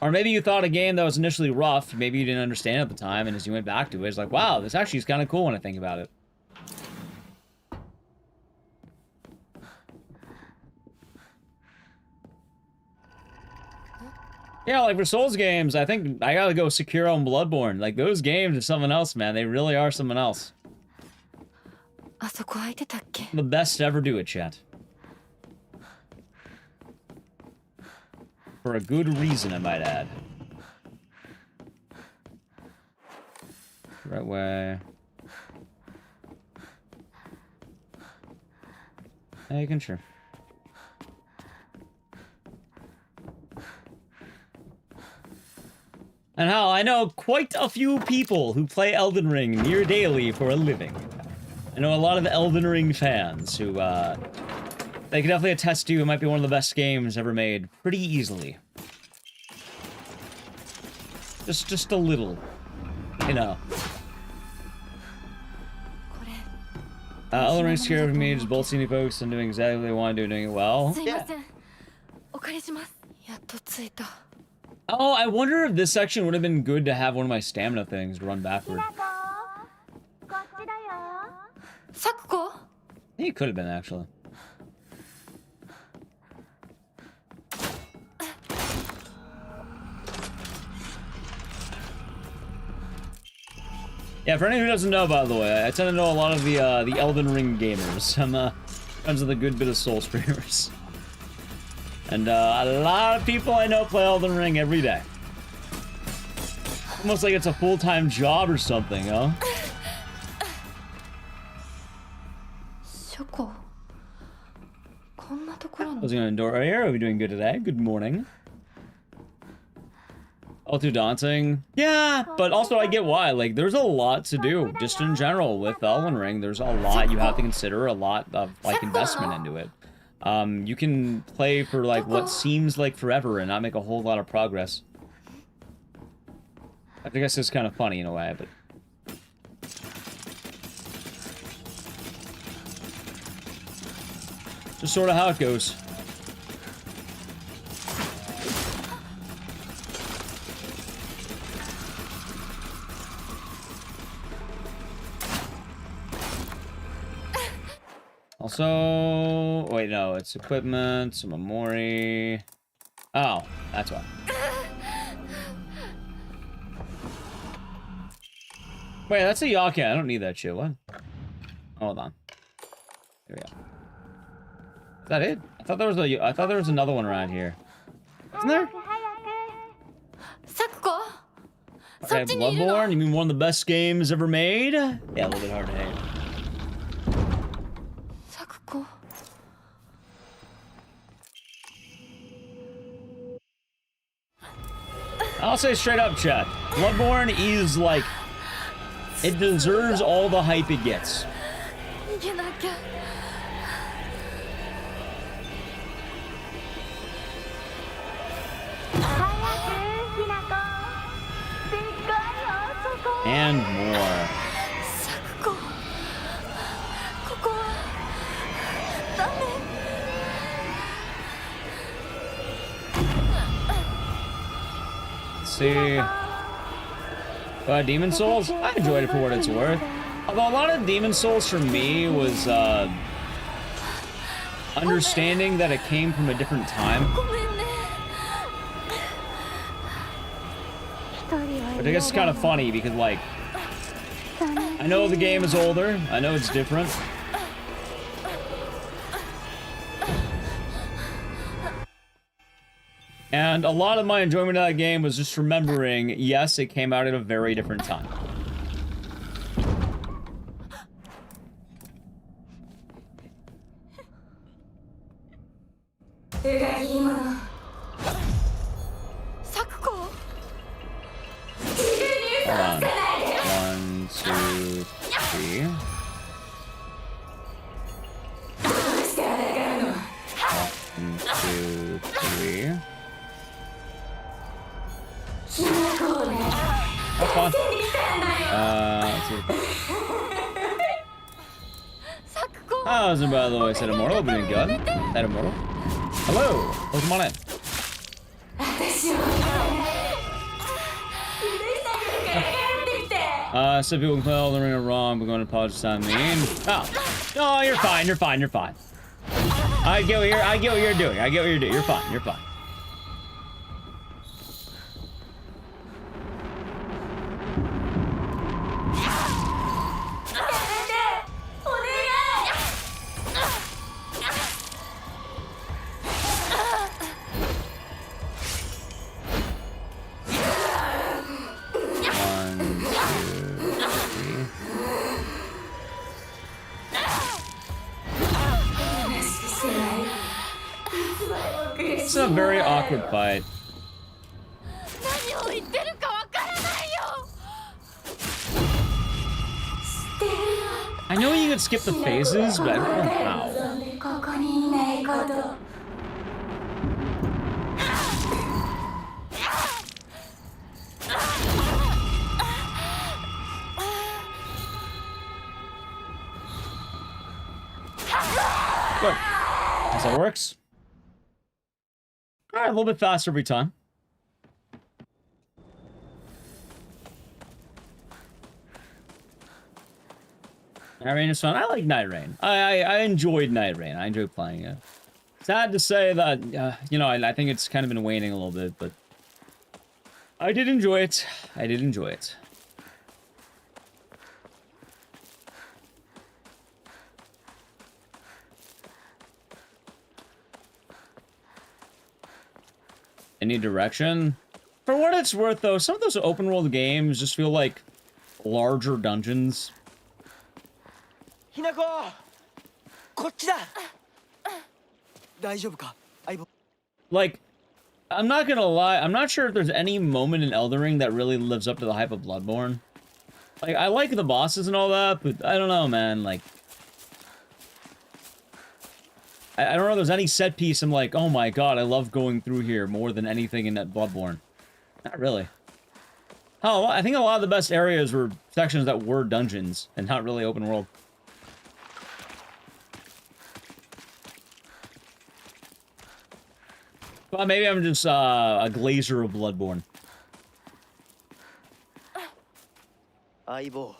Or maybe you thought a game that was initially rough, maybe you didn't understand at the time, and as you went back to it, it's like, wow, this actually is kind of cool when I think about it. Yeah, like for Souls games, I think I gotta go Sekiro and Bloodborne. Like, those games are something else, man. They really are something else. あそこ空いてたっけ? The best to ever do it, chat. For a good reason, I might add. Right way. Yeah, you can sure. And hell, I know quite a few people who play Elden Ring near daily for a living. I know a lot of Elden Ring fans who, they can definitely attest to it might be one of the best games ever made, pretty easily. Just a little, you know. Elden Ring's scared of me, just both seeing folks and doing exactly what they want to do, doing it well. Yeah. お借りします。やっと着いた。 Oh, I wonder if this section would have been good to have one of my stamina things to run backward. Sakuko? I think it could have been, actually. Yeah, for anyone who doesn't know, by the way, I tend to know a lot of the Elden Ring gamers. I'm friends with a good bit of Soul streamers. And a lot of people I know play Elden Ring every day. Almost like it's a full-time job or something, huh? Closing on the door right here. Are we doing good today? Good morning. All too daunting. Yeah, but also I get why. Like, there's a lot to do, just in general, with Elden Ring. There's a lot you have to consider, a lot of, like, investment into it. You can play for, like, what seems like forever and not make a whole lot of progress. I guess it's kind of funny in a way, but... just sort of how it goes. Also, wait, no, it's equipment, some memory. Oh, that's why. Wait, that's a Yakin. I don't need that shit. What? Hold on. Here we go. Is that it? I thought there was another one around here. Isn't there? Okay, Bloodborne. You mean one of the best games ever made? Yeah, a little bit hard to hate. I'll say straight up, chat. Bloodborne is like, it deserves all the hype it gets. And more. Let's see. Demon Souls? I enjoyed it for what it's worth. Although a lot of Demon Souls for me was understanding that it came from a different time. But I guess it's kind of funny because, like, I know the game is older. I know it's different. And a lot of my enjoyment of that game was just remembering, yes, it came out at a very different time. Hold on. 1, 2, 3. 1, 2, 3. That's fun. Let's see. How's it, by the way? Said Immortal, opening good. Said Immortal. Hello, welcome on in. Some people can play Elden Ring wrong, but going to apologize on me. Oh, no, you're fine. You're fine. You're fine. I get what you're doing. I get what you're doing. You're fine. You're fine. It's a very awkward fight. I know you can skip the phases, but I don't know how. Good. That's how it works. Alright, a little bit faster every time. Night Rain is fun. I like Night Rain. I enjoyed Night Rain. I enjoyed playing it. Sad to say that, you know, I think it's kind of been waning a little bit, but I did enjoy it. I did enjoy it. any direction. For what it's worth, though, some of those open world games just feel like larger dungeons. Hinako! こっちだ! 大丈夫か? 相棒. Like, I'm not gonna lie, I'm not sure if there's any moment in Elden Ring that really lives up to the hype of Bloodborne. Like, I like the bosses and all that, but I don't know, man, like... I don't know if there's any set piece I'm like, oh my god, I love going through here more than anything in that Bloodborne. Not really. Oh, I think a lot of the best areas were sections that were dungeons, and not really open world. Well, maybe I'm just a glazer of Bloodborne. 相棒.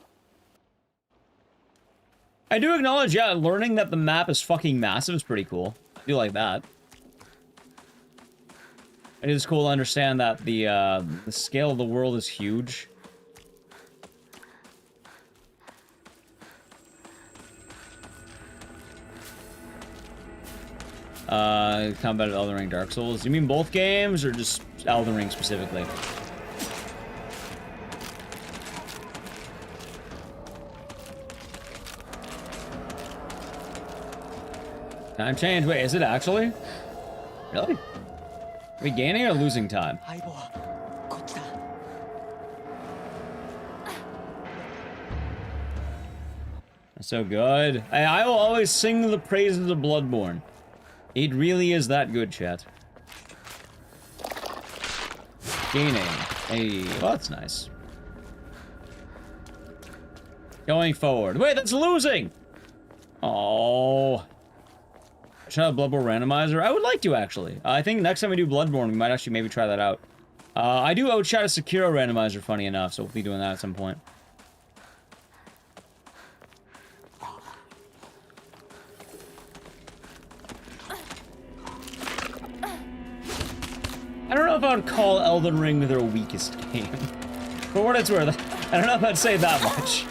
I do acknowledge, yeah, learning that the map is fucking massive is pretty cool. I do like that. It is cool to understand that the scale of the world is huge. Combat of Elden Ring, Dark Souls. You mean both games, or just Elden Ring specifically? Time change. Wait, is it actually? Really? Are we gaining or losing time? 相棒はこっちだ. That's so good. I will always sing the praises of Bloodborne. It really is that good, chat. Gaining. Hey, well, that's nice. Going forward. Wait, that's losing! Oh. Should I have Bloodborne randomizer? I would like to, actually. I think next time we do Bloodborne, we might actually maybe try that out. I do outchat a Sekiro randomizer, funny enough, so we'll be doing that at some point. I don't know if I would call Elden Ring their weakest game. For what it's worth, I don't know if I'd say that much.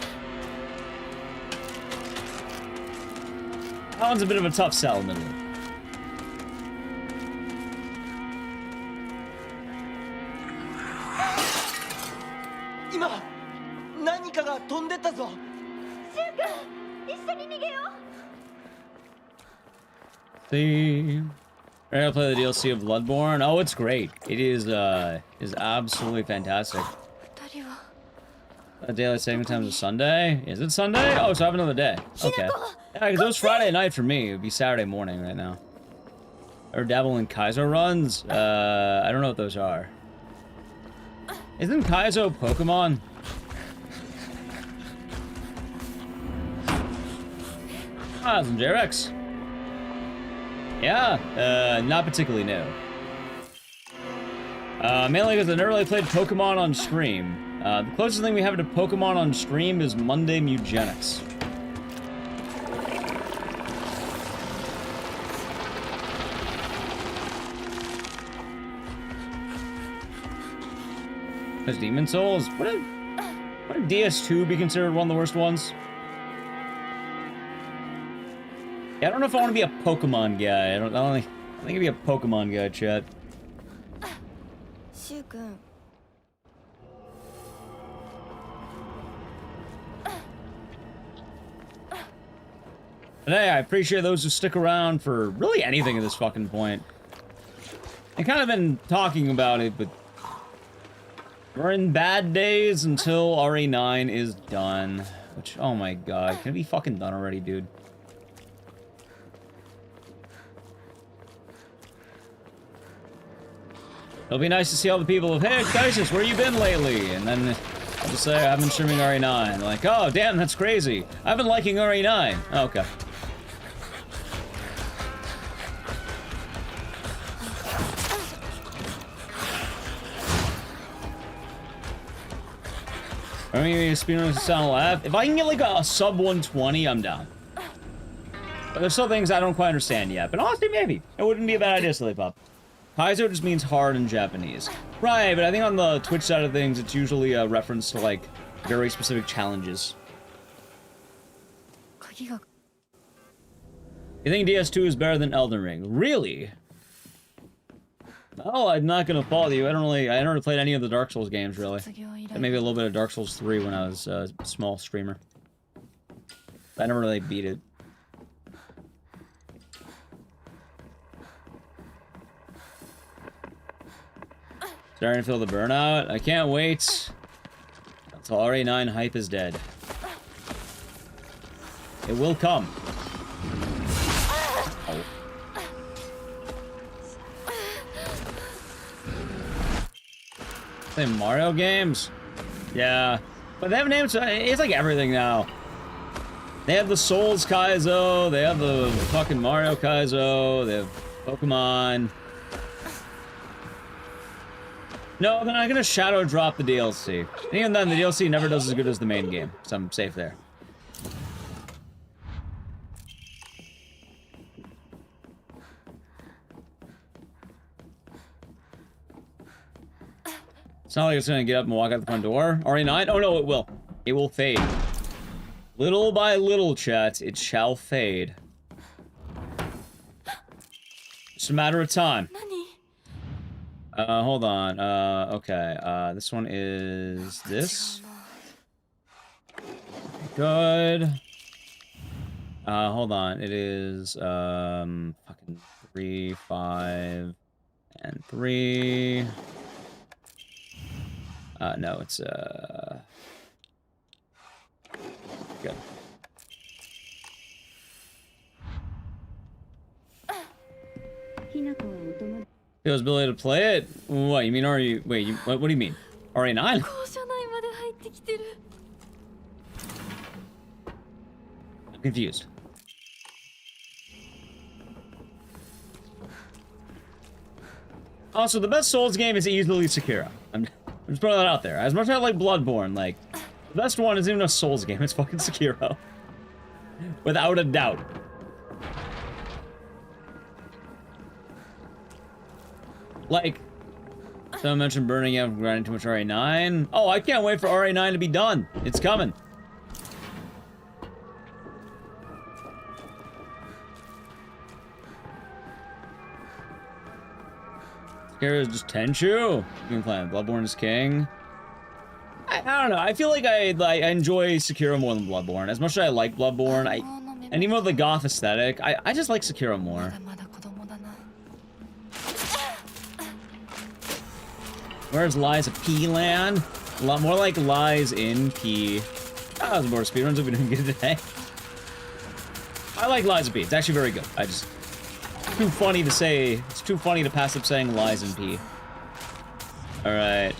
That one's a bit of a tough sell, admittedly. 今何かが飛んでったぞ. 一緒に逃げよう. See, I gotta play the DLC of Bloodborne. Oh, it's great. It is absolutely fantastic. 二人は Daylight saving time is Sunday. Is it Sunday? Oh, so I have another day. Okay. Yeah, because it was Friday night for me. It would be Saturday morning right now. Or dabble in Kaizo runs. I don't know what those are. Isn't Kaizo Pokemon? Ah, some JRX. Yeah, not particularly new. Mainly because I never really played Pokemon on stream. The closest thing we have to Pokemon on stream is Monday Mugenics. There's Demon Souls? Wouldn't DS2 be considered one of the worst ones? Yeah, I don't know if I want to be a Pokemon guy. I don't think I'd be a Pokemon guy, chat. シュウ君 But hey, I appreciate those who stick around for really anything at this fucking point. I kind of been talking about it, but we're in bad days until RE9 is done. Which, oh my god, can it be fucking done already, dude? It'll be nice to see all the people of, hey, Ecdycis, where you been lately? And then I'll just say, I've been streaming RE9. Like, oh, damn, that's crazy. I've been liking RE9. Oh, okay. I mean, Speedruns sound laugh. If I can get like a sub 120, I'm down. But there's still things I don't quite understand yet. But honestly, maybe. It wouldn't be a bad idea, Silly Pop. Kaizo just means hard in Japanese. Right, but I think on the Twitch side of things, it's usually a reference to, like, very specific challenges. 鍵が You think DS2 is better than Elden Ring? Really? Oh, I'm not gonna fault you. I never played any of the Dark Souls games, really. And maybe a little bit of Dark Souls 3 when I was a small streamer. I never really beat it. Starting to feel the burnout. I can't wait until RA9 hype is dead. It will come. Oh. Say Mario games? Yeah. But they have names, it's like everything now. They have the Souls Kaizo, they have the fucking Mario Kaizo, they have Pokemon. No, they're not gonna shadow drop the DLC. And even then, the DLC never does as good as the main game, so I'm safe there. It's not like it's gonna get up and walk out the front door. RE9? Oh no, it will. It will fade. Little by little, chat, it shall fade. It's a matter of time. Hold on. Okay. This one is this. Good. Hold on. It is, fucking 3, 5, and 3. No, it's, good. Feels ability to play it? What, you mean wait, what do you mean? RA9? I'm confused. Also, the best Souls game is easily Sekiro. I'm just putting that out there. As much as I like Bloodborne, like, the best one isn't even a Souls game, it's fucking Sekiro. Without a doubt. Like, someone mentioned burning out from grinding too much RA9. Oh, I can't wait for RA9 to be done. It's coming. Sekiro is just Tenchu. You can play Bloodborne is king. I don't know. I feel like I enjoy Sekiro more than Bloodborne. As much as I like Bloodborne, and even with the goth aesthetic, I just like Sekiro more. Where's Lies of P land? A lot more like Lies in P. Oh, there's more speedruns if we didn't get it today. I like Lies of P. It's actually very good. It's too funny to say. It's too funny to pass up saying Lies in P. Alright.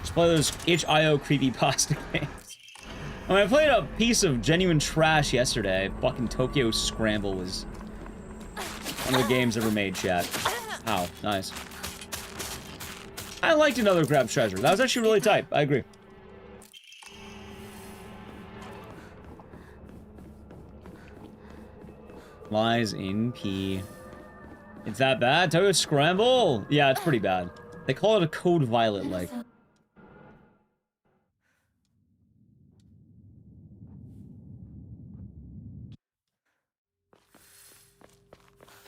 Just play those itch.io creepypasta games. I mean, I played a piece of genuine trash yesterday. Fucking Tokyo Scramble was one of the games ever made, chat. Ow, nice. I liked Another Grab Treasure. That was actually really tight. I agree. Lies in P. It's that bad? Tokyo Scramble? Yeah, it's pretty bad. They call it a Code Violet, like.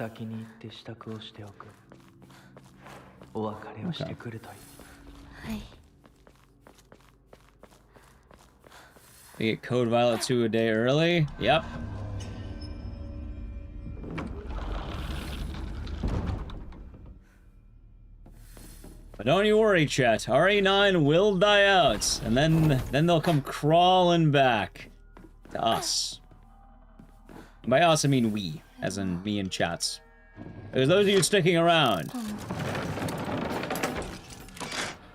Okay. We get Code Violet 2 a day early? Yep. But don't you worry, chat. RA9 will die out, and then they'll come crawling back to us. And by us, I mean we, as in me and chats. Because those of you sticking around,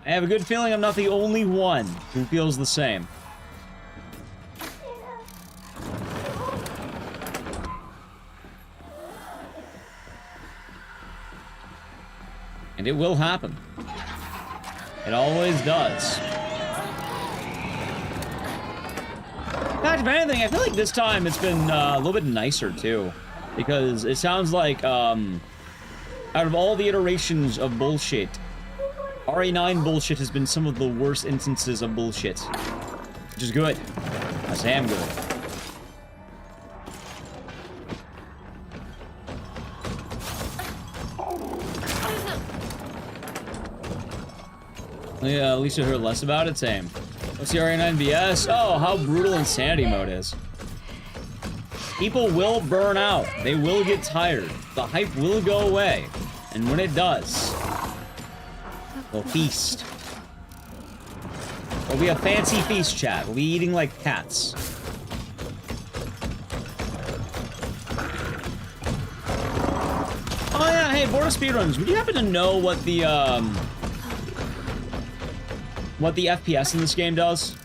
I have a good feeling I'm not the only one who feels the same. And it will happen. It always does. Gosh, if anything, I feel like this time it's been a little bit nicer, too. Because it sounds like, out of all the iterations of bullshit, RA9 bullshit has been some of the worst instances of bullshit. Which is good. That's damn good. Yeah, at least you heard less about it. Same. What's the RA9 BS? Oh, how brutal Insanity mode is. People will burn out. They will get tired. The hype will go away. And when it does, we'll feast. It'll be a fancy feast, chat. We'll be eating like cats. Oh yeah, hey, Border Speedruns, would you happen to know what the FPS in this game does?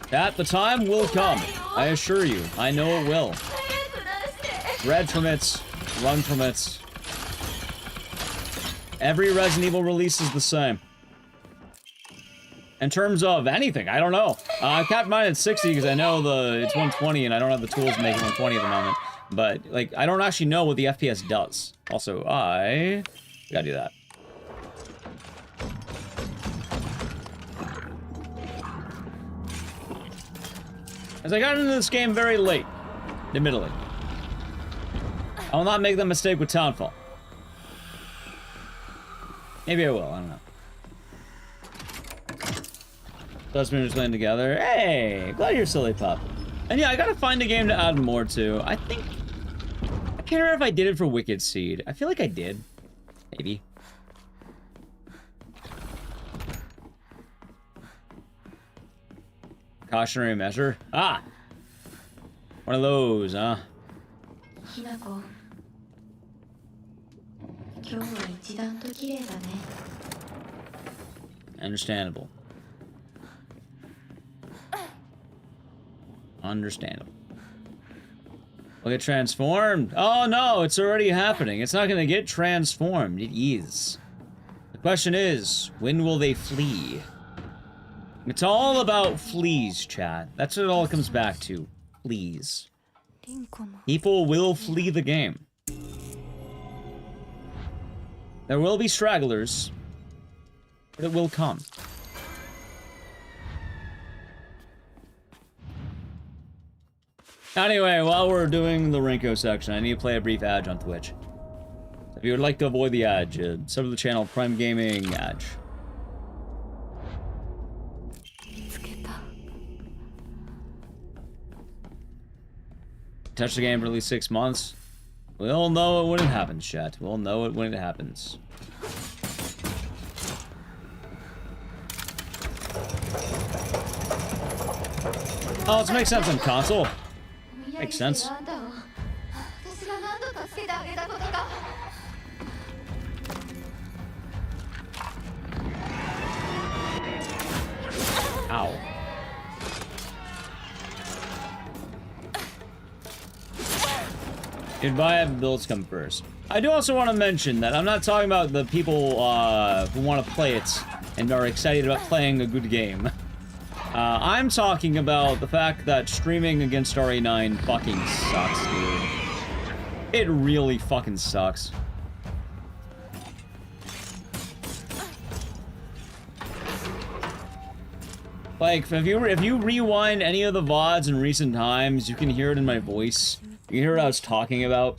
That the time will come. I assure you. I know it will. Red from it. Run from it. Every Resident Evil release is the same. In terms of anything, I don't know. I capped mine at 60 because I know it's 120 and I don't have the tools to make it 120 at the moment. But, like, I don't actually know what the FPS does. Also, I gotta do that. As I got into this game very late, admittedly. I will not make that mistake with Townfall. Maybe I will, I don't know. Dustbin just playing together. Hey, glad you're silly, pup. And yeah, I gotta find a game to add more to. I can't remember if I did it for Wicked Seed. I feel like I did. Maybe. Cautionary measure. Ah! One of those, huh? Hinako. 今日は一段と綺麗だね。 Understandable. Understandable. Will get transformed? Oh no, it's already happening. It's not gonna get transformed. It is. The question is, when will they flee? It's all about fleas, chat. That's what it all comes back to. Fleas. People will flee the game. There will be stragglers, but it will come. Anyway, while we're doing the Rinko section, I need to play a brief ad on Twitch. If you would like to avoid the ad, sub to the channel Prime Gaming ad. Touch the game for at least 6 months. We'll know it when it happens, chat. We'll know it when it happens. Oh, it makes sense on console. Makes sense. Ow. Goodbye, builds come first. I do also want to mention that I'm not talking about the people who want to play it and are excited about playing a good game. I'm talking about the fact that streaming against RA9 fucking sucks, dude. It really fucking sucks. Like, if you rewind any of the VODs in recent times, you can hear it in my voice. You hear what I was talking about?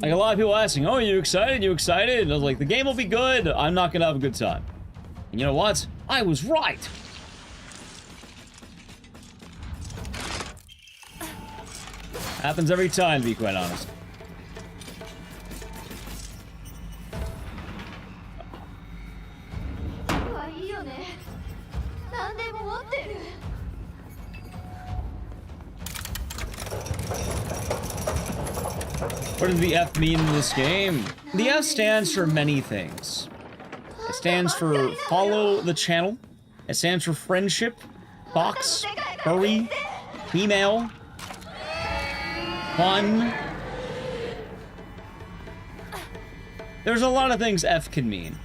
Like, a lot of people asking, oh, you excited? You excited? And I was like, the game will be good. I'm not gonna have a good time. And you know what? I was right! Happens every time, to be quite honest. What does the F mean in this game? The F stands for many things. It stands for follow the channel. It stands for friendship, fox, furry, female, fun. There's a lot of things F can mean.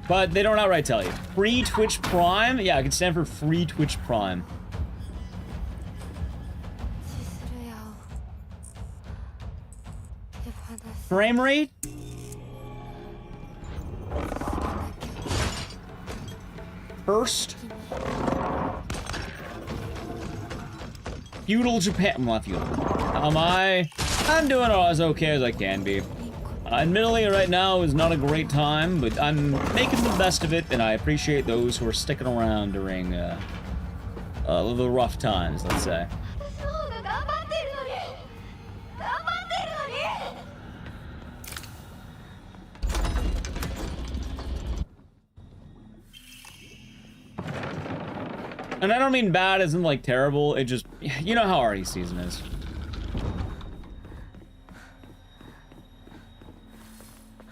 But they don't outright tell you. Free Twitch Prime? Yeah, it can stand for Free Twitch Prime. Frame rate? first. Feudal Japan. I'm not feudal. How am I? I'm doing as okay as I can be. Admittedly, right now is not a great time, but I'm making the best of it, and I appreciate those who are sticking around during the rough times, let's say. And I don't mean bad as in, like, terrible. It just, you know how RE season is.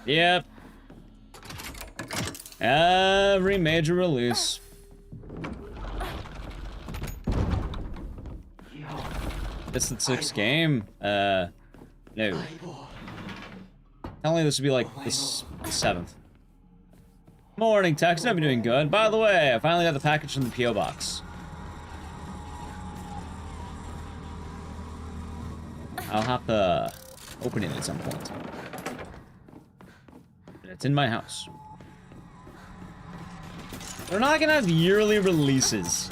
Yep. Every major release. This is the 6th game. No. Only this would be like the 7th. Morning, Tex. I've been doing good. By the way, I finally got the package from the P.O. box. I'll have to open it at some point. It's in my house. We're not gonna have yearly releases.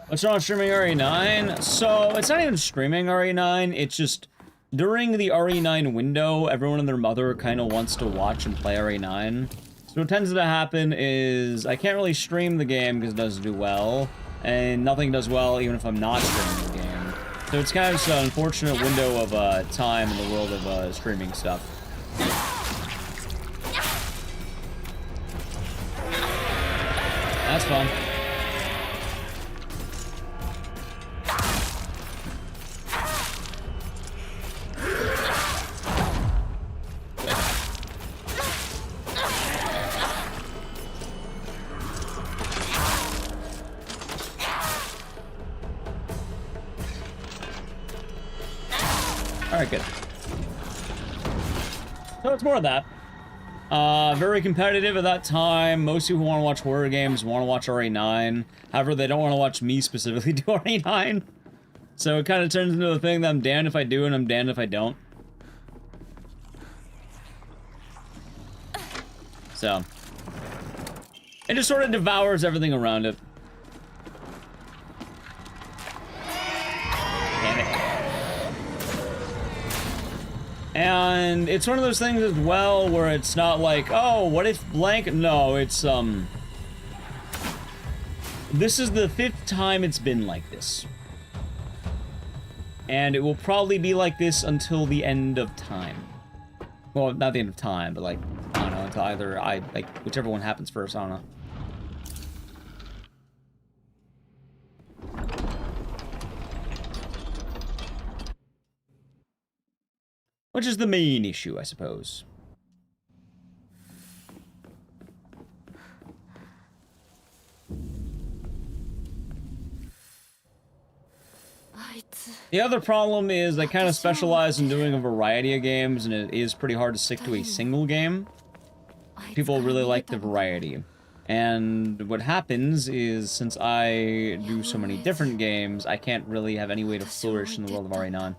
What's wrong with streaming RE9? So, it's not even streaming RE9, it's just during the RE9 window, everyone and their mother kind of wants to watch and play RE9. So what tends to happen is I can't really stream the game because it doesn't do well, and nothing does well even if I'm not streaming the game. So it's kind of just an unfortunate window of time in the world of streaming stuff. That's fun. Alright, good. So it's more of that. Very competitive at that time. Most people who want to watch horror games want to watch RE9. However, they don't want to watch me specifically do RE9. So it kind of turns into a thing that I'm damned if I do and I'm damned if I don't. So. It just sort of devours everything around it. Damn it. And it's one of those things as well where it's not like, oh, what if blank? No, it's, this is the 5th time it's been like this. And it will probably be like this until the end of time. Well, not the end of time, but like, I don't know, until either whichever one happens first, I don't know. Which is the main issue, I suppose. The other problem is I kind of specialize in doing a variety of games, and it is pretty hard to stick to a single game. People really like the variety. And what happens is, since I do so many different games, I can't really have any way to flourish in the world of RE9.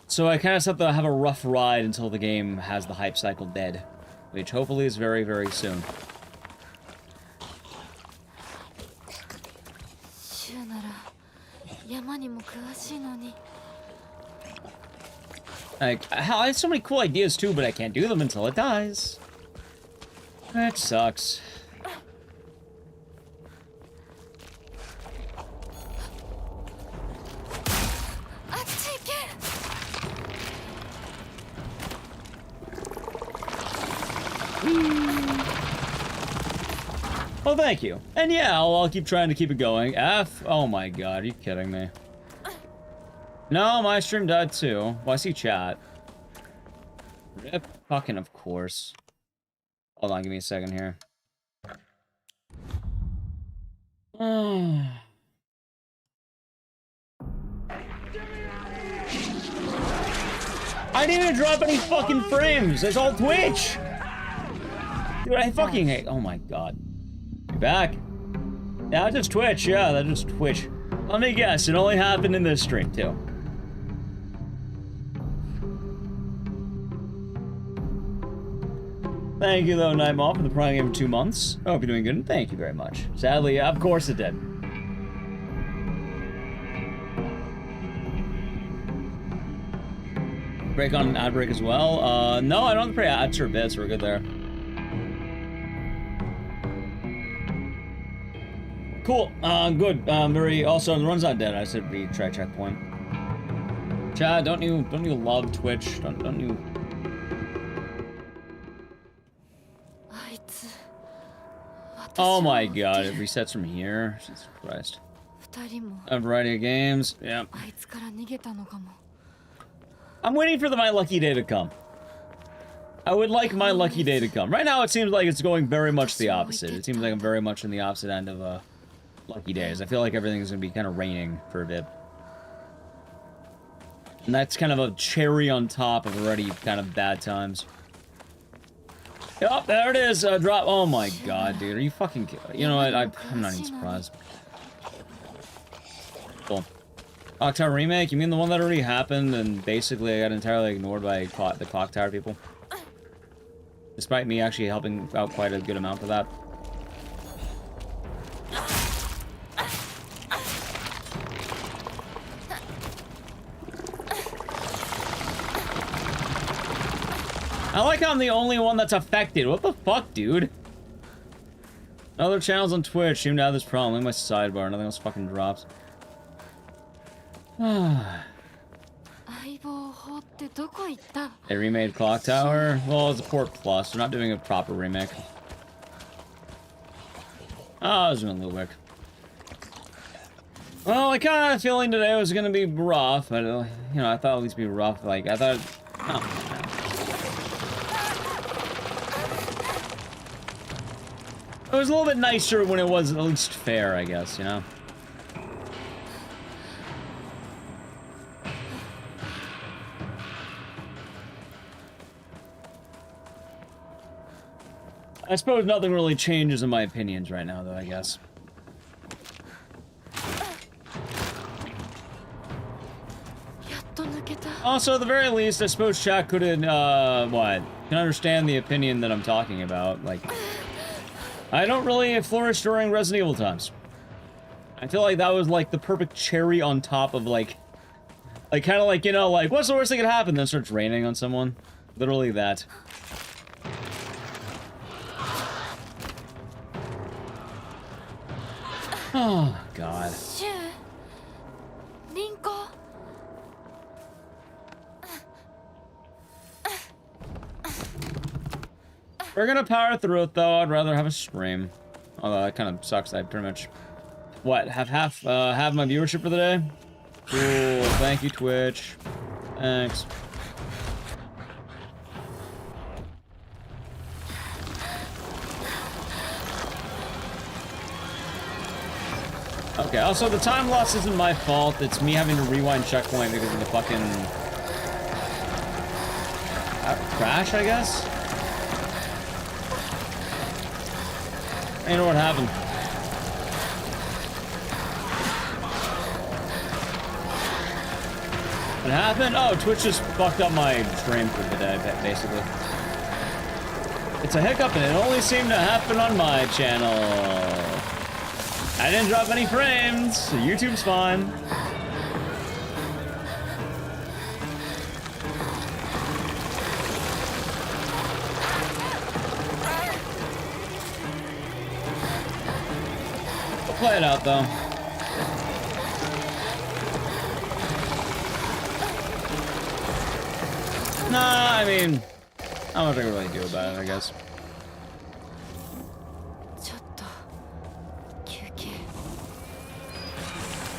So I kind of have to have a rough ride until the game has the hype cycle dead, which hopefully is very, very soon. Like, I have so many cool ideas too, but I can't do them until it dies. That sucks. Well, thank you. And yeah, I'll keep trying to keep it going. Oh my god, are you kidding me? No, my stream died too. Well, I see chat. Rip. Fucking of course. Hold on, give me a second here. I didn't even drop any fucking frames. It's all Twitch. Dude, I fucking hate. Oh my god. Be back. Yeah, that's just Twitch. Yeah, that's just Twitch. Let me guess, it only happened in this stream, too. Thank you, though, Nightmall, for the Prime Game for 2 months. I hope you're doing good, and thank you very much. Sadly, of course it did. Break on an ad break as well? No, I don't have to pay ads for bits. We're good there. Cool. Good. Murray, also, the run's not dead. I said retry checkpoint. Chad, don't you love Twitch? Don't you... Oh my god, it resets from here. Jesus Christ. A variety of games. Yeah. I'm waiting for my lucky day to come. I would like my lucky day to come. Right now, it seems like it's going very much the opposite. It seems like I'm very much in the opposite end of lucky days. I feel like everything's gonna be kind of raining for a bit. And that's kind of a cherry on top of already kind of bad times. Yup, there it is. Drop. Oh my god, dude. Are you fucking kidding? You know what? I'm not even surprised. Cool. Clock Tower remake? You mean the one that already happened and basically got entirely ignored by the Clock Tower people? Despite me actually helping out quite a good amount for that. I like how I'm the only one that's affected. What the fuck, dude? Other channels on Twitch seem to have this problem. Look at my sidebar. Nothing else fucking drops. They remade Clock Tower? Well, it's a port plus. They're not doing a proper remake. Oh, I was doing a little quick. Well, I kind of had a feeling today was gonna be rough. But, you know, I thought at least be rough. Like, I thought... Oh, man. It was a little bit nicer when it was at least fair, I guess, you know? I suppose nothing really changes in my opinions right now, though, I guess. Also, at the very least, I suppose chat couldn't, can understand the opinion that I'm talking about. Like, I don't really flourish during Resident Evil times. I feel like that was, like, the perfect cherry on top of, like kind of like, you know, like, what's the worst thing that could happen? Then it starts raining on someone. Literally that. Oh, God. We're gonna power through it, though. I'd rather have a stream. Although that kind of sucks. I pretty much... What? Have my viewership for the day? Cool. Thank you, Twitch. Thanks. Okay, also, the time loss isn't my fault. It's me having to rewind checkpoint because of the fucking... crash, I guess? I don't know what happened. What happened? Oh, Twitch just fucked up my stream for the day, basically. It's a hiccup, and it only seemed to happen on my channel. I didn't drop any frames, so YouTube's fine. We'll play it out, though. Nah, I mean, not much I can really do about it, I guess.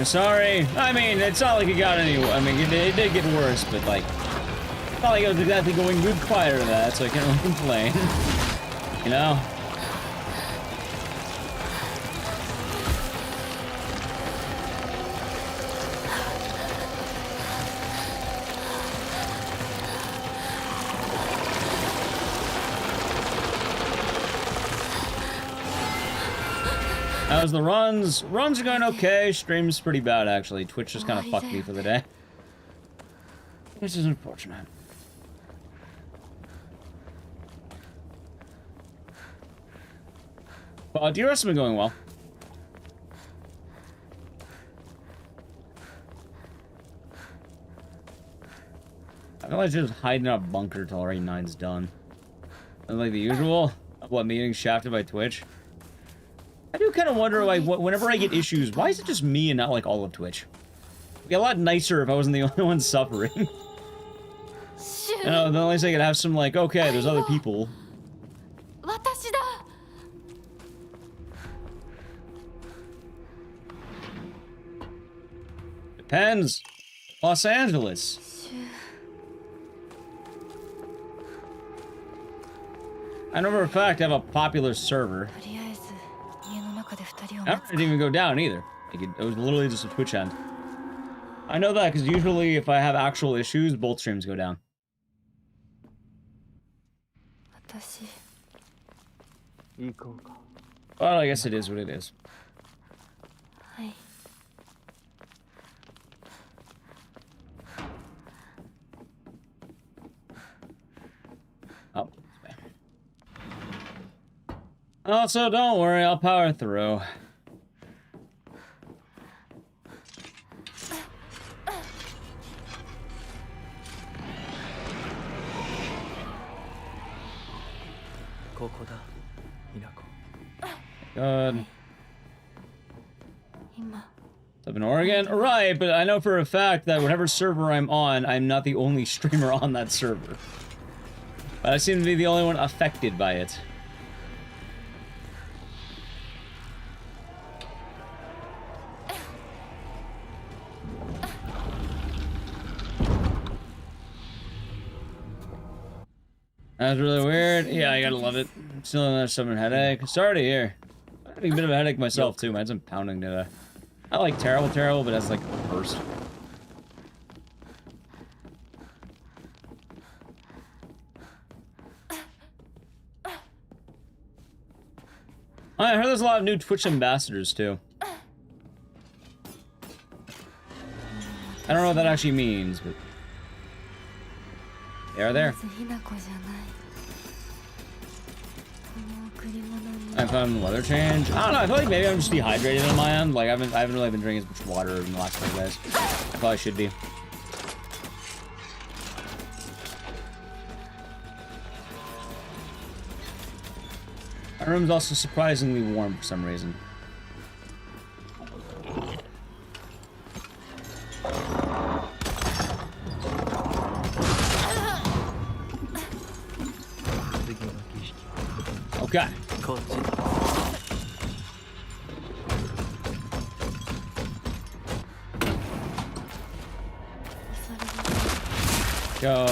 Sorry. I mean, it's not like it got any... I mean, it did get worse, but, like... It's not like it was exactly going good prior to that, so I can't really complain. You know? How's the runs? Runs are going okay. Stream's pretty bad, actually. Twitch just kind of fucked me for the day. Which is unfortunate. But DRS has been going well. I feel like just hiding in a bunker till raid 9's done. And like the usual, what, me getting shafted by Twitch? I do kind of wonder, like, whenever I get issues, why is it just me and not, like, all of Twitch? It'd be a lot nicer if I wasn't the only one suffering. You know, then at least I could have some, like, okay, there's other people. Depends. Los Angeles. I know for a fact I have a popular server. I didn't even go down either. It was literally just a Twitch end. I know that because usually if I have actual issues, both streams go down. Well, I guess it is what it is. Oh. Also, don't worry, I'll power through. Good. Up in Oregon? Right, but I know for a fact that whatever server I'm on, I'm not the only streamer on that server. But I seem to be the only one affected by it. That's really weird. Yeah, I gotta love it. Still another summer headache. Sorry to hear. I'm having a bit of a headache myself too. My head's been pounding today. I like terrible, but that's like the worst. I heard there's a lot of new Twitch ambassadors too. I don't know what that actually means, but they are there. I found weather change. I don't know. I feel like maybe I'm just dehydrated on my end. Like I haven't really been drinking as much water in the last couple days. I probably should be. My room's also surprisingly warm for some reason. Okay. Go.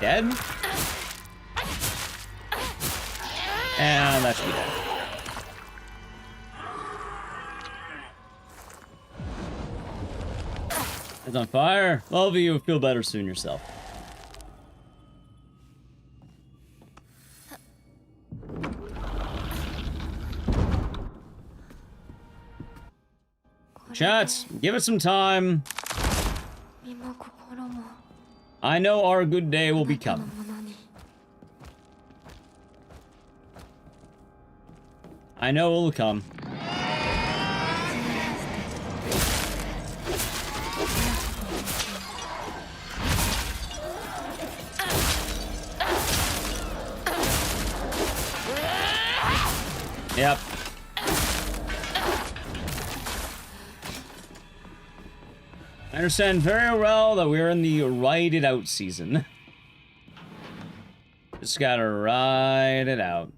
Dead? And that should be dead. It's on fire. All of you will feel better soon yourself. Chats, give it some time. I know our good day will be coming. I know it will come. Yep. I understand very well that we're in the ride it out season. Just gotta ride it out.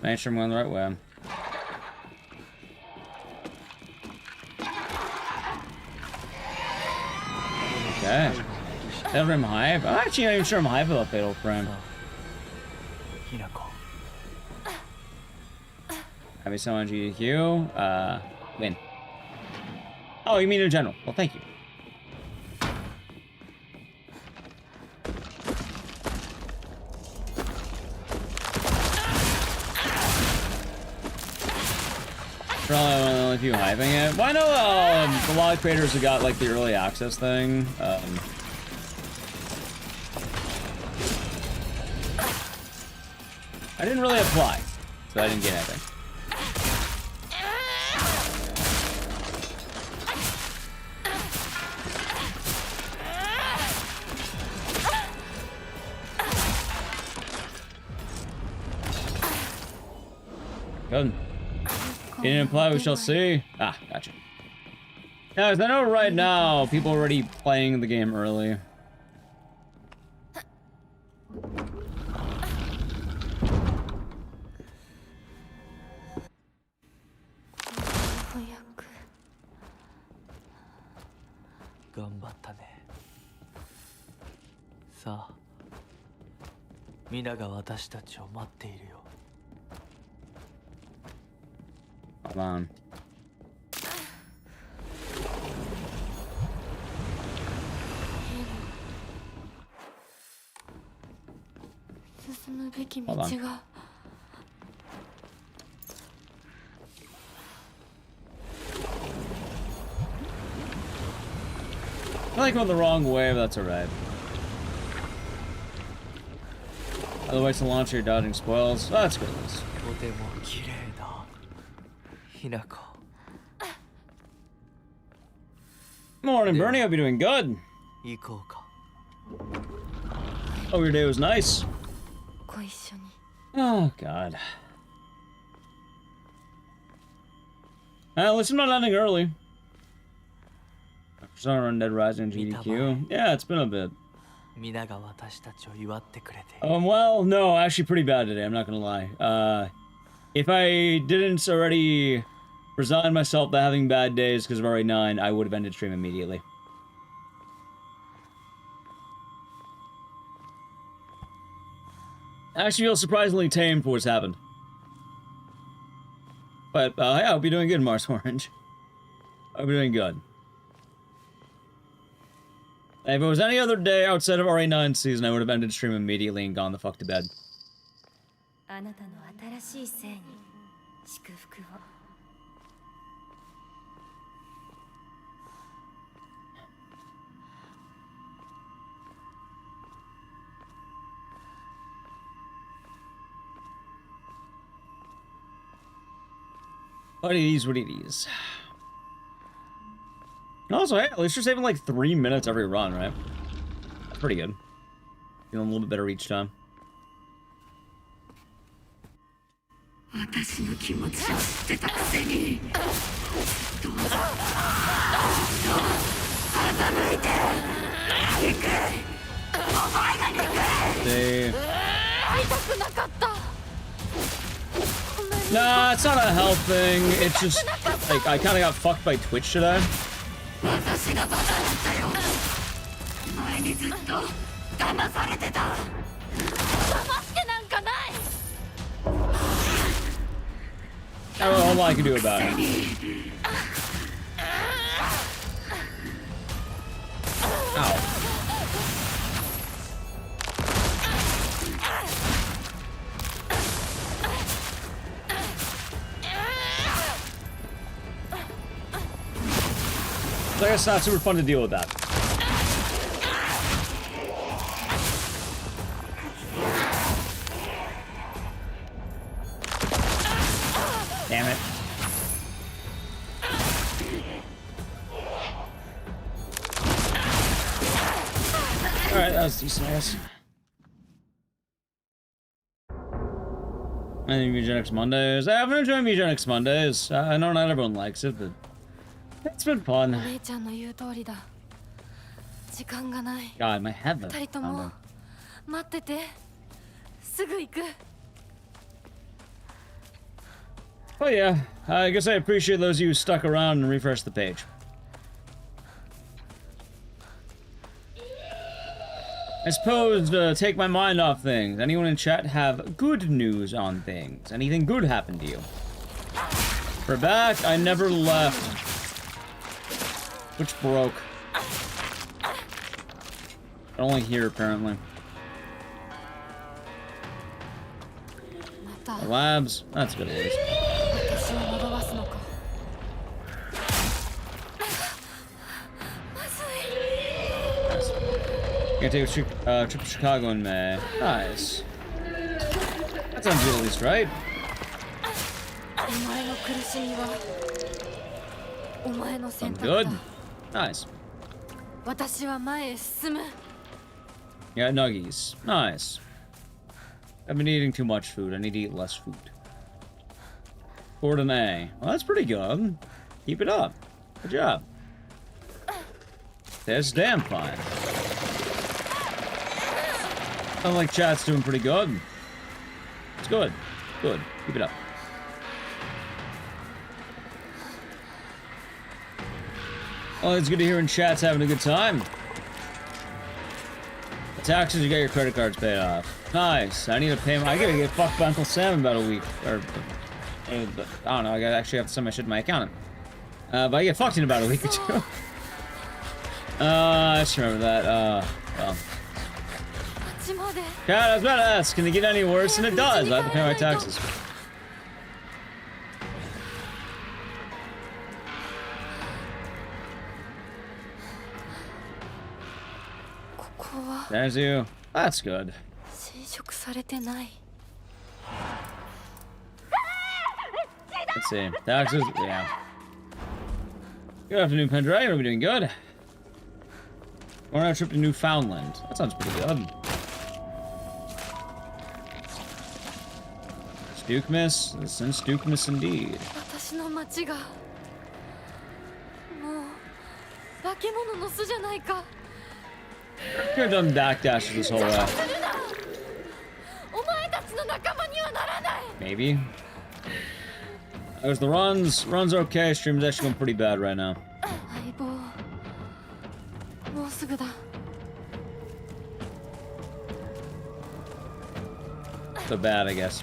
Make sure I'm going the right way. Fatal frame hype? I'm actually not even sure I'm hype about fatal frame. Happy so on GDQ. Win. Oh, you mean in general? Well, thank you. Probably one of the only few hyping it. Well, I know a lot of creators have got like the early access thing. I didn't really apply, so I didn't get anything. Good. Didn't apply, we shall see. Ah, gotcha. Guys, I know right now people are already playing the game early. Hold on. Hold on. I like going the wrong way, but that's alright. Otherwise, to launch your dodging spoils. Oh, that's good. Morning, Bernie. Hope you're doing good. Oh, your day was nice. Oh, God. At least I'm not ending early. Persona Run Dead Rising GDQ. Yeah, it's been a bit. Well, no, actually pretty bad today, I'm not gonna lie. If I didn't already resign myself to having bad days because of RA9, I would have ended stream immediately. I actually feel surprisingly tame for what's happened. But, yeah, I hope you're doing good, Mars Orange. I hope you're doing good. If it was any other day outside of RA9 season, I would have ended stream immediately and gone the fuck to bed. What it is, what it is. Also, hey, at least you're saving like 3 minutes every run, right? That's pretty good. Feeling a little bit better each time. Nah, it's not a health thing. It's just, like, I kind of got fucked by Twitch today. I don't know what I can do about it. Ow. I guess it's not super fun to deal with that. Damn it. Alright, that was decent, I guess. I think Eugenics Mondays. I've been enjoying Eugenics Mondays. I know not everyone likes it, but it's been fun. God, my head is pounding. Oh yeah, I guess I appreciate those of you who stuck around and refreshed the page. I suppose to take my mind off things. Anyone in chat have good news on things? Anything good happened to you? We're back. I never left. Which broke. Only here, apparently. The labs. That's good at least. Gonna take a trip to Chicago in May. Nice. That sounds good at least, right? Sounds good. Nice. Yeah, nuggies. Nice. I've been eating too much food. I need to eat less food. Scored an A. Well, that's pretty good. Keep it up. Good job. That's damn fine. Sounds like chat's doing pretty good. It's good. Good. Keep it up. Well, it's good to hear when chat's having a good time. The taxes, you got your credit cards paid off. Nice. I need to pay my... I gotta get fucked by Uncle Sam in about a week. Or... I don't know. I gotta actually have to send my shit to my accountant. But I get fucked in about a week or two. I just remember that. Well... God, I was about to ask, can it get any worse? And it does. I have to pay my taxes. There's you. That's good. Let's see. Taxes, yeah. Good afternoon, Pendragon. Are we doing good? We're on a trip to Newfoundland. That sounds pretty good. Stukemas? Since Stukemas indeed. Could have done backdashes this whole way. Maybe. There's the runs. Runs are okay. Stream's actually going pretty bad right now. So bad, I guess.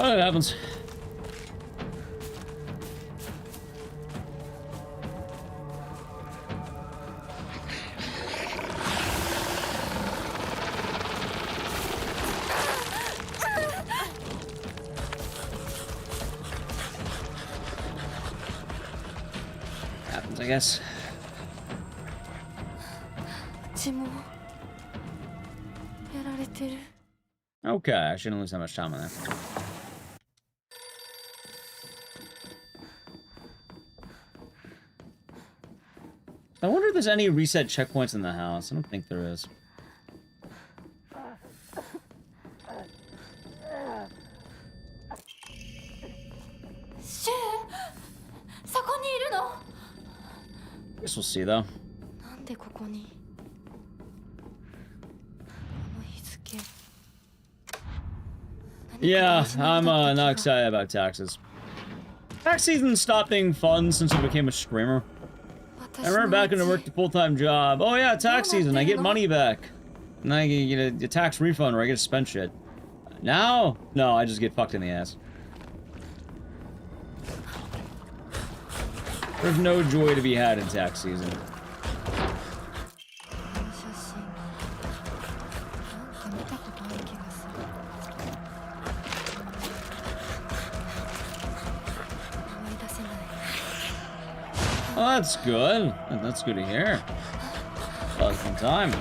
Oh, it happens. Happens, I guess. Okay, I shouldn't lose that much time on that. I wonder if there's any reset checkpoints in the house. I don't think there is. Guess we'll see though. Yeah, I'm not excited about taxes. Tax season stopped being fun since I became a streamer. I remember back when I worked a full-time job. Oh yeah, tax season, I get money back. And I get a tax refund or I get to spend shit. Now? No, I just get fucked in the ass. There's no joy to be had in tax season. Oh, that's good. That's good to hear. Well, it's fun time.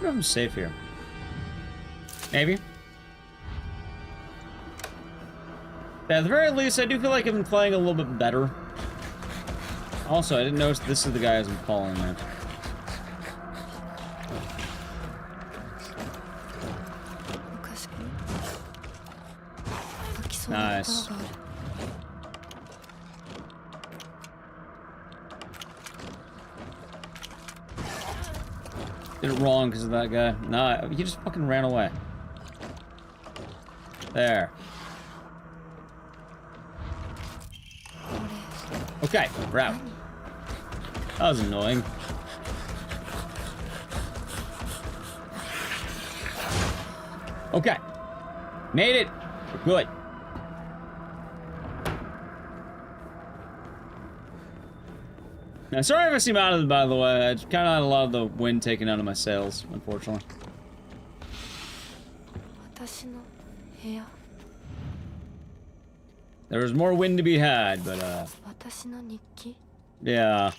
I'm safe here. Maybe. Yeah, at the very least, I do feel like I've been playing a little bit better. Also, I didn't notice this is the guy who's been following me. Nice. Did it wrong because of that guy. Nah, he just fucking ran away. There. Okay, we're out. That was annoying. Okay. Made it. We're good. Now, sorry if I seem out of it, by the way. I kind of had a lot of the wind taken out of my sails, unfortunately. There was more wind to be had, but, yeah.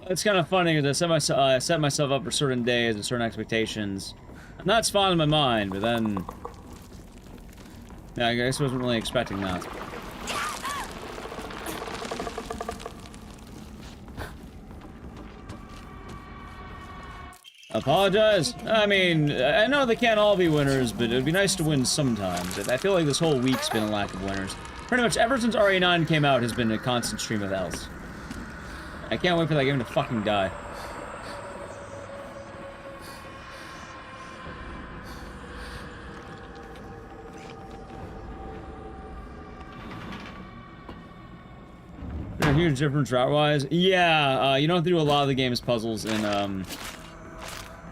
It's kind of funny because I set myself up for certain days and certain expectations. And that's fine in my mind, but then... Yeah, I guess I wasn't really expecting that. Apologize? I mean, I know they can't all be winners, but it'd be nice to win sometimes. I feel like this whole week's been a lack of winners. Pretty much ever since RE9 came out has been a constant stream of L's. I can't wait for that game to fucking die. A huge difference route-wise? Yeah, you don't have to do a lot of the game's puzzles in,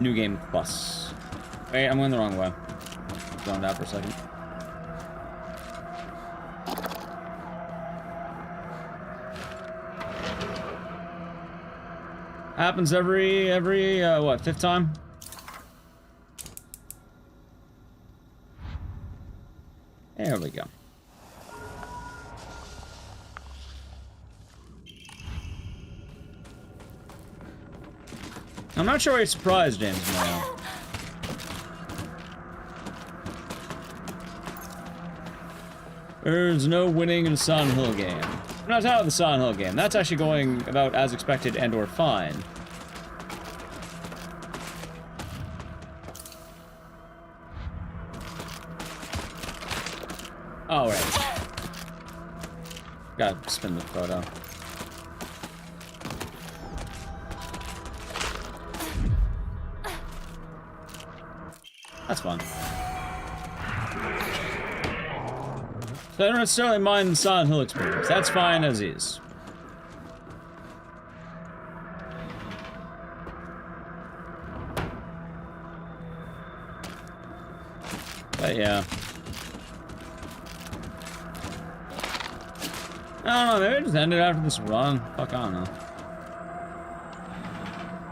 New Game Plus. Wait, I'm going the wrong way. Zoned out for a second. Happens every, what, 5th time? There we go. I'm not sure why you're surprised, James Mayo. There's no winning in a Silent Hill game. I'm not talking about the Silent Hill game. That's actually going about as expected and or fine. Oh, right. Gotta spin the photo. That's fun. So I don't necessarily mind the Silent Hill experience. That's fine as is. But yeah. I don't know, maybe it just ended after this run. Fuck, I don't know.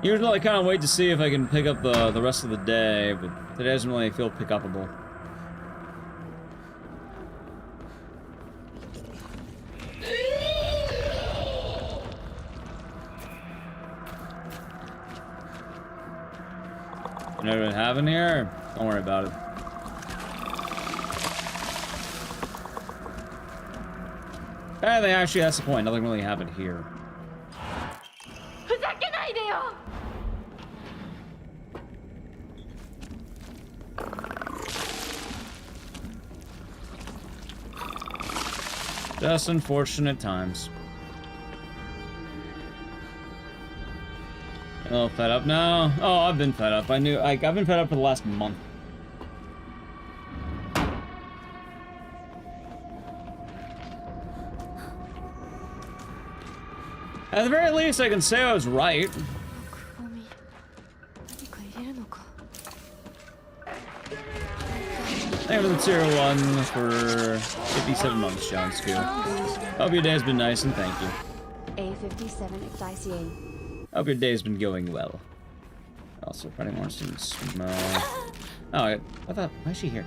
Usually I kind of wait to see if I can pick up the rest of the day, but today doesn't really feel pick-upable. You know what I have in here? Don't worry about it. I think actually that's the point. Nothing really happened here. Just unfortunate times. A little fed up now. Oh, I've been fed up. I've been fed up for the last month. At the very least, I can say I was right. Thank you for the tier 1 for 57 months, John Skew. Hope your day's been nice and thank you. A57 Ecdycis. Hope your day's been going well. Also, Friday more students smell. Oh, I thought, why is she here?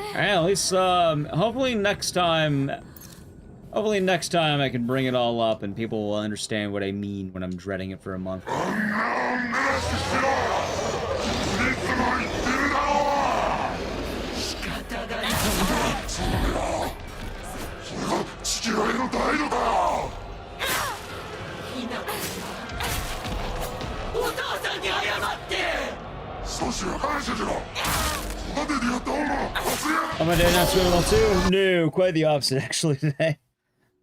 Alright, at least, hopefully next time... Hopefully next time I can bring it all up and people will understand what I mean when I'm dreading it for a month. Oh, my day not going well too? No, quite the opposite actually today.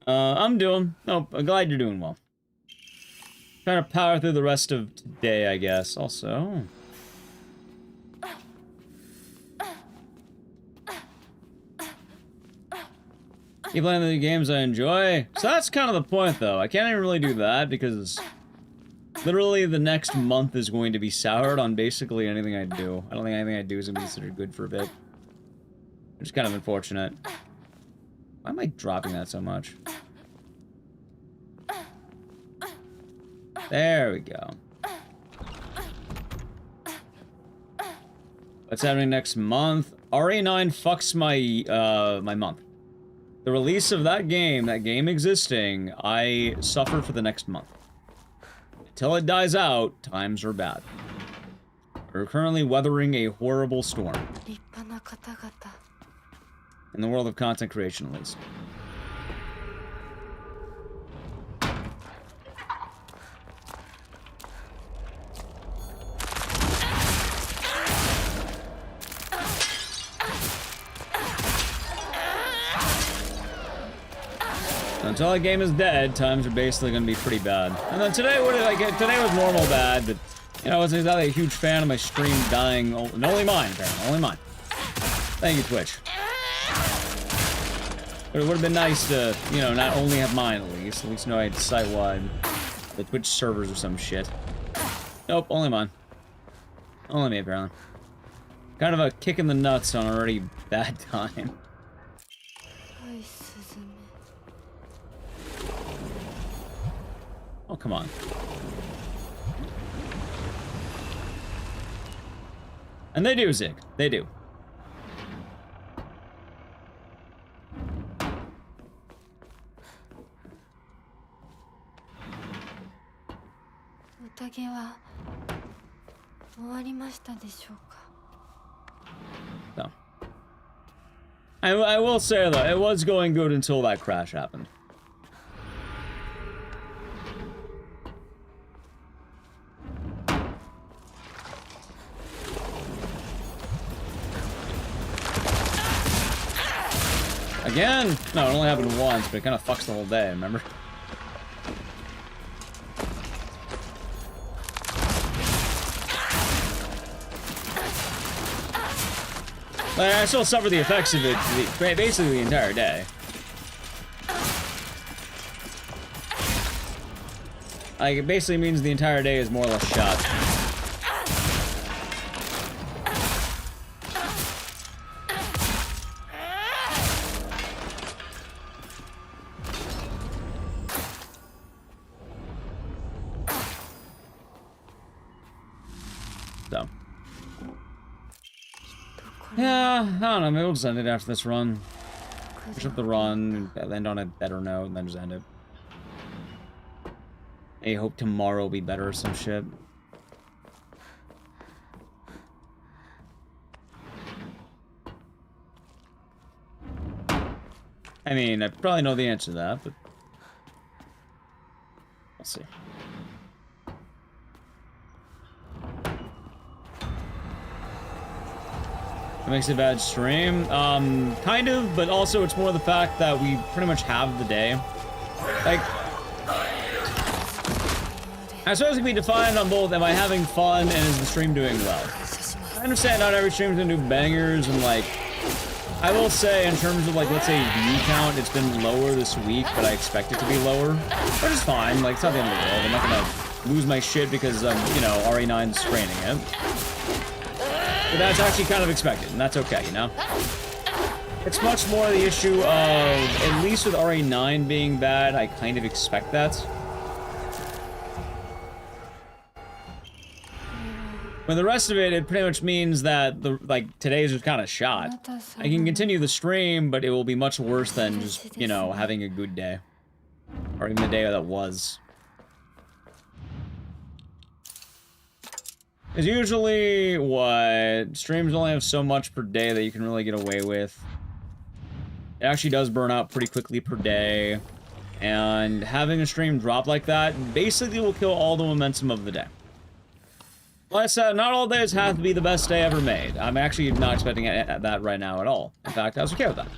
I'm glad you're doing well. Trying to power through the rest of today, I guess. Also, keep playing the games I enjoy. So that's kind of the point, though. I can't even really do that because literally the next month is going to be soured on basically anything I do. I don't think anything I do is gonna be considered good for a bit. Which is kind of unfortunate. Why am I dropping that so much? There we go. What's happening next month? RA9 fucks my, my month. The release of that game existing, I suffer for the next month. Until it dies out, times are bad. We're currently weathering a horrible storm. In the world of content creation, at least. Until that game is dead, times are basically going to be pretty bad. And then today, today was normal bad, but you know, I wasn't exactly a huge fan of my stream dying. And only mine, apparently, only mine. Thank you, Twitch. But it would have been nice to, you know, not only have mine at least know I had site-wide, the Twitch servers or some shit. Nope, only mine. Only me, apparently. Kind of a kick in the nuts on already bad time. Oh, come on. And they do, Zig. They do. So. I will say, though, it was going good until that crash happened. Again? No, it only happened once, but it kind of fucks the whole day, remember? Like, I still suffer the effects of it basically the entire day. Like, it basically means the entire day is more or less shot. Yeah, I don't know, maybe we'll just end it after this run. Push up the run, end on a better note, and then just end it. I hope tomorrow will be better or some shit. I mean, I probably know the answer to that, but... we'll see. It makes it a bad stream. Kind of, but also it's more the fact that we pretty much have the day. Like, I suppose it can be defined on both, am I having fun and is the stream doing well? I understand not every stream's gonna do bangers, and like, I will say in terms of like, let's say view count, it's been lower this week, but I expect it to be lower. Which is fine, like, it's not the end of the world. I'm not gonna lose my shit because, you know, RE9's straining it. But that's actually kind of expected, and that's okay, you know? It's much more the issue of, at least with RA9 being bad, I kind of expect that. But the rest of it, it pretty much means that today's just kind of shot. I can continue the stream, but it will be much worse than just, you know, having a good day. Or even the day that was. Because usually, streams only have so much per day that you can really get away with. It actually does burn out pretty quickly per day. And having a stream drop like that basically will kill all the momentum of the day. Like I said, not all days have to be the best day ever made. I'm actually not expecting that right now at all. In fact, I was okay with that.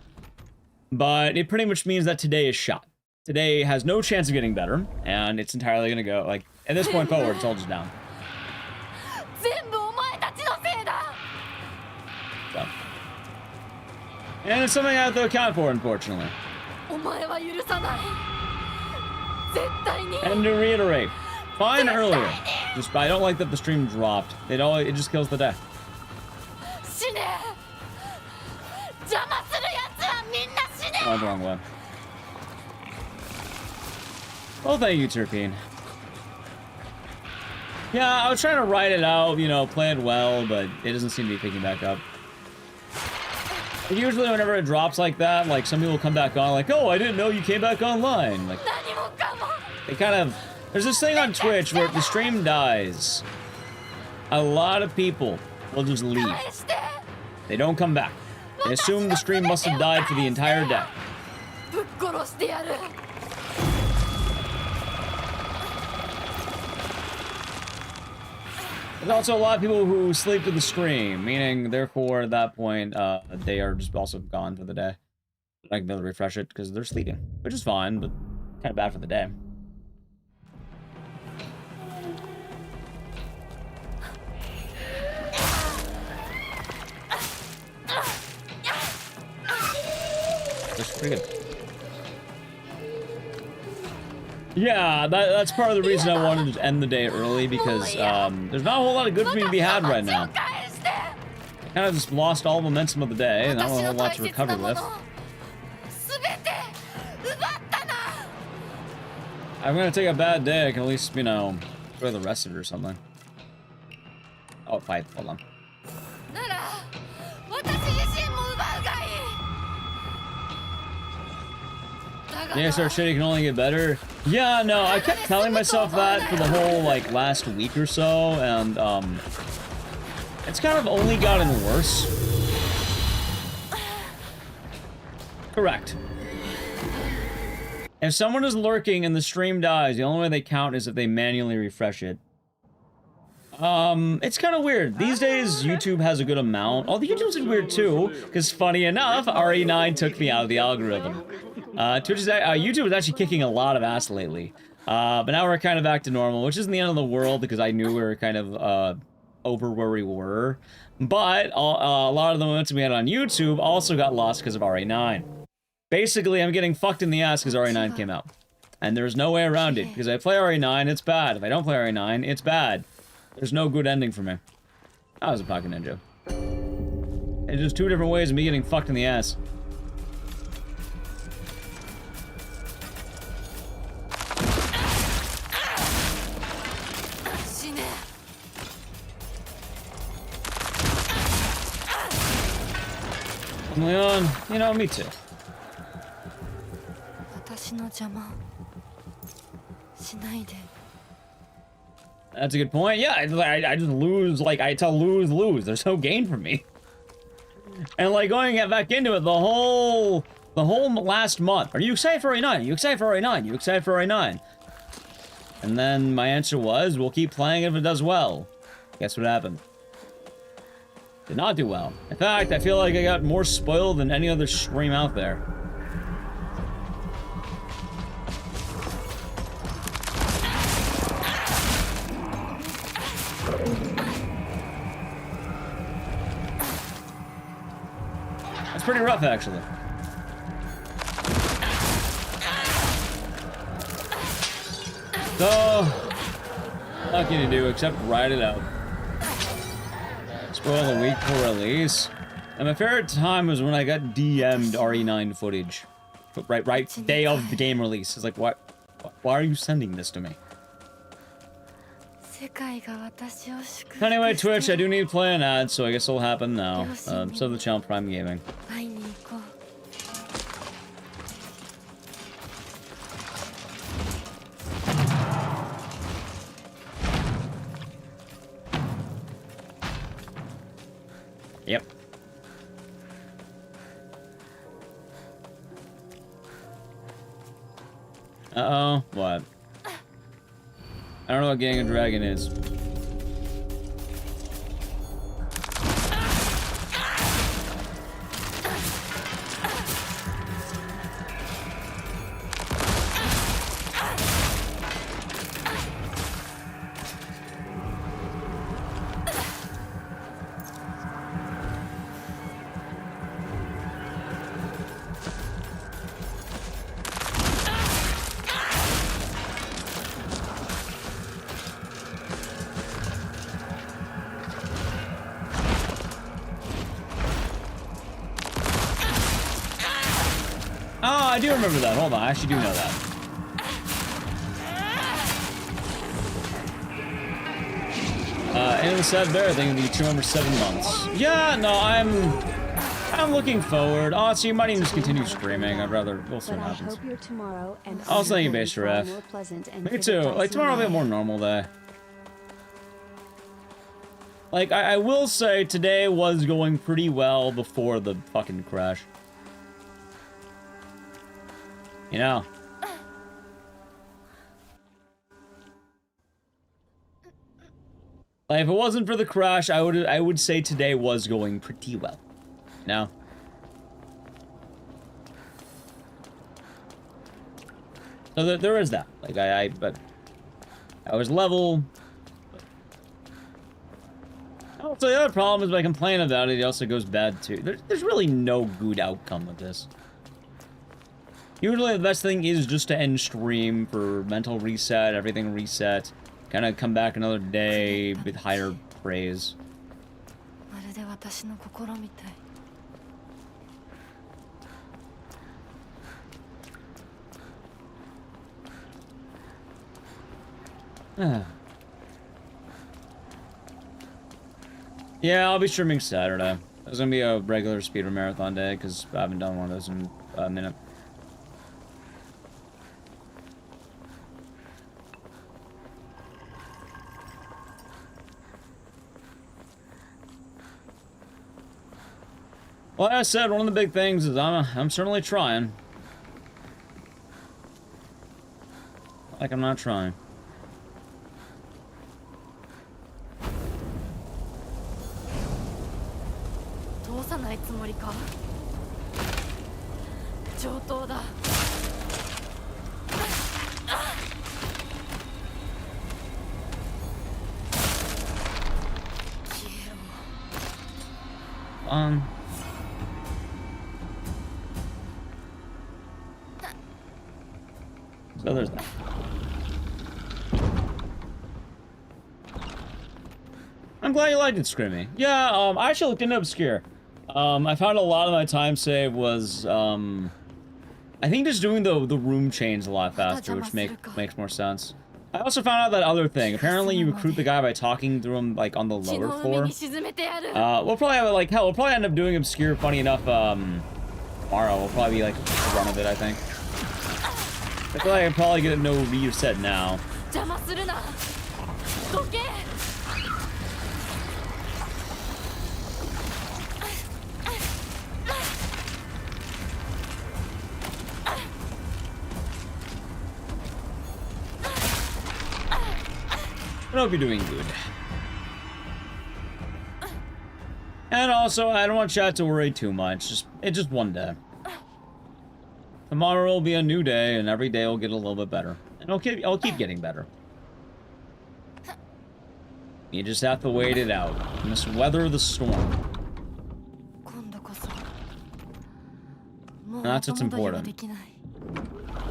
But it pretty much means that today is shot. Today has no chance of getting better, and it's entirely gonna go, like, at this point forward, it's all just down. So. And it's something I have to account for, unfortunately. And to reiterate, fine earlier. Just I don't like that the stream dropped. It just kills the day. Oh, the wrong one. Well, thank you, Terpene. Yeah, I was trying to write it out, you know, play it well, but it doesn't seem to be picking back up. Usually whenever it drops like that, like, some people come back on, like, oh, I didn't know you came back online. Like, they kind of... There's this thing on Twitch where if the stream dies, a lot of people will just leave. They don't come back. They assume the stream must have died for the entire day. There's also a lot of people who sleep to the stream, meaning, therefore, at that point, they are just also gone for the day. I can be able to refresh it because they're sleeping, which is fine, but kind of bad for the day. That's pretty good. Yeah, that's part of the reason I wanted to end the day early, because there's not a whole lot of good for me to be had right now. I kind of just lost all momentum of the day, and I don't have a whole lot to recover with. I'm gonna take a bad day, I can at least, you know, enjoy the rest of it or something. Oh, fight, hold on. Yeah, start shit, it can only get better. Yeah, no, I kept telling myself that for the whole, like, last week or so, and, it's kind of only gotten worse. Correct. If someone is lurking and the stream dies, the only way they count is if they manually refresh it. It's kind of weird. These days, YouTube has a good amount. Although YouTube's weird too, because funny enough, RE9 took me out of the algorithm. YouTube is actually kicking a lot of ass lately. But now we're kind of back to normal, which isn't the end of the world, because I knew we were kind of, over where we were. But a lot of the momentum we had on YouTube also got lost because of RE9. Basically, I'm getting fucked in the ass because RE9 came out. And there's no way around it, because if I play RE9, it's bad. If I don't play RE9, it's bad. There's no good ending for me. That was a Pocket Ninja. It's just two different ways of me getting fucked in the ass. Leon, you know, me too. That's a good point. Yeah, I just lose, like, I tell lose. There's no gain for me. And, like, going back into it, the whole last month. Are you excited for RE9? Are you excited for RE9? Are you excited for RE9? And then my answer was, we'll keep playing it if it does well. Guess what happened? Did not do well. In fact, I feel like I got more spoiled than any other stream out there. That's pretty rough, actually. So, nothing to do except ride it out. Spoil the week for release. And my favorite time was when I got DM'd RE9 footage. Right, day of the game release. It's like, why are you sending this to me? Anyway, Twitch, I do need to play an ad, so I guess it'll happen now. So the channel Prime Gaming. Yep. Uh-oh. What? I don't know what getting a dragon is. I do remember that. Hold on, I actually do know that. And the sad bear thing, the 2 7 months. Yeah, no, I'm looking forward. Oh, so you might even just continue streaming. I'd rather, we'll see what happens. I hope your tomorrow and I was thinking base ref. Me too. Like tomorrow will be a more normal day. Like I will say today was going pretty well before the fucking crash. You know. Like, if it wasn't for the crash, I would say today was going pretty well. You know? So there is that. Like but I was level. Also, the other problem is by complaining about it, it also goes bad too. There's really no good outcome with this. Usually the best thing is just to end stream for mental reset, everything reset, kind of come back another day with higher praise. Yeah, I'll be streaming Saturday. It's gonna be a regular speedrun marathon day because I haven't done one of those in a minute. Well, like I said, one of the big things is I'm certainly trying. Like I'm not trying. So there's that. I'm glad you liked it, Scrimmy. Yeah, I actually looked into Obscure. I found a lot of my time save was, I think just doing the room change a lot faster, which makes more sense. I also found out that other thing. Apparently, you recruit the guy by talking through him, like, on the lower floor. We'll probably have, like, hell, we'll probably end up doing Obscure, funny enough, tomorrow. We'll probably be, like, a run of it, I think. I feel like I can probably get no reset now. I hope you're doing good. And also, I don't want chat to worry too much. It's just one day. Tomorrow will be a new day, and every day will get a little bit better. And I'll keep getting better. You just have to wait it out. You must weather the storm. And that's what's important.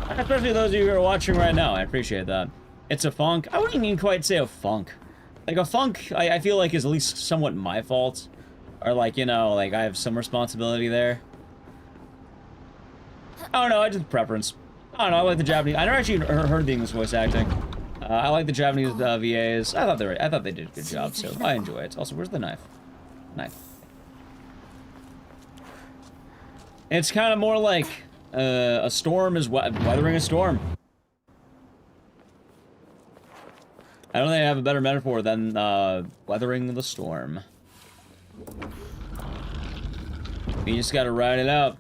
Especially those of you who are watching right now. I appreciate that. It's a funk. I wouldn't even quite say a funk. Like, a funk, I feel like is at least somewhat my fault. Or, like, you know, like, I have some responsibility there. I don't know, I just preference. I don't know, I like the Japanese. I never actually heard the English voice acting. I like the Japanese VAs. I thought they did a good job, so I enjoy it. Also, where's the knife? Knife. It's kind of more like a storm is weathering a storm. I don't think I have a better metaphor than weathering the storm. You just gotta ride it out.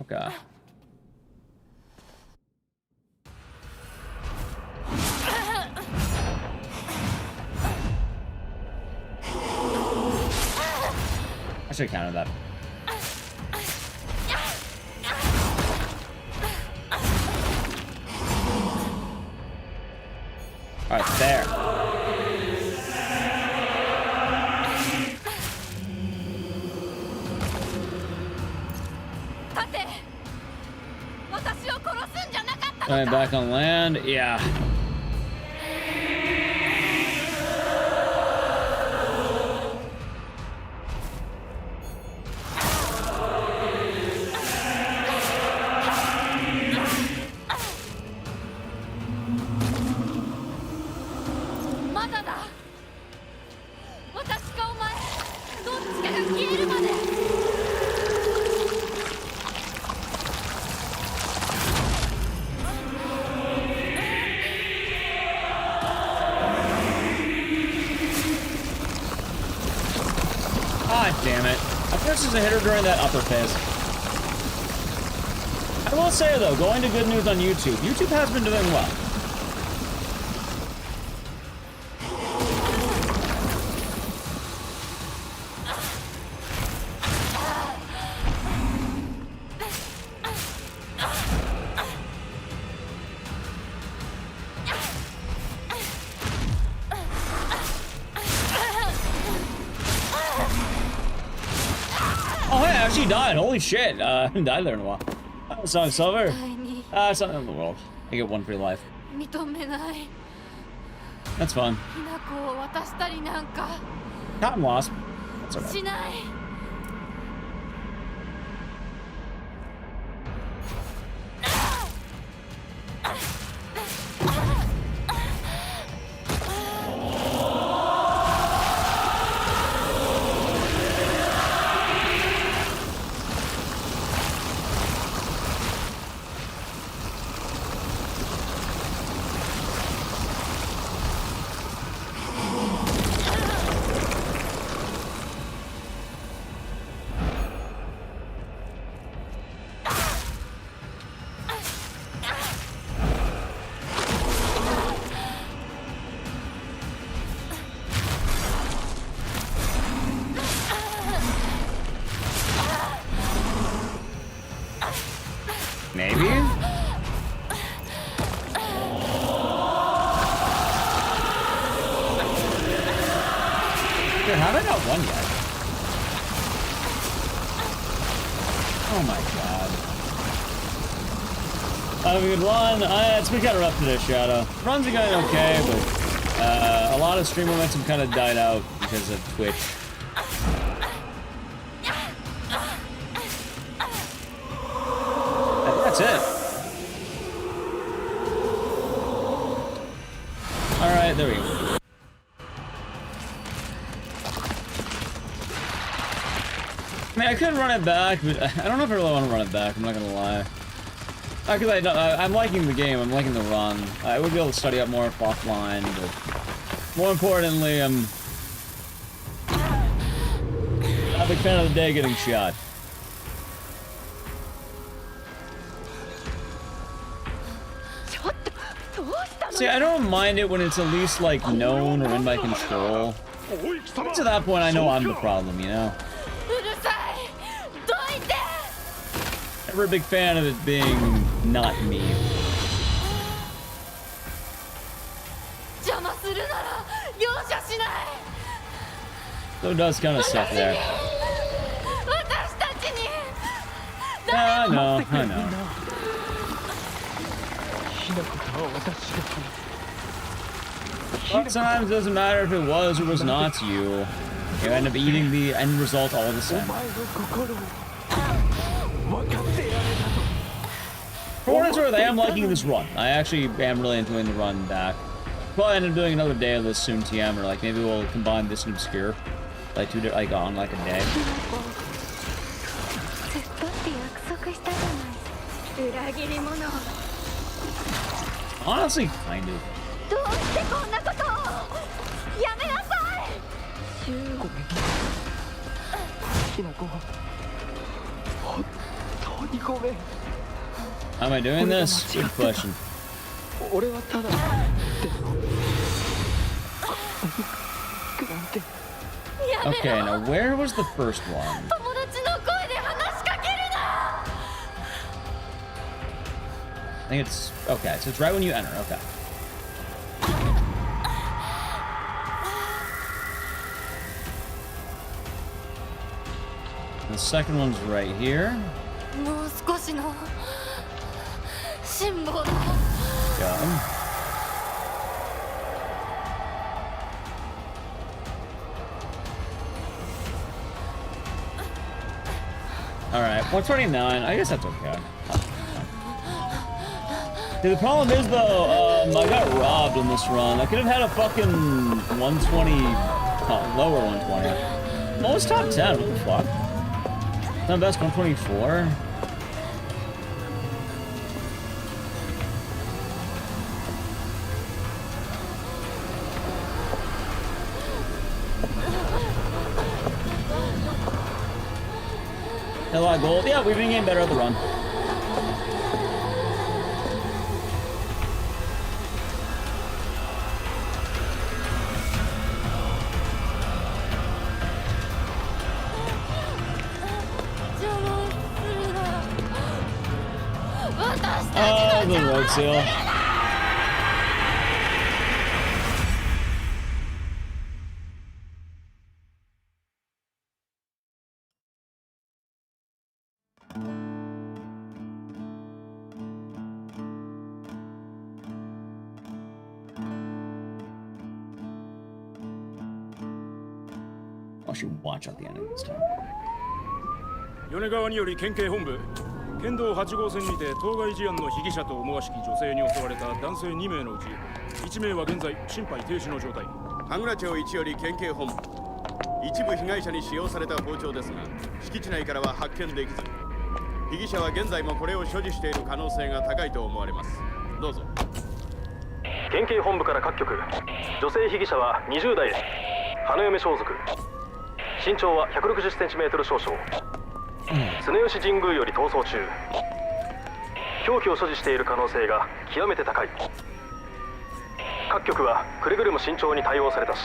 Okay. I should have counted that. Alright, there. Alright, back on land. Yeah. Damn it. I thought this was a hitter during that upper phase. I will say, though, going to good news on YouTube, YouTube has been doing well. Died. Holy shit. I haven't died there in a while. That's not silver. It's not in the world. I get one free life. That's fun. Cotton wasp. That's alright. Maybe? Dude, how did I not won yet? Oh my god. Have a good run. It's been kind of rough today, Shadow. Runs are going okay, but a lot of stream momentum kind of died out because of Twitch. That's it. Alright, there we go. I mean, I could run it back, but I don't know if I really want to run it back, I'm not gonna lie. Because I'm liking the game, I'm liking the run. I would be able to study up more offline, but more importantly, I'm a big fan of the day getting shot. See, I don't mind it when it's at least, like, known or in my control. Up to that point, I know I'm the problem, you know? Never a big fan of it being not me. So it does kind of suck there. Yeah, I know. But sometimes it doesn't matter if it was or was not you. You end up eating the end result all the same. For what it's worth, I am liking this run. I actually am really enjoying the run back. Probably end up doing another day of this soon, TM, or like maybe we'll combine this and Obscure, like like on like a day. Honestly, kind of. ごめんきなこ本当にごめん How am I doing this? Good question. 俺はただでもなんて Okay, now where was the first one? 友達の声で話しかけるな I think it's okay. So it's right when you enter. Okay. The second one's right here. もう少しの辛抱の Go. All right, 129. I guess that's okay. See, the problem is though, I got robbed in this run. I could have had a fucking 120, lower 120. I'm almost top 10. What the fuck? Not best 124. A lot of gold. Yeah, we've been getting better at the run. Oh, the road seal. I should watch out the ending this time. 米川により県警本部県道8号線にて当該事案の被疑者と思わしき女性に襲われた男性2名のうち1名は現在心肺停止の状態。羽倉町1より県警本部一部被害者に使用された包丁ですが敷地内からは発見できず被疑者は現在もこれを所持している可能性が高いと思われます。どうぞ。県警本部から各局女性被疑者は20代です。花嫁装束身長は 160cm 少々常吉神宮より逃走中凶器を所持している可能性が極めて高い各局はくれぐれも慎重に対応されたし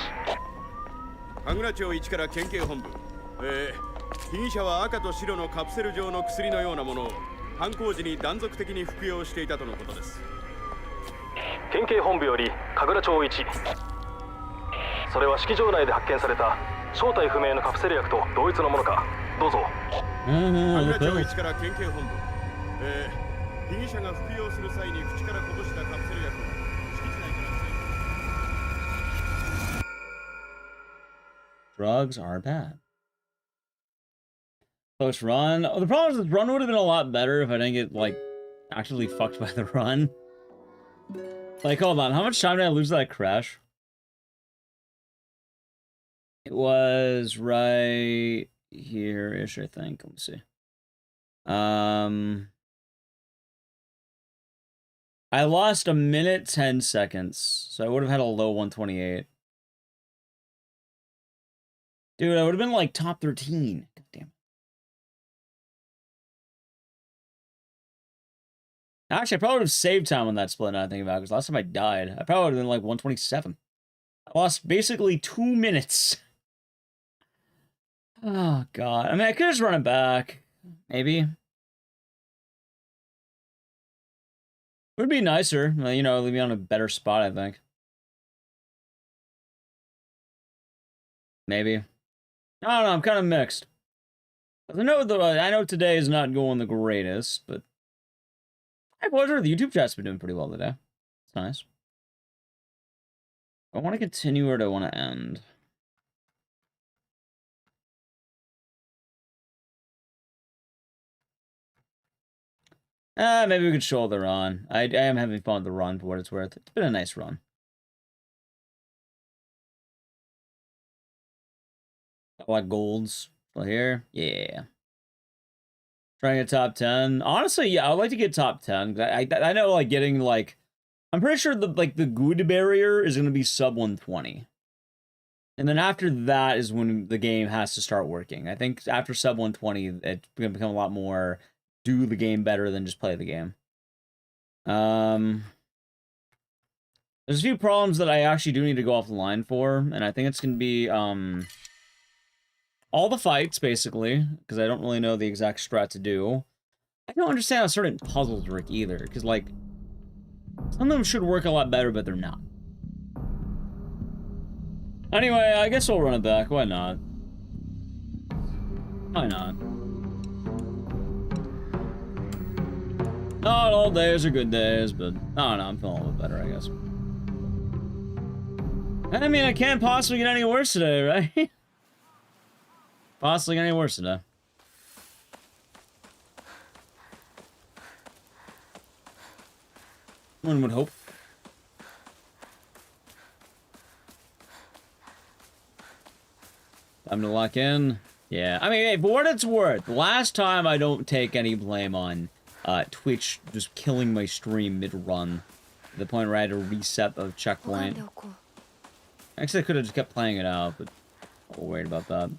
羽倉町1から県警本部被疑者は赤と白のカプセル状の薬のようなものを犯行時に断続的に服用していたとのことです。県警本部より神楽町1それは式場内で発見された正体不明のカプセル薬と同一のものかどうぞ。羽倉町1から県警本部被疑者が服用する際に口からこぼしたカプセル薬を敷地内から Drugs are bad. Close run. Oh, the problem is this run would have been a lot better if I didn't get, like, actually fucked by the run. Like, hold on. How much time did I lose that crash? It was right here-ish, I think. Let me see. I lost 1 minute 10 seconds, so I would have had a low 128. Dude, I would have been like top 13. God damn it. Actually, I probably would have saved time on that split now I think about it, because last time I died, I probably would have been like 127. I lost basically 2 minutes. Oh, God. I mean, I could just run it back. Maybe. Would be nicer. You know, leave me on a better spot, I think. Maybe. I don't know, I'm kind of mixed. I know today is not going the greatest, but I wonder the YouTube chat's been doing pretty well today. It's nice. I want to continue or do I want to end? Maybe we could show the run. I am having fun with the run for what it's worth. It's been a nice run. I like golds. Still here? Yeah. Trying to get top 10. Honestly, yeah, I would like to get top 10. I know, like, getting, like... I'm pretty sure the good barrier is going to be sub 120. And then after that is when the game has to start working. I think after sub 120, it's going to become a lot more do the game better than just play the game. There's a few problems that I actually do need to go off the line for, and I think it's going to be all the fights, basically, because I don't really know the exact strat to do. I don't understand how certain puzzles work either, because, like, some of them should work a lot better, but they're not. Anyway, I guess we'll run it back. Why not? Why not? Not all days are good days, but I don't know, I'm feeling a little bit better, I guess. I mean, it can't possibly get any worse today, right? Possibly get any worse today. One would hope. Time to lock in. Yeah, I mean, hey, for what it's worth, last time I don't take any blame on Twitch just killing my stream mid-run. To the point where I had to reset the checkpoint. Actually, I could have just kept playing it out, but I'm a little worried about that.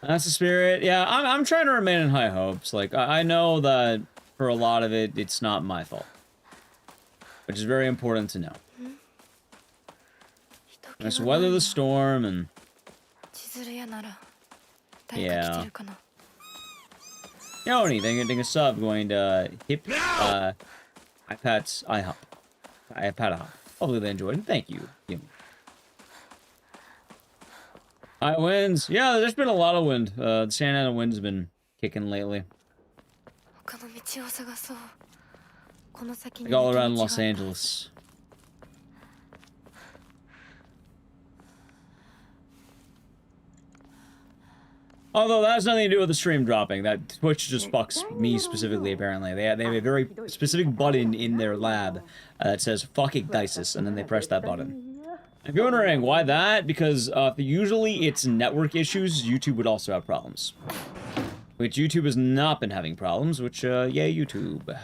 That's the spirit. Yeah, I'm trying to remain in high hopes. Like, I know that for a lot of it, it's not my fault. Which is very important to know. Let's weather the storm and... Yeah. Yoni, thank you a sub going to hip iPad's iHop. iPad hop. Hopefully they enjoyed it. Thank you. High winds. Yeah, there's been a lot of wind. The Santa Ana wind's been kicking lately. Like all around Los Angeles. Although that has nothing to do with the stream dropping. That Twitch just fucks me specifically, apparently. They have a very specific button in their lab that says, fuck Ecdycis, and then they press that button. If you're wondering why that, because usually it's network issues, YouTube would also have problems. Which YouTube has not been having problems, which, yeah, YouTube.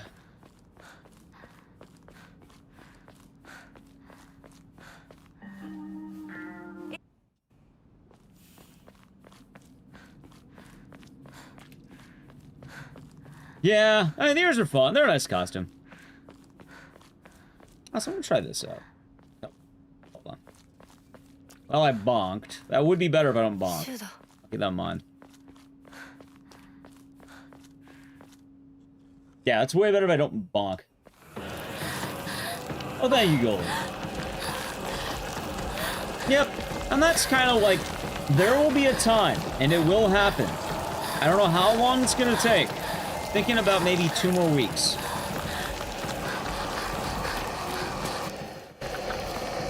Yeah, I mean, the ears are fun. They're a nice costume. Also, I'm gonna try this out. Oh, hold on. Well, I bonked. That would be better if I don't bonk. Keep that in mind. Yeah, it's way better if I don't bonk. Oh, thank you, Gold. Yep, and that's kind of like, there will be a time, and it will happen. I don't know how long it's gonna take. Thinking about maybe 2 more weeks.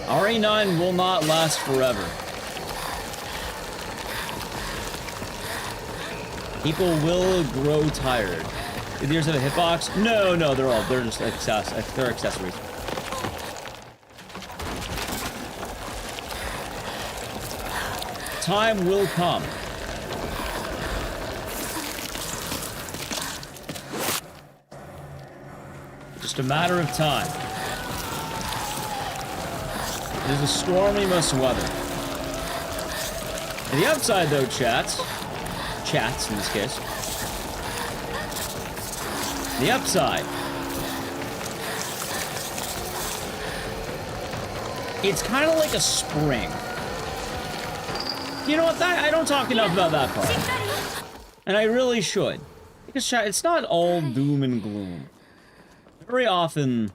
RE9 will not last forever. People will grow tired. Do the ears have a hitbox? No, they're just they're accessories. Time will come. Just a matter of time. It is a storm we must weather. To the outside, though, chats in this case. The upside. It's kind of like a spring. You know what? I don't talk enough about that part. And I really should. Because it's not all doom and gloom. Very often,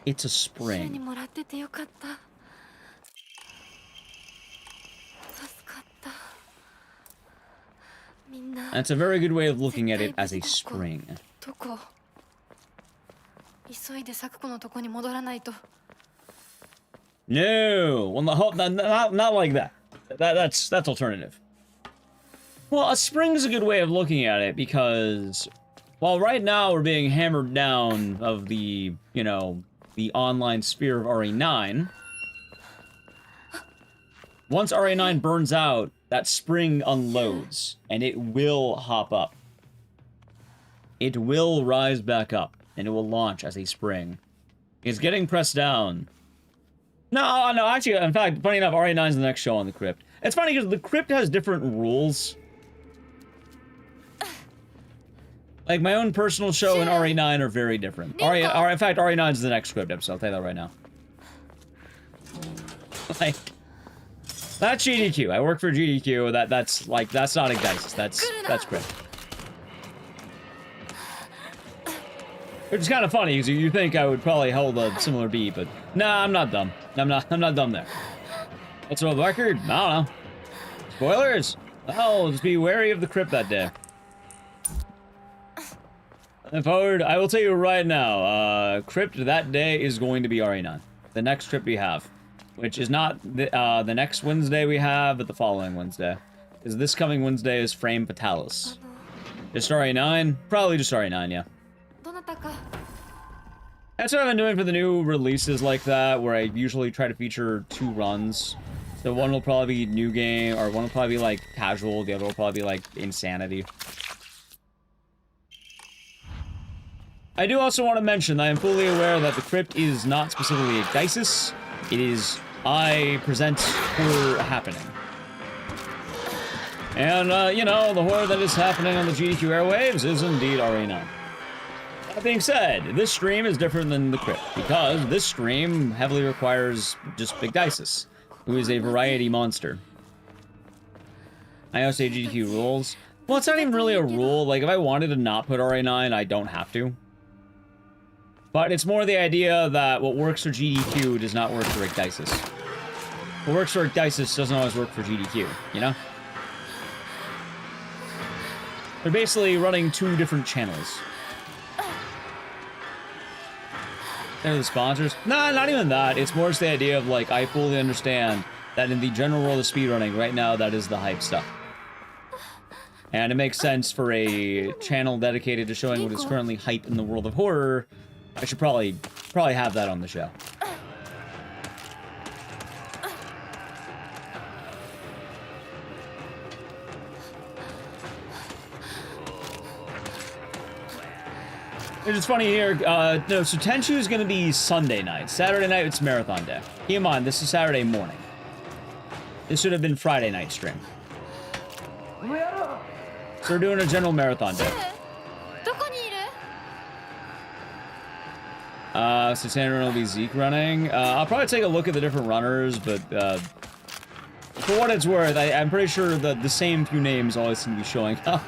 it's a spring. That's a very good way of looking at it as a spring. No! Well, not like that. That's alternative. Well, a spring is a good way of looking at it because while right now we're being hammered down of the, you know, the online sphere of RE9, once RE9 burns out, that spring unloads, and it will hop up. It will rise back up, and it will launch as a spring. It's getting pressed down. No, actually, in fact, funny enough, RE9 is the next show on the Crypt. It's funny because the Crypt has different rules. Like, my own personal show and RE9 are very different. In fact, RE9 is the next Crypt episode, I'll tell you that right now. Like, that's GDQ. I work for GDQ. That's not Ecdycis. That's Crypt. Which is kind of funny, because you think I would probably hold a similar beat, but nah, I'm not dumb. I'm not dumb there. What's on the record? I don't know. Spoilers? Oh, just be wary of the Crypt that day. And forward, I will tell you right now, Crypt that day is going to be RE9. The next Crypt we have. Which is not the next Wednesday we have, but the following Wednesday. Because this coming Wednesday is Frame Fatalis. Just RE9? Probably just RE9, yeah. That's what I've been doing for the new releases like that, where I usually try to feature 2 runs. So one will probably be New Game, or one will probably be like Casual, the other will probably be like Insanity. I do also want to mention that I am fully aware that the Crypt is not specifically Ecdycis. It is I present horror happening. And, you know, the horror that is happening on the GDQ airwaves is indeed RE9. That being said, this stream is different than the Crypt, because this stream heavily requires just Ecdycis, who is a variety monster. I also say GDQ rules. Well, it's not even really a rule. Like, if I wanted to not put RE9, I don't have to. But it's more the idea that what works for GDQ does not work for Ecdycis. What works for Ecdycis doesn't always work for GDQ, you know? They're basically running 2 different channels. They're the sponsors? Nah, not even that. It's more just the idea of, like, I fully understand that in the general world of speedrunning, right now, that is the hype stuff. And it makes sense for a channel dedicated to showing what is currently hype in the world of horror. I should probably have that on the show. It's just funny here, no, so Tenchu is going to be Sunday night. Saturday night, it's marathon day. Keep in mind, this is Saturday morning. This should have been Friday night stream. So we're doing a general marathon day. So Sandra will be Zeke running. I'll probably take a look at the different runners, but, for what it's worth, I'm pretty sure that the same few names always seem to be showing up.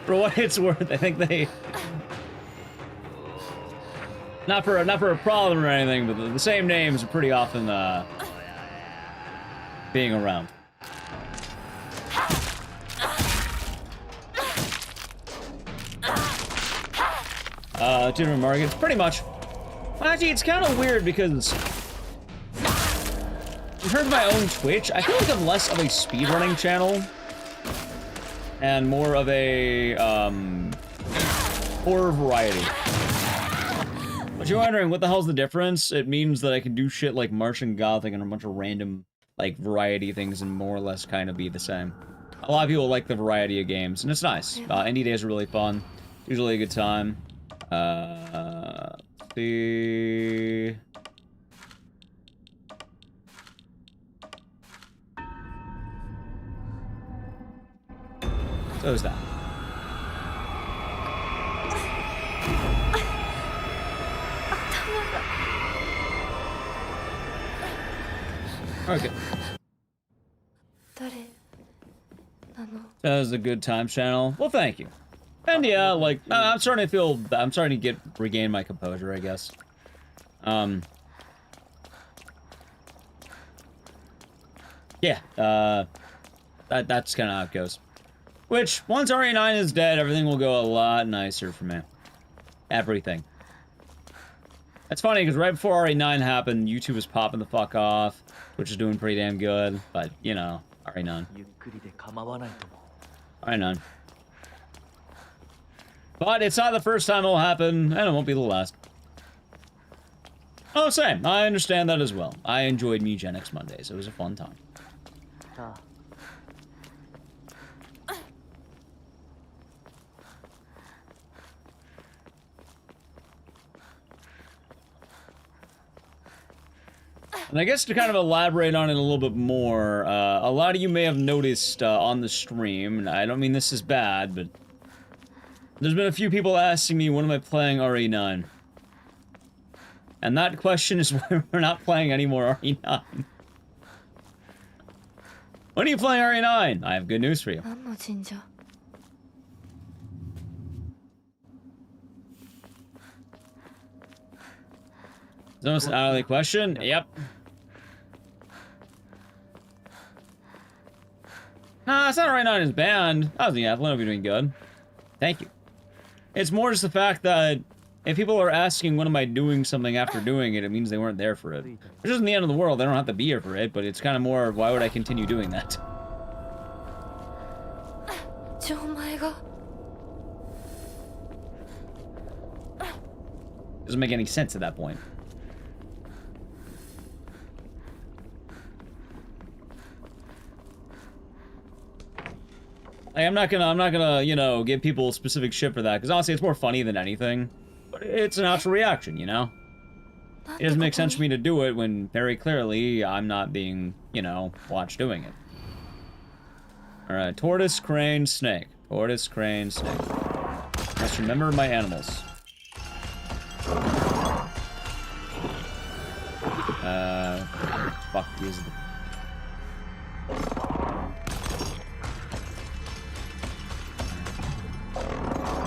For what it's worth, I think they... Not for a problem or anything, but the same names are pretty often, being around. Different markets, pretty much. Actually, it's kind of weird because in terms of my own Twitch, I feel like I'm less of a speedrunning channel and more of a horror variety. But you're wondering, what the hell's the difference? It means that I can do shit like Martian Gothic and a bunch of random, like, variety things and more or less kind of be the same. A lot of people like the variety of games, and it's nice. Indie days are really fun. Usually a good time. See... So is that. Okay. That was a good time channel. Well, thank you. And yeah, like, I'm starting to regain my composure, I guess. Yeah, that's kind of how it goes. Which, once RE9 is dead, everything will go a lot nicer for me. Everything. That's funny, because right before RE9 happened, YouTube was popping the fuck off, which is doing pretty damn good, but, you know, RE9. RE9. But it's not the first time it'll happen, and it won't be the last. Oh, same. I understand that as well. I enjoyed Mugenics Mondays. It was a fun time. And I guess to kind of elaborate on it a little bit more, a lot of you may have noticed on the stream, and I don't mean this is bad, but there's been a few people asking me, when am I playing RE9? And that question is why we're not playing any more RE9. When are you playing RE9? I have good news for you. Is that almost an hourly question? Yep. Nah, it's not RE9 is banned. I was the athlete, I'll be doing good. Thank you. It's more just the fact that if people are asking when am I doing something after doing it, it means they weren't there for it. Which isn't the end of the world, they don't have to be here for it, but it's kind of more, why would I continue doing that? Doesn't make any sense at that point. Like, I'm not gonna, you know, give people specific shit for that, because honestly, it's more funny than anything. But it's a natural reaction, you know? It doesn't make sense for me to do it when, very clearly, I'm not being, you know, watched doing it. Alright, tortoise, crane, snake. Tortoise, crane, snake. Must remember my animals. Fuck these.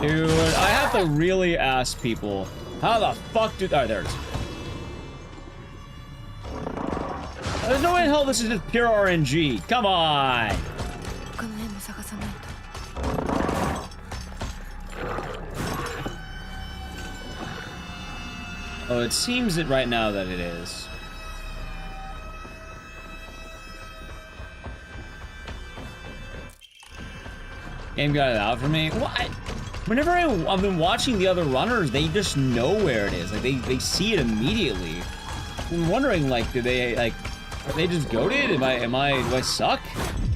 Dude, I have to really ask people, how the fuck do... Alright, there it is. There's no way in hell this is just pure RNG. Come on! Oh, it seems it right now that it is. Game got it out for me? What? Whenever I've been watching the other runners, they just know where it is. Like, they see it immediately. I'm wondering, like, do they, like, are they just goated? Do I suck?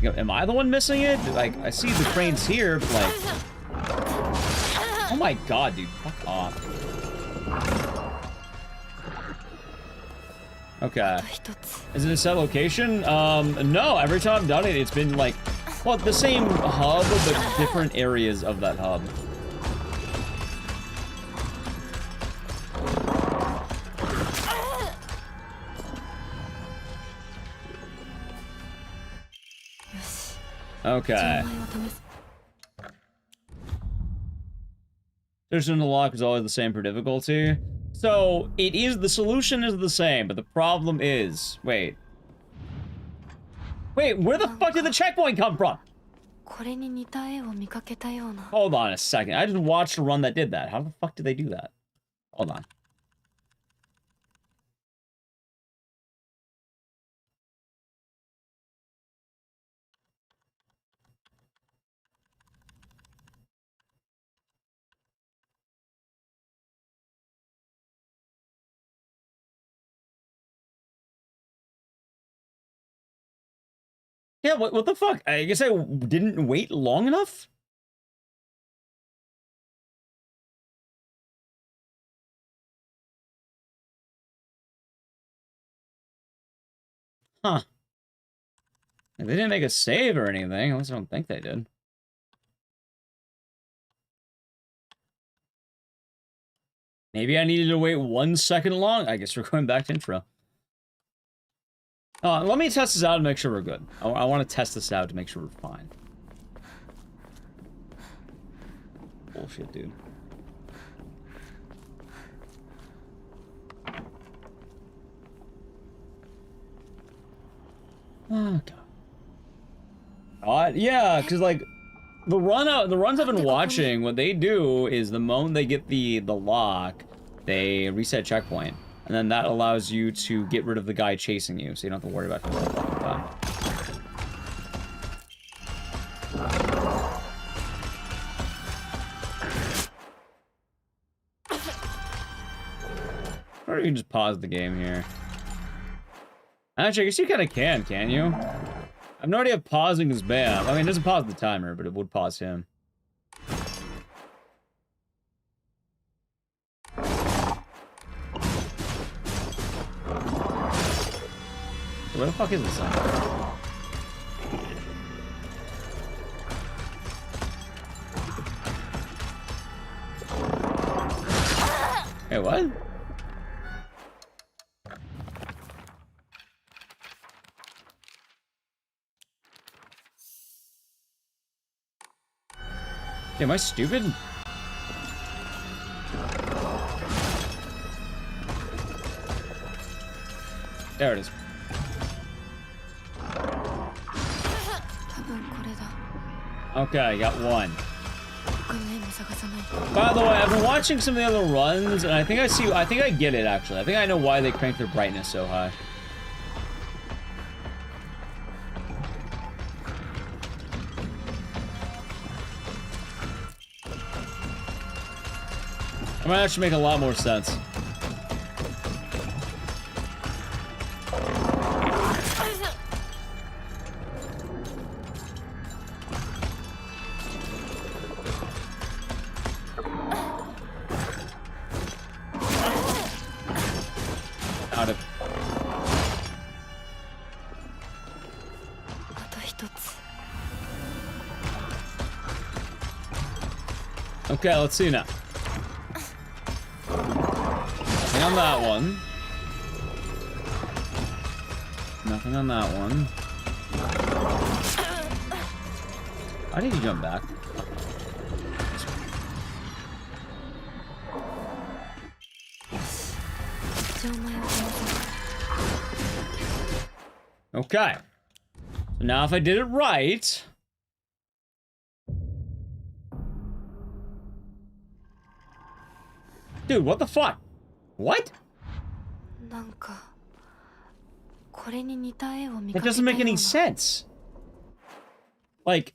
Am I the one missing it? Like, I see the cranes here, but, like... Oh my god, dude. Fuck off. Okay. Is it a set location? No. Every time I've done it, it's been, like... Well, the same hub, but different areas of that hub. Okay. Solution to lock is always the same for difficulty. So, it is, the solution is the same, but the problem is... Wait, where the fuck did the checkpoint come from? Hold on a second. I just watched a run that did that. How the fuck did they do that? Hold on. Yeah, what the fuck? I guess I didn't wait long enough? Huh. They didn't make a save or anything. At least I don't think they did. Maybe I needed to wait 1 second long? I guess we're going back to intro. Let me test this out to make sure we're good. I want to test this out to make sure we're fine. Bullshit, dude. Oh, God. Yeah, because, like, the runs I've been watching, what they do is the moment they get the lock, they reset checkpoint. And then that allows you to get rid of the guy chasing you, so you don't have to worry about him all the fucking time. Or you can just pause the game here. Actually, I guess you kind of can you? I have no idea if pausing is bad. I mean, it doesn't pause the timer, but it would pause him. Where the fuck is this thing? Hey, what? Am I stupid? There it is. Okay, I got one. By the way, I've been watching some of the other runs, and I think I get it, actually. I think I know why they crank their brightness so high. That might actually make a lot more sense. Out of. Okay, let's see now. Nothing on that one. Nothing on that one. Why did you jump back? Okay. So now if I did it right... Dude, what the fuck? What? That doesn't make any sense. Like,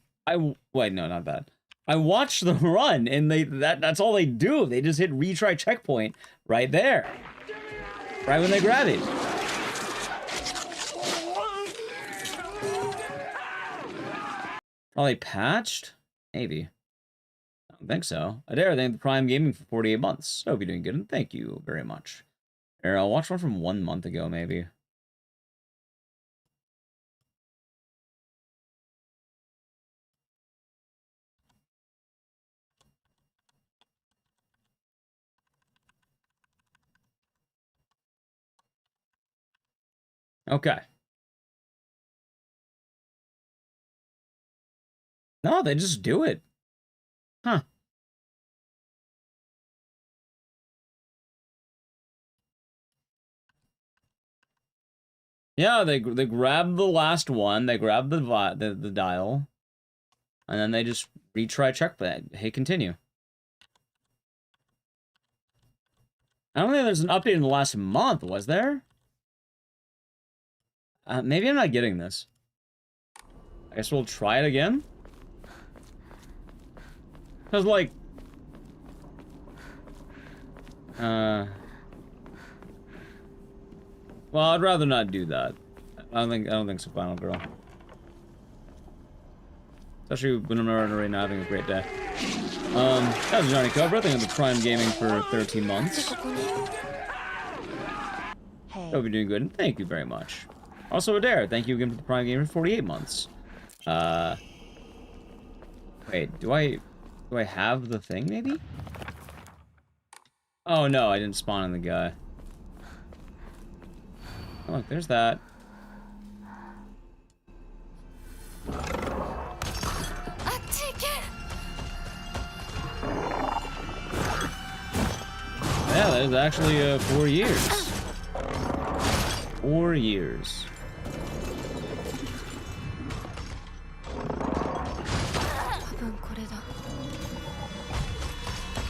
wait, no, not that. I watched the run, and that's all they do. They just hit retry checkpoint right there. Right when they grab it. Oh, they patched? Maybe. I don't think so. Adair, thank the Prime Gaming for 48 months. I hope you're doing good, and thank you very much. Here, I'll watch one from 1 month ago, maybe. Okay. No, they just do it. Huh. Yeah, they grab the last one, they grab the dial, and then they just retry check that. Hey, continue. I don't think there's an update in the last month, was there? Maybe I'm not getting this. I guess we'll try it again. Cause like, well, I'd rather not do that. I don't think so, Final Girl. Especially when I'm already not having a great day. That's Johnny Cobra. Thank you for Prime Gaming for 13 months. Hope you're doing good, and thank you very much. Also, Adair, thank you again for the Prime Gaming for 48 months. Wait, do I have the thing, maybe? Oh, no, I didn't spawn in the guy. Oh, look, there's that. Yeah, there's actually 4 years. 4 years.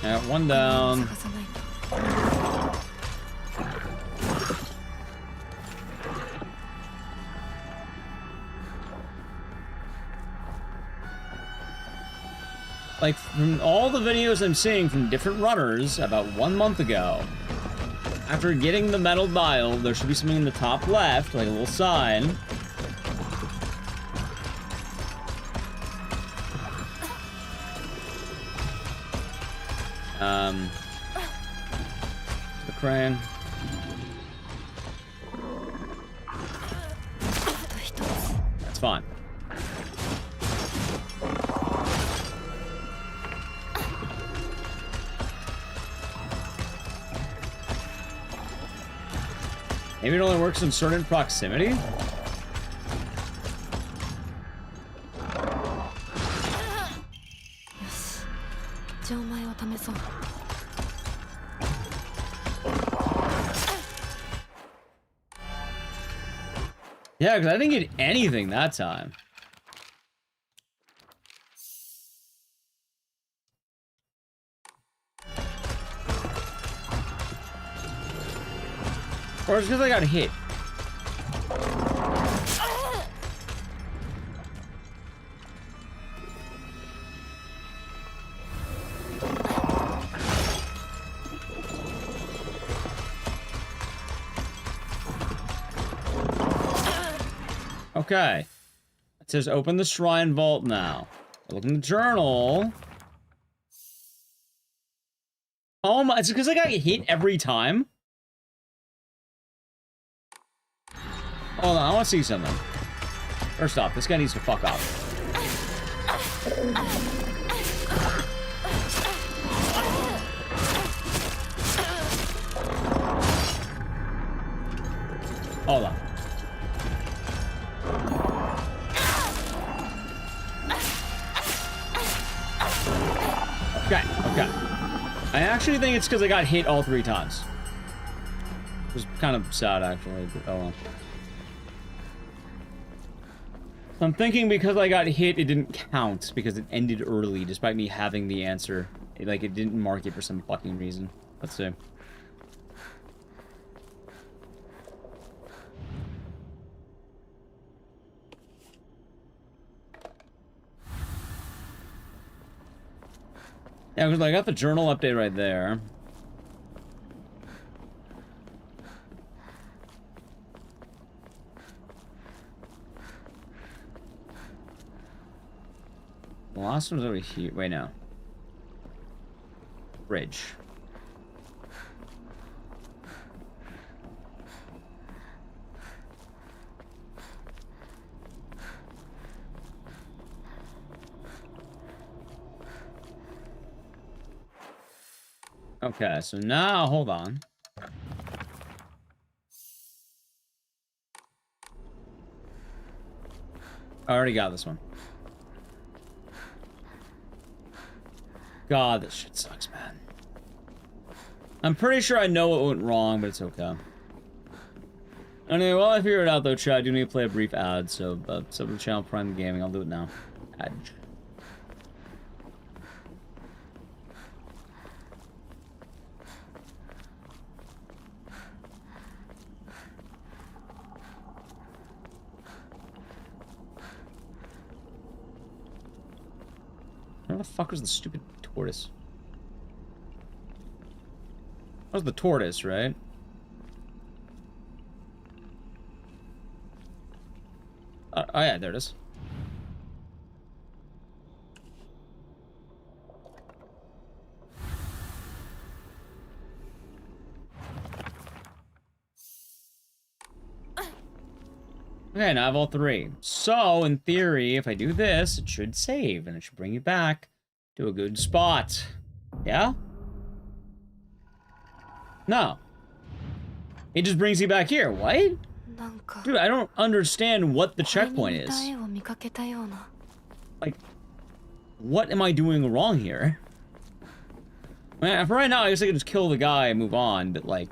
Yeah, one down. Like, from all the videos I'm seeing from different runners about 1 month ago, After getting the metal dial, there should be something in the top left, like a little sign. The crane. That's fine. Maybe it only works in certain proximity? Yeah, because I didn't get anything that time. Or it's because I got hit. Okay. It says open the shrine vault now. Look in the journal. Oh my, it's because I got hit every time? Hold on, I want to see something. First off, this guy needs to fuck off. Hold on. Okay, okay. I actually think it's because I got hit all 3 times. It was kind of sad, actually. But, oh well. I'm thinking because I got hit, it didn't count because it ended early, despite me having the answer. It didn't mark it for some fucking reason. Let's see. Yeah, because I got the journal update right there. The last one's over here. Wait, no. Bridge. Okay, so now, hold on. I already got this one. God, this shit sucks, man. I'm pretty sure I know what went wrong, but it's okay. Anyway, while I figure it out, though, chat, I do need to play a brief ad, so sub to the channel Prime Gaming. I'll do it now. Ad. Where the fuck was the stupid tortoise? That was the tortoise, right? Oh yeah, there it is. Okay, now I have all 3. So, in theory, if I do this, it should save, and it should bring you back to a good spot. Yeah? No. It just brings you back here. What? Dude, I don't understand what the checkpoint is. Like, what am I doing wrong here? Man, for right now, I guess I can just kill the guy and move on, but like...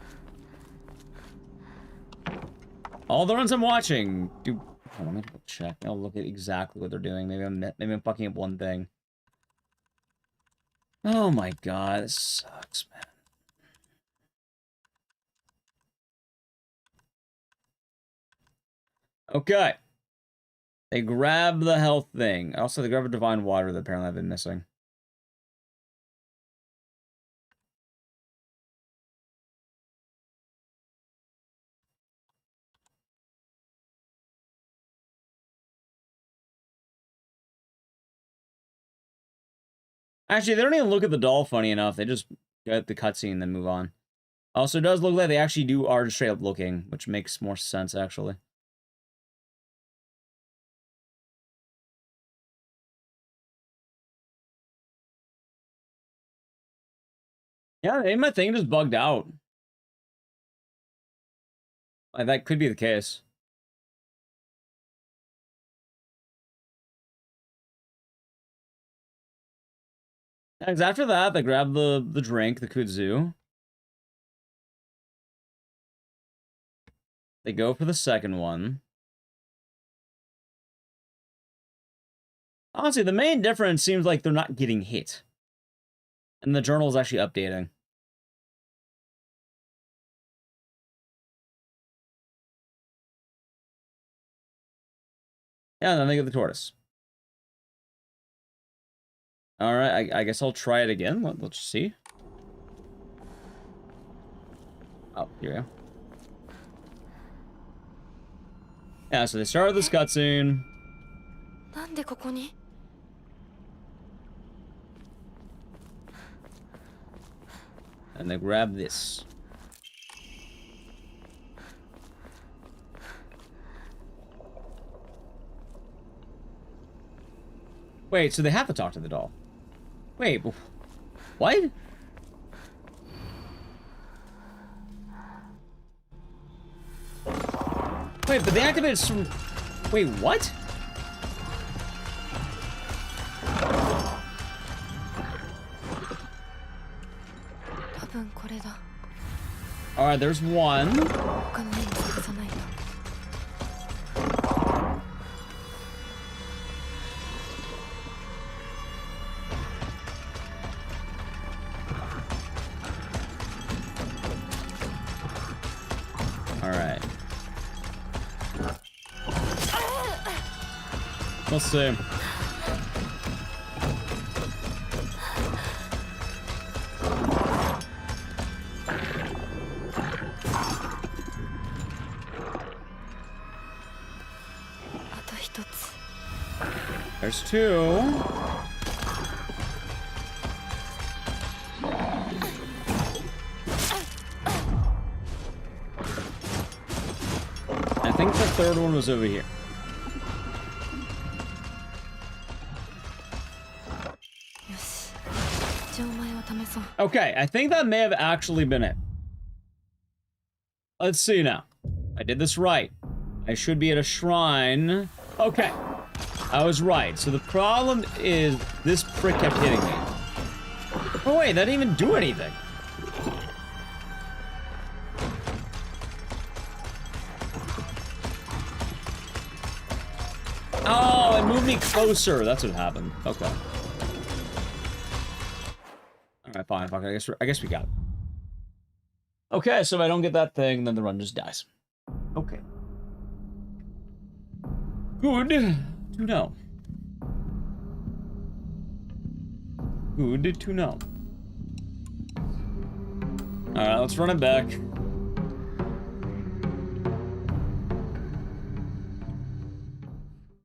all the runs I'm watching do... Oh, let me check. I'll look at exactly what they're doing. Maybe I'm fucking up one thing. Oh my god, this sucks, man. Okay. They grab the health thing. Also, they grab a divine water that apparently I've been missing. Actually, they don't even look at the doll funny enough. They just get the cutscene and then move on. Also, it does look like they actually are straight up looking, which makes more sense, actually. Yeah, maybe my thing just bugged out. Like, that could be the case. Because after that, they grab the drink, the kudzu. They go for the second one. Honestly, the main difference seems like they're not getting hit. And the journal is actually updating. Yeah, and then they get the tortoise. Alright, I guess I'll try it again. Let's see. Oh, here we go. Yeah, so they started this cutscene. And they grab this. Wait, so they have to talk to the doll. Wait, what? Wait, but they activated some... Wait, what? Alright, there's one. Alright. We'll see. There's two. I think the third one was over here. Okay, I think that may have actually been it. Let's see now. I did this right. I should be at a shrine. Okay. I was right. So the problem is this prick kept hitting me. Oh wait, that didn't even do anything. Oh, it moved me closer. That's what happened. Okay. Alright, fine. Fuck it. I guess we got it. Okay, so if I don't get that thing, then the run just dies. Okay. Good to know. Good to know. Alright, let's run it back.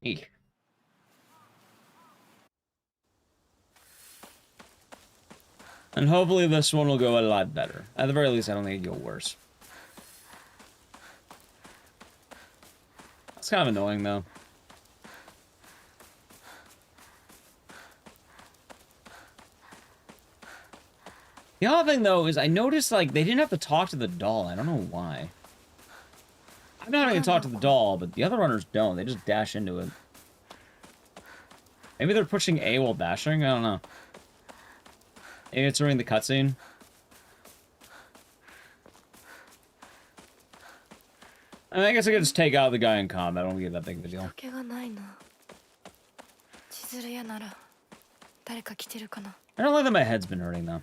Eek. And hopefully this one will go a lot better. At the very least, I don't think it'll go worse. It's kind of annoying, though. The other thing, though, is I noticed, like, they didn't have to talk to the doll. I don't know why. I'm not going to talk to the doll, but the other runners don't. They just dash into it. Maybe they're pushing A while dashing? I don't know. Maybe it's during the cutscene. I guess I could just take out the guy in combat. I don't get that big of a deal. I don't like that my head's been hurting, though.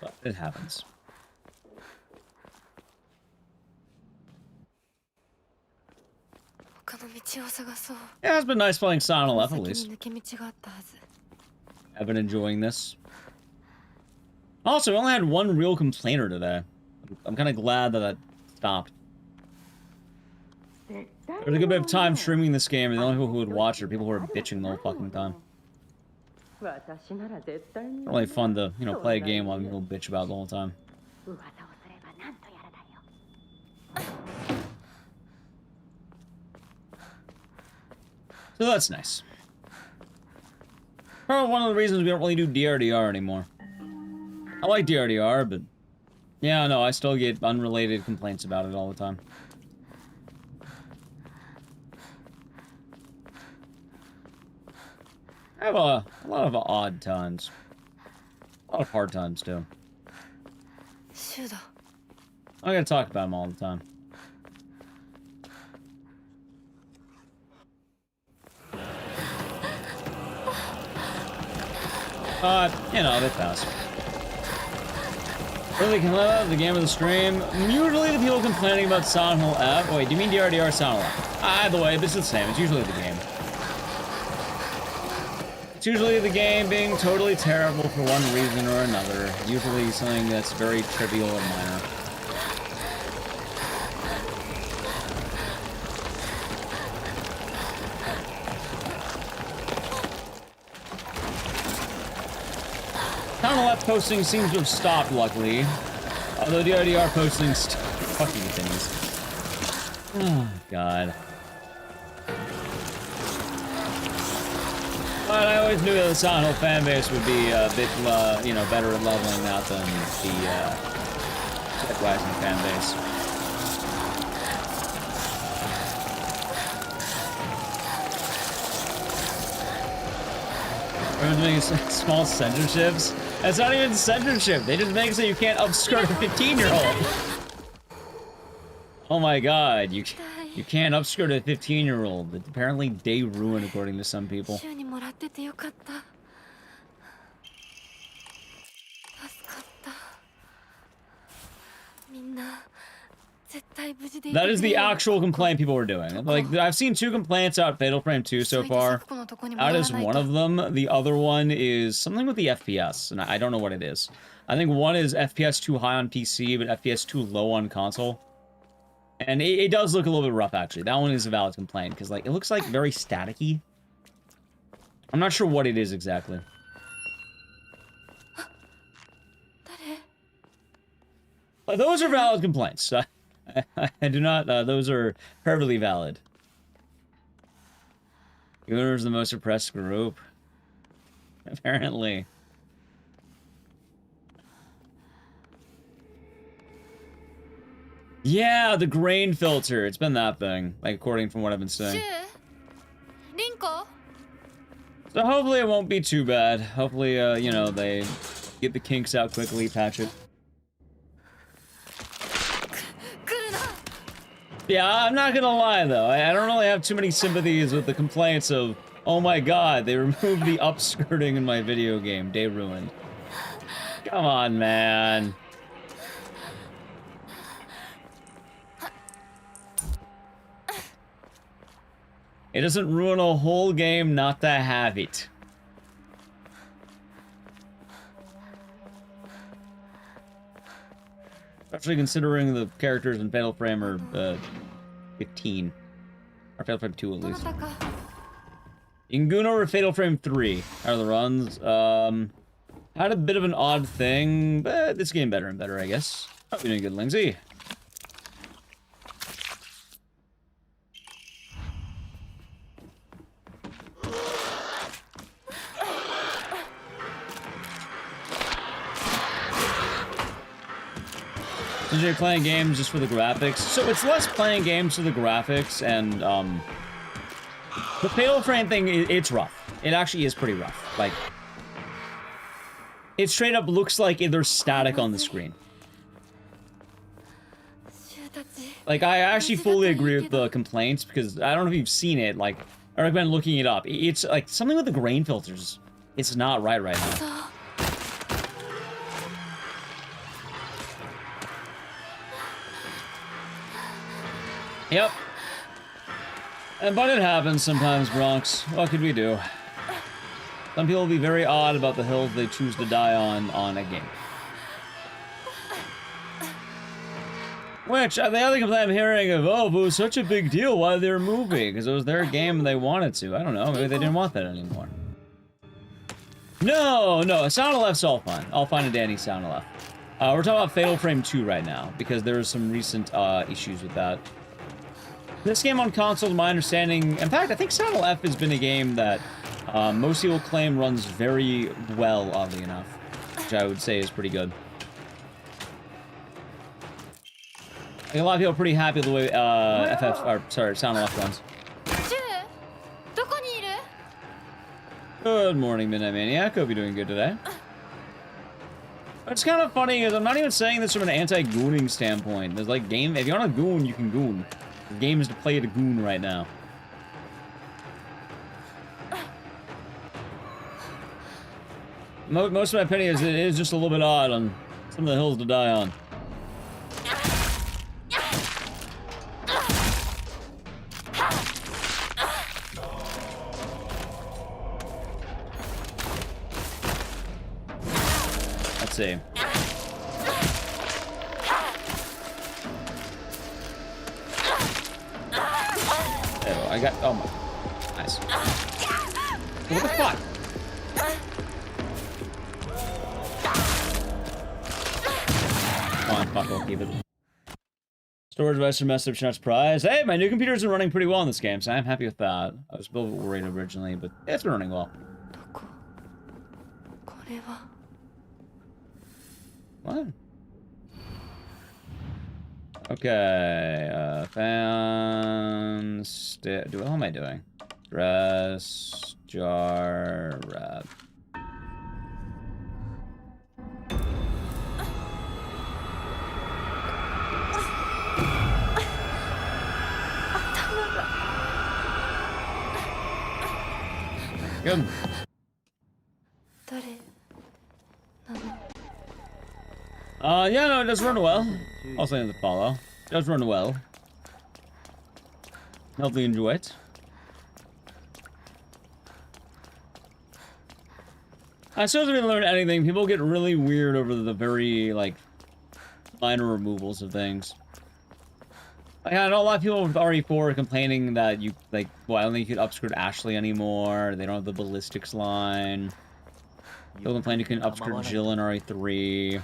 But it happens. Yeah, it's been nice playing Silent Left, at least. I've been enjoying this. Also, we only had one real complainer today. I'm kind of glad that that stopped. There's a good bit of time streaming this game, and the only people who would watch are people who are bitching the whole fucking time. It's not really fun to, you know, play a game while people bitch about it the whole time. So that's nice. Probably one of the reasons we don't really do DRDR anymore. I like DRDR, but yeah, no, I still get unrelated complaints about it all the time. I have a lot of odd times. A lot of hard times, too. I gotta talk about them all the time. You know, they pass. Really can let out the game of the stream. Usually the people complaining about Silent Hill F. Wait, do you mean DRDR Silent Hill? Either way, this is the same. It's usually the game. It's usually the game being totally terrible for one reason or another. Usually something that's very trivial or minor. Silent Hill F posting seems to have stopped, luckily. Although DRDR posting fucking things. Oh, God. But I always knew that the Silent Hill fanbase would be a bit, you know, better at leveling out than the, Ecdycis fanbase. Everyone's making small censorships. That's not even censorship. They just make it so you can't upskirt a 15-year-old. Oh my God, you can't upskirt a 15-year-old. It's apparently day ruined according to some people. That is the actual complaint people were doing. Like, I've seen 2 complaints out Fatal Frame 2 so far. That is one of them. The other one is something with the FPS, and I don't know what it is. I think one is FPS too high on PC, but FPS too low on console. And it does look a little bit rough, actually. That one is a valid complaint, because, like, it looks, like, very staticky. I'm not sure what it is exactly. But those are valid complaints. I do not, those are perfectly valid. Gooner's the most oppressed group. Apparently. Yeah, the grain filter. It's been that thing, like, according from what I've been saying. So hopefully it won't be too bad. Hopefully, you know, they get the kinks out quickly, patch it. Yeah, I'm not gonna lie, though. I don't really have too many sympathies with the complaints of, oh my God, they removed the upskirting in my video game. Day ruined. Come on, man. It doesn't ruin a whole game not to have it. Especially considering the characters in Fatal Frame are 15. Or Fatal Frame 2 at least. You can goon over Fatal Frame 3 are the runs. Had a bit of an odd thing, but it's getting better and better, I guess. Hope you're doing good, Lindsay. You're playing games just for the graphics. So it's less playing games for the graphics and, the Fatal Frame thing, it's rough. It actually is pretty rough. Like, it straight up looks like there's static on the screen. Like, I actually fully agree with the complaints, because I don't know if you've seen it, like, I recommend looking it up. It's, like, something with the grain filters. It's not right now. Yep. But it happens sometimes, Bronx. What could we do? Some people will be very odd about the hills they choose to die on a game. Which, the other complaint I'm hearing of, oh, it was such a big deal, why they're moving? Because it was their game and they wanted to. I don't know, maybe they didn't want that anymore. No, Sound of Left's all fine. All fine and dandy Sound of Left. We're talking about Fatal Frame 2 right now, because there are some recent issues with that. This game on console, to my understanding, in fact, I think Sound of Left has been a game that most people claim runs very well, oddly enough, which I would say is pretty good. I think a lot of people are pretty happy with the way Sound of Left runs. Good morning, Midnight Maniac. Hope you're doing good today. It's kind of funny because I'm not even saying this from an anti-gooning standpoint. There's like game. If you want to goon, you can goon. The game is to play to goon right now. Most of my opinion is it is just a little bit odd on some of the hills to die on. Let's see. Oh, I got. Oh my. Nice. What the fuck? Come on, fuck, I'll keep it. Storage device for messed up, not surprised. Hey, my new computer's been running pretty well in this game, so I'm happy with that. I was a little bit worried originally, but it's been running well. What? Okay, fans... What the hell am I doing? Dress... Jar... Wrap... Good. Yeah, no, it does run well. Also in the follow. It does run well. Hopefully enjoy it. I still haven't learned anything. People get really weird over the very, like, minor removals of things. Like, I know a lot of people with RE4 are complaining that you, like, well, I don't think you can upskirt Ashley anymore. They don't have the ballistics line. People complain you can upskirt Jill in RE3.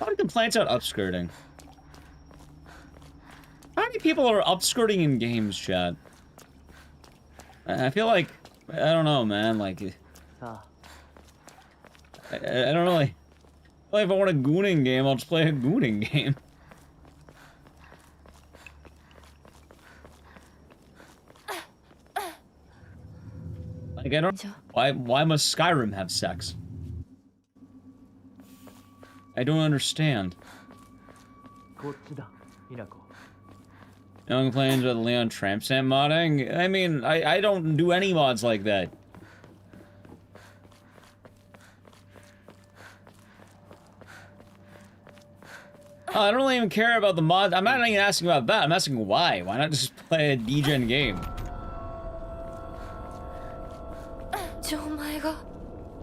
A lot of complaints about upskirting. How many people are upskirting in games, chat? I feel like, I don't know, man, like... I don't really... Well, if I want a gooning game, I'll just play a gooning game. Like, I don't... Why must Skyrim have sex? I don't understand. No one complains about the Leon Tramp Stamp modding? I mean, I don't do any mods like that. I don't really even care about the mod. I'm not even asking about that. I'm asking why. Why not just play a degen game?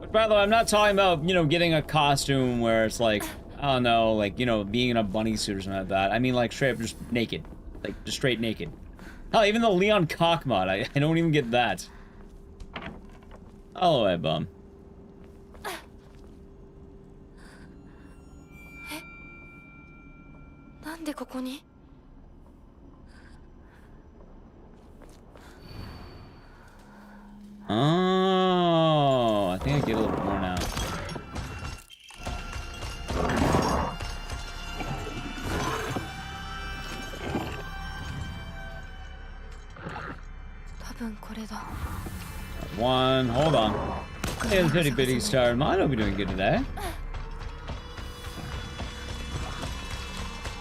But by the way, I'm not talking about, you know, getting a costume where it's like, I don't know, like, you know, being in a bunny suit or something like that. I mean, like, straight up just naked. Like, just straight naked. Hell, even the Leon cock mod, I don't even get that. Oh, I bum. Oh, I think I get a little bit more now. One, hold on. Hey, the Pitty Bitty Star Mod, I'll be doing good today.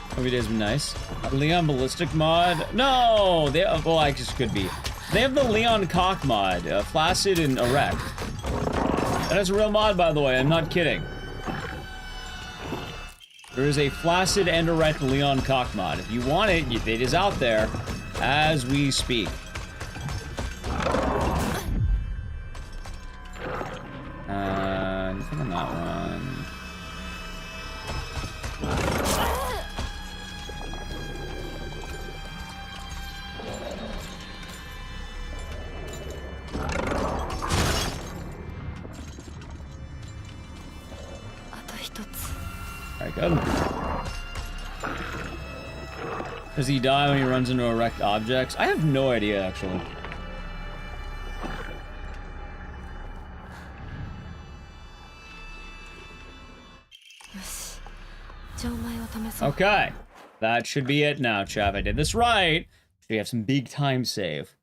Hope your day's been nice. Leon Ballistic mod? No! They, well, I just could be. They have the Leon Cock mod, Flaccid and Erect. That is a real mod, by the way, I'm not kidding. There is a Flaccid and Erect Leon Cock mod. If you want it, it is out there as we speak. Nothing on that one. Good. Does he die when he runs into erect objects? I have no idea, actually. Okay. That should be it now, chap. I did this right. We have some big time save.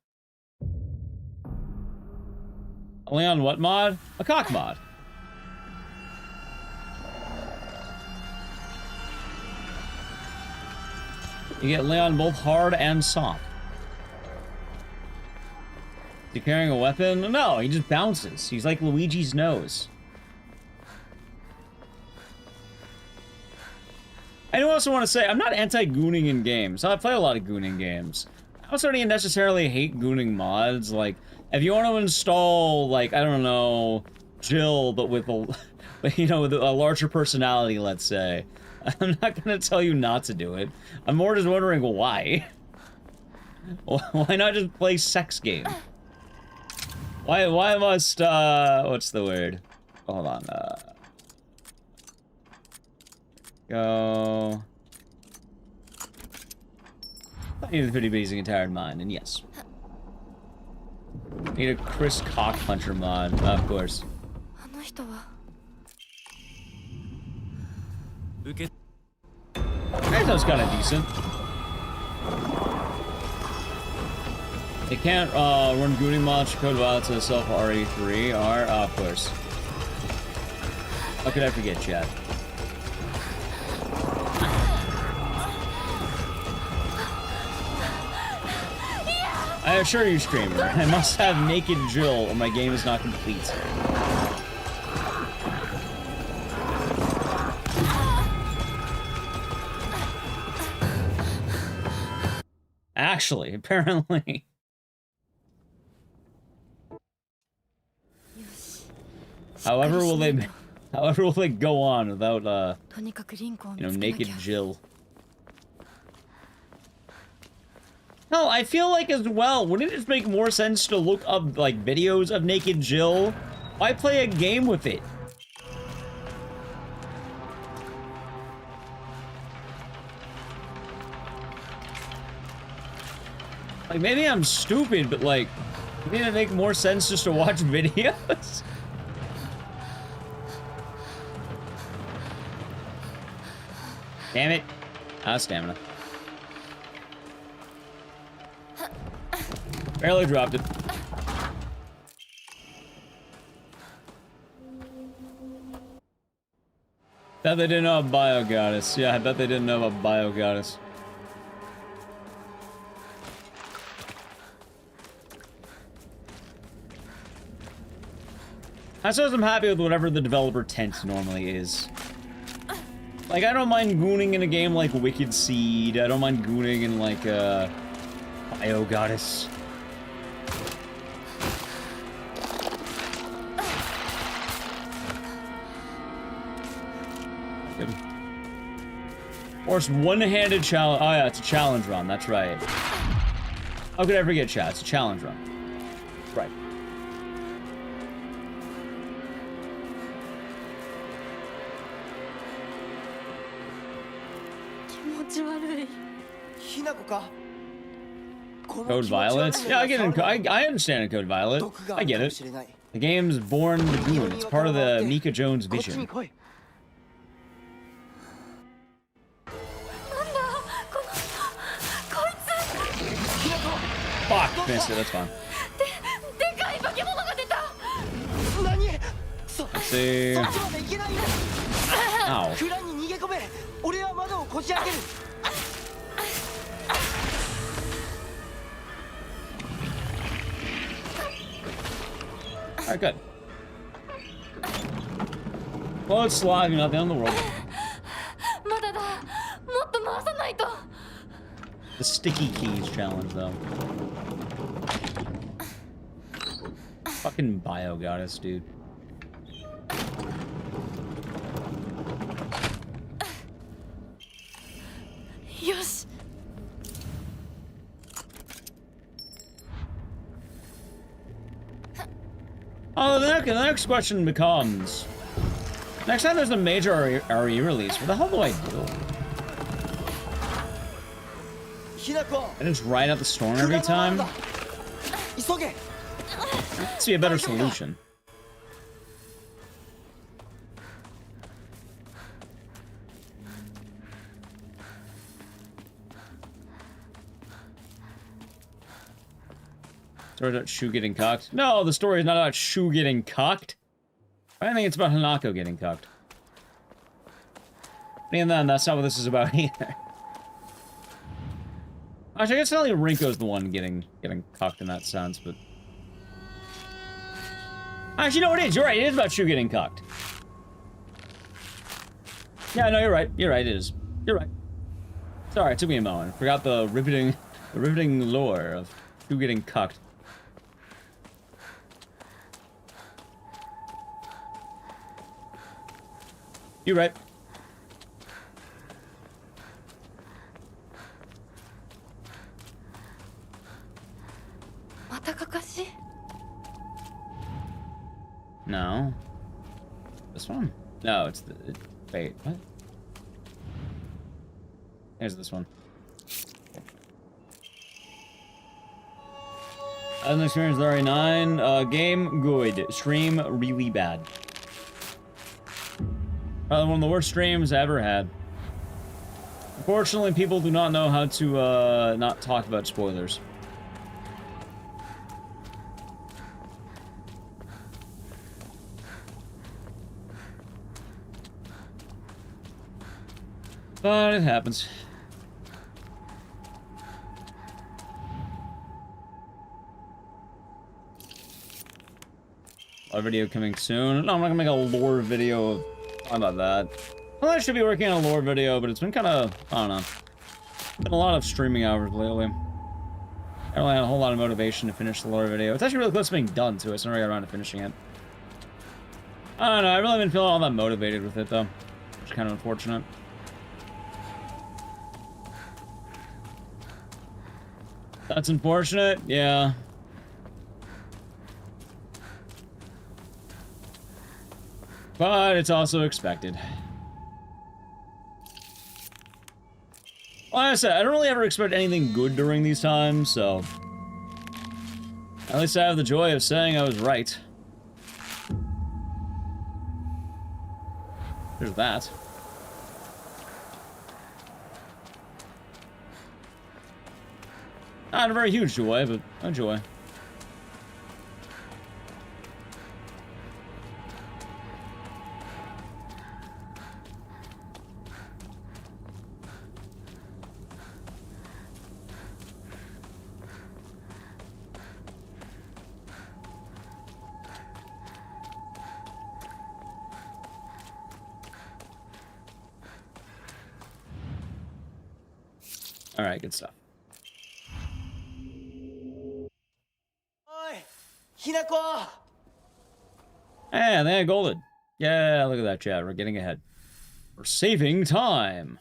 Only on what mod? A cock mod. You get Leon both hard and soft. Is he carrying a weapon? No, he just bounces. He's like Luigi's nose. I do also want to say, I'm not anti-gooning in games. I play a lot of gooning games. I also don't necessarily hate gooning mods. Like, if you want to install, like, I don't know, Jill, but with a, you know, with a larger personality, let's say, I'm not gonna tell you not to do it. I'm more just wondering why. Why not just play sex game? Why must, what's the word? Hold on, go. I need a pretty basic and tired mind, and yes. Need a Chris Cock Puncher mod, of course. That sounds kind of decent. They can't run gooning mods, code violence to itself RE3 are, of course. How could I forget, chat? I assure you, streamer, I must have naked Jill or my game is not complete. Actually, apparently. However will they go on without, you know, naked Jill? No, I feel like as well, wouldn't it just make more sense to look up, like, videos of naked Jill? Why play a game with it? Like, maybe I'm stupid, but, like, wouldn't it make more sense just to watch videos? Damn it. Stamina. Barely dropped it. Bet they didn't know about Bio Goddess. Yeah, I bet they didn't know about Bio Goddess. I suppose I'm happy with whatever the developer tent normally is. Like, I don't mind gooning in a game like Wicked Seed. I don't mind gooning in, like, Bio Goddess. Good. Force one-handed challenge. Oh, yeah, it's a challenge run. That's right. How could I forget, chat? It's a challenge run. Right. Code Violet? Yeah, I get it. I understand in Code Violet. I get it. The game's born to goon. It's part of the Mika Jones vision. Fuck, missed it. That's fine. Let's see. Ow. Alright, good. Well, it's live, you're not the end of the world. The sticky keys challenge, though. Fucking Bio Goddess, dude. Yes. Oh, the next question becomes, Next time there's a major RE release, what the hell do I do? I just ride out the storm every time? Let's see a better solution. Story about Shu getting cocked? No, the story is not about Shu getting cocked. I think it's about Hanako getting cocked. And then that's not what this is about either. Actually, I guess only Rinko's the one getting cocked in that sense, but... Actually, no, it is. You're right. It is about Shu getting cocked. Yeah, no, you're right. You're right. It is. You're right. Sorry, it took me a moment. I forgot the riveting lore of Shu getting cocked. You're right. No. This one? No, it's the... wait, what? Here's this one. I had an experience with RE9. Game, good. Stream, really bad. Probably one of the worst streams I ever had. Unfortunately, people do not know how to, not talk about spoilers. But it happens. Lore video coming soon. No, I'm not gonna make a lore video of... How about that? Well, I should be working on a lore video, but it's been kind of... I don't know. Been a lot of streaming hours lately. I don't really had a whole lot of motivation to finish the lore video. It's actually really close to being done, too. I just never got around to finishing it. I don't know. I've really been feeling all that motivated with it, though. Which is kind of unfortunate. That's unfortunate, yeah. But it's also expected. Like I said, I don't really ever expect anything good during these times, so... At least I have the joy of saying I was right. There's that. Not a very huge joy, but a joy. All right, good stuff. And they golded. Yeah, look at that, chat. We're getting ahead. We're saving time.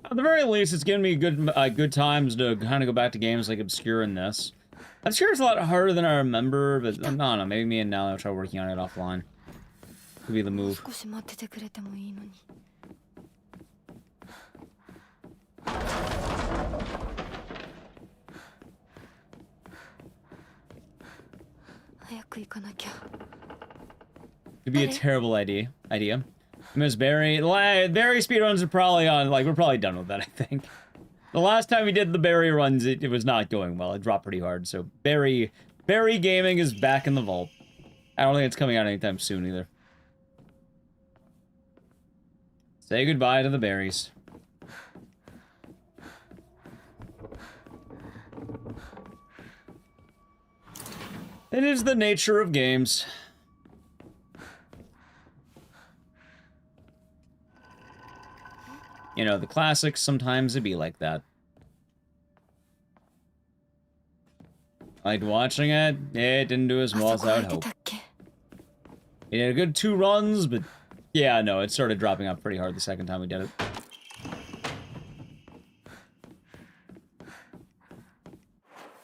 At the very least, it's giving me good times to kind of go back to games like Obscure and this. Obscure is a lot harder than I remember, but no, maybe me and Nally will try working on it offline. Could be the move. Could be a terrible idea. Miss Barry. Barry speedruns are probably on, like, we're probably done with that, I think. The last time we did the Barry runs, it was not going well. It dropped pretty hard, so Barry Gaming is back in the vault. I don't think it's coming out anytime soon, either. Say goodbye to the berries. It is the nature of games. You know, the classics, sometimes it be like that. Liked watching it. It didn't do as well as I would hope. It had a good 2 runs, but yeah, no, it started dropping off pretty hard the second time we did it.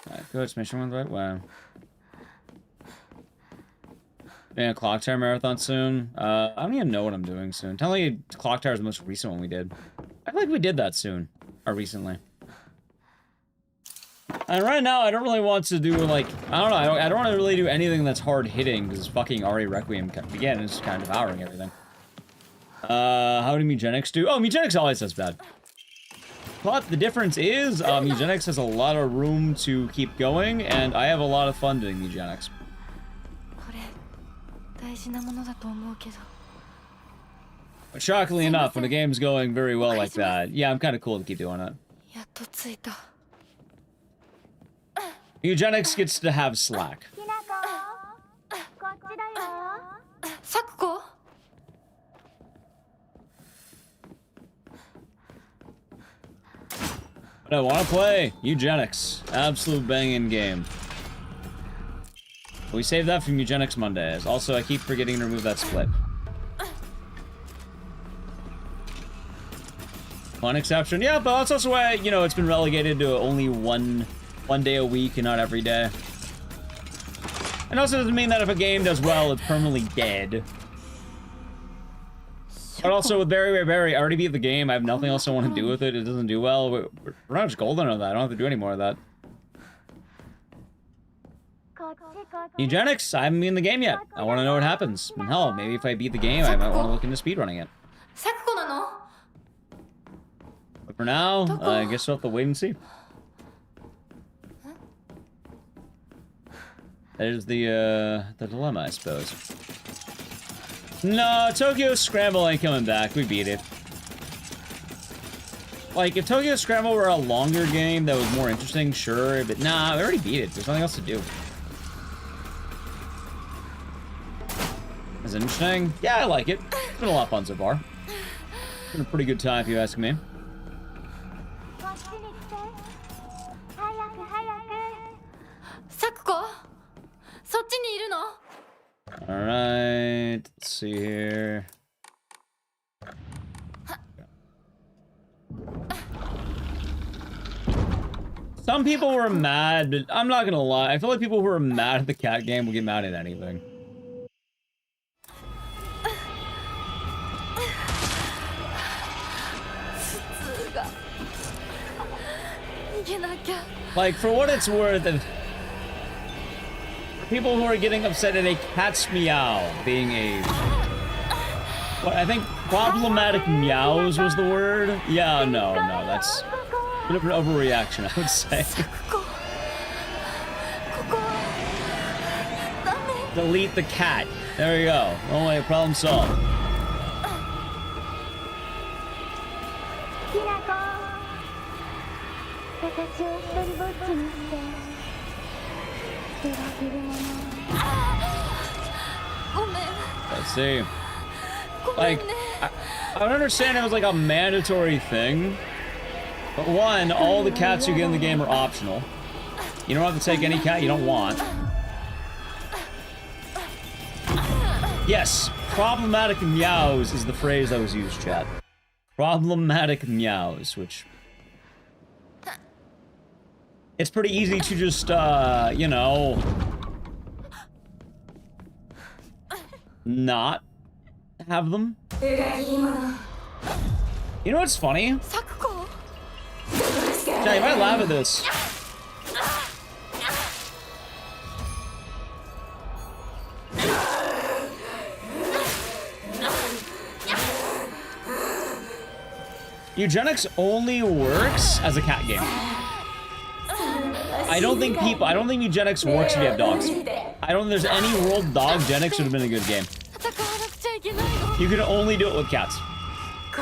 Alright, good. Mission went the right way. Yeah, Clock Tower marathon soon. I don't even know what I'm doing soon. Tell me, Clock Tower is the most recent one we did. I feel like we did that soon, or recently. And right now, I don't really want to do, like, I don't know, I don't want to really do anything that's hard-hitting, because fucking Ari Requiem, again, is kind of devouring everything. How do Mugenics do? Oh, Mugenics always does bad. But the difference is, Mugenics has a lot of room to keep going, and I have a lot of fun doing Mugenics. But shockingly enough, when the game's going very well like that, yeah, I'm kind of cool to keep doing it. Eugenics gets to have slack. Sakuko? But I want to play Eugenics. Absolute banging game. We saved that from Eugenics Mondays. Also, I keep forgetting to remove that split. One exception. Yeah, but that's also why, you know, it's been relegated to only one day a week and not every day. And also doesn't mean that if a game does well, it's permanently dead. But also with Berry, I already beat the game. I have nothing else I want to do with it. It doesn't do well. We're not just golden on that. I don't have to do any more of that. Eugenics, I haven't been in the game yet. I want to know what happens. And hell, maybe if I beat the game, I might want to look into speedrunning it. But for now, I guess we'll have to wait and see. There's the dilemma, I suppose. No, Tokyo Scramble ain't coming back. We beat it. Like, if Tokyo Scramble were a longer game that was more interesting, sure, but nah, we already beat it. There's nothing else to do. Is it interesting? Yeah, I like it. It's been a lot of fun so far. It's been a pretty good time, if you ask me. Sakuko? Alright, let's see here. Some people were mad, but I'm not gonna lie. I feel like people who are mad at the cat game will get mad at anything. Like, for what it's worth, people who are getting upset at a cat's meow being a... What, I think problematic meows was the word? Yeah, no, that's a bit of an overreaction, I would say. Delete the cat. There you go. Oh wait, problem solved. Let's see. Like, I don't understand it was like a mandatory thing. But one, all the cats you get in the game are optional. You don't have to take any cat you don't want. Yes, problematic meows is the phrase that was used, chat. Problematic meows, which... It's pretty easy to just, you know... not have them. You know what's funny? Jay, you might laugh at this. Eugenics only works as a cat game. I don't think Eugenics works if you have dogs. I don't think there's any world Doggenics would have been a good game. You can only do it with cats. I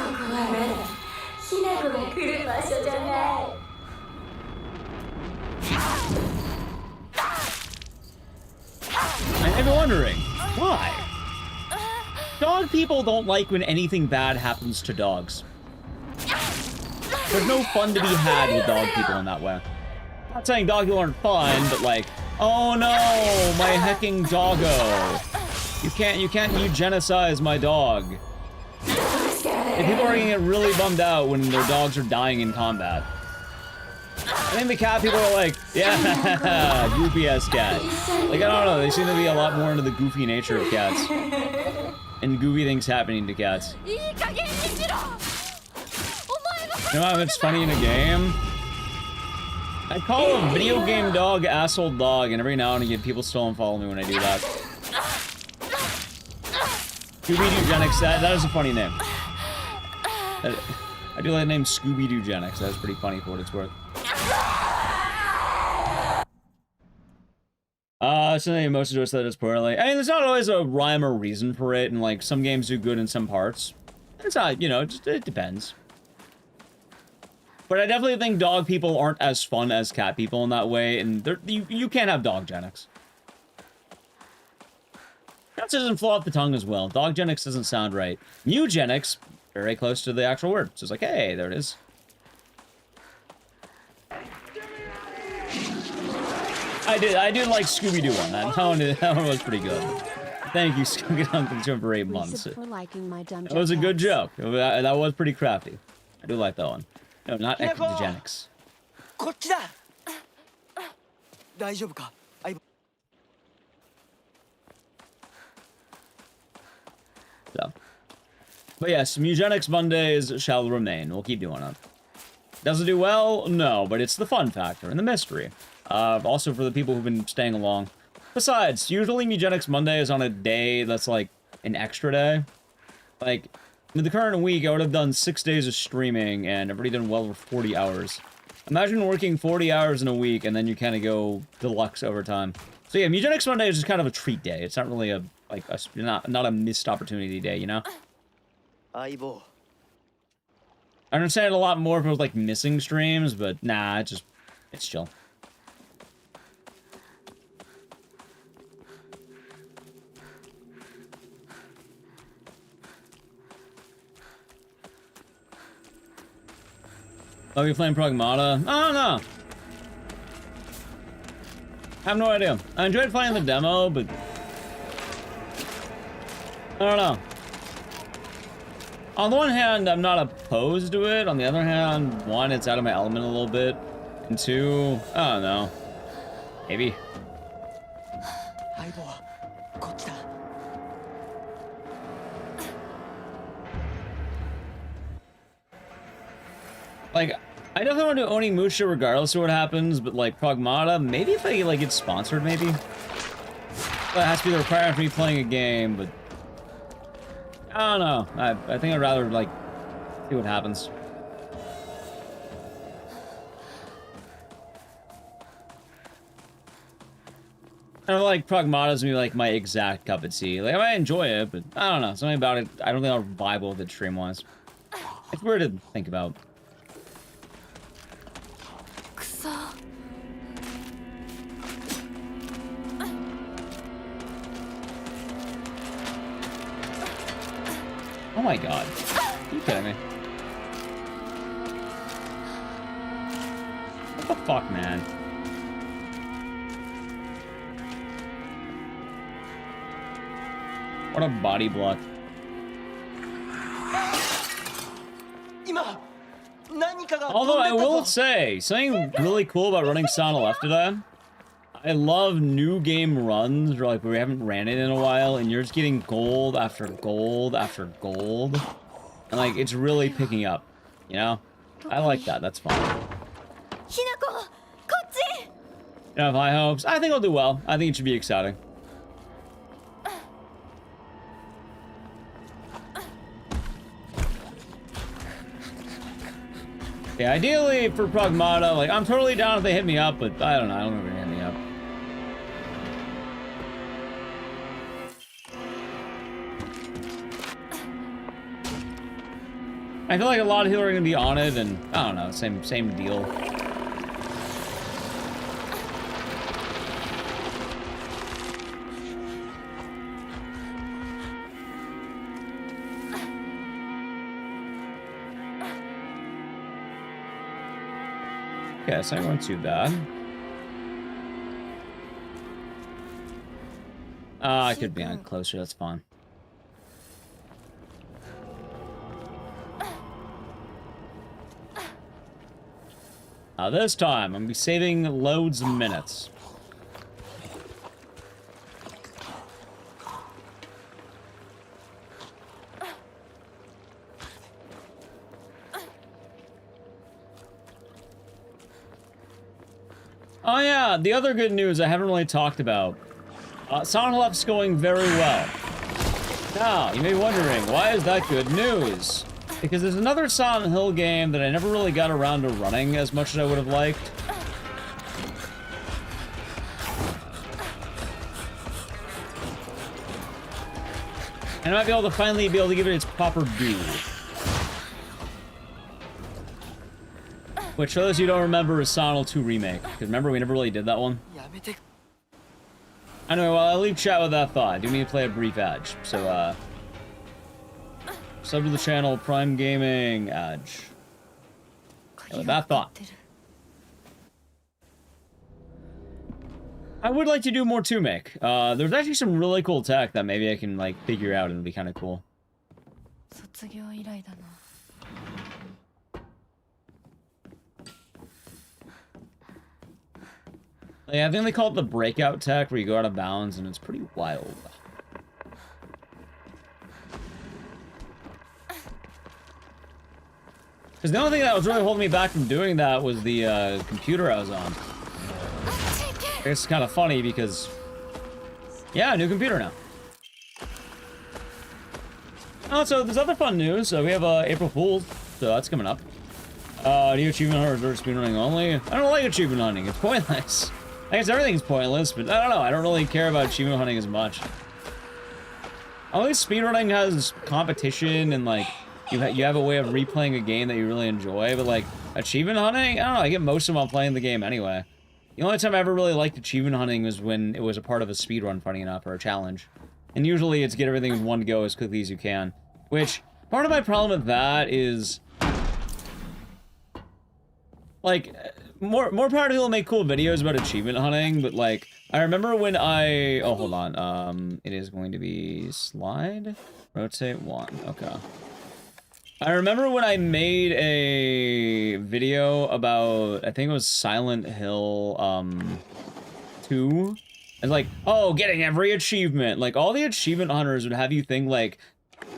may be wondering, why? Dog people don't like when anything bad happens to dogs. There's no fun to be had with dog people in that way. I'm not saying dog people aren't fun, but like, oh no, my hecking doggo. You can't eugenicize my dog. And people are gonna get really bummed out when their dogs are dying in combat. I think the cat people are like, yeah, goofy ass cat. Like, I don't know, they seem to be a lot more into the goofy nature of cats. And goofy things happening to cats. You know if it's funny in a game? I call a video game dog asshole dog, and every now and again people still unfollow me when I do that. Scooby-Doo-Genix, that is a funny name. I do like the name Scooby-Doo-Genix, that's pretty funny for what it's worth. Something most of us that it's poorly. I mean, there's not always a rhyme or reason for it, and like some games do good in some parts. It's not, you know, it depends. But I definitely think dog people aren't as fun as cat people in that way, and you can't have dog Genix. That doesn't flow off the tongue as well. Dog Genix doesn't sound right. Eugenics, very close to the actual word. So it's like, hey, there it is. I did like Scooby-Doo one. That one was pretty good. Thank you, Skunk Uncle for 8 months. That was a good joke. That was pretty crafty. I do like that one. No, not Ecdycis. So. But yes, Eugenics Mondays shall remain. We'll keep doing it. Does it do well? No, but it's the fun factor and the mystery. Also for the people who've been staying along. Besides, usually Eugenics Monday is on a day that's like an extra day. Like, in the current week, I would have done 6 days of streaming, and I've already done well over 40 hours. Imagine working 40 hours in a week, and then you kind of go deluxe overtime. So yeah, Eugenics Monday is just kind of a treat day. It's not really not a missed opportunity day, you know? I understand it a lot more if it was like missing streams, but nah, it's chill. Are you playing Pragmata? I don't know. I have no idea. I enjoyed playing the demo, but I don't know. On the one hand, I'm not opposed to it. On the other hand, one, it's out of my element a little bit. And two, I don't know. Maybe. Like, I definitely want to do Onimusha regardless of what happens, but like Pragmata, maybe if I like get sponsored, maybe. That has to be the requirement for me playing a game, but I don't know. I think I'd rather like see what happens. I don't like Pragmata's me like my exact cup of tea. Like I might enjoy it, but I don't know. Something about it, I don't think I'll vibe with it stream-wise. It's weird to think about. Oh my god. Are you kidding me? What the fuck, man? What a body block. Although I will say, something really cool about running Sana Left today. I love new game runs, where like we haven't ran it in a while, and you're just getting gold after gold after gold. And like, it's really picking up, you know? I like that, that's fun. You have high hopes? I think I'll do well. I think it should be exciting. Yeah, ideally for Pragmata, like, I'm totally down if they hit me up, but I don't know, I don't know if they're gonna hit me up. I feel like a lot of people are gonna be on it, and I don't know, same deal. Okay, so I won't too bad. I could be on closer, that's fine. This time, I'm gonna be saving loads of minutes. Oh yeah, the other good news I haven't really talked about. Silent Hill's going very well. Now, you may be wondering, why is that good news? Because there's another Silent Hill game that I never really got around to running as much as I would have liked. And I might be able to finally be able to give it its proper due. Which, for those you don't remember, is Silent Hill 2 Remake. Because remember, we never really did that one. Anyway, while I leave chat with that thought, I do need to play a brief Edge. So, sub to the channel, Prime Gaming, Edge. And with that thought, I would like to do more 2-make. There's actually some really cool tech that maybe I can, like, figure out and it'll be kind of cool. Yeah, I think they call it the breakout tech, where you go out of bounds, and it's pretty wild. Because the only thing that was really holding me back from doing that was the computer I was on. It's kind of funny because, yeah, new computer now. Oh, so there's other fun news. So we have April Fool's, so that's coming up. New achievement hunter or speedrunning only. I don't like achievement hunting. It's pointless. I guess everything's pointless, but I don't know. I don't really care about achievement hunting as much. At least speedrunning has competition and, like, you have a way of replaying a game that you really enjoy, but, like, achievement hunting? I don't know. I get most of them while playing the game anyway. The only time I ever really liked achievement hunting was when it was a part of a speedrun, funny enough, or a challenge. And usually it's get everything in one go as quickly as you can. Which, part of my problem with that is, like, more power to people make cool videos about achievement hunting, but, like, I remember when I... Oh, hold on. It is going to be slide? Rotate 1. Okay. I remember when I made a video about, I think it was Silent Hill, 2. It's like, oh, getting every achievement. Like, all the achievement hunters would have you think, like,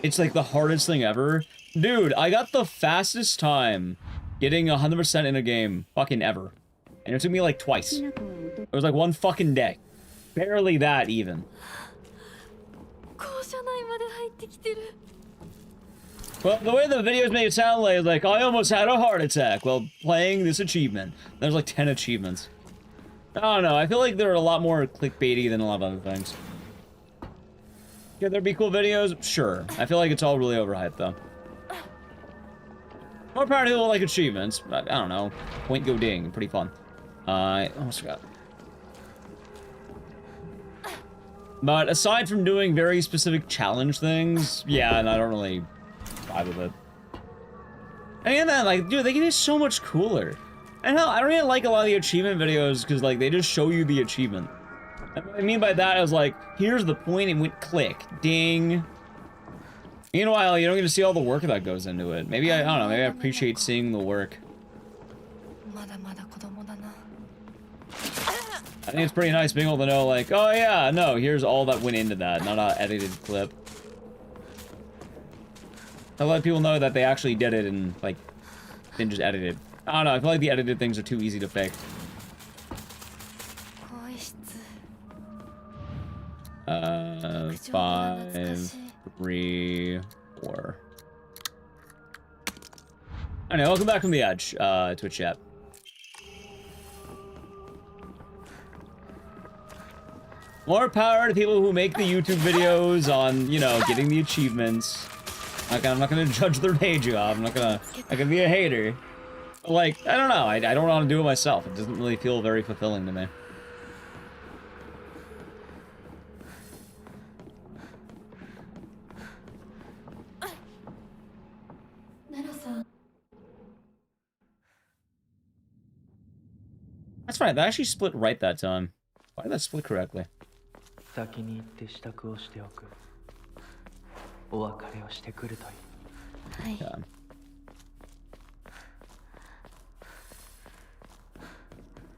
it's, like, the hardest thing ever. Dude, I got the fastest time getting 100% in a game fucking ever. And it took me, like, twice. It was, like, one fucking day. Barely that, even. Well, the way the videos made it sound like, I almost had a heart attack while playing this achievement. There's, like, 10 achievements. I don't know, I feel like they're a lot more clickbaity than a lot of other things. Could there be cool videos? Sure. I feel like it's all really overhyped, though. More power to people like achievements. I don't know. Point go ding. Pretty fun. I almost forgot. But aside from doing very specific challenge things, yeah, and I don't really vibe with it. And then, like, dude, they can do so much cooler. And hell, I don't even like a lot of the achievement videos because, like, they just show you the achievement. And what I mean by that is, like, here's the point and went click. Ding. Meanwhile, you don't get to see all the work that goes into it. Maybe I don't know, maybe I appreciate seeing the work. I think it's pretty nice being able to know, like, oh yeah, no, here's all that went into that, not an edited clip. I let people know that they actually did it and, like, didn't just edit it. I don't know, I feel like the edited things are too easy to fix. 5, 3, 4. Anyway, welcome back from the Edge, Twitch chat. More power to people who make the YouTube videos on, you know, getting the achievements. I'm not gonna judge their day job. I'm not gonna be a hater. But, like, I don't know. I don't want to do it myself. It doesn't really feel very fulfilling to me. That's fine. That actually split right that time. Why did that split correctly? Yeah.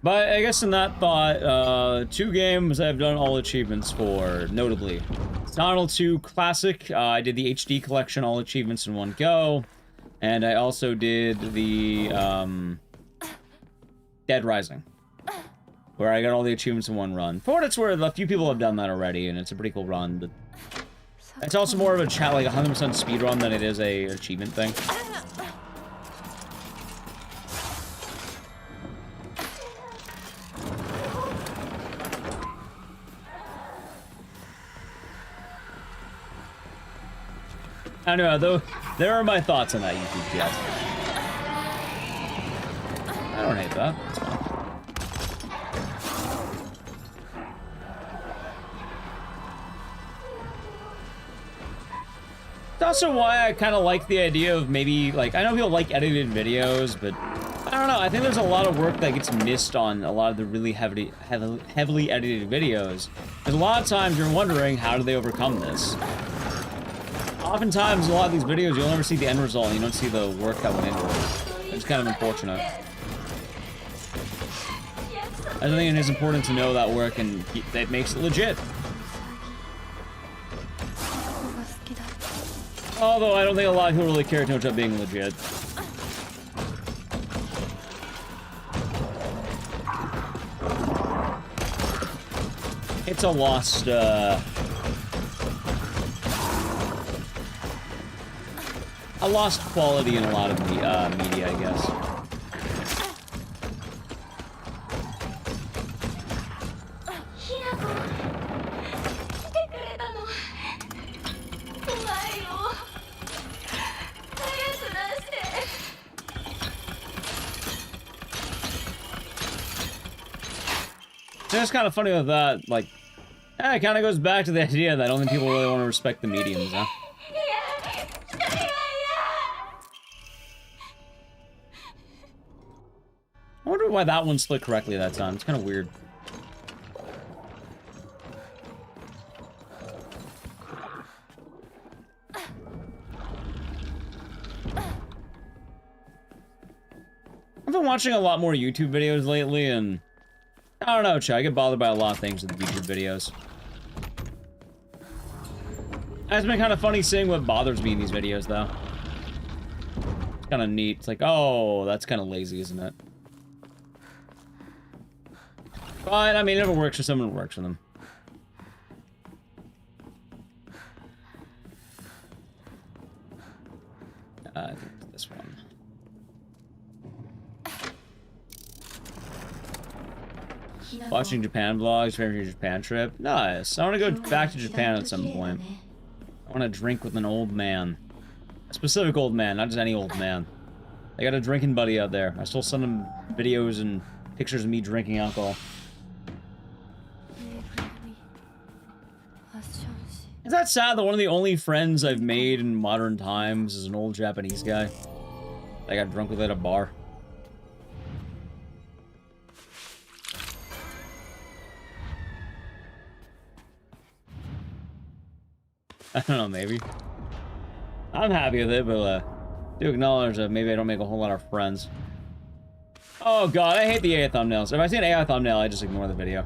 But I guess in that thought, 2 games I've done all achievements for, notably. Dishonored 2 Classic, I did the HD collection, all achievements in one go. And I also did the, Dead Rising, where I got all the achievements in one run. For what it's worth, a few people have done that already, and it's a pretty cool run, but it's also more of a chat, like 100% speedrun than it is a achievement thing. I don't know, though, there are my thoughts on that YouTube chat. I don't hate that. It's fine. It's also why I kind of like the idea of maybe, like, I know people like edited videos, but I don't know, I think there's a lot of work that gets missed on a lot of the really heavily edited videos. Because a lot of times you're wondering, how do they overcome this? Oftentimes, a lot of these videos, you'll never see the end result, and you don't see the work that went into it. It's kind of unfortunate. I think it is important to know that work, and that makes it legit. Although, I don't think a lot of people really care too much about being legit. It's a lost, a lost quality in a lot of the media, I guess. It's kind of funny with that, like, it kind of goes back to the idea that only people really want to respect the mediums, huh? I wonder why that one split correctly that time. It's kind of weird. I've been watching a lot more YouTube videos lately, and I don't know, I get bothered by a lot of things with the YouTube videos. It's been kind of funny seeing what bothers me in these videos, though. It's kind of neat. It's like, oh, that's kind of lazy, isn't it? But, I mean, if it works for someone, it works for them. I think it's this one. Watching Japan vlogs, favorite Japan trip. Nice. I want to go back to Japan at some point. I want to drink with an old man. A specific old man, not just any old man. I got a drinking buddy out there. I still send him videos and pictures of me drinking alcohol. Is that sad that one of the only friends I've made in modern times is an old Japanese guy I got drunk with at a bar? I don't know, maybe. I'm happy with it, but do acknowledge that maybe I don't make a whole lot of friends. Oh god, I hate the AI thumbnails. If I see an AI thumbnail, I just ignore the video.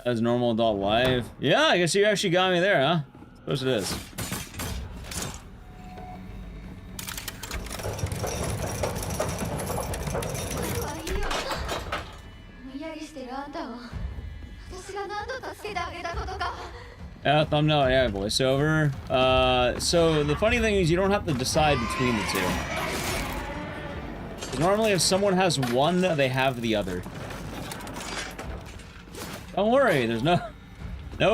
As normal adult life. Yeah, I guess you actually got me there, huh? I suppose it is. Thumbnail AI voiceover. So the funny thing is you don't have to decide between the two. Normally if someone has one, they have the other. Don't worry, there's no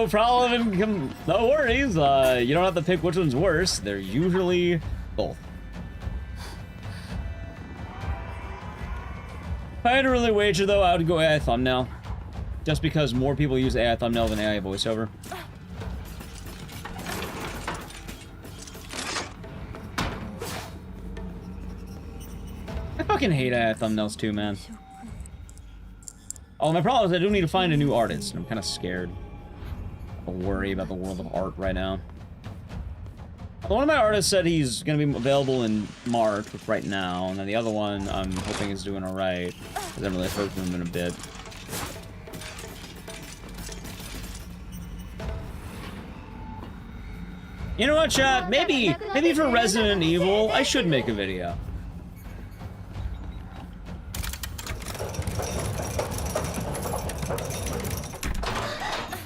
problem, no worries. You don't have to pick which one's worse. They're usually both. If I had to really wager though, I would go AI thumbnail. Just because more people use AI thumbnail than AI voiceover. I fucking hate AI thumbnails too, man. Oh, my problem is I do need to find a new artist, and I'm kind of scared. I worry about the world of art right now. One of my artists said he's going to be available in March, which right now, and then the other one I'm hoping is doing alright. I haven't really heard from him in a bit. You know what, chat? Maybe for Resident Evil, I should make a video.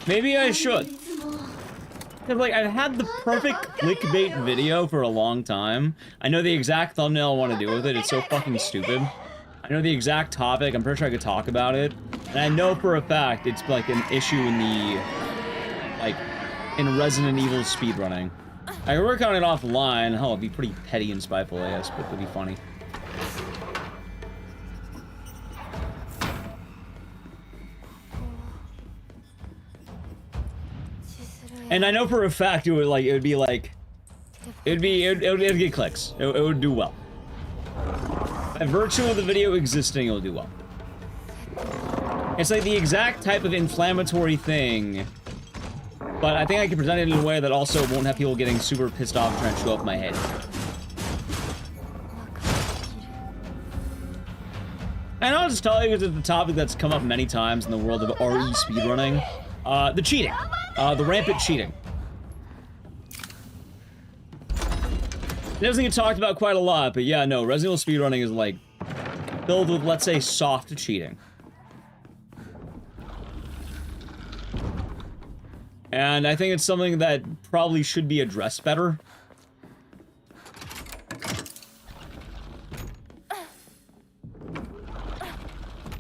Maybe I should. Cause like, I've had the perfect clickbait video for a long time. I know the exact thumbnail I want to do with it. It's so fucking stupid. I know the exact topic. I'm pretty sure I could talk about it. And I know for a fact it's like an issue in the, like, in Resident Evil speedrunning. I could work on it offline. Hell, it'd be pretty petty and spiteful, I guess, but it'd be funny. And I know for a fact it would get clicks. It would do well. By virtue of the video existing, it will do well. It's like the exact type of inflammatory thing, but I think I can present it in a way that also won't have people getting super pissed off trying to show up my head. And I'll just tell you, because it's a topic that's come up many times in the world of RE speedrunning. The cheating. The rampant cheating. It doesn't get talked about quite a lot, but yeah, no, Resident Evil speedrunning is like filled with, let's say, soft cheating. And I think it's something that probably should be addressed better.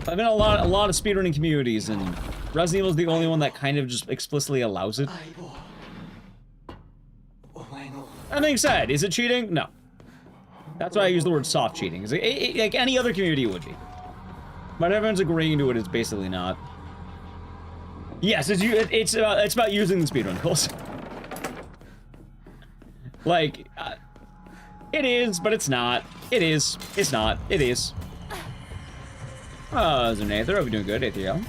I've been in a lot of speedrunning communities, and Resident Evil is the only one that kind of just explicitly allows it. That being said, is it cheating? No. That's why I use the word soft cheating. It's like any other community would be. But everyone's agreeing to it, it's basically not. Yes, it's about using the speedrun tools. Like, it is, but it's not. It is. It's not. It is. Oh, there's an Aether. Hope you're doing good, Aether.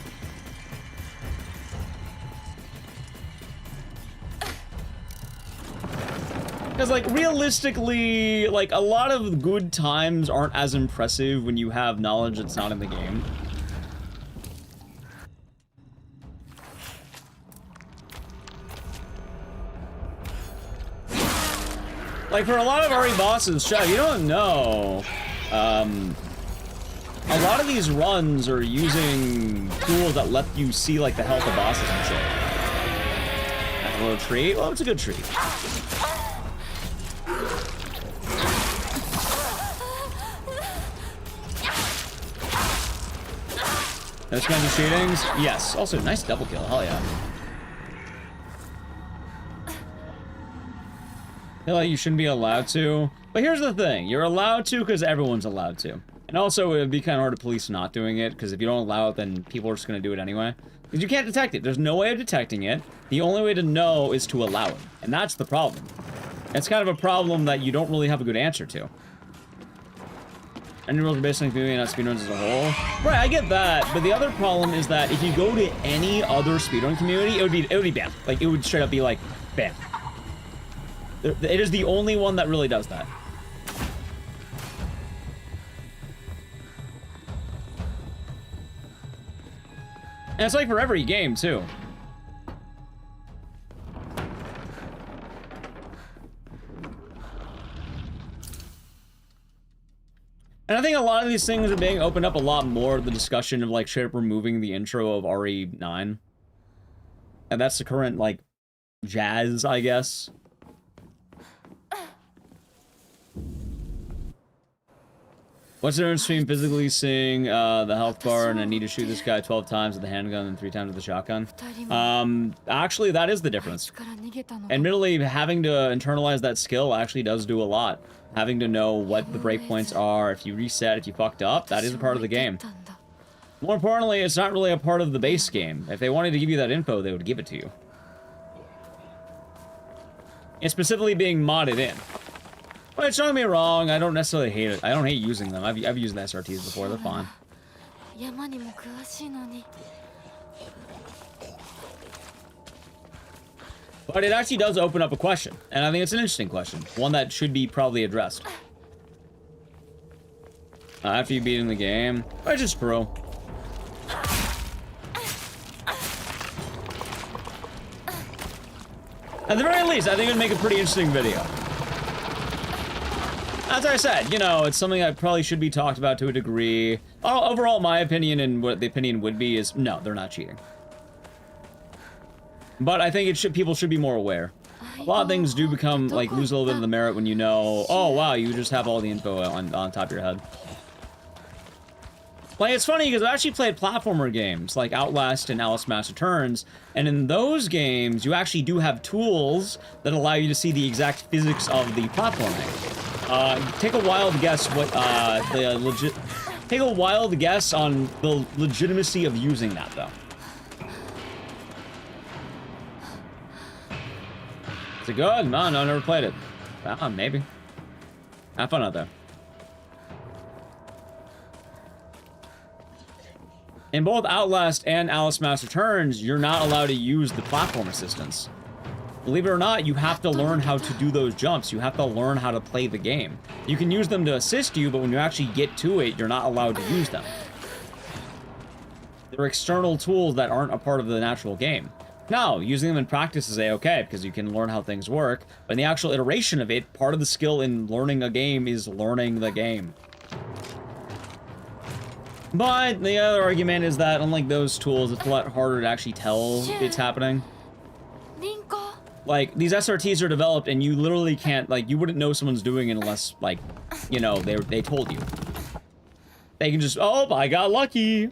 Because, like, realistically, like, a lot of good times aren't as impressive when you have knowledge that's not in the game. Like, for a lot of RE bosses, chat, you don't know, a lot of these runs are using tools that let you see, like, the health of bosses and shit. A little treat? Well, it's a good treat. Those kinds of shootings? Yes. Also, nice double kill. Hell yeah. I feel like you shouldn't be allowed to. But here's the thing. You're allowed to because everyone's allowed to. And also, it would be kind of hard to police not doing it, because if you don't allow it, then people are just going to do it anyway. Because you can't detect it. There's no way of detecting it. The only way to know is to allow it. And that's the problem. It's kind of a problem that you don't really have a good answer to. Any rules are based on community, not speedruns as a whole. Right, I get that, but the other problem is that if you go to any other speedrun community, it would be banned. Like, it would straight up be like, banned. It is the only one that really does that. And it's like for every game, too. And I think a lot of these things are being opened up a lot more, the discussion of, like, straight up removing the intro of RE9. And that's the current, like, jazz, I guess. What's the difference between physically seeing the health bar and I need to shoot this guy 12 times with the handgun and 3 times with the shotgun? Actually, that is the difference. Admittedly, having to internalize that skill actually does do a lot. Having to know what the breakpoints are, if you reset, if you fucked up, that is a part of the game. More importantly, it's not really a part of the base game. If they wanted to give you that info, they would give it to you. It's specifically being modded in. But don't get me wrong, I don't necessarily hate it. I don't hate using them. I've used the SRTs before, they're fine. But it actually does open up a question, and I think it's an interesting question. One that should be probably addressed. After you beating the game, which is true. At the very least, I think it would make a pretty interesting video. As I said, you know, it's something that probably should be talked about to a degree. Overall, my opinion and what the opinion would be is, no, they're not cheating. But I think people should be more aware. A lot of things do become, like, lose a little bit of the merit when you know, oh, wow, you just have all the info on top of your head. Like, it's funny because I've actually played platformer games like Outlast and Alice Master Turns, and in those games, you actually do have tools that allow you to see the exact physics of the platforming. Take a wild guess what take a wild guess on the legitimacy of using that, though. Is it good? No, I never played it. Maybe. Have fun out there. In both Outlast and Alice Master Turns, you're not allowed to use the platform assistance. Believe it or not, you have to learn how to do those jumps. You have to learn how to play the game. You can use them to assist you, but when you actually get to it, you're not allowed to use them. They're external tools that aren't a part of the natural game. Now, using them in practice is a-okay, because you can learn how things work, but in the actual iteration of it, part of the skill in learning a game is learning the game. But the other argument is that, unlike those tools, it's a lot harder to actually tell it's happening. Like, these SRTs are developed, and you literally can't, like, you wouldn't know someone's doing it unless, like, you know, they told you. They can just, oh, I got lucky.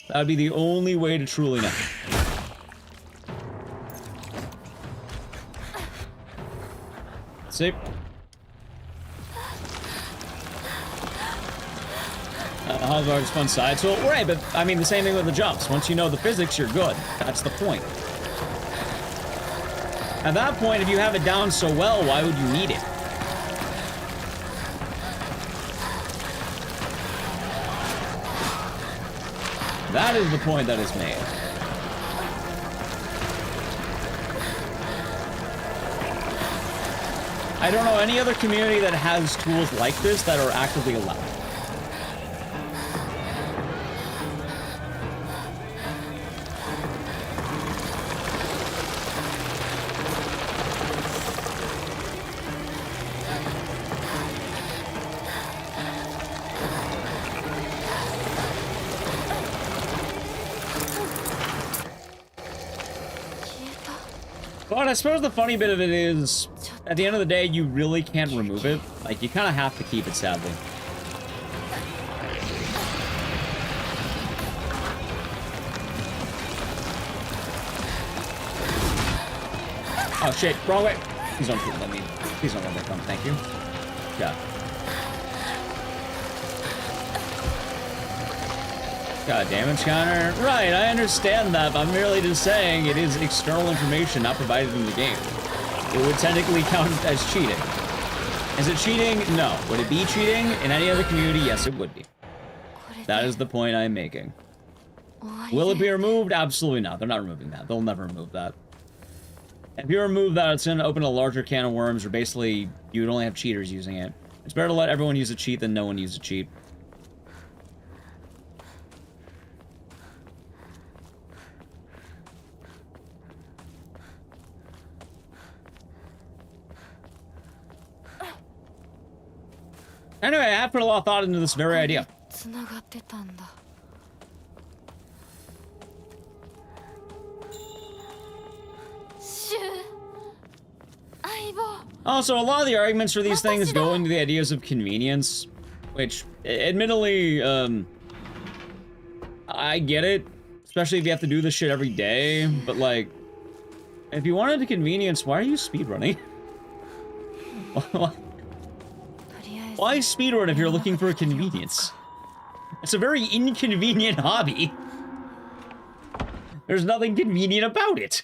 That would be the only way to truly know. See? Hogwarts fun side. So, right, but I mean, the same thing with the jumps. Once you know the physics, you're good. That's the point. At that point, if you have it down so well, why would you need it? That is the point that is made. I don't know any other community that has tools like this that are actively allowed. But I suppose the funny bit of it is, at the end of the day, you really can't remove it. Like, you kind of have to keep it, sadly. Oh shit, wrong way. Please don't let me. Please don't let me come. Thank you. Yeah. Got a damage counter? Right, I understand that, but I'm merely just saying it is external information not provided in the game. It would technically count as cheating. Is it cheating? No. Would it be cheating? In any other community? Yes, it would be. That is the point I'm making. Will it be removed? Absolutely not. They're not removing that. They'll never remove that. If you remove that, it's going to open a larger can of worms where basically you would only have cheaters using it. It's better to let everyone use a cheat than no one use a cheat. Anyway, I have put a lot of thought into this very idea. Also, a lot of the arguments for these things go into the ideas of convenience, which, admittedly, I get it, especially if you have to do this shit every day, but, like, if you wanted the convenience, why are you speedrunning? Why speedrun if you're looking for a convenience? It's a very inconvenient hobby. There's nothing convenient about it.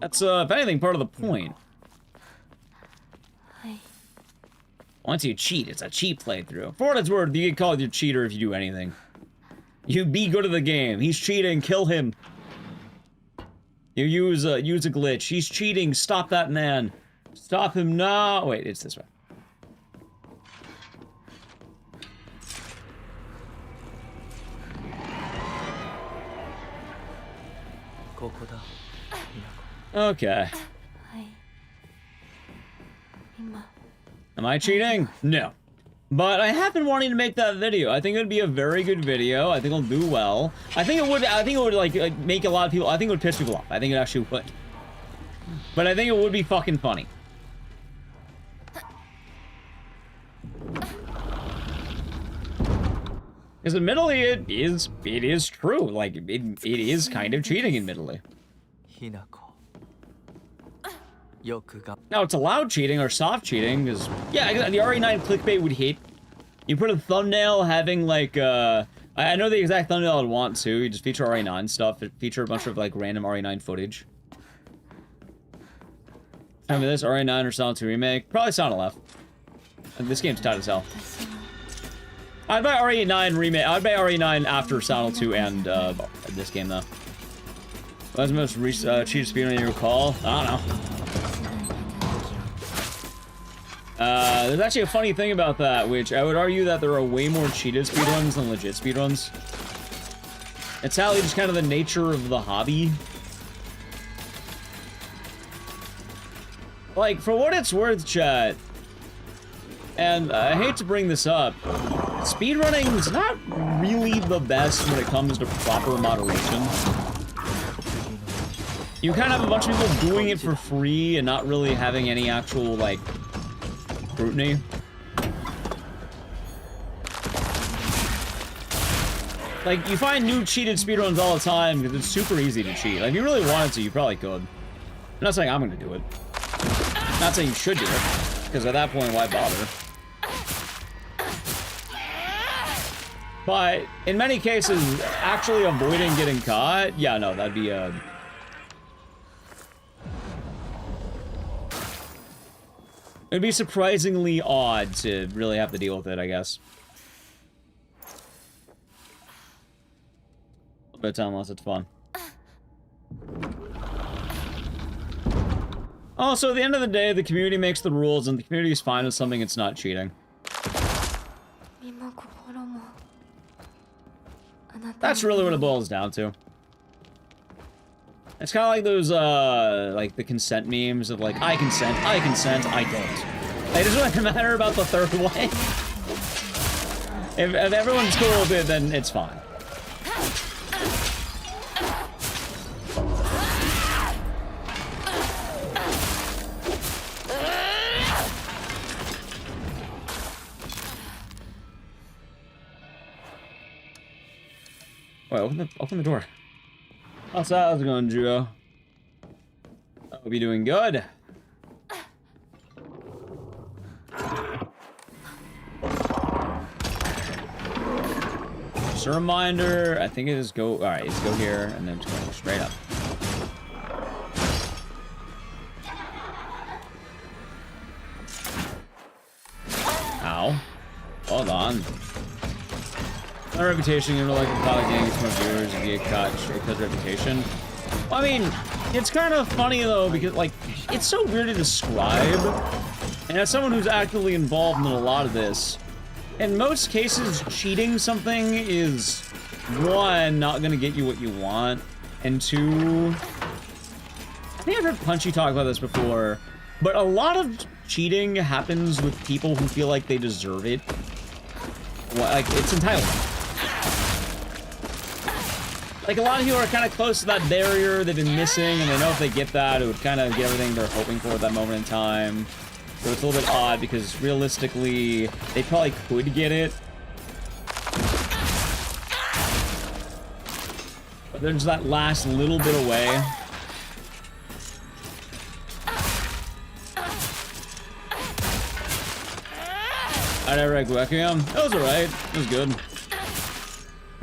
That's, if anything, part of the point. Once you cheat, it's a cheat playthrough. For what it's worth, you get called a cheater if you do anything. You be good at the game. He's cheating, kill him. You use a glitch. He's cheating, stop that man. Stop him now. Wait, it's this way. Okay. Am I cheating? No. But I have been wanting to make that video. I think it would be a very good video. I think it'll do well. I think it would like make a lot of people, I think it would piss people off. I think it actually would. But I think it would be fucking funny. Because admittedly, it is true. Like, it is kind of cheating, admittedly. Now, it's allowed cheating or soft cheating, because, yeah, the RE9 clickbait would hit. You put a thumbnail having, like, I know the exact thumbnail I'd want to. You just feature RE9 stuff. Feature a bunch of, like, random RE9 footage. Remember this? RE9 or Silent 2 Remake? Probably Silent Left. This game's tight as hell. I'd buy RE9 Remake. I'd buy RE9 after Silent 2 and, this game, though. What's the most cheated speedrun you recall? I don't know. There's actually a funny thing about that, which I would argue that there are way more cheated speedruns than legit speedruns. It's how just kind of the nature of the hobby. Like, for what it's worth, chat, and I hate to bring this up, speedrunning is not really the best when it comes to proper moderation. You kind of have a bunch of people doing it for free and not really having any actual, like, scrutiny. Like, you find new cheated speedruns all the time because it's super easy to cheat. Like, if you really wanted to, you probably could. I'm not saying I'm gonna do it. I'm not saying you should do it, because at that point, why bother? But, in many cases, actually avoiding getting caught, yeah, no, that'd be, it'd be surprisingly odd to really have to deal with it, I guess. A bit of time unless it's fun. Also, at the end of the day, the community makes the rules, and the community is fine with something it's not cheating. That's really what it boils down to. It's kind of like those, like the consent memes of like, I consent, I don't. It doesn't really matter about the third way. If everyone's cool with it, then it's fine. Wait, open the door. How's it going, Jugo? I hope you're doing good. Just a reminder, I think it is go, alright, it's go here, and then just go straight up. Ow. Hold on. My reputation, you know, like a product game gets more viewers if you get caught because reputation. Well, I mean, it's kind of funny though, because like, it's so weird to describe. And as someone who's actively involved in a lot of this, in most cases, cheating something is, one, not gonna get you what you want, and two, I think I've heard Punchy talk about this before, but a lot of cheating happens with people who feel like they deserve it. Like, it's entitlement. Like, a lot of people are kind of close to that barrier they've been missing, and they know if they get that, it would kind of get everything they're hoping for at that moment in time. So it's a little bit odd, because realistically, they probably could get it. But there's that last little bit away. I never read Requiem. It was alright. It was good.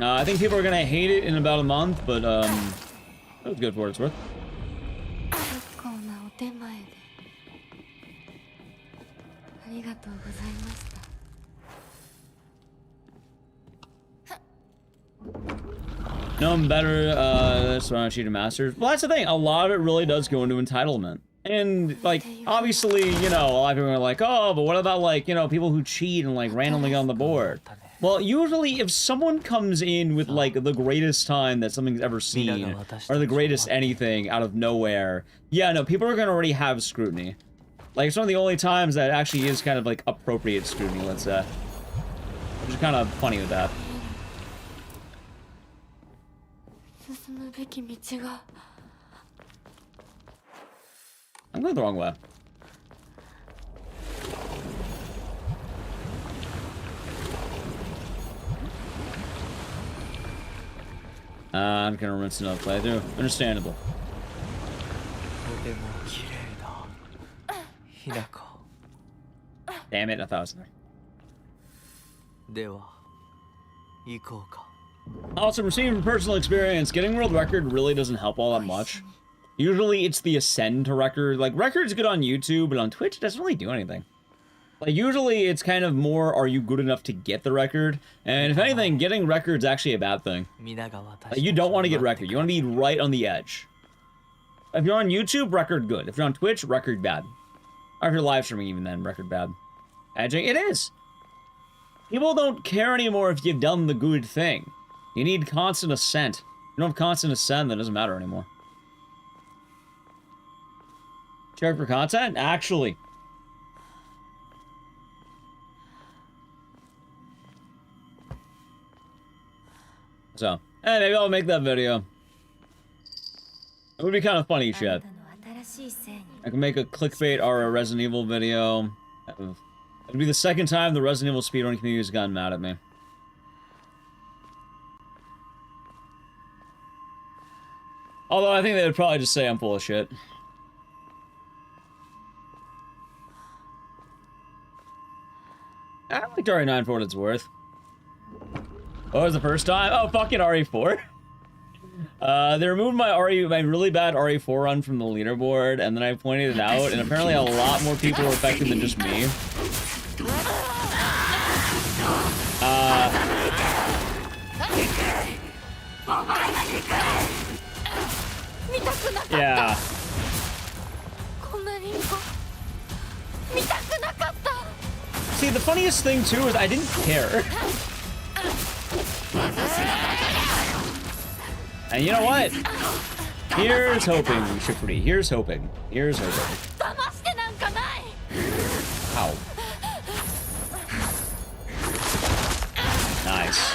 I think people are gonna hate it in about a month, but it was good for what it's worth. No, I'm better, that's why I cheat a masters. Well, that's the thing, a lot of it really does go into entitlement. And, like, obviously, you know, a lot of people are like, oh, but what about, like, you know, people who cheat and, like, randomly on the board? Well, usually, if someone comes in with, like, the greatest time that something's ever seen, or the greatest anything out of nowhere, yeah, no, people are gonna already have scrutiny. Like, it's one of the only times that actually is kind of, like, appropriate scrutiny, let's say. Which is kind of funny with that. I'm going the wrong way. I'm gonna rinse another playthrough. Understandable. Damn it, I thought it was there. Also, receiving from personal experience, getting world record really doesn't help all that much. Usually it's the ascend to record. Like, record's good on YouTube, but on Twitch it doesn't really do anything. Like, usually it's kind of more, are you good enough to get the record? And if anything, getting record's actually a bad thing. Like, you don't want to get record. You want to be right on the edge. If you're on YouTube, record good. If you're on Twitch, record bad. Or if you're live streaming even then, record bad. Edging, it is. People don't care anymore if you've done the good thing. You need constant ascent. If you don't have constant ascent, that doesn't matter anymore. Check for content? Actually. So, maybe I'll make that video. It would be kind of funny shit. I can make a clickbait or a Resident Evil video. It'd be the second time the Resident Evil speedrun community has gotten mad at me. Although I think they would probably just say I'm full of shit. I liked RE9 for what it's worth. What was the first time? Oh, fucking RE4. They removed my really bad RE4 run from the leaderboard, and then I pointed it out, and apparently a lot more people were affected than just me. Yeah. See, the funniest thing too is I didn't care. And you know what? Here's hoping, Shifty. Here's hoping. Here's hoping. Ow. Nice.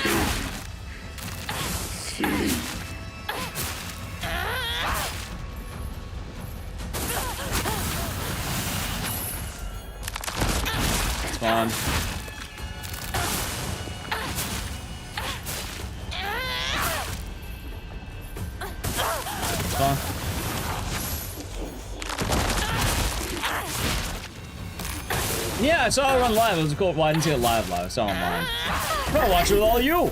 It's fun. Yeah, I saw it run live. It was cool. Well, I didn't see it live. I saw it online. I'm gonna watch it with all of you.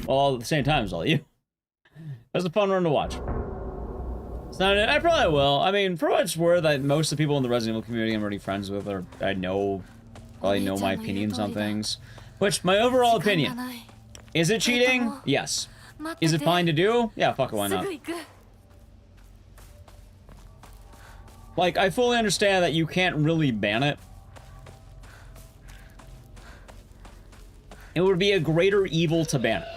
Well, all at the same time as all of you. It was a fun run to watch. It's not. I probably will. I mean, for what it's worth, most of the people in the Resident Evil community I'm already friends with, or I know, probably know my opinions on things. Which, my overall opinion, is it cheating? Yes. Is it fine to do? Yeah, fuck it, why not? Like, I fully understand that you can't really ban it. It would be a greater evil to ban it.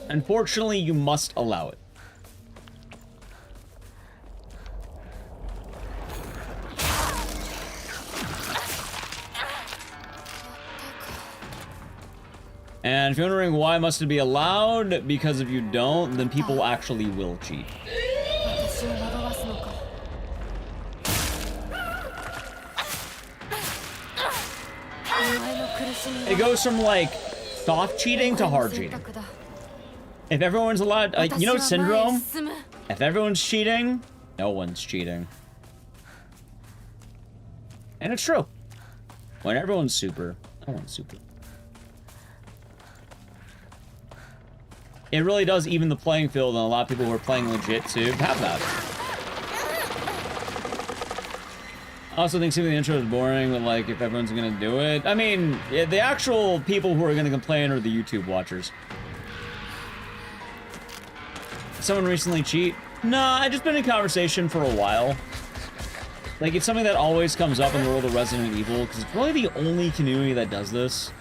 Unfortunately, you must allow it. And if you're wondering why must it be allowed, because if you don't, then people actually will cheat. It goes from, like, soft cheating to hard cheating. If everyone's allowed, you know Syndrome? If everyone's cheating, no one's cheating. And it's true. When everyone's super, no one's super. It really does even the playing field, and a lot of people who are playing legit too have that. I also think some of the intro is boring, but like, if everyone's gonna do it. I mean, yeah, the actual people who are gonna complain are the YouTube watchers. Someone recently cheat? Nah, I just been in conversation for a while. Like, it's something that always comes up in the world of Resident Evil, because it's really the only community that does this.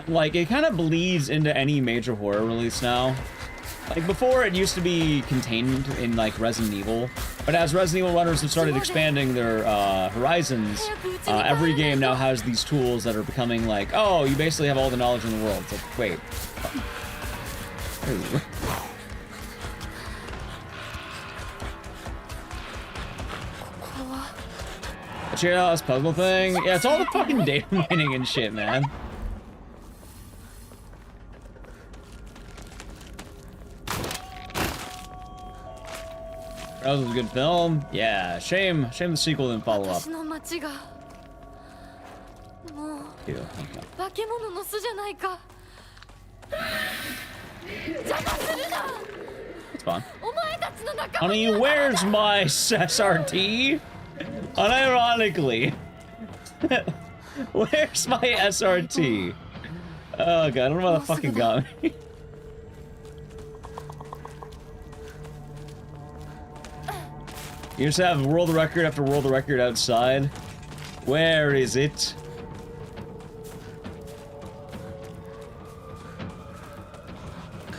Like, it kind of bleeds into any major horror release now. Like, before, it used to be contained in, like, Resident Evil. But as Resident Evil runners have started expanding their horizons, every game now has these tools that are becoming like, oh, you basically have all the knowledge in the world. It's like, wait. Check out this puzzle thing. Yeah, it's all the fucking data mining and shit, man. That was a good film. Yeah, shame the sequel didn't follow up. Ew, okay. It's fun. Honey, where's my SRT? Unironically. Where's my SRT? Oh god, I don't know why the fucking got me. You just have world record after world record outside. Where is it?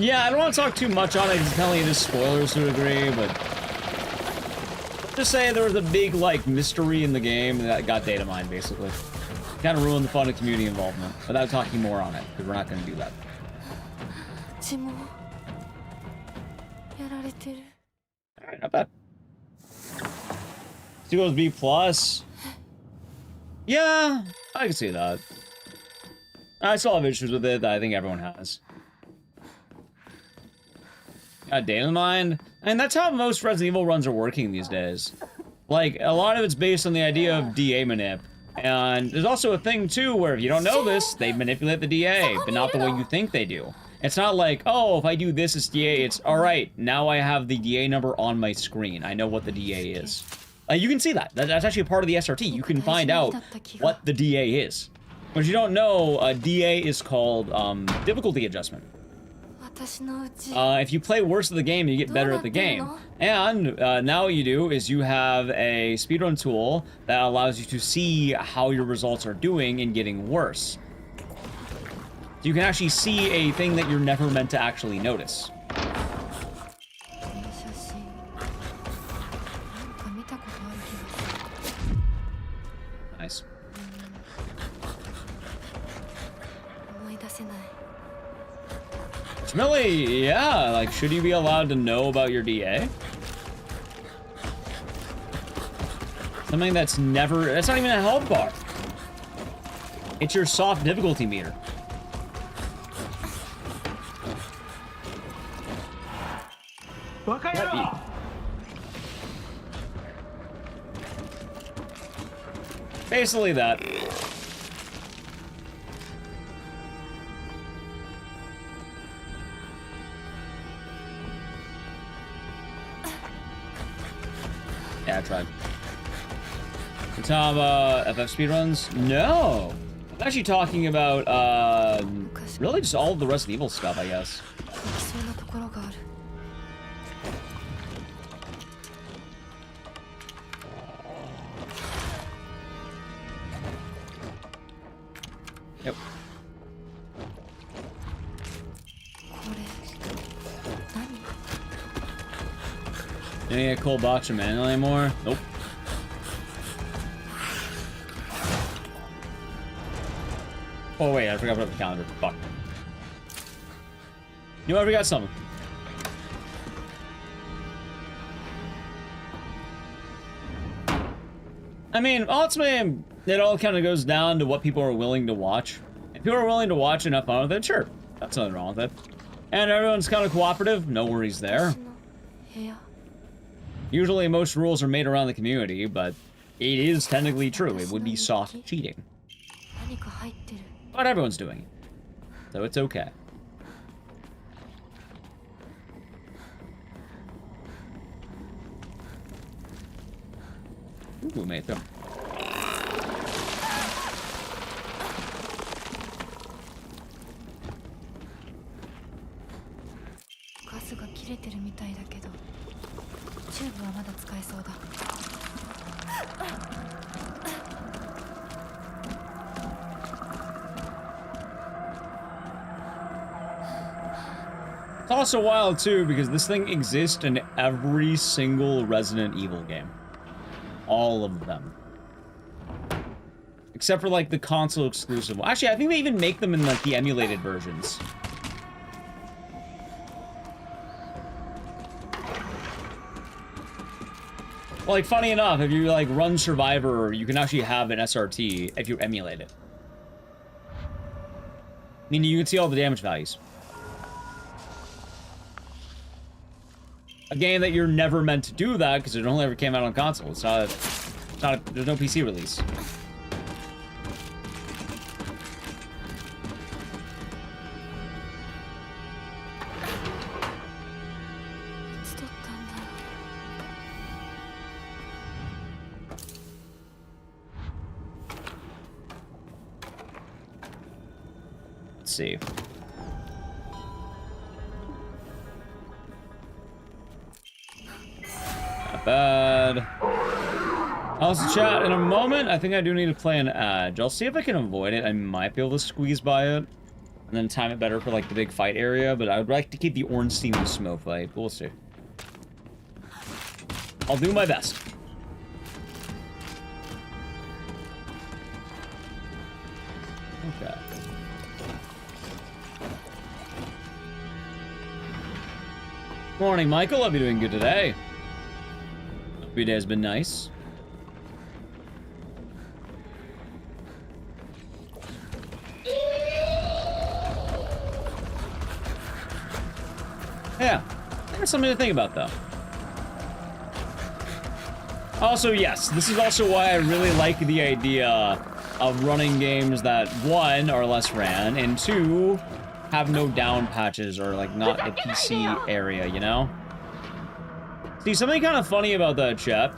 Yeah, I don't want to talk too much on it because apparently it is spoilers to a degree, but just say there was a big, like, mystery in the game that got data mined, basically. Kind of ruined the fun of community involvement, without talking more on it, because we're not going to do that. Alright, not bad. Sequel's B+. Yeah, I can see that. I still have issues with it that I think everyone has. Got data mined? And that's how most Resident Evil runs are working these days. Like, a lot of it's based on the idea of DA manip. And there's also a thing, too, where if you don't know this, they manipulate the DA, but not the way you think they do. It's not like, oh, if I do this, it's DA. It's, alright, now I have the DA number on my screen. I know what the DA is. You can see that. That's actually a part of the SRT. You can find out what the DA is. But if you don't know, DA is called difficulty adjustment. If you play worse of the game, you get better at the game. And now what you do is you have a speedrun tool that allows you to see how your results are doing and getting worse. So you can actually see a thing that you're never meant to actually notice. Nice. Really, yeah, like, should you be allowed to know about your DA? Something that's not even a health bar. It's your soft difficulty meter. Basically that. Yeah, I tried. You talking about FF speedruns? No! I'm actually talking about, really just all of the Resident Evil stuff, I guess. Yep. Any a cold box of manual anymore? Nope. Oh wait, I forgot about the calendar. Fuck. You know what? We got something. I mean, ultimately, it all kind of goes down to what people are willing to watch. If people are willing to watch and have fun with it, sure. That's nothing wrong with it. And everyone's kind of cooperative, no worries there. Usually most rules are made around the community, but it is technically true. It would be soft cheating. But everyone's doing it. So it's okay. Ooh, made them. スが切れてるみたいだけど、チューブはまだ使えそうだ。It's also wild too because this thing exists in every single Resident Evil game. All of them. Except for like the console exclusive one. Actually, I think they even make them in like the emulated versions. Well, like funny enough, if you like run Survivor, you can actually have an SRT if you emulate it. Meaning you can see all the damage values. A game that you're never meant to do that because it only ever came out on console. It's not there's no PC release. Let's see. Not bad. I'll chat in a moment. I think I do need to play an edge. I'll see if I can avoid it. I might be able to squeeze by it. And then time it better for like the big fight area. But I would like to keep the Ornstein and Smoke fight. We'll see. I'll do my best. Okay. Morning, Michael. Hope you're doing good today. Hope your day has been nice. Yeah, there's something to think about, though. Also, yes, this is also why I really like the idea of running games that, one, are less ran, and two, have no down patches or, like, not the PC area, you know? See, something kind of funny about that, chat.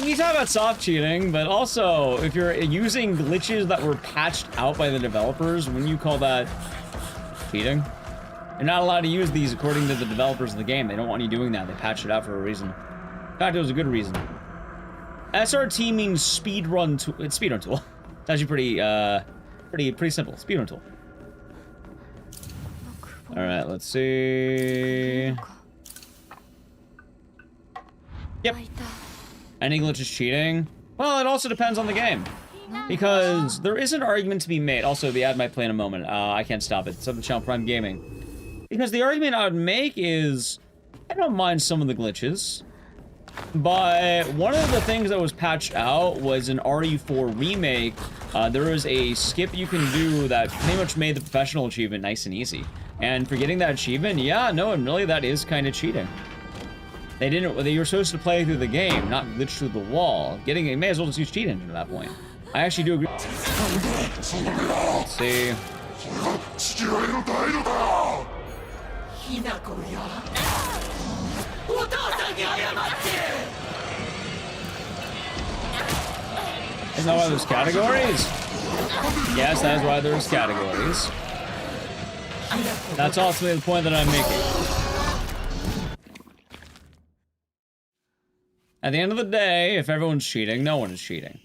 We talk about soft cheating, but also, if you're using glitches that were patched out by the developers, wouldn't you call that cheating? You're not allowed to use these according to the developers of the game. They don't want you doing that. They patched it out for a reason. In fact, it was a good reason. SRT means speedrun tool. It's speedrun tool. It's actually pretty simple. Speedrun tool. All right, let's see. Yep. Any glitch is cheating? Well, it also depends on the game. Because there is an argument to be made. Also, the ad might play in a moment. I can't stop it. It's up to Channel Prime Gaming. Because the argument I would make is, I don't mind some of the glitches. But one of the things that was patched out was an RE4 remake. There was a skip you can do that pretty much made the professional achievement nice and easy. And for getting that achievement, yeah, no, and really that is kind of cheating. They were supposed to play through the game, not glitch through the wall. Getting it, may as well just use cheat engine at that point. I actually do agree. Let's see. Isn't that why there's categories? Yes, that is why there's categories. That's ultimately the point that I'm making. At the end of the day, if everyone's cheating, no one is cheating.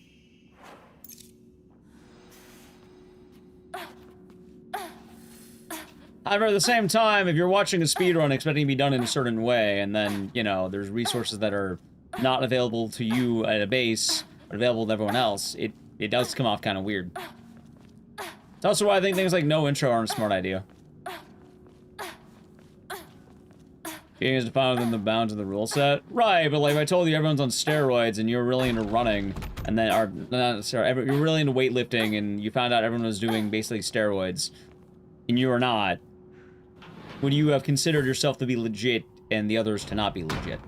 However, at the same time, if you're watching a speedrun expecting to be done in a certain way, and then, you know, there's resources that are not available to you at a base, but available to everyone else, it does come off kind of weird. It's also why I think things like no intro aren't a smart idea. Cheating is defined within the bounds of the rule set. Right, but like if I told you everyone's on steroids and you're really into running, and then, you're really into weightlifting, and you found out everyone was doing basically steroids, and you are not, would you have considered yourself to be legit and the others to not be legit?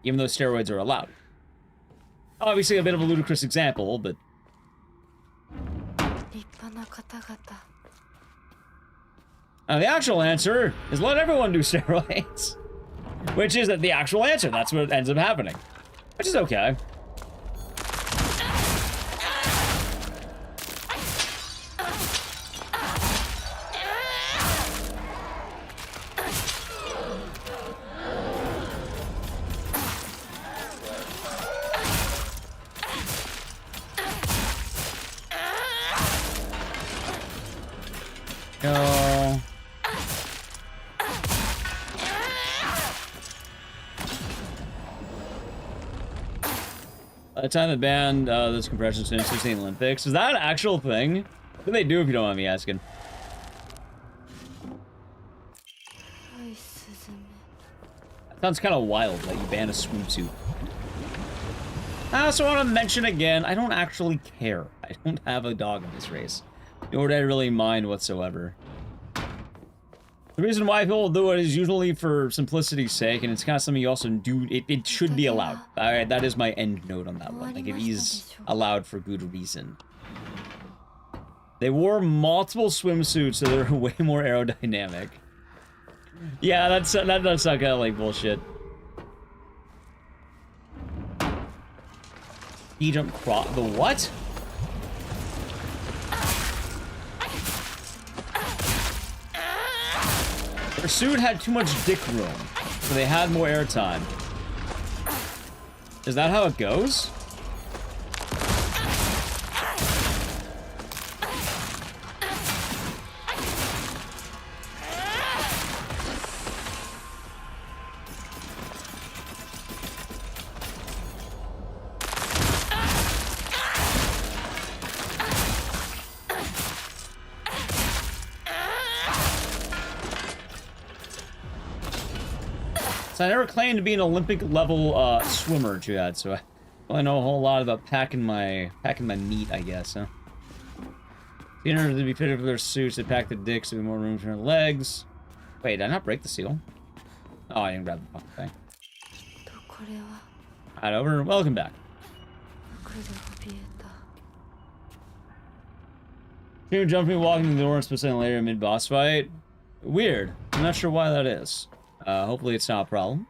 Even though steroids are allowed. Obviously a bit of a ludicrous example, but... Now the actual answer is let everyone do steroids. Which is the actual answer. That's what ends up happening. Which is okay. Go. By the time the band this compression finishes the Olympics, is that an actual thing? What do they do if you don't mind me asking? That sounds kind of wild that you ban a swimsuit. I also want to mention again, I don't actually care. I don't have a dog in this race. Nor do I really mind whatsoever. The reason why people do it is usually for simplicity's sake, and it's kind of something you also do. It should be allowed. Alright, that is my end note on that one. Like, it is allowed for good reason. They wore multiple swimsuits, so they're way more aerodynamic. Yeah, that does sound kind of like bullshit. He jumped cross the what? Their suit had too much dick room, so they had more airtime. Is that how it goes? So I never claimed to be an Olympic level swimmer, Chad, so I only know a whole lot about packing my meat, I guess, huh? In order to be fitted for their suits, they pack their dicks to be more room for their legs. Wait, did I not break the seal? Oh, I didn't grab the fucking thing. Alright, over. Welcome back. You jumping, walking the door, and specifically later mid-boss fight. Weird. I'm not sure why that is. Hopefully it's not a problem.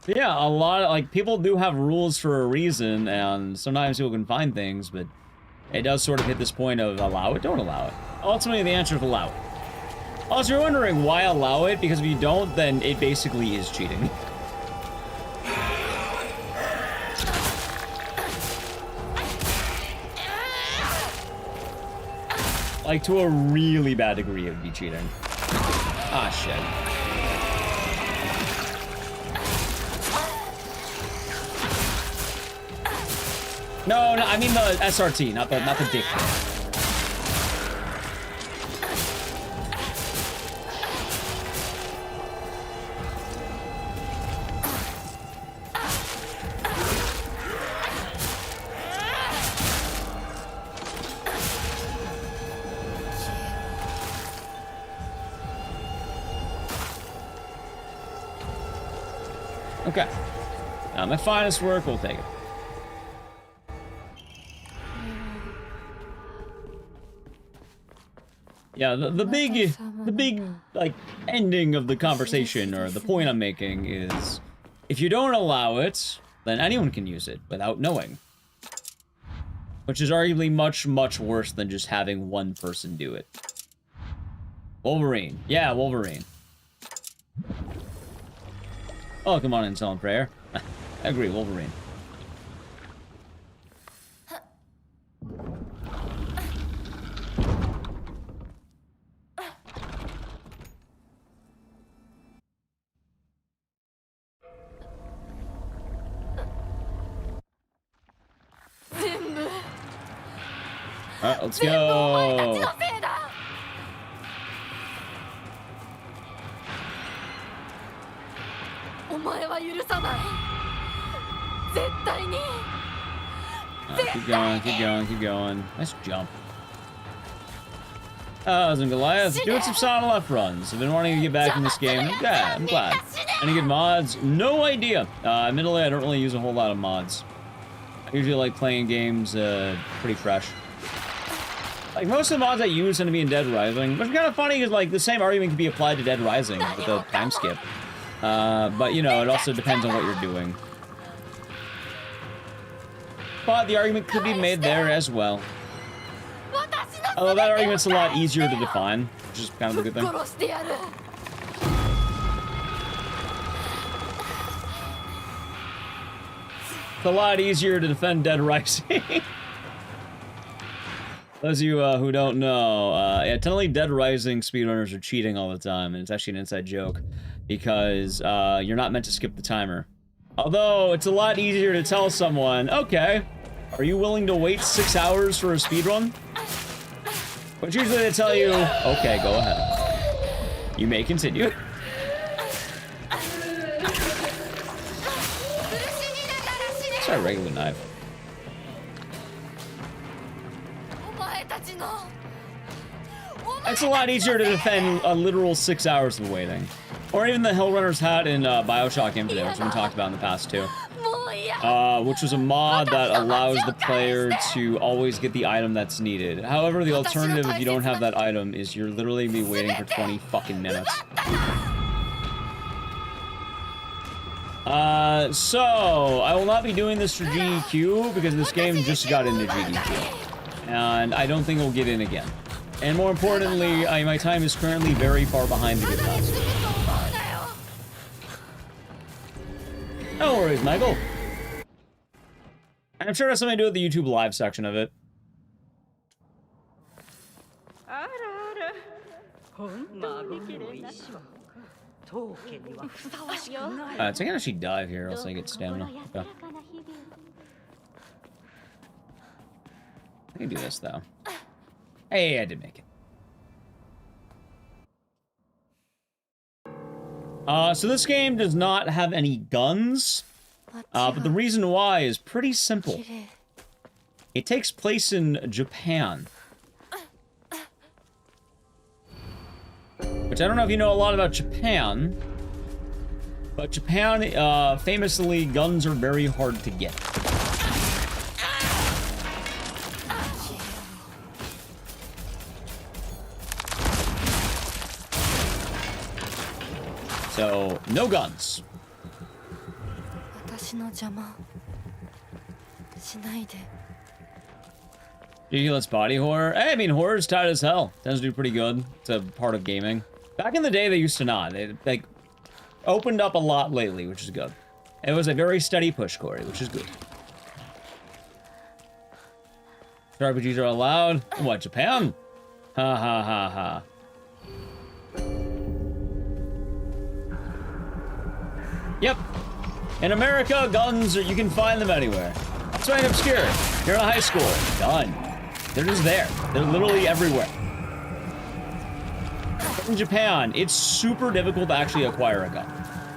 But yeah, a lot of, like, people do have rules for a reason, and sometimes people can find things, but it does sort of hit this point of allow it, don't allow it. Ultimately, the answer is allow it. Also, you're wondering why allow it, because if you don't, then it basically is cheating. Like, to a really bad degree, it would be cheating. Ah, shit. No, I mean the SRT, not the dick. Okay. Now, my finest work, we'll take it. Yeah, the big, like, ending of the conversation, or the point I'm making is, if you don't allow it, then anyone can use it without knowing. Which is arguably much, much worse than just having one person do it. Wolverine. Yeah, Wolverine. Oh, come on, Intel and Prayer. I agree, Wolverine. Alright, let's go. Keep going, keep going, keep going. Nice jump. And Goliath, doing some solid left runs. I've been wanting to get back in this game. Yeah, I'm glad. Any good mods? No idea. Admittedly, I don't really use a whole lot of mods. I usually like playing games pretty fresh. Like, most of the mods I use tend to be in Dead Rising, which is kind of funny because, like, the same argument can be applied to Dead Rising with the time skip. But, you know, it also depends on what you're doing. But the argument could be made there as well. Although that argument's a lot easier to define, which is kind of a good thing. It's a lot easier to defend Dead Rising. Those of you who don't know, yeah, technically Dead Rising speedrunners are cheating all the time, and it's actually an inside joke, because you're not meant to skip the timer. Although, it's a lot easier to tell someone, okay, are you willing to wait 6 hours for a speedrun? But usually they tell you, okay, go ahead. You may continue. Try a regular knife. It's a lot easier to defend a literal 6 hours of waiting. Or even the Hill Runner's hat in Bioshock Infinite, which we talked about in the past too. Which was a mod that allows the player to always get the item that's needed. However, the alternative if you don't have that item is you're literally gonna be waiting for 20 fucking minutes. So, I will not be doing this for GDQ because this game just got into GDQ. And I don't think it'll get in again. And more importantly, my time is currently very far behind to get past. No worries, Michael. I'm sure it has something to do with the YouTube live section of it. So I can actually dive here, else I get stamina. Okay. I can do this, though. Hey, I did make it. So this game does not have any guns, but the reason why is pretty simple. It takes place in Japan. Which I don't know if you know a lot about Japan, but Japan, famously, guns are very hard to get. So, no guns. Ridiculous body horror? Hey, I mean, horror's tight as hell. Tends to do pretty good. It's a part of gaming. Back in the day, they used to not. They, like, opened up a lot lately, which is good. It was a very steady push, Corey, which is good. RPGs are allowed? What, Japan? Ha ha ha ha. Yep. In America, guns, you can find them anywhere. That's right, obscure. You're in a high school. Done. They're just there. They're literally everywhere. In Japan, it's super difficult to actually acquire a gun.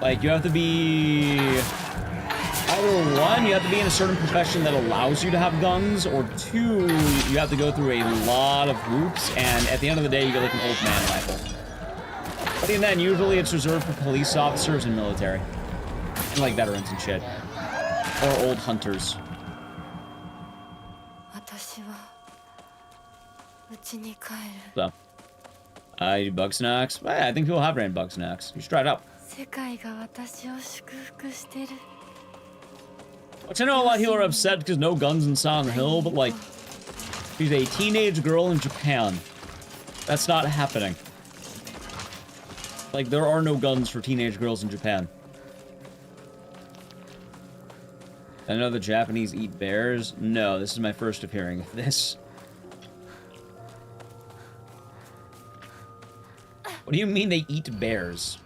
Like, you have to be... either one, you have to be in a certain profession that allows you to have guns, or two, you have to go through a lot of hoops, and at the end of the day, you get like an old man rifle. But even then, usually it's reserved for police officers and military. And like veterans and shit. Or old hunters. So. You bug snacks? Well, I think people have ran bug snacks. You should try it out. Which I know a lot of people are upset because no guns in Silent Hill, but like, she's a teenage girl in Japan. That's not happening. Like, there are no guns for teenage girls in Japan. I know the Japanese eat bears. No, this is my first of hearing of this. What do you mean they eat bears?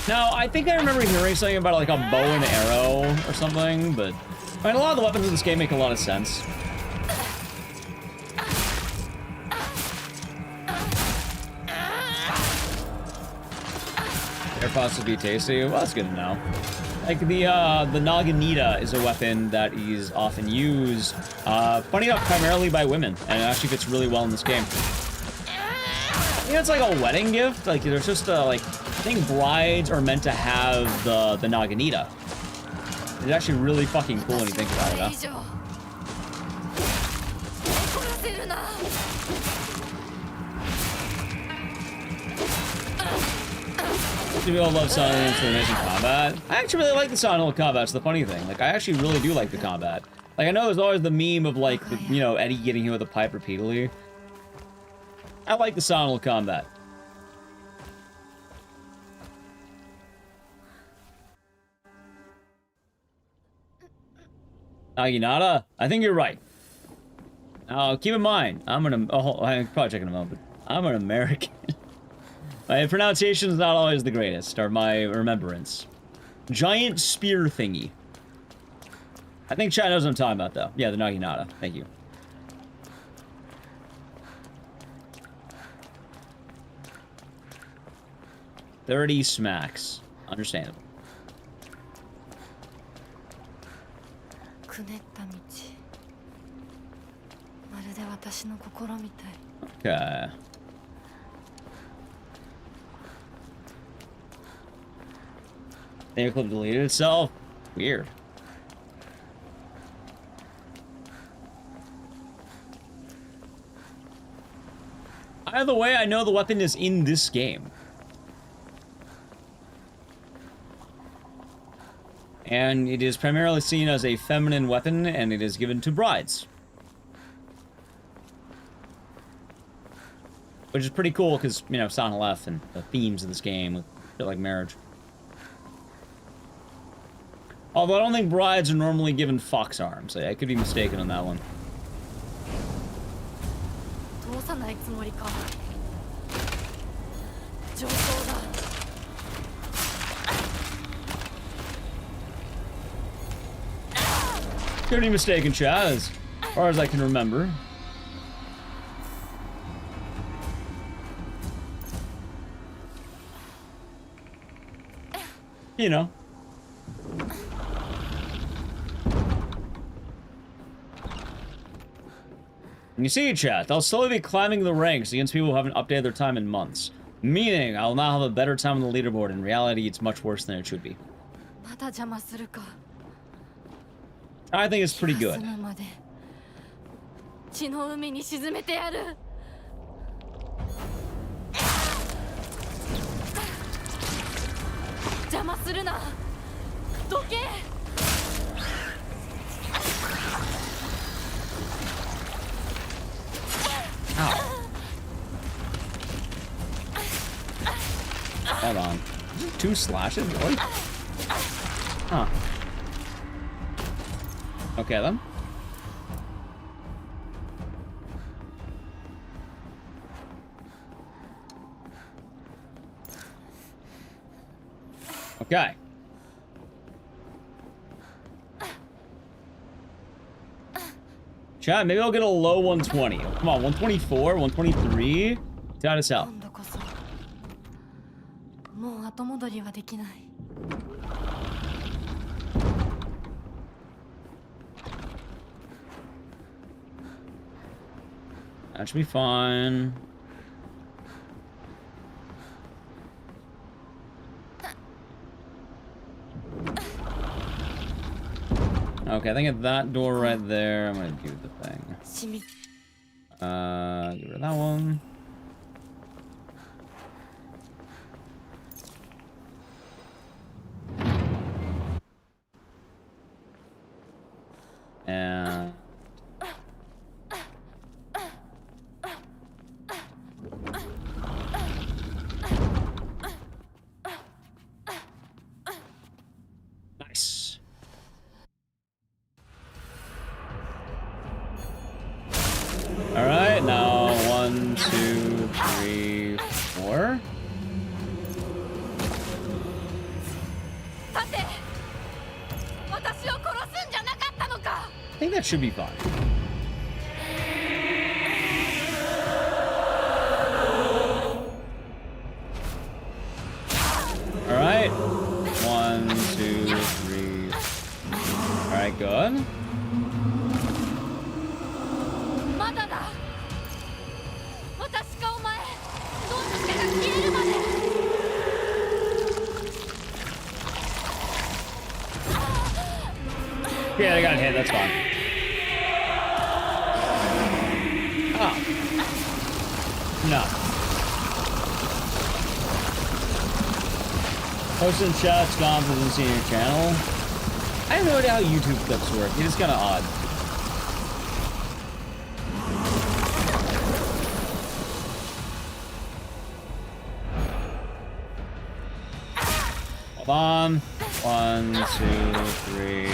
Now, I think I remember hearing something about like a bow and arrow or something, but I mean, a lot of the weapons in this game make a lot of sense. They're possibly tasty. Well, that's good to know. Like the Naginata is a weapon that is often used, funny enough, primarily by women, and it actually fits really well in this game. I think it's like a wedding gift. Like there's just like, I think brides are meant to have the Naginata. It's actually really fucking cool when you think about it, huh? People love Silent Hill for amazing combat. I actually really like the Silent Hill combat. It's the funny thing. Like, I actually really do like the combat. Like, I know there's always the meme of, like, the, you know, Eddie getting hit with a pipe repeatedly. I like the Silent Hill combat. Naginata? I think you're right. Keep in mind, I'm probably check in a moment, but I'm an American. My pronunciation is not always the greatest, or my remembrance. Giant spear thingy. I think chat knows what I'm talking about, though. Yeah, the Naginata. Thank you. $30 smacks. Understandable. くねった道。まるで私の心みたい。Okay. The clip deleted itself? Weird. Either way, I know the weapon is in this game. And it is primarily seen as a feminine weapon, and it is given to brides. Which is pretty cool, because, you know, Silent Left and the themes of this game, with shit like marriage. Although I don't think brides are normally given fox arms. I could be mistaken on that one. Could be mistaken, chat, as far as I can remember. You know. And you see, chat, I'll slowly be climbing the ranks against people who haven't updated their time in months. Meaning, I'll now have a better time on the leaderboard. In reality, it's much worse than it should be. I think it's pretty good. Ow. Hold on. 2 slashes? Really? Huh. Okay, then. Okay. Chat, maybe I'll get a low 120. Come on, 124, 123? Doubt us out. That should be fine. Okay, I think at that door right there, I'm gonna do the thing. Get rid of that one. And nice. All right, now 1, 2, 3, 4. I think that should be fine. All right, 1, 2, 3. All right, good. Yeah, I got hit, that's fine. Oh. No. Post in chat, gone for the senior channel. I have no idea how YouTube clips work. It is kind of odd. Hold on. 1, 2, 3.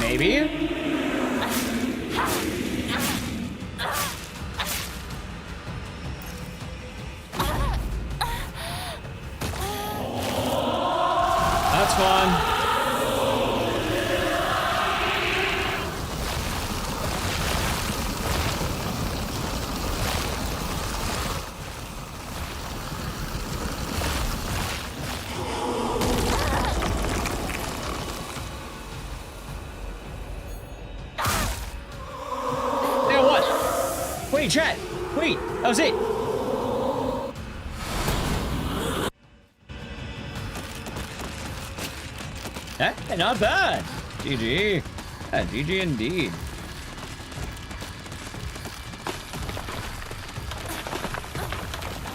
Maybe? That's fun. Wait, chat! Wait, that was it! Hey, not bad! GG. Yeah, GG indeed.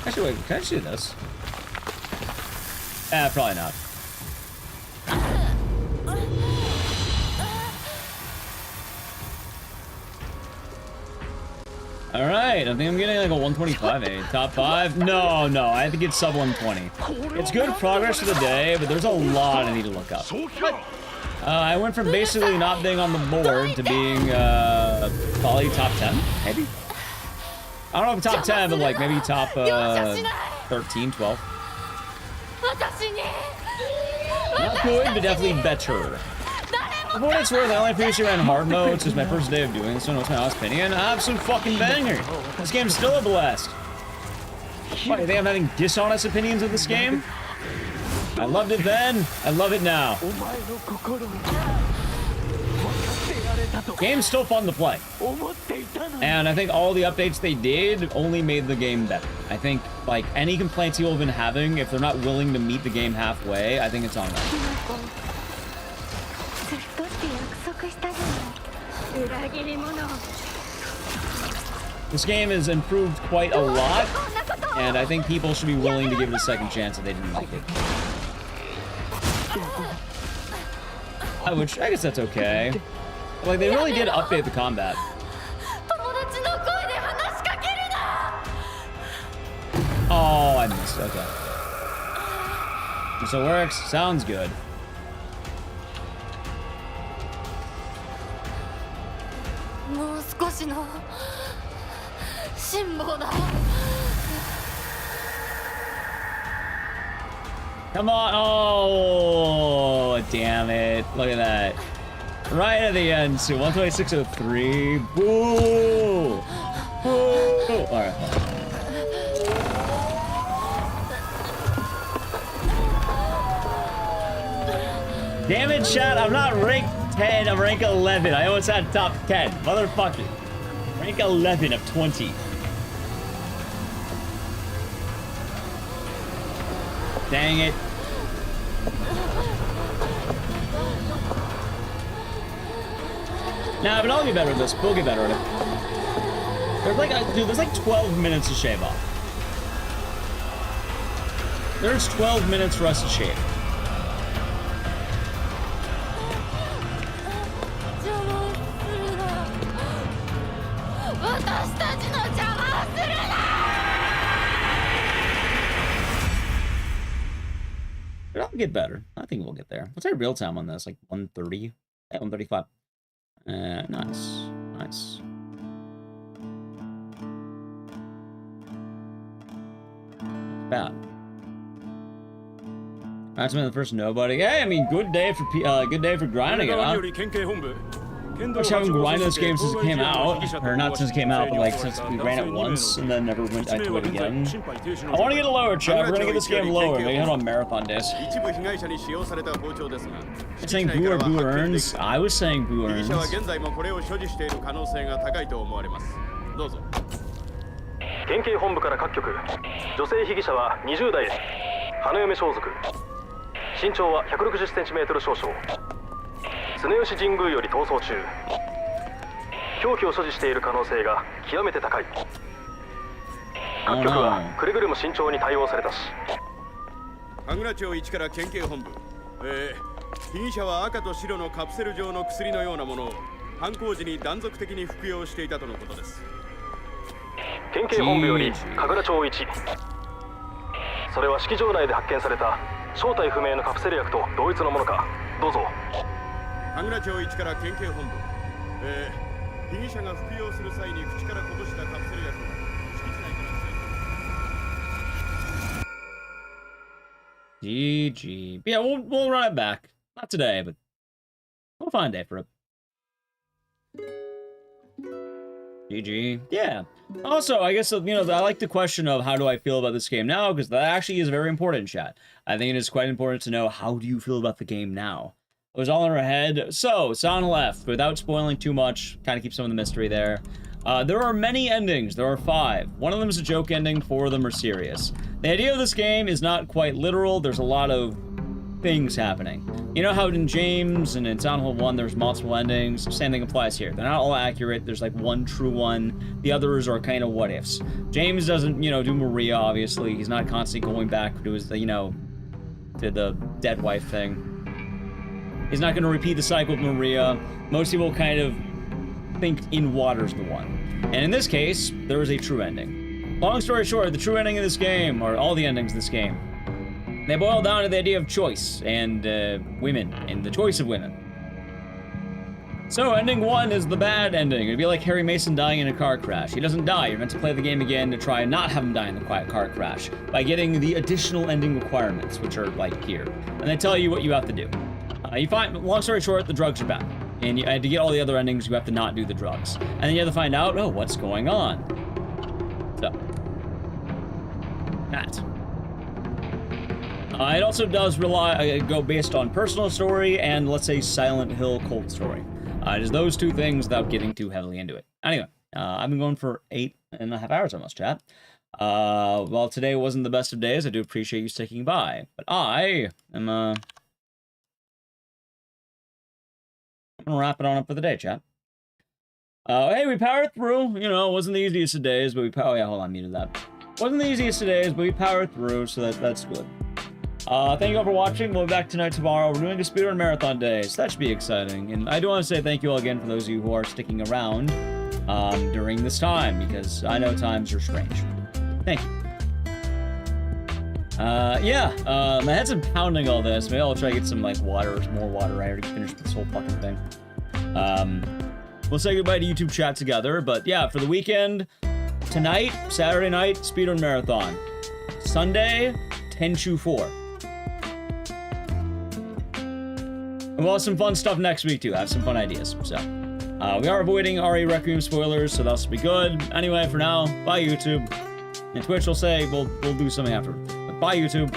Actually, wait, can I just do this? Probably not. Alright, I think I'm getting like a 125, eh? Top 5? No, I think it's sub 120. It's good progress for the day, but there's a lot I need to look up. I went from basically not being on the board to being, probably top 10, maybe? I don't know if top 10, but like maybe top, 13, 12. Not good, but definitely better. For what it's worth, I only previously ran hard mode, so it's my first day of doing this, so what's my honest opinion? Absolute fucking banger! This game's still a blast! What, you think I'm having dishonest opinions of this game? I loved it then, I love it now. Game's still fun to play. And I think all the updates they did only made the game better. I think, like, any complaints people have been having, if they're not willing to meet the game halfway, I think it's on them. This game has improved quite a lot, and I think people should be willing to give it a second chance if they didn't like it. Which, I guess that's okay. Like, they really did update the combat. Oh, I missed it. Okay. So it works. Sounds good. Come on. Oh, damn it. Look at that. Right at the end, so 126.03. Boo! Boo! Alright. Damn it, chat. I'm not rank 10. I'm rank 11. I almost had top 10. Motherfucker. Rank 11 of 20. Dang it. Nah, but I'll get better at this. We'll get better at it. There's like, dude, there's like 12 minutes to shave off. There's 12 minutes for us to shave. But I'll get better. I think we'll get there. What's our real time on this? Like 130? Yeah, 135. Nice. Nice. Bad. That's been the first nobody. Hey, I mean, good day for grinding it, huh? I haven't grinded this game since it came out, or not since it came out, but like since we ran it once and then never went to it again. I want to get it lower, Chad. We're gonna get this game lower. Maybe head on marathon days. You're saying boo or boo earns? I was saying boo earns. 県警本部から各局、女性被疑者は20代、花嫁装束、身長は 160cm 少々、常吉神宮より逃走中、凶器を所持している可能性が極めて高い。各局はくれぐれも慎重に対応されたし。神楽町1から県警本部、被疑者は赤と白のカプセル状の薬のようなものを犯行時に断続的に服用していたとのことです。 県警本部より神楽町1。それは式場内で発見された正体不明のカプセル薬と同一のものか。どうぞ。神楽町1から県警本部被疑者が服用する際に口からこぼしたカプセル薬が敷地内から GG. Yeah, we'll run it back. Not today, but we'll find a day for it. GG. Yeah. Also, I guess, you know, I like the question of how do I feel about this game now, because that actually is very important, chat. I think it is quite important to know how do you feel about the game now. It was all in our head. So, Sound Left, without spoiling too much, kind of keep some of the mystery there. There are many endings. There are 5. One of them is a joke ending, 4 of them are serious. The idea of this game is not quite literal. There's a lot of things happening. You know how in James and in Silent Hill 1 there's multiple endings? Same thing applies here. They're not all accurate. There's like one true one. The others are kind of what ifs. James doesn't, you know, do Maria, obviously. He's not constantly going back to his, you know, to the dead wife thing. He's not going to repeat the cycle with Maria. Most people kind of think in water's the one. And in this case, there is a true ending. Long story short, the true ending of this game, or all the endings of this game, they boil down to the idea of choice and women, and the choice of women. So, ending 1 is the bad ending. It'd be like Harry Mason dying in a car crash. He doesn't die. You're meant to play the game again to try and not have him die in the quiet car crash by getting the additional ending requirements, which are like here. And they tell you what you have to do. You find, long story short, the drugs are bad. And to get all the other endings, you have to not do the drugs. And then you have to find out, oh, what's going on? So, that. It also does go based on personal story and, let's say, Silent Hill cult story. It is those two things without getting too heavily into it. Anyway, I've been going for 8.5 hours almost, chat. While today wasn't the best of days, I do appreciate you sticking by. But I am, I'm gonna wrap it on up for the day, chat. Hey, we powered through. You know, it wasn't the easiest of days, but we oh yeah, hold on, I muted that. Wasn't the easiest of days, but we powered through, so that's good. Thank you all for watching. We'll be back tonight, tomorrow. We're doing a Speedrun Marathon day, so that should be exciting. And I do want to say thank you all again for those of you who are sticking around during this time, because I know times are strange. Thank you. Yeah, my head's been pounding all this. Maybe I'll try to get some, like, water or some more water. I already finished this whole fucking thing. We'll say goodbye to YouTube chat together, but yeah, for the weekend, tonight, Saturday night, Speedrun Marathon. Sunday, Tenchu 4. And we'll have some fun stuff next week, too. I have some fun ideas, so. We are avoiding RE Requiem spoilers, so that'll be good. Anyway, for now, bye, YouTube. And Twitch will say we'll do something after. But bye, YouTube.